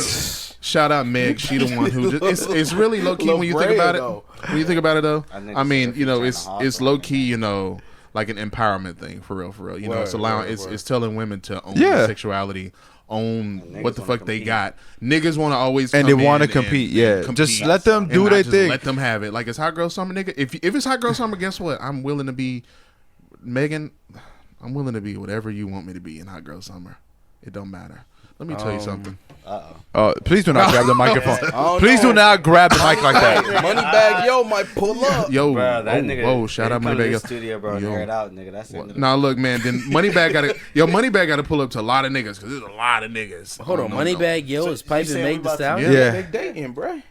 Speaker 2: Shout out Meg. She the one who just it's really low key when you think
Speaker 5: La Brea,
Speaker 2: about it.
Speaker 5: though.
Speaker 2: When you think about it though,
Speaker 4: I think
Speaker 2: I mean,
Speaker 4: it's
Speaker 2: you know,
Speaker 4: trying
Speaker 2: it's
Speaker 4: to hustle,
Speaker 2: it's low key,
Speaker 4: man.
Speaker 2: you know, like an empowerment thing for real. You know,
Speaker 5: Word,
Speaker 2: it's allowing
Speaker 5: word, word.
Speaker 2: it's telling women to own
Speaker 1: Yeah.
Speaker 2: their sexuality, own
Speaker 4: niggas
Speaker 2: what the
Speaker 4: wanna
Speaker 2: fuck they
Speaker 4: compete.
Speaker 2: got. Niggas want to always
Speaker 1: And
Speaker 2: come
Speaker 1: they wanna
Speaker 2: in
Speaker 1: compete,
Speaker 2: and
Speaker 1: yeah.
Speaker 2: compete.
Speaker 1: Just let them
Speaker 2: And
Speaker 1: do
Speaker 2: not
Speaker 1: their
Speaker 2: just
Speaker 1: thing.
Speaker 2: Let them have it. Like it's Hot Girl Summer, nigga. If it's Hot Girl Summer, guess what? I'm willing to be Megan. I'm willing to be whatever you want me to be in Hot Girl Summer. It don't matter. Let me tell you something.
Speaker 1: Oh, please do not grab the microphone.
Speaker 5: don't
Speaker 1: Please
Speaker 5: know.
Speaker 1: do not grab the mic like that.
Speaker 5: Moneybag Yo might pull up.
Speaker 2: Yo,
Speaker 4: Bro, that nigga.
Speaker 2: whoa, shout out
Speaker 4: Moneybag.
Speaker 2: Moneybag. Yo.
Speaker 4: Studio, bro.
Speaker 2: Yo.
Speaker 4: Air it out, nigga. That's it.
Speaker 2: Nah, look, man. Then Moneybag got to pull up to a lot of niggas because there's a lot of niggas.
Speaker 3: Hold on, Moneybag Yo is piping
Speaker 4: saying
Speaker 3: Meg
Speaker 4: we
Speaker 3: Thee
Speaker 4: about to-
Speaker 3: Stallion.
Speaker 1: Yeah.
Speaker 5: They dating, bro.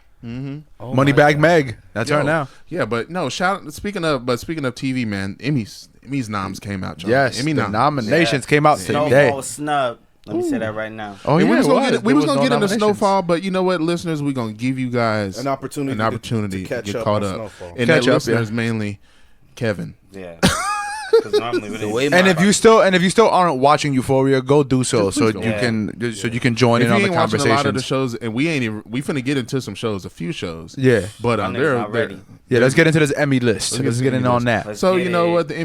Speaker 3: Oh
Speaker 1: Money
Speaker 3: my
Speaker 1: bag
Speaker 3: God.
Speaker 1: Meg. That's her
Speaker 2: Yo,
Speaker 1: now.
Speaker 2: Yeah, but no. Speaking of TV, man. Emmy's noms came out. Y'all.
Speaker 1: Yes,
Speaker 2: Emmy
Speaker 1: the
Speaker 2: noms.
Speaker 1: nominations came out today.
Speaker 4: Snowfall snub. Let me say that right now.
Speaker 1: Oh
Speaker 2: And
Speaker 1: yeah,
Speaker 2: we was gonna
Speaker 1: it
Speaker 2: get we was
Speaker 1: There
Speaker 2: gonna
Speaker 1: no
Speaker 2: get into
Speaker 1: nominations.
Speaker 2: Snowfall, but you know what, listeners, we're gonna give you guys
Speaker 5: An opportunity
Speaker 2: to
Speaker 5: to catch
Speaker 2: get
Speaker 5: up
Speaker 2: caught
Speaker 5: on
Speaker 2: up.
Speaker 5: Snowfall.
Speaker 2: And
Speaker 1: Catch
Speaker 2: that
Speaker 1: up,
Speaker 2: listeners
Speaker 1: yeah.
Speaker 2: mainly Kevin.
Speaker 4: Yeah. Because normally we
Speaker 3: The way
Speaker 1: And if you still aren't watching Euphoria, go do so
Speaker 2: Just
Speaker 1: so
Speaker 2: please
Speaker 1: you
Speaker 2: go.
Speaker 1: can join
Speaker 2: If
Speaker 1: in
Speaker 2: you
Speaker 1: on the
Speaker 2: ain't watching a lot of the
Speaker 1: conversations.
Speaker 2: shows, and we finna get into some shows, a few shows.
Speaker 1: Yeah,
Speaker 2: But
Speaker 4: My niggas
Speaker 2: they're
Speaker 4: not ready.
Speaker 1: yeah. Let's get into this Emmy list.
Speaker 2: Let's get
Speaker 1: Let's
Speaker 2: to
Speaker 1: get
Speaker 2: the
Speaker 1: in
Speaker 2: Emmy
Speaker 1: on
Speaker 2: list.
Speaker 1: that.
Speaker 2: So
Speaker 4: get
Speaker 2: you know
Speaker 4: it.
Speaker 2: what, the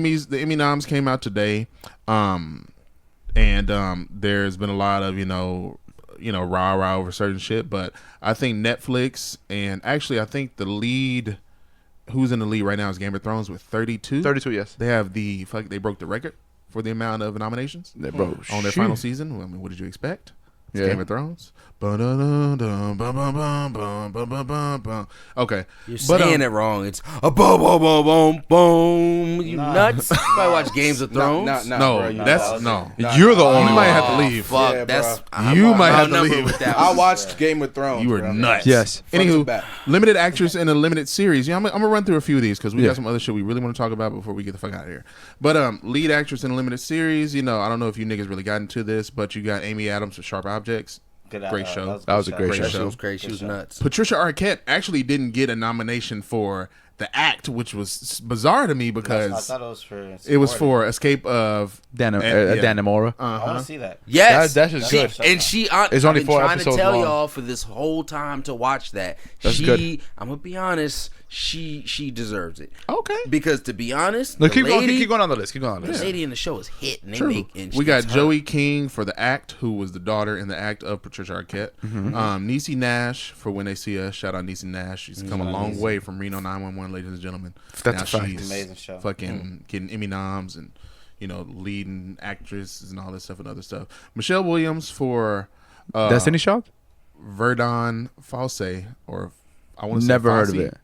Speaker 2: Emmy noms came out today, and there's been a lot of rah over certain shit. But I think Netflix, and actually I think the lead, who's in the lead right now, is Game of Thrones with 32.
Speaker 1: 32, yes.
Speaker 2: They broke the record for the amount of nominations
Speaker 1: Bro,
Speaker 2: on their final season. I mean, what did you expect? It's
Speaker 1: Yeah.
Speaker 2: Game of Thrones. Okay,
Speaker 3: You're saying it wrong. It's a boom, boom, boom, boom, boom. You
Speaker 4: Nah.
Speaker 3: nuts? You probably watch Games of Thrones.
Speaker 2: no, that's
Speaker 4: no.
Speaker 2: no.
Speaker 1: You're the
Speaker 2: You
Speaker 1: only
Speaker 2: might
Speaker 1: one.
Speaker 2: have to leave.
Speaker 3: Fuck,
Speaker 5: Yeah,
Speaker 3: that's
Speaker 5: bro.
Speaker 2: You might have to
Speaker 3: outnumbered
Speaker 2: leave.
Speaker 3: with that
Speaker 5: I
Speaker 3: one.
Speaker 5: watched Game of Thrones.
Speaker 2: You were
Speaker 5: bro.
Speaker 2: nuts.
Speaker 1: Yes.
Speaker 5: Front to
Speaker 2: Anywho,
Speaker 5: back.
Speaker 2: limited actress in a limited series. Yeah, I'm gonna run through a few of these because we
Speaker 1: Yeah.
Speaker 2: got some other shit we really want to talk about before we get the fuck out of here. But lead actress in a limited series. I don't know if you niggas really got into this, but you got Amy Adams for Sharp Objects. Great show.
Speaker 1: That was a great
Speaker 3: That
Speaker 1: show.
Speaker 3: shit was crazy. She was nuts.
Speaker 2: Patricia Arquette actually didn't get a nomination for The Act, which was bizarre to me
Speaker 4: I
Speaker 2: because
Speaker 4: thought it was for.
Speaker 2: it was for Escape of
Speaker 1: Dan
Speaker 2: yeah.
Speaker 1: Namora.
Speaker 4: I want to see that.
Speaker 3: Yes,
Speaker 1: That's just good.
Speaker 3: And she,
Speaker 1: It's
Speaker 3: I've
Speaker 1: only
Speaker 3: been
Speaker 1: 4
Speaker 3: trying to
Speaker 1: episodes
Speaker 3: tell
Speaker 1: long.
Speaker 3: y'all for this whole time to watch that.
Speaker 1: That's good.
Speaker 3: I'm gonna be honest. She deserves it.
Speaker 2: Okay.
Speaker 3: Because to be honest,
Speaker 1: Look,
Speaker 3: the
Speaker 1: keep going.
Speaker 3: lady,
Speaker 1: Keep going on the list. Keep going on the
Speaker 3: the
Speaker 1: list.
Speaker 3: lady in the show is hit. And they
Speaker 2: True.
Speaker 3: make, and
Speaker 2: We got
Speaker 3: it's her.
Speaker 2: Joey King for The Act, who was the daughter in The Act of Patricia Arquette.
Speaker 1: Mm-hmm.
Speaker 2: Niecy Nash for When They See Us. Shout out Niecy Nash. She's come a long way from Reno 911, ladies and gentlemen.
Speaker 1: That's a fact.
Speaker 2: She's
Speaker 4: Amazing show.
Speaker 2: fucking getting Emmy noms and leading actresses and all this stuff and other stuff. Michelle Williams for
Speaker 1: Destiny Child?
Speaker 2: Verdun False, or I want to say
Speaker 1: Never heard of
Speaker 2: Fosse.
Speaker 1: it.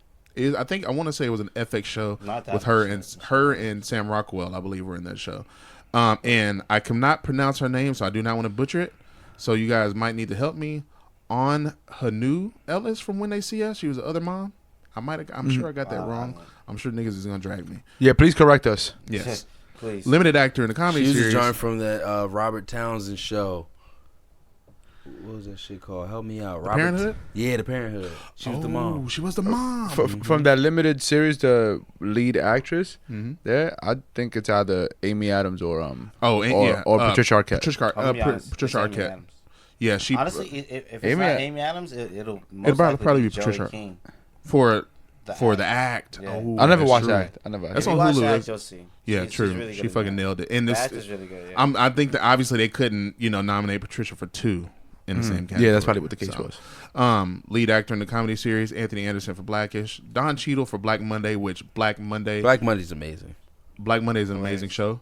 Speaker 2: I want to say it was an FX show
Speaker 4: Not that
Speaker 2: with her and Sam Rockwell, I believe, were in that show. And I cannot pronounce her name, so I do not want to butcher it. So you guys might need to help me. On Hanu Ellis from When They See Us, she was the other mom. I'm sure I got that wrong. I'm sure niggas is gonna drag me.
Speaker 1: Yeah, please correct us.
Speaker 2: Yes.
Speaker 4: Please.
Speaker 2: Limited actor in the comedy
Speaker 3: She was a
Speaker 2: series.
Speaker 3: joint from that Robert Townsend show. What was that shit called? Help me out. Robert.
Speaker 2: Parenthood?
Speaker 3: Yeah, The Parenthood. She was the mom.
Speaker 2: She was the mom.
Speaker 1: From that limited series, the lead actress,
Speaker 2: Mm-hmm.
Speaker 1: there, I think it's either Amy Adams or
Speaker 2: or
Speaker 1: Patricia Arquette.
Speaker 2: Patricia Arquette.
Speaker 4: Adams.
Speaker 2: Yeah, she
Speaker 4: Honestly, if it's
Speaker 1: Amy-
Speaker 4: not Amy Adams, it'll most
Speaker 2: probably be
Speaker 4: Joey
Speaker 2: Patricia.
Speaker 4: King.
Speaker 2: for
Speaker 4: The
Speaker 2: the act.
Speaker 4: Yeah.
Speaker 2: Oh,
Speaker 1: I never
Speaker 2: that's
Speaker 1: watched
Speaker 2: true.
Speaker 1: that. I never.
Speaker 2: That's
Speaker 4: If
Speaker 2: on
Speaker 4: you watch
Speaker 2: Hulu.
Speaker 4: the act, you'll see.
Speaker 2: Yeah,
Speaker 4: She's
Speaker 2: true.
Speaker 4: really good
Speaker 2: She
Speaker 4: at
Speaker 2: fucking
Speaker 4: that.
Speaker 2: nailed it. And
Speaker 4: The
Speaker 2: this,
Speaker 4: act is really good. Yeah.
Speaker 2: I think that obviously they couldn't, nominate Patricia for 2 in the same category.
Speaker 1: Yeah, that's probably what the case
Speaker 2: So,
Speaker 1: was.
Speaker 2: Lead actor in the comedy series, Anthony Anderson for Blackish, Don Cheadle for Black Monday, which Black Monday
Speaker 3: Monday's amazing.
Speaker 2: is an amazing show.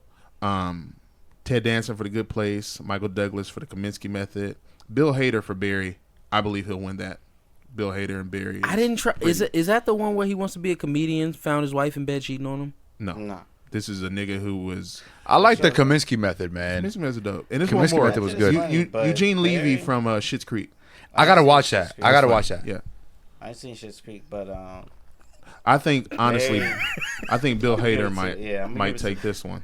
Speaker 2: Ted Danson for The Good Place, Michael Douglas for The Kaminsky Method, Bill Hader for Barry. I believe he'll win that. Bill Hader and Barry.
Speaker 3: I didn't try. Is that the one where he wants to be a comedian? Found his wife in bed cheating on him.
Speaker 2: No.
Speaker 4: Nah.
Speaker 2: This is a nigga who was.
Speaker 1: I like the Kaminsky method, man.
Speaker 2: Kaminsky Method dope. And this
Speaker 1: Kaminsky
Speaker 2: one more.
Speaker 1: Method was good.
Speaker 2: Eugene Levy
Speaker 4: Barry-
Speaker 2: from Schitt's Creek.
Speaker 1: I gotta watch that. I gotta watch that.
Speaker 2: Yeah.
Speaker 4: I ain't seen Schitt's Creek, but
Speaker 2: I think honestly,
Speaker 4: Barry-
Speaker 2: I think Bill
Speaker 4: give it
Speaker 2: Hader
Speaker 4: to-
Speaker 2: might
Speaker 4: yeah, I'm gonna
Speaker 2: might
Speaker 4: give it
Speaker 2: take this one.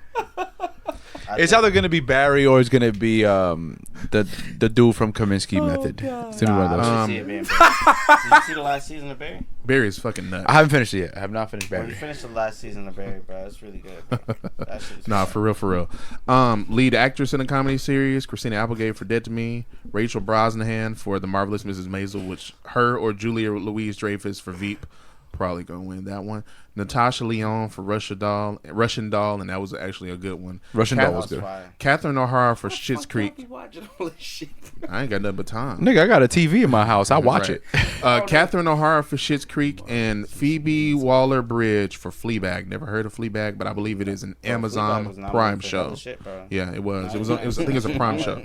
Speaker 1: It's either gonna be Barry or it's gonna be the dude from Kaminsky Method. It's gonna be one of those.
Speaker 4: I see it being Barry. Did you see the last season of Barry?
Speaker 2: Barry is fucking nuts.
Speaker 1: I haven't finished it yet. I have not finished
Speaker 4: When you
Speaker 1: Barry.
Speaker 4: finish the last season of Barry, bro, it's really good. Bro. That shit is
Speaker 2: Nah,
Speaker 4: fire.
Speaker 2: for real. Lead actress in a comedy series, Christina Applegate for Dead to Me, Rachel Brosnahan for The Marvelous Mrs. Maisel, which her or Julia Louis-Dreyfus for Veep probably gonna win that one. Natasha Lyonne for Russian Doll, and that was actually a good one.
Speaker 1: Russian Doll was
Speaker 4: That
Speaker 1: good.
Speaker 4: fire.
Speaker 2: Catherine O'Hara for Schitt's Creek.
Speaker 3: Be watching all this shit.
Speaker 2: I ain't got nothing but time.
Speaker 1: Nigga, I got a TV in my house. I watch
Speaker 2: Right.
Speaker 1: it.
Speaker 2: Catherine O'Hara for Schitt's Creek and Phoebe Waller-Bridge for Fleabag. Never heard of Fleabag, but I believe it is an
Speaker 4: Bro, Fleabag was
Speaker 2: Amazon
Speaker 4: nominated
Speaker 2: Prime
Speaker 4: for
Speaker 2: show.
Speaker 4: hella shit, bro.
Speaker 2: Yeah, it was. It was. I think it's a Prime show.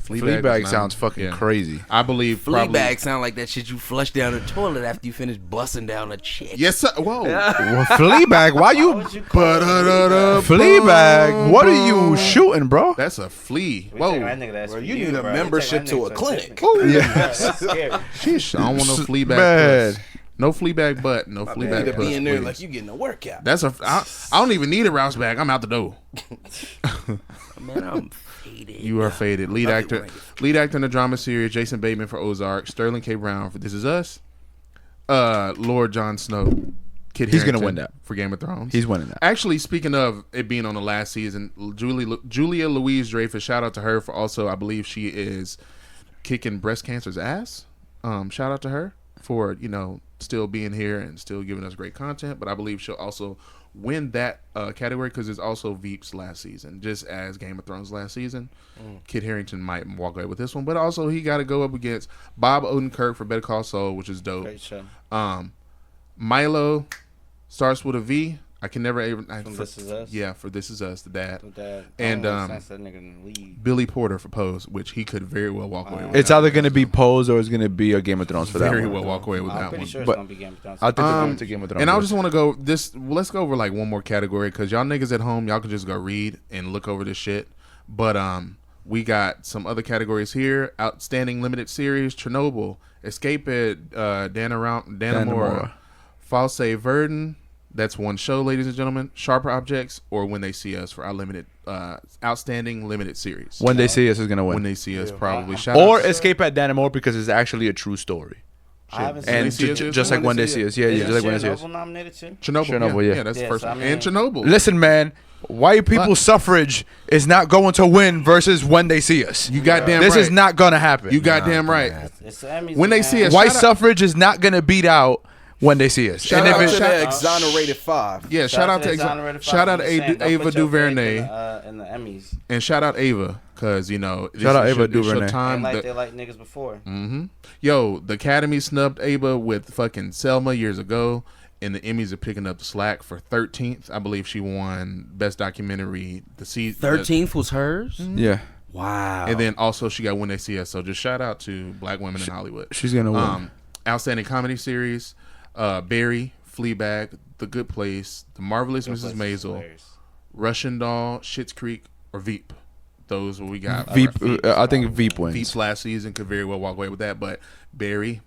Speaker 1: Fleabag
Speaker 2: was
Speaker 1: sounds
Speaker 2: nom-
Speaker 1: fucking
Speaker 2: yeah.
Speaker 1: crazy.
Speaker 2: I believe. Probably,
Speaker 3: Fleabag sound like that shit you flush down the toilet after you finish busting down a chick.
Speaker 2: Yes, sir. Whoa.
Speaker 1: Well, Fleabag, why
Speaker 4: Why
Speaker 1: you
Speaker 4: would you call it
Speaker 2: Ba-da-da-da.
Speaker 1: Fleabag? What are you shooting, bro?
Speaker 2: That's a flea.
Speaker 4: We taking
Speaker 2: Whoa.
Speaker 4: that nigga that's
Speaker 5: Bro,
Speaker 4: for
Speaker 5: you need a
Speaker 4: bro. We
Speaker 5: membership
Speaker 4: taking
Speaker 5: to
Speaker 4: that
Speaker 5: a
Speaker 4: nigga
Speaker 5: clinic.
Speaker 1: Yes.
Speaker 4: That's scary.
Speaker 2: Sheesh. I don't want no Fleabag.
Speaker 1: Man.
Speaker 2: Puss. No Fleabag butt. No
Speaker 5: You
Speaker 2: Fleabag
Speaker 5: need to
Speaker 2: puss,
Speaker 5: be in there
Speaker 2: please.
Speaker 5: like you getting a workout.
Speaker 2: That's I don't even need a rouse bag. I'm out the door.
Speaker 3: Man, I'm faded.
Speaker 2: You are faded. Lead actor in the drama series, Jason Bateman for Ozark, Sterling K. Brown for This Is Us, Lord Jon Snow, Kit
Speaker 1: He's gonna
Speaker 2: Harington
Speaker 1: win that
Speaker 2: for Game of Thrones.
Speaker 1: He's winning that.
Speaker 2: Actually, speaking of it being on the last season, Julia Louise Dreyfus, shout out to her for also, I believe she is kicking breast cancer's ass. Shout out to her for, still being here and still giving us great content. But I believe she'll also win that category because it's also Veep's last season, just as Game of Thrones last season. Kit Harington might walk away with this one, but also he got to go up against Bob Odenkirk for Better Call Saul, which is dope.
Speaker 4: Great show.
Speaker 2: Milo starts with a V. I can never even.
Speaker 4: This Is Us.
Speaker 2: Yeah, for This Is Us, the dad.
Speaker 4: And
Speaker 2: And
Speaker 4: that nigga in the lead.
Speaker 2: Billy Porter for Pose, which he could very well walk away with.
Speaker 1: It's either going to be Pose or it's going to be a Game of Thrones for that
Speaker 2: very
Speaker 1: one.
Speaker 2: well walk away with
Speaker 4: I'm
Speaker 2: that
Speaker 4: pretty
Speaker 2: one.
Speaker 4: sure it's
Speaker 1: But
Speaker 4: gonna be Game of Thrones.
Speaker 1: I think they're going to Game of Thrones.
Speaker 2: And I just want to go let's go over like one more category because y'all niggas at home, y'all can just go read and look over this shit. But we got some other categories here: Outstanding Limited Series, Chernobyl, Escape at Dannemora, False Verdun. That's one show, ladies and gentlemen. Sharper Objects or When They See Us for our Outstanding Limited Series.
Speaker 1: When They See Us is going to win.
Speaker 2: When They See Us, probably. Shout
Speaker 1: Or
Speaker 2: out to-
Speaker 1: Escape at Dannemora because it's actually a true story.
Speaker 4: I haven't
Speaker 1: And
Speaker 4: seen
Speaker 2: They See Us
Speaker 1: just like When They See Us. Yeah,
Speaker 4: Is
Speaker 1: just like When They See Us.
Speaker 4: Chernobyl nominated too?
Speaker 2: Chernobyl,
Speaker 1: yeah.
Speaker 2: That's the
Speaker 4: Yes,
Speaker 2: first
Speaker 4: I
Speaker 2: one.
Speaker 4: mean-
Speaker 2: And Chernobyl.
Speaker 1: Listen, man, white people's suffrage is not going to win versus When They See Us.
Speaker 2: You goddamn
Speaker 1: This
Speaker 2: right.
Speaker 1: is not going to happen.
Speaker 2: You goddamn right.
Speaker 4: It's the Emmys,
Speaker 2: When They
Speaker 4: man.
Speaker 2: See Us.
Speaker 1: White
Speaker 2: Shout out-
Speaker 1: suffrage is not going to beat out When They See Us.
Speaker 2: Shout
Speaker 1: And if
Speaker 2: out
Speaker 1: it,
Speaker 5: to
Speaker 2: to
Speaker 5: the
Speaker 2: the
Speaker 5: exonerated 5.
Speaker 2: Yeah, shout out to
Speaker 4: Exonerated
Speaker 2: shout out
Speaker 4: Five.
Speaker 2: to
Speaker 4: I'm saying, don't
Speaker 2: Ava
Speaker 4: put your faith
Speaker 2: DuVernay
Speaker 4: in the Emmys.
Speaker 2: and shout out Ava because this
Speaker 1: Shout out
Speaker 2: is
Speaker 1: Ava
Speaker 2: your
Speaker 1: DuVernay.
Speaker 2: time.
Speaker 4: And like
Speaker 2: that-
Speaker 4: they like niggas before.
Speaker 2: Yo, the Academy snubbed Ava with fucking Selma years ago, and the Emmys are picking up the slack for 13th. I believe she won Best Documentary the season.
Speaker 3: 13th was hers.
Speaker 1: yeah,
Speaker 3: Wow.
Speaker 2: And then also she got When They See Us. So just shout out to black women in Hollywood.
Speaker 1: she's going to win.
Speaker 2: Outstanding Comedy Series, Barry, Fleabag, The Good Place, The Marvelous Mrs. Maisel, Russian Doll, Schitt's Creek, or Veep. Those what we got.
Speaker 1: Veep, I think Veep wins.
Speaker 2: Veep last season could very well walk away with that, but Barry,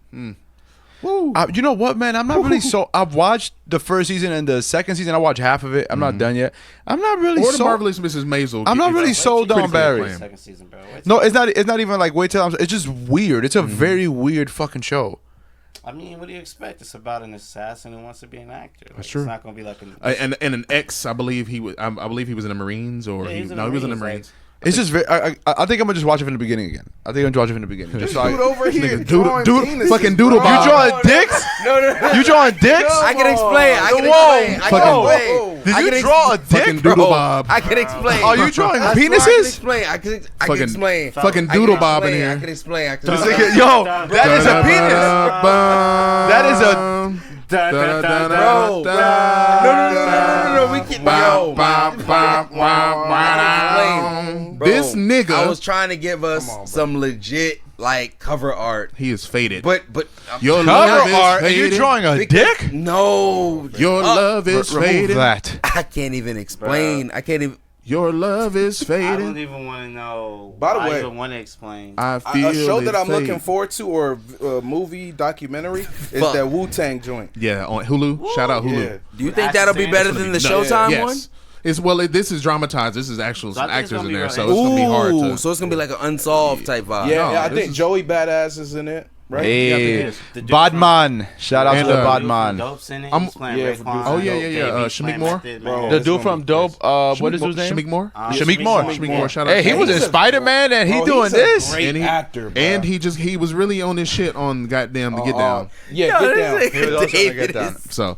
Speaker 1: You know what, man? I'm not really so. I've watched the first season and the second season. I watched half of it. I'm not done yet. I'm not really
Speaker 2: or The
Speaker 1: so.
Speaker 2: Marvelous Mrs. Maisel.
Speaker 1: I'm not really sold on
Speaker 2: critically
Speaker 1: Barry.
Speaker 2: acclaimed.
Speaker 4: Second season, bro.
Speaker 1: No, it's not. It's not even like wait till I'm. It's just weird. It's a very weird fucking show.
Speaker 4: I mean, what do you expect? It's about an assassin who wants to be an actor. Like,
Speaker 2: That's true.
Speaker 4: It's not gonna be like an.
Speaker 2: And an ex, I believe he was. I believe he was in the Marines, or
Speaker 4: Yeah,
Speaker 2: he
Speaker 4: he's in
Speaker 2: was in the
Speaker 4: Marines,
Speaker 2: Marines.
Speaker 1: It's just very. I think I'm gonna just watch it from the beginning again. I think I'm gonna watch it from the beginning. Just so
Speaker 5: Dude over here
Speaker 2: Doodle-
Speaker 5: drawing
Speaker 2: doodle-
Speaker 5: penises,
Speaker 2: fucking
Speaker 5: bro.
Speaker 2: doodle
Speaker 1: you
Speaker 2: bob.
Speaker 1: drawing dicks?
Speaker 5: No.
Speaker 1: You drawing dicks?
Speaker 3: I can explain. I can
Speaker 1: Whoa,
Speaker 3: explain. I
Speaker 2: fucking-
Speaker 3: can explain.
Speaker 1: Did
Speaker 3: I
Speaker 1: you
Speaker 3: can
Speaker 1: draw a
Speaker 2: Fucking
Speaker 1: dick,
Speaker 2: doodle
Speaker 1: bro?
Speaker 2: bob.
Speaker 3: I can explain.
Speaker 1: Are you drawing
Speaker 3: I can
Speaker 1: penises?
Speaker 3: explain. I can
Speaker 2: Fucking-
Speaker 3: explain.
Speaker 2: fucking
Speaker 3: I can
Speaker 2: doodle bob in
Speaker 3: explain.
Speaker 2: here.
Speaker 3: I can explain. I can
Speaker 1: This
Speaker 3: explain.
Speaker 1: nigga- Yo, that is a penis. That is a.
Speaker 3: Bro, no. We can. Yo, Bro,
Speaker 2: This nigga,
Speaker 3: I was trying to give us some legit like cover art,
Speaker 2: he is faded.
Speaker 3: but
Speaker 2: Your love
Speaker 1: Cover
Speaker 2: is
Speaker 1: art? Are you
Speaker 2: faded.
Speaker 1: drawing a dick?
Speaker 3: no,
Speaker 2: Your love is
Speaker 1: Remove
Speaker 2: faded.
Speaker 1: that.
Speaker 3: I can't even explain. I can't even.
Speaker 2: Your love is
Speaker 4: I don't
Speaker 2: faded.
Speaker 4: even want to know.
Speaker 5: By the
Speaker 4: I
Speaker 5: way-
Speaker 4: even want to explain.
Speaker 2: I feel
Speaker 5: A show
Speaker 2: it
Speaker 5: that I'm
Speaker 2: fade.
Speaker 5: looking forward to, or a movie documentary, is
Speaker 3: Fuck.
Speaker 5: that Wu-Tang joint.
Speaker 2: Yeah, on Hulu. Shout out Hulu.
Speaker 5: Yeah.
Speaker 3: Do you think that'll be better than the Showtime
Speaker 2: yes.
Speaker 3: one?
Speaker 2: It's this is dramatized. This is actual
Speaker 4: So I think it's
Speaker 2: actors
Speaker 4: gonna
Speaker 2: in
Speaker 4: be
Speaker 2: there,
Speaker 4: real
Speaker 2: so it's gonna be hard
Speaker 3: Ooh,
Speaker 2: to.
Speaker 3: so it's gonna be like an unsolved type vibe.
Speaker 5: Yeah,
Speaker 2: No,
Speaker 5: I
Speaker 2: this
Speaker 5: think
Speaker 2: is-
Speaker 5: Joey Badass is in it, right?
Speaker 1: Hey,
Speaker 4: The dude
Speaker 1: Badman. Shout out
Speaker 2: And,
Speaker 1: to the
Speaker 2: uh,
Speaker 1: Badman.
Speaker 4: Dope's in it.
Speaker 2: I'm-
Speaker 4: He's playing
Speaker 5: yeah,
Speaker 4: Raekwon.
Speaker 5: for Dope.
Speaker 2: Oh, yeah.
Speaker 4: Davey
Speaker 2: Shamik
Speaker 4: playing
Speaker 2: Moore?
Speaker 4: Method
Speaker 5: Bro.
Speaker 4: Man.
Speaker 1: The
Speaker 5: It's
Speaker 1: dude
Speaker 5: gonna
Speaker 1: from
Speaker 5: be
Speaker 1: Dope. What is his name?
Speaker 2: Shamik Moore.
Speaker 1: Shamik Moore.
Speaker 2: Shamik Moore. Shout out.
Speaker 1: Hey, he
Speaker 2: to
Speaker 1: was
Speaker 2: him.
Speaker 1: in Spider-Man and he
Speaker 5: Oh,
Speaker 1: doing
Speaker 5: he's a
Speaker 1: this.
Speaker 5: great
Speaker 2: And he-
Speaker 5: actor, bro.
Speaker 2: And he was really on his shit on goddamn the Get Down.
Speaker 5: Yeah,
Speaker 3: Yo,
Speaker 5: Get Down.
Speaker 3: this
Speaker 1: He was
Speaker 3: nigga
Speaker 1: also gonna
Speaker 3: David
Speaker 1: get down.
Speaker 3: is
Speaker 2: So,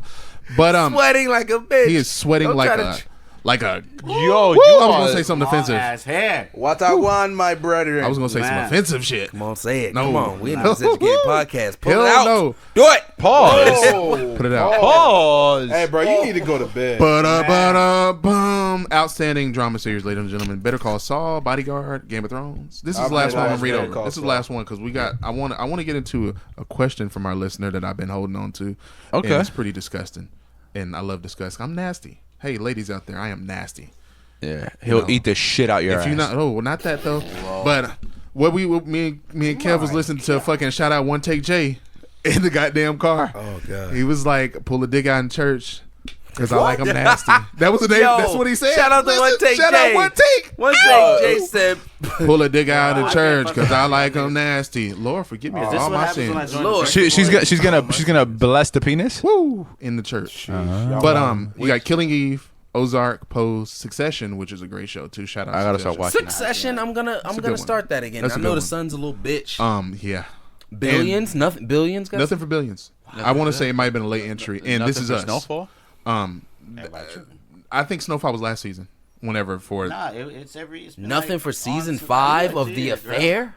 Speaker 2: but
Speaker 3: sweating like a bitch.
Speaker 2: he is sweating
Speaker 3: Don't
Speaker 2: like
Speaker 3: try to
Speaker 2: a like a.
Speaker 1: Yo,
Speaker 2: I
Speaker 1: you
Speaker 2: was gonna
Speaker 1: are.
Speaker 2: say something
Speaker 4: Long
Speaker 2: offensive.
Speaker 4: ass hair.
Speaker 5: Watagwan, my brother.
Speaker 2: I was gonna say some
Speaker 4: Man.
Speaker 2: offensive shit.
Speaker 3: Come on, say it.
Speaker 2: No.
Speaker 3: Come on. We in the Miseducated podcast. Pull
Speaker 2: Hell
Speaker 3: it out.
Speaker 2: no.
Speaker 3: Do it.
Speaker 1: Pause.
Speaker 2: Put it out.
Speaker 1: Pause.
Speaker 5: Hey, bro, you need to go to bed.
Speaker 2: Bum. Outstanding drama series, ladies and gentlemen. Better Call Saul, Bodyguard, Game of Thrones. This is
Speaker 5: I've
Speaker 2: the last
Speaker 5: never
Speaker 2: one I'm
Speaker 5: watched
Speaker 2: gonna read
Speaker 5: Better
Speaker 2: over.
Speaker 5: Call
Speaker 2: This is the
Speaker 5: Saul.
Speaker 2: last one because we got. I want to get into a question from our listener that I've been holding on to.
Speaker 1: Okay.
Speaker 2: And it's pretty disgusting, and I love disgusting. I'm nasty. Hey, ladies out there, I am nasty.
Speaker 1: Yeah, he'll
Speaker 2: No.
Speaker 1: eat the shit out your
Speaker 2: If
Speaker 1: ass.
Speaker 2: you not, not that though. But what me and Kev was listening to fucking shout out One Take J in the goddamn car.
Speaker 3: Oh god.
Speaker 2: He was like, pull a dick out in church. Because I like them nasty. That was the name.
Speaker 3: Yo,
Speaker 2: That's what he said.
Speaker 3: shout out to One Take
Speaker 2: Shout
Speaker 3: Jay.
Speaker 2: out One Take.
Speaker 3: One Take Jay said,
Speaker 2: Pull a dick out of the church because I like them nasty. Lord, forgive me
Speaker 4: Is
Speaker 2: for
Speaker 4: this
Speaker 2: all
Speaker 4: what
Speaker 2: my
Speaker 4: happens when I
Speaker 2: sins.
Speaker 4: join
Speaker 3: Lord.
Speaker 4: the
Speaker 1: She's gonna bless the penis.
Speaker 2: Woo! In the church. But you got Killing Eve, Ozark, Pose, Succession, which is a great show too. Shout out.
Speaker 1: I gotta start watching.
Speaker 3: Succession. I'm gonna
Speaker 2: one.
Speaker 3: start that again.
Speaker 2: That's
Speaker 3: I
Speaker 2: a
Speaker 3: know
Speaker 2: good
Speaker 3: the
Speaker 2: one.
Speaker 3: son's a little bitch.
Speaker 2: Yeah.
Speaker 3: Billions, nothing. Billions. Guys?
Speaker 2: Nothing for Billions. I want to say it might have been a late entry, and
Speaker 1: Nothing
Speaker 2: This Is
Speaker 1: for
Speaker 2: Us.
Speaker 1: Snowfall?
Speaker 2: I think Snowfall was last season. Whenever for
Speaker 4: it's
Speaker 3: Nothing
Speaker 4: like
Speaker 3: for season
Speaker 4: on
Speaker 3: 5 of
Speaker 4: since
Speaker 3: The
Speaker 4: last year,
Speaker 3: Affair.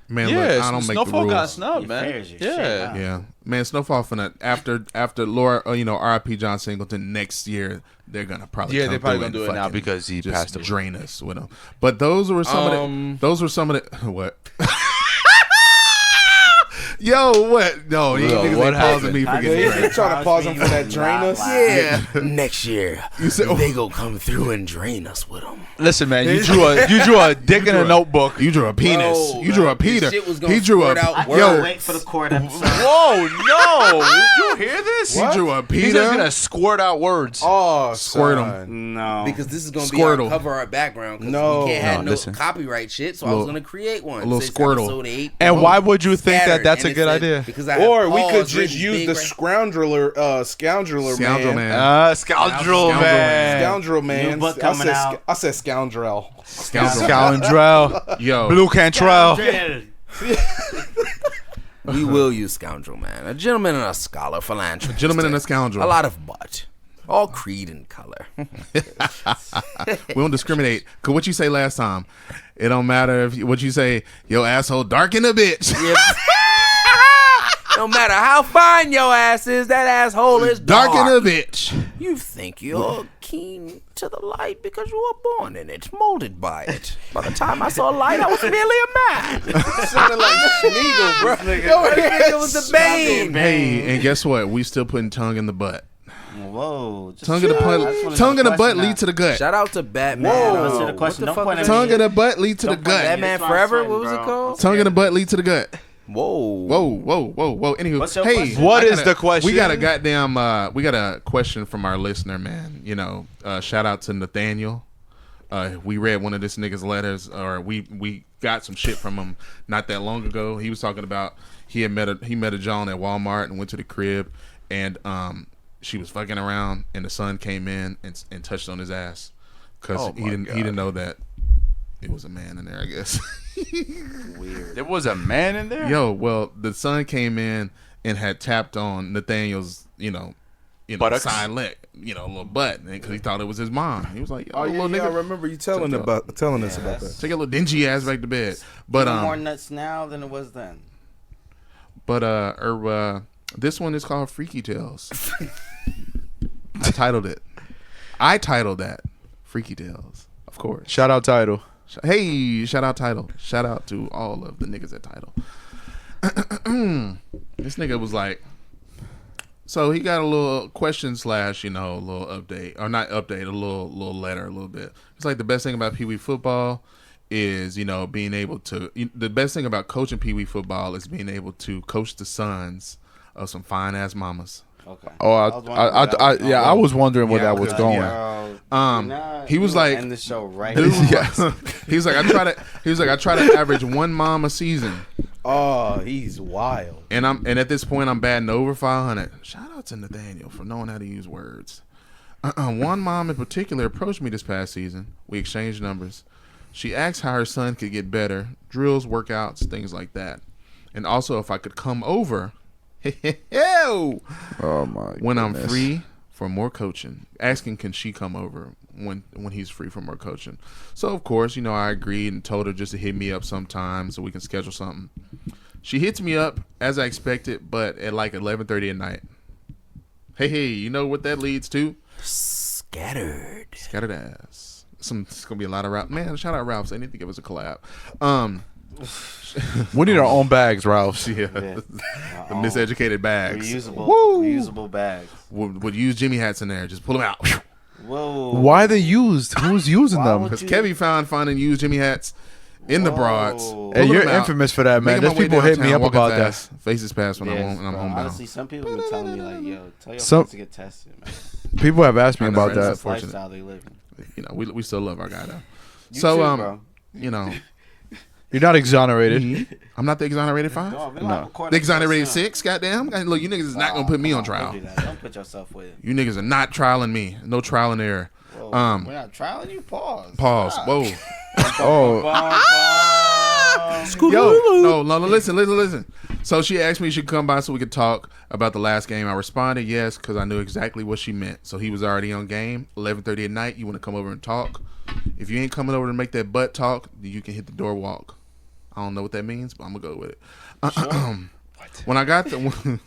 Speaker 2: man,
Speaker 1: Yeah,
Speaker 2: look, I don't make the
Speaker 1: Snowfall
Speaker 2: rules.
Speaker 1: got snubbed,
Speaker 4: bro.
Speaker 1: man.
Speaker 4: Affairs is
Speaker 1: Yeah.
Speaker 4: shit, huh?
Speaker 2: Yeah, man, Snowfall finna after Laura, R.I.P. John Singleton. Next year they're gonna probably
Speaker 1: Yeah,
Speaker 2: come
Speaker 1: they're probably
Speaker 2: through
Speaker 1: gonna do
Speaker 2: and
Speaker 1: it now
Speaker 2: fucking
Speaker 1: because he
Speaker 2: just
Speaker 1: passed away.
Speaker 2: drain us with them. But those were some of the what. Yo, what? No, you
Speaker 1: Yo,
Speaker 2: niggas
Speaker 1: what
Speaker 2: ain't pausing
Speaker 1: happened?
Speaker 2: me for
Speaker 5: Yeah,
Speaker 2: getting
Speaker 5: you
Speaker 2: drained.
Speaker 5: trying to pause him for that drain us?
Speaker 3: Yeah. Next year,
Speaker 2: said-
Speaker 3: they gonna come through and drain us with them.
Speaker 1: Listen, man, you drew a dick in a notebook.
Speaker 2: You drew a penis.
Speaker 3: Bro,
Speaker 2: you drew a
Speaker 3: man, this
Speaker 2: Peter.
Speaker 3: shit was gonna
Speaker 2: He drew a
Speaker 3: squirt out
Speaker 4: I
Speaker 3: Word.
Speaker 4: can't wait for the court episode.
Speaker 1: Whoa, no! Did you hear this?
Speaker 2: He drew a
Speaker 1: He's just
Speaker 2: Peter.
Speaker 1: gonna squirt out words.
Speaker 5: Oh,
Speaker 2: Squirt 'em.
Speaker 5: son.
Speaker 4: No,
Speaker 3: Because this is gonna
Speaker 2: Squirtle.
Speaker 3: be our cover our background. 'Cause
Speaker 5: No.
Speaker 3: we can't have
Speaker 1: No,
Speaker 3: no
Speaker 1: listen.
Speaker 3: copyright shit. So I
Speaker 2: Little-
Speaker 3: was gonna create one.
Speaker 2: a little
Speaker 3: Since
Speaker 2: Squirtle.
Speaker 3: episode 8,
Speaker 1: And
Speaker 3: boom,
Speaker 1: why would you think that
Speaker 3: scattered.
Speaker 1: that's a
Speaker 3: And it
Speaker 1: good
Speaker 3: said-
Speaker 1: idea?
Speaker 3: Because I have
Speaker 5: Or we could
Speaker 3: pause
Speaker 5: just
Speaker 3: written
Speaker 5: use
Speaker 3: big
Speaker 5: the
Speaker 3: right-
Speaker 5: scoundreler
Speaker 2: Scoundrel
Speaker 5: man.
Speaker 2: man.
Speaker 1: Scoundrel,
Speaker 2: Scoundrel
Speaker 1: man.
Speaker 5: Scoundrel man.
Speaker 4: New book
Speaker 5: I
Speaker 4: coming
Speaker 5: said,
Speaker 4: out.
Speaker 5: I said scoundrel.
Speaker 2: Scoundrel.
Speaker 1: Scoundrel.
Speaker 2: Yo.
Speaker 1: Blue Cantrell.
Speaker 3: We will use scoundrel man, a gentleman and a scholar, philanthropist,
Speaker 2: Gentleman and a scoundrel.
Speaker 3: a lot of butt, all creed and color.
Speaker 2: We don't discriminate. Cause what you say last time, it don't matter if what you say. Yo, asshole, dark in a bitch.
Speaker 3: No matter how fine your ass is, that asshole is
Speaker 2: Dark
Speaker 3: dark.
Speaker 2: in a bitch.
Speaker 3: You think you're keen to the light because you were born in it, molded by it. By the time I saw light, I was merely a man.
Speaker 5: Sounded like Smeagol, bro.
Speaker 3: It was the bane.
Speaker 2: Hey, and guess what? We still putting tongue in the butt.
Speaker 4: Whoa, just
Speaker 2: Tongue in the
Speaker 4: I just wanna
Speaker 2: butt.
Speaker 4: know
Speaker 2: Tongue in the butt
Speaker 4: question
Speaker 2: lead
Speaker 4: now.
Speaker 2: to the gut.
Speaker 3: Shout out to Batman.
Speaker 4: Whoa. Answer the question. Don't point at
Speaker 3: is
Speaker 2: Tongue
Speaker 3: it?
Speaker 2: in the butt lead to the
Speaker 4: Don't point at
Speaker 2: gut.
Speaker 4: me.
Speaker 3: Batman
Speaker 4: That's why I'm
Speaker 3: Forever?
Speaker 4: sweating,
Speaker 3: What was it
Speaker 4: bro.
Speaker 3: called?
Speaker 2: Tongue in the butt lead to the gut.
Speaker 3: Whoa.
Speaker 2: Whoa.
Speaker 4: What's your
Speaker 2: Hey,
Speaker 4: question?
Speaker 1: What
Speaker 2: I
Speaker 1: is
Speaker 2: got
Speaker 1: the question?
Speaker 2: We got a goddamn. We got a question from our listener, man. You know, shout out to Nathaniel. We read one of this nigga's letters, or we got some shit from him not that long ago. He was talking about he met a John at Walmart and went to the crib, and she was fucking around, and the son came in and touched on his ass because
Speaker 1: Oh
Speaker 2: he
Speaker 1: my
Speaker 2: didn't know that it was a man in there, I guess.
Speaker 4: Weird.
Speaker 1: There was a man in there?
Speaker 2: Yo, well, the son came in and had tapped on Nathaniel's,
Speaker 1: Buttocks?
Speaker 2: side leg, little butt, because he thought it was his mom. He was like, "Yo,
Speaker 5: Oh yeah,
Speaker 2: little
Speaker 5: yeah, I
Speaker 2: nigga,
Speaker 5: remember you telling us about that.
Speaker 2: take your little dingy ass back to bed." But
Speaker 4: more nuts now than it was then.
Speaker 2: this one is called Freaky Tales. I titled that Freaky Tales, of course.
Speaker 1: Shout out title.
Speaker 2: Hey, shout out Title. Shout out to all of the niggas at Title. This nigga was like, so he got a little question / a little update, or not update, a little letter, a little bit. It's like the best thing about Pee Wee football is, being able to, the best thing about coaching Pee Wee football is being able to coach the sons of some fine ass mamas.
Speaker 4: Okay.
Speaker 1: Oh, I was wondering where
Speaker 2: Yeah,
Speaker 1: that was
Speaker 2: yeah.
Speaker 1: going.
Speaker 2: He was like,
Speaker 4: end the show right.
Speaker 1: Yes.
Speaker 2: he was like, I try to average one mom a season.
Speaker 5: Oh, he's wild.
Speaker 2: And at this point I'm batting over 500. Shout out to Nathaniel for knowing how to use words. One mom in particular approached me this past season. We exchanged numbers. She asked how her son could get better, drills, workouts, things like that, and also if I could come over.
Speaker 1: Oh my!
Speaker 2: When I'm free for more coaching, asking can she come over when he's free for more coaching. So of course, I agreed and told her just to hit me up sometime so we can schedule something. She hits me up as I expected, but at like 11:30 at night. Hey, you know what that leads to?
Speaker 3: Scattered
Speaker 2: ass. It's gonna be a lot of Ralph. Man, shout out Ralphs. They need to give us a collab.
Speaker 1: We need our own bags, Ralph.
Speaker 2: Yeah. The miseducated bags.
Speaker 4: Reusable bags.
Speaker 2: Would use Jimmy hats in there. Just pull them out.
Speaker 4: Whoa.
Speaker 1: Why are they used? Who's using them?
Speaker 2: Because Kevin finding used Jimmy hats in the broads.
Speaker 1: Hey,
Speaker 2: Pull
Speaker 1: you're
Speaker 2: them out.
Speaker 1: infamous for that, man.
Speaker 2: Making
Speaker 1: There's
Speaker 2: my way
Speaker 1: people hit me
Speaker 2: downtown,
Speaker 1: up
Speaker 2: walking
Speaker 1: about
Speaker 2: fast. Faces pass when I'm
Speaker 4: Yes,
Speaker 2: home. When I'm
Speaker 4: bro.
Speaker 2: homebound.
Speaker 4: Honestly, some people have been telling me like, "Yo, tell your
Speaker 1: Some-
Speaker 4: friends to get tested, man."
Speaker 1: People have asked me
Speaker 2: I know,
Speaker 1: about
Speaker 2: right?
Speaker 1: that.
Speaker 2: It's unfortunate.
Speaker 4: Lifestyle they live in.
Speaker 2: You know, we still love our guy though.
Speaker 4: You
Speaker 2: So
Speaker 4: too, bro.
Speaker 2: you know,
Speaker 1: You're not exonerated.
Speaker 2: I'm not the exonerated 5.
Speaker 4: No,
Speaker 2: The exonerated 6. Goddamn, look, you niggas is not gonna put me on trial.
Speaker 4: Don't do that. Don't put yourself with it.
Speaker 2: You niggas are not trialing me. No trial and error.
Speaker 4: Whoa, we're not trialing you. Pause.
Speaker 2: Pause. Whoa.
Speaker 1: Oh,
Speaker 2: Yo, no, listen. So she asked me if she could come by so we could talk about the last game. I responded yes because I knew exactly what she meant. So he was already on game. 11:30 at night. You want to come over and talk? If you ain't coming over to make that butt talk, then you can hit the door walk. I don't know what that means, but I'm gonna go with it. When I got the,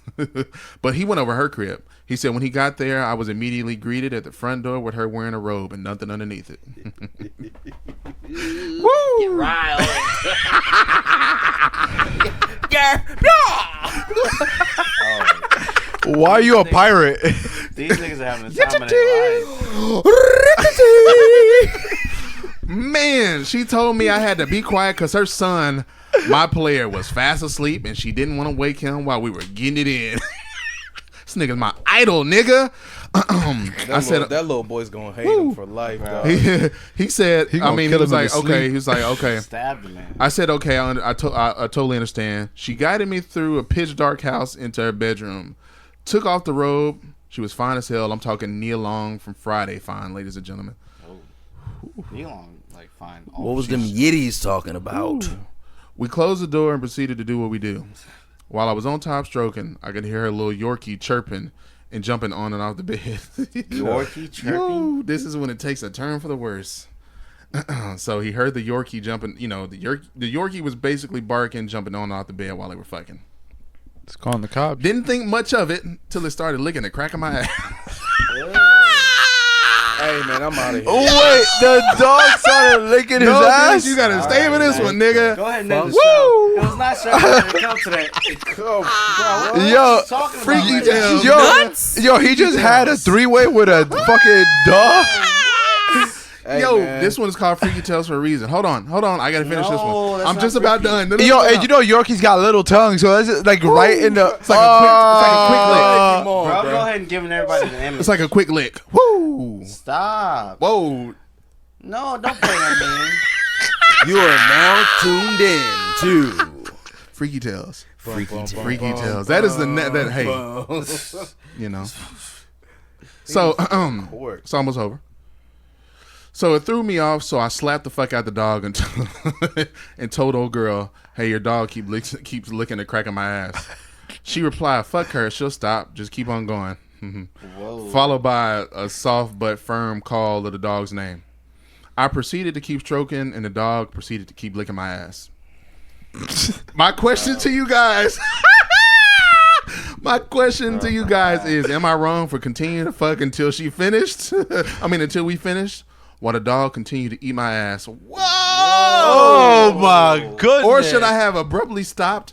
Speaker 2: but he went over her crib. He said when he got there, I was immediately greeted at the front door with her wearing a robe and nothing underneath it.
Speaker 4: Get riled.
Speaker 1: why are you a pirate?
Speaker 4: These niggas are having the time of their life.
Speaker 2: Man, she told me I had to be quiet because her son, my player, was fast asleep and she didn't want to wake him while we were getting it in. This nigga's my idol, nigga. I said
Speaker 5: that little boy's gonna hate him for life, dog.
Speaker 2: he said,
Speaker 1: He
Speaker 2: I
Speaker 1: gonna
Speaker 2: mean, he
Speaker 1: kill
Speaker 2: was
Speaker 1: him in
Speaker 2: like,
Speaker 1: his
Speaker 2: okay.
Speaker 1: sleep.
Speaker 2: He was like, okay.
Speaker 4: Stabbed the man.
Speaker 2: I said, okay, I totally understand. She guided me through a pitch dark house into her bedroom, took off the robe. She was fine as hell. I'm talking Nia Long from Friday fine, ladies and gentlemen.
Speaker 4: Elon, like, fine.
Speaker 3: What was them yiddies talking about?
Speaker 2: We closed the door and proceeded to do what we do. While I was on top stroking, I could hear her little Yorkie chirping and jumping on and off the bed.
Speaker 4: Yorkie chirping?
Speaker 2: Yo, this is when it takes a turn for the worse. So he heard the Yorkie jumping. You know, the Yorkie was basically barking, jumping on and off the bed while they were fucking.
Speaker 1: It's calling the cops.
Speaker 2: Didn't think much of it till it started licking the crack of my ass.
Speaker 5: Hey man, I'm out of here.
Speaker 1: Oh wait, the dog started licking his ass.
Speaker 2: Bitch, you gotta stay with this one, nigga.
Speaker 4: Go ahead and end the show. It was not sure to come today.
Speaker 1: Yo,
Speaker 2: Freaky tales.
Speaker 1: Yo, he just had a 3-way with a fucking dog.
Speaker 5: Hey,
Speaker 2: Yo,
Speaker 5: man.
Speaker 2: this one is called Freaky Tales for a reason. Hold on. I gotta finish this
Speaker 4: No,
Speaker 2: one.
Speaker 4: that's
Speaker 2: I'm
Speaker 4: not
Speaker 2: just about
Speaker 4: freaky.
Speaker 2: done. No,
Speaker 1: Yo, and you know Yorkie's got little tongue, so that's just like right in the.
Speaker 2: It's like a quick lick.
Speaker 5: Come on,
Speaker 4: Bro,
Speaker 5: bro.
Speaker 4: go ahead and give everybody the image.
Speaker 2: It's like a quick lick. Woo!
Speaker 4: Stop.
Speaker 2: Whoa!
Speaker 4: No, don't play that, man.
Speaker 3: You are now tuned in to
Speaker 2: Freaky Tales.
Speaker 3: Freaky
Speaker 2: Freaky Tales. That is the that. Hey, you know. So it's almost over. So it threw me off. So I slapped the fuck out the dog and told old girl, "Hey, your dog keeps licking the crack of my ass." She replied, "Fuck her. She'll stop. Just keep on going."
Speaker 4: Whoa.
Speaker 2: Followed by a soft but firm call of the dog's name. I proceeded to keep stroking, and the dog proceeded to keep licking my ass. My question to you guys. My question to you guys is: am I wrong for continuing to fuck until she finished? Until we finished, while the dog continued to eat my ass. Whoa!
Speaker 1: Oh my goodness!
Speaker 2: Or should I have abruptly stopped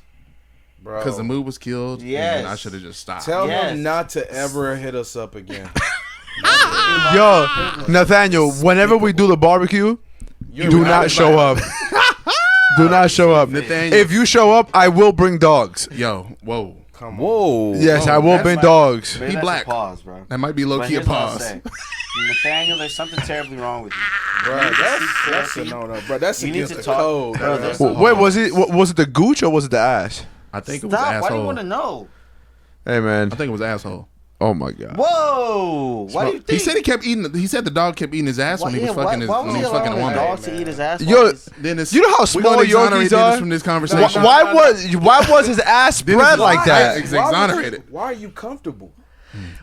Speaker 5: Bro.
Speaker 2: because the mood was killed?
Speaker 4: Yes.
Speaker 2: And I should have just stopped.
Speaker 5: Tell
Speaker 4: Yes.
Speaker 5: him not to ever hit us up again.
Speaker 1: Yo, Nathaniel, whenever we do the barbecue, do not show up. Do not show up.
Speaker 2: Nathaniel.
Speaker 1: If you show up, I will bring dogs.
Speaker 2: Yo, whoa.
Speaker 5: Come on.
Speaker 3: whoa.
Speaker 1: Yes, I will bring dogs.
Speaker 4: Maybe
Speaker 2: He
Speaker 4: that's
Speaker 2: black.
Speaker 4: a pause, bro.
Speaker 2: That might be low
Speaker 4: But
Speaker 2: key a
Speaker 4: here's what I'll
Speaker 2: pause.
Speaker 4: say. Nathaniel, there's something terribly wrong with you.
Speaker 5: Bro, that's a no, bro. That's
Speaker 4: You need
Speaker 5: against
Speaker 4: to
Speaker 5: the
Speaker 4: talk.
Speaker 5: code.
Speaker 4: Bro,
Speaker 5: Bro.
Speaker 4: there's
Speaker 1: Wait, was it the gooch or was it the ass?
Speaker 2: I think it was
Speaker 4: Stop. Why do you
Speaker 2: asshole.
Speaker 4: want to know?
Speaker 1: Hey man.
Speaker 2: I think it was asshole.
Speaker 1: Oh my god.
Speaker 4: Whoa. Why do you think?
Speaker 2: He said he kept eating. He said the dog kept eating his ass when he was fucking
Speaker 4: why
Speaker 2: when he was fucking a woman.
Speaker 4: dogs to eat his ass?
Speaker 1: Yo,
Speaker 2: Then it's,
Speaker 1: you know how
Speaker 2: we
Speaker 1: small
Speaker 2: gonna exonerate
Speaker 1: Yorkies
Speaker 2: Dennis
Speaker 1: are?
Speaker 2: from this conversation.
Speaker 1: Why was his ass spread like that?
Speaker 2: Exonerated.
Speaker 5: Why are you comfortable?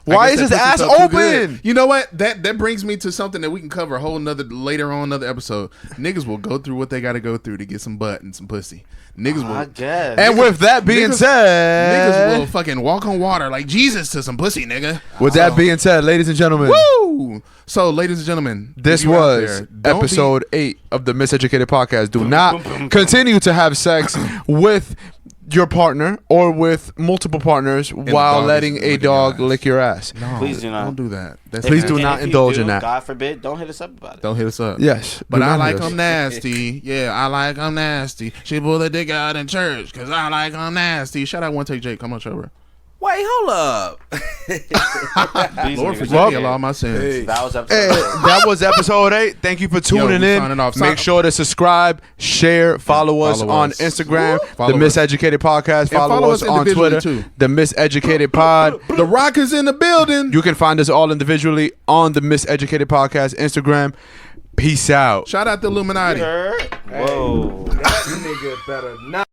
Speaker 1: Why
Speaker 2: I
Speaker 1: is
Speaker 2: guess
Speaker 1: his
Speaker 2: that
Speaker 1: ass
Speaker 2: pussy felt too good.
Speaker 1: open?
Speaker 2: You know what? That brings me to something that we can cover a whole nother later on another episode. Niggas will go through what they got to go through to get some butt and some pussy. Niggas
Speaker 4: I
Speaker 2: will.
Speaker 4: guess.
Speaker 1: And with that being
Speaker 2: Niggas
Speaker 1: said,
Speaker 2: will fucking walk on water like Jesus to some pussy, nigga.
Speaker 1: with that being said, ladies and gentlemen,
Speaker 2: Woo! So, ladies and gentlemen,
Speaker 1: this
Speaker 2: if you out
Speaker 1: was
Speaker 2: there, don't
Speaker 1: episode 8 of the Miseducated podcast. Do not continue to have sex with your partner or with multiple partners while
Speaker 2: dog
Speaker 1: letting
Speaker 2: is
Speaker 1: a
Speaker 2: licking
Speaker 1: dog
Speaker 2: your ass.
Speaker 1: lick your ass.
Speaker 2: No,
Speaker 4: Please do not.
Speaker 2: Don't do that. That's
Speaker 1: Please
Speaker 2: nasty.
Speaker 1: do not
Speaker 4: And if you
Speaker 1: indulge
Speaker 4: do,
Speaker 1: in that.
Speaker 4: God forbid, don't hit us up about it.
Speaker 2: Don't hit us up.
Speaker 1: Yes,
Speaker 2: But
Speaker 1: do
Speaker 2: I
Speaker 1: not
Speaker 2: like
Speaker 1: hit us.
Speaker 2: them nasty. Yeah, I like them nasty. She pulled a dick out in church because I like them nasty. Shout out One Take Jake. Come on, show her.
Speaker 4: Wait.
Speaker 3: Hey, hold up.
Speaker 2: Lord forgive me of all my sins.
Speaker 4: That was
Speaker 1: Hey,
Speaker 4: episode.
Speaker 1: that was episode 8. Thank you for tuning
Speaker 2: we
Speaker 1: in.
Speaker 2: signing off.
Speaker 1: Make sure to subscribe, share, follow us
Speaker 2: follow
Speaker 1: on
Speaker 2: us.
Speaker 1: Instagram,
Speaker 2: Follow
Speaker 1: the
Speaker 2: us.
Speaker 1: Miseducated Podcast. Follow us on
Speaker 2: individually,
Speaker 1: Twitter,
Speaker 2: too.
Speaker 1: the Miseducated Pod.
Speaker 2: The Rock is in the building.
Speaker 1: You can find us all individually on the Miseducated Podcast Instagram. Peace out.
Speaker 2: Shout out to Illuminati.
Speaker 4: Whoa.
Speaker 5: That nigga better not.